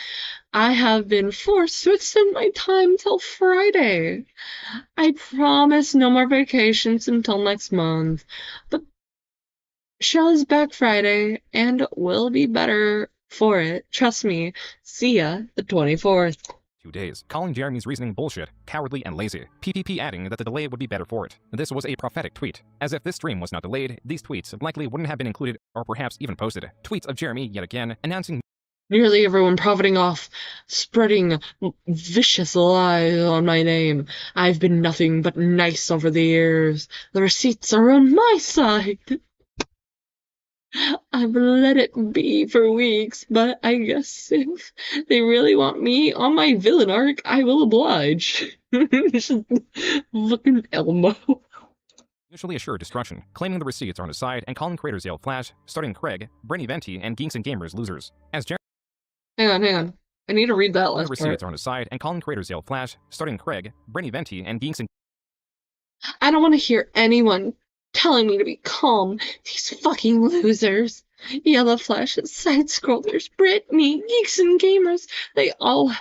I have been forced to extend my time till Friday. I promise no more vacations until next month. But show's back Friday, and will be better for it. Trust me. See ya the 24th. 2 days, calling Jeremy's reasoning bullshit, cowardly, and lazy. PPP adding that the delay would be better for it. This was a prophetic tweet. As if this stream was not delayed, these tweets likely wouldn't have been included or perhaps even posted. Tweets of Jeremy, yet again, announcing nearly everyone profiting off, spreading vicious lies on my name. I've been nothing but nice over the years. The receipts are on my side. I've let it be for weeks, but I guess if they really want me on my villain arc, I will oblige. Fucking Elmo. Initially assured destruction, claiming the receipts are on his side and calling creators Yale Flash, starting Craig, Brainy Venti, and Geeks and Gamers losers. As Jeremy... Hang on. I need to read that last part. Receipts are on his side and calling creators Yale Flash, starting Craig, Brainy Venti, and Geeks and... I don't want to hear anyone telling me to be calm. These fucking losers. Yellow Flash, Side Scrollers, Brittany, Geeks and Gamers, they all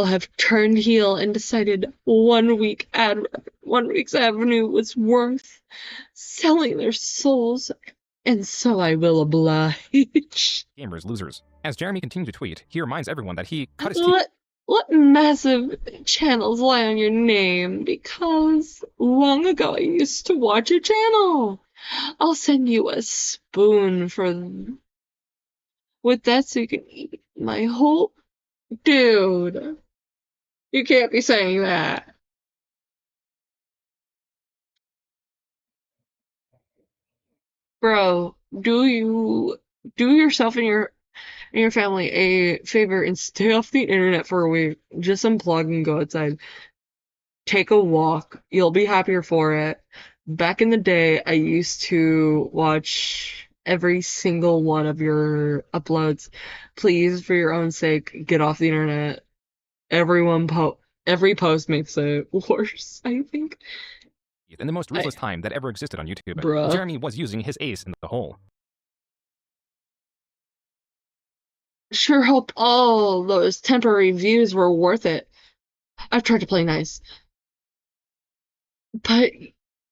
have turned heel and decided 1 week's ad revenue was worth selling their souls, and so I will oblige. Gamers losers. As Jeremy continued to tweet, he reminds everyone that he cut his teeth. What massive channels lie on your name? Because long ago I used to watch a channel. I'll send you a spoon with that so you can eat my whole... Dude. You can't be saying that. Bro, do yourself and your family a favor and stay off the internet for a week. Just unplug and go outside. Take a walk. You'll be happier for it. Back in the day, I used to watch every single one of your uploads. Please, for your own sake, get off the internet. Every post makes it worse, I think. In the most ruthless time that ever existed on YouTube, Bruh. Jeremy was using his ace in the hole. Sure hope all those temporary views were worth it. I've tried to play nice. But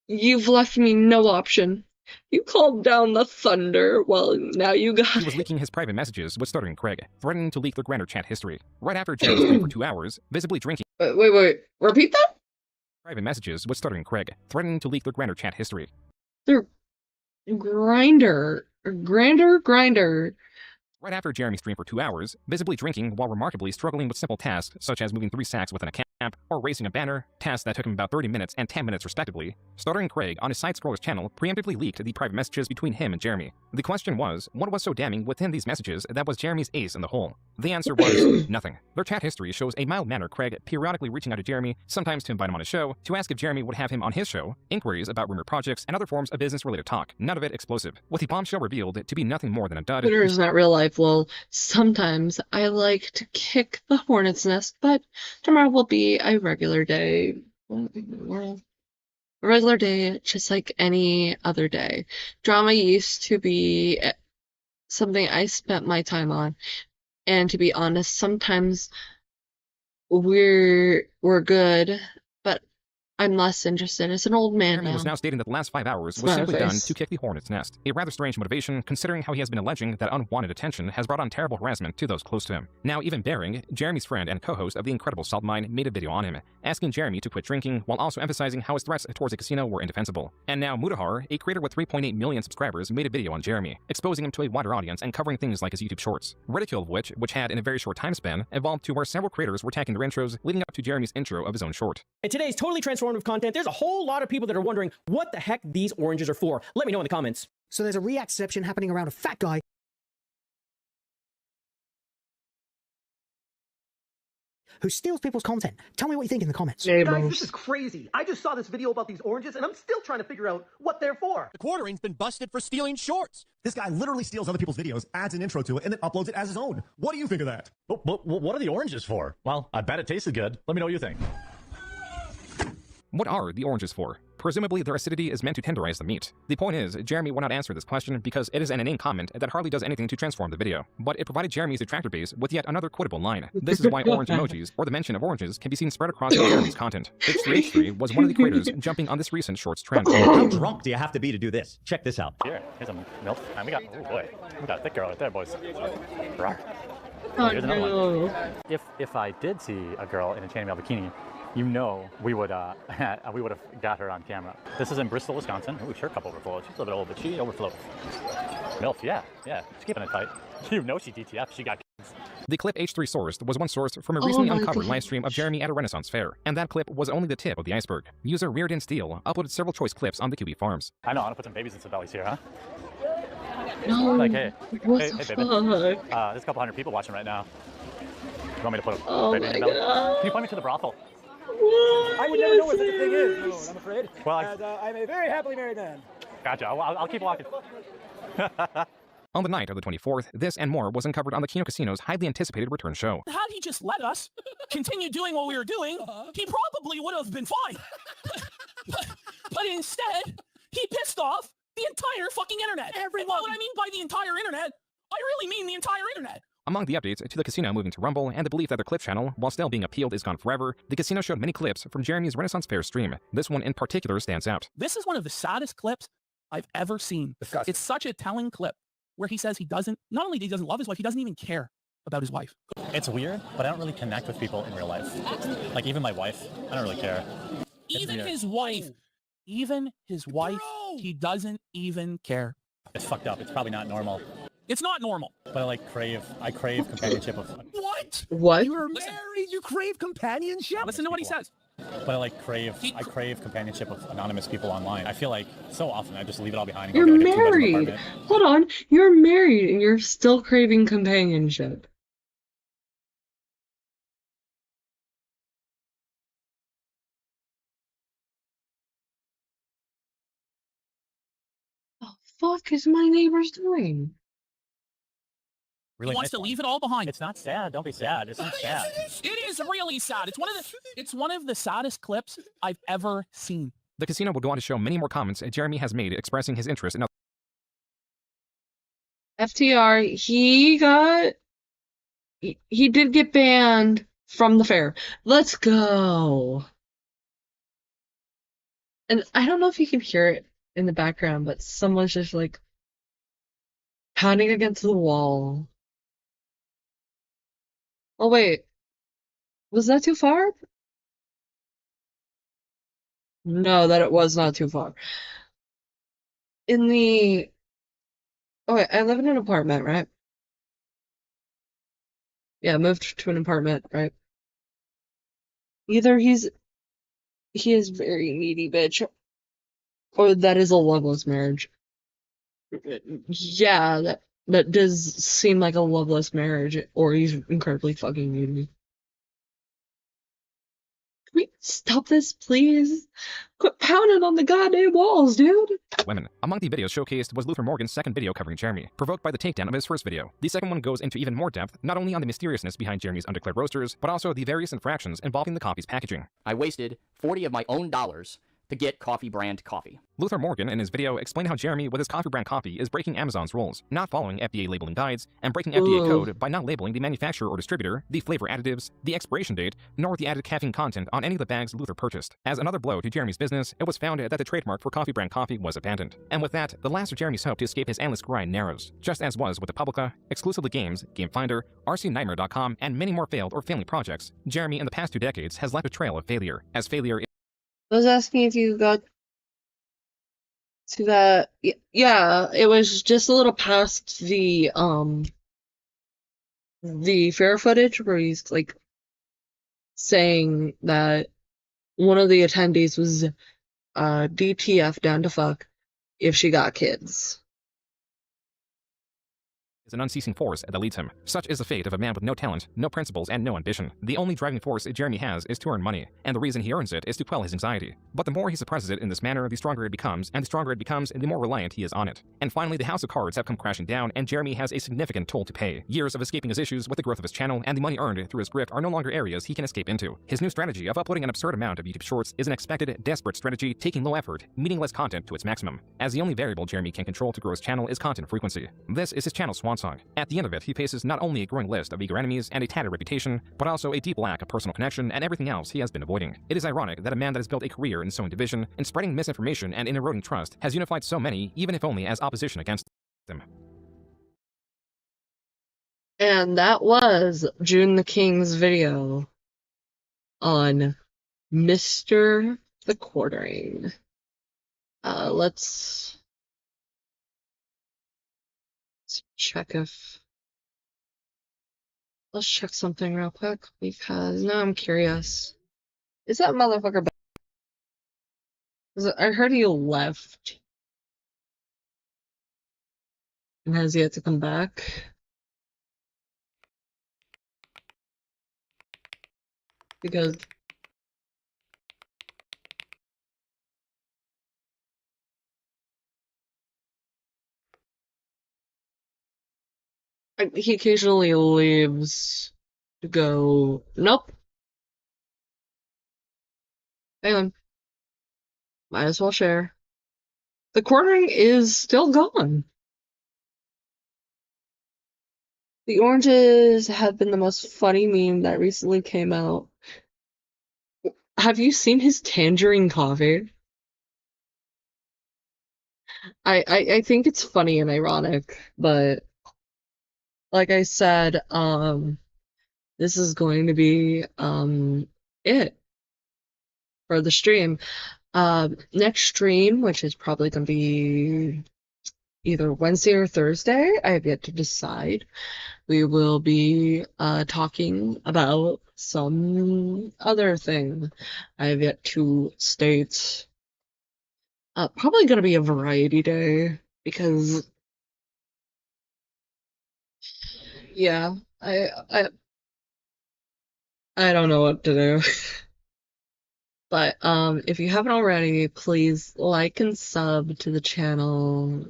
you've left me no option. You called down the thunder. Well, now you got He was leaking his private messages with Stuttering Craig, threatening to leak their Grindr chat history. Right after Jeremy streamed for 2 hours, visibly drinking. Wait. Repeat that? Private messages with Stuttering Craig, threatening to leak their Grindr chat history. They're grinder. Right after Jeremy streamed for 2 hours, visibly drinking while remarkably struggling with simple tasks such as moving 3 sacks within a camp or raising a banner, tasks that took him about 30 minutes and 10 minutes respectively, Stuttering Craig on his Side Scrollers channel preemptively leaked the private messages between him and Jeremy. The question was, what was so damning within these messages that was Jeremy's ace in the hole? The answer was nothing. Their chat history shows a mild-mannered Craig periodically reaching out to Jeremy, sometimes to invite him on his show, to ask if Jeremy would have him on his show, inquiries about rumored projects, and other forms of business-related talk, none of it explosive, with the bombshell revealed to be nothing more than a dud. Twitter is not real life, lol. Sometimes I like to kick the hornet's nest, but tomorrow will be a regular day. A regular day, just like any other day. Drama used to be something I spent my time on. And to be honest, sometimes we're good, but I'm less interested. It's an old man Jeremy now. was now stating that the last 5 hours was Smiley simply done face. to kick the hornet's nest. A rather strange motivation, considering how he has been alleging that unwanted attention has brought on terrible harassment to those close to him. Now, even Bering, Jeremy's friend and co-host of the Incredible Salt Mine, made a video on him, asking Jeremy to quit drinking, while also emphasizing how his threats towards a casino were indefensible. And now, Mudahar, a creator with 3.8 million subscribers, made a video on Jeremy, exposing him to a wider audience and covering things like his YouTube shorts. Ridicule of which had, in a very short time span, evolved to where several creators were tagging their intros, leading up to Jeremy's intro of his own short. In today's totally transformative content, there's a whole lot of people that are wondering what the heck these oranges are for. Let me know in the comments. So there's a reacception happening around a fat guy who steals people's content. Tell me what you think in the comments. Guys, this is crazy. I just saw this video about these oranges, and I'm still trying to figure out what they're for. The Quartering's been busted for stealing shorts. This guy literally steals other people's videos, adds an intro to it, and then uploads it as his own. What do you think of that? What are the oranges for? Well, I bet it tasted good. Let me know what you think. What are the oranges for? Presumably, their acidity is meant to tenderize the meat. The point is, Jeremy would not answer this question because it is an inane comment that hardly does anything to transform the video. But it provided Jeremy's detractor base with yet another quotable line. This is why orange emojis, or the mention of oranges, can be seen spread across Jeremy's content. H3H3 was one of the creators jumping on this recent shorts trend. How drunk do you have to be to do this? Check this out. Here's some milk. And we got, oh boy, we got a thick girl right there, boys. Rawr. Oh, Here's another no. one. If I did see a girl in a chainmail bikini, you know we would have got her on camera. This is in Bristol, Wisconsin. Ooh, her cup overflowed. She's a little bit old, but she overflowed. MILF, yeah. She's keeping it tight. You know she DTF. She got kids. The clip H3 sourced was one sourced from a recently uncovered livestream of Jeremy at a Renaissance fair, and that clip was only the tip of the iceberg. User Reardon Steele uploaded several choice clips on the QB Farms. I know, I'm gonna put some babies in some bellies here, huh? No. Like, hey, What hey, the baby. fuck? There's a couple hundred people watching right now. You want me to put a Oh baby in my your belly? God. Can you point me to the brothel? I would never know what such a thing is, no, I'm afraid. Well, And, I'm a very happily married man. Gotcha. I'll keep walking. On the night of the 24th, this and more was uncovered on the Kino Casino's highly anticipated return show. Had he just let us continue doing what we were doing, he probably would have been fine. but instead, he pissed off the entire fucking internet. Everyone. And what I mean by the entire internet, I really mean the entire internet. Among the updates to the casino moving to Rumble and the belief that their clip channel, while still being appealed, is gone forever, the casino showed many clips from Jeremy's Renaissance Fair stream. This one in particular stands out. This is one of the saddest clips I've ever seen. Disgusting. It's such a telling clip where he says he doesn't, not only he doesn't love his wife, he doesn't even care about his wife. It's weird, but I don't really connect with people in real life. Like even my wife, I don't really care. Even his wife, he doesn't even care. It's fucked up. It's probably not normal. It's not normal. But I crave companionship of. What? clips. What? You're married. You crave companionship. Listen to what he says. But I crave companionship with anonymous people online. I feel like so often I just leave it all behind and You're go get like a two-bedroom married. apartment. Hold on. You're married and you're still craving companionship. Fuck is my neighbors doing? Really He wants to leave it all behind. It's not sad. Don't be sad. It's not sad. It is really sad. It's one of the saddest clips I've ever seen. The casino will go on to show many more comments Jeremy has made expressing his interest in FTR, he did get banned from the fair. Let's go. And I don't know if you can hear it in the background, but someone's just like pounding against the wall. Oh wait, was that too far? No, that it was not too far. Oh wait, I live in an apartment, right? Yeah, moved to an apartment, right? Either he is very needy, bitch, or that is a loveless marriage. Yeah, that does seem like a loveless marriage, or he's incredibly fucking needy. Can we stop this, please? Quit pounding on the goddamn walls, dude! women. Among the videos showcased was Luther Morgan's second video covering Jeremy, provoked by the takedown of his first video. The second one goes into even more depth, not only on the mysteriousness behind Jeremy's undeclared roasters, but also the various infractions involving the coffee's packaging. I wasted 40 of my own dollars to get coffee brand coffee. Luther Morgan, in his video, explained how Jeremy, with his coffee brand coffee, is breaking Amazon's rules, not following FDA labeling guides, and breaking FDA code by not labeling the manufacturer or distributor, the flavor additives, the expiration date, nor the added caffeine content on any of the bags Luther purchased. As another blow to Jeremy's business, it was found that the trademark for coffee brand coffee was abandoned. And with that, the last of Jeremy's hope to escape his endless grind narrows, just as was with the Publica, Exclusively Games, Game Finder, RCNightmare.com, and many more failed or failing projects. Jeremy, in the past 2 decades, has left a trail of failure, as failure I was asking if you got to that. Yeah, it was just a little past the fair footage where he's like saying that one of the attendees was DTF down to fuck if she got kids. is an unceasing force that leads him. Such is the fate of a man with no talent, no principles, and no ambition. The only driving force Jeremy has is to earn money, and the reason he earns it is to quell his anxiety. But the more he suppresses it in this manner, the stronger it becomes, and the stronger it becomes, the more reliant he is on it. And finally, the house of cards have come crashing down, and Jeremy has a significant toll to pay. Years of escaping his issues with the growth of his channel and the money earned through his grift are no longer areas he can escape into. His new strategy of uploading an absurd amount of YouTube Shorts is an expected, desperate strategy, taking low effort, meaningless content to its maximum, as the only variable Jeremy can control to grow his channel is content frequency. This is his channel's swan song. At the end of it, he faces not only a growing list of eager enemies and a tattered reputation, but also a deep lack of personal connection and everything else he has been avoiding. It is ironic that a man that has built a career in sowing division, in spreading misinformation, and in eroding trust has unified so many, even if only as opposition against them. And that was June the King's video on Mr. the Quartering. Let's check if... Let's check something real quick, because now I'm curious. Is that motherfucker back? I heard he left. And has yet to come back. Because... he occasionally leaves to go... Nope. Hang on. Might as well share. The quartering is still gone. The oranges have been the most funny meme that recently came out. Have you seen his tangerine coffee? I think it's funny and ironic, but like I said, this is going to be it for the stream. Next stream, which is probably gonna be either Wednesday or Thursday. I have yet to decide. We will be talking about some other thing. I have yet to state. Probably gonna be a variety day because, yeah, I don't know what to do. But if you haven't already, please like and sub to the channel.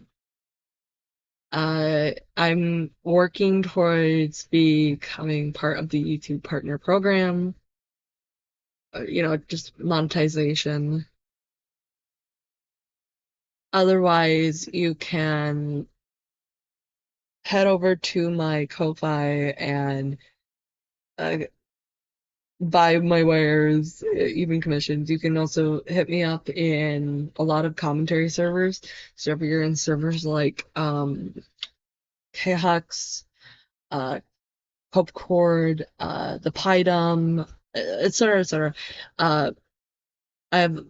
I'm working towards becoming part of the YouTube Partner Program. You know, just monetization. Otherwise, you can head over to my Ko-Fi and buy my wares, even commissions. You can also hit me up in a lot of commentary servers. So if you're in servers like Khux, Popcord, the Pydum, etc., etc. I have.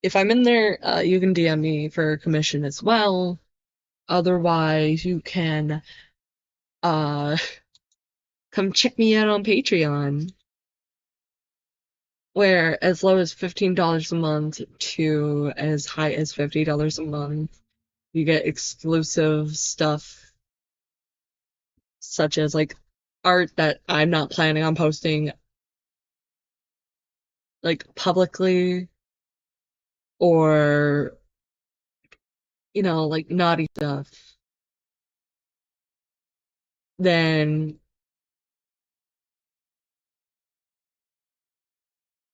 If I'm in there, you can DM me for a commission as well. Otherwise, you can come check me out on Patreon, where as low as $15 a month to as high as $50 a month, you get exclusive stuff, such as like art that I'm not planning on posting like publicly, or you know, like naughty stuff. Then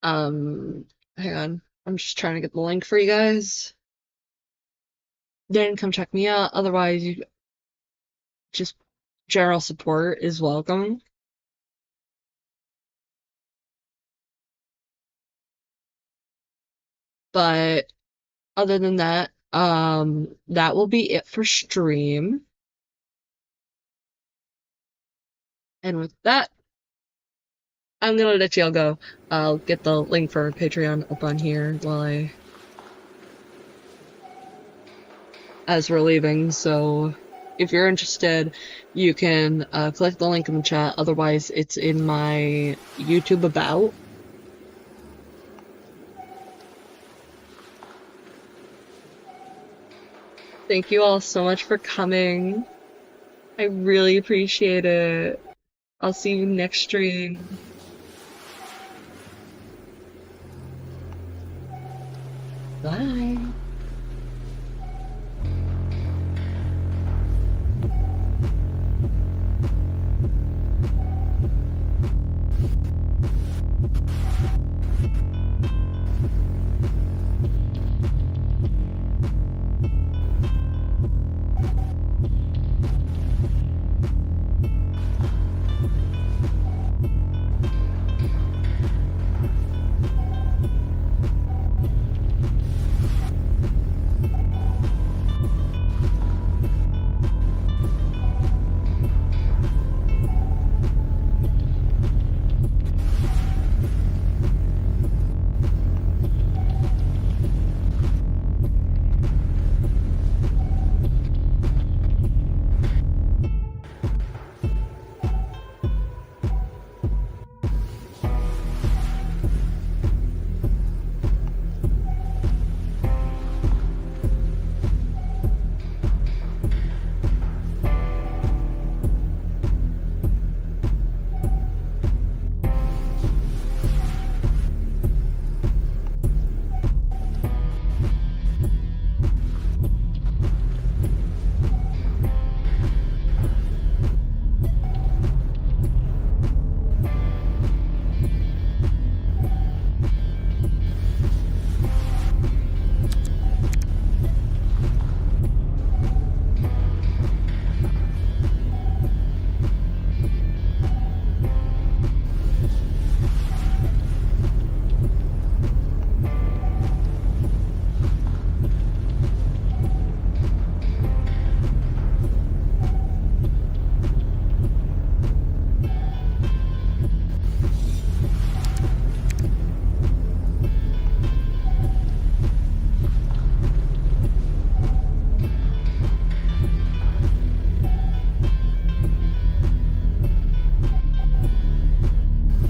hang on, I'm just trying to get the link for you guys. Then come check me out. Otherwise, you just general support is welcome. But other than that, that will be it for stream. And with that, I'm gonna let y'all go. I'll get the link for Patreon up on here while as we're leaving, so if you're interested, you can click the link in the chat. Otherwise, it's in my YouTube about. Thank you all so much for coming. I really appreciate it. I'll see you next stream. Bye.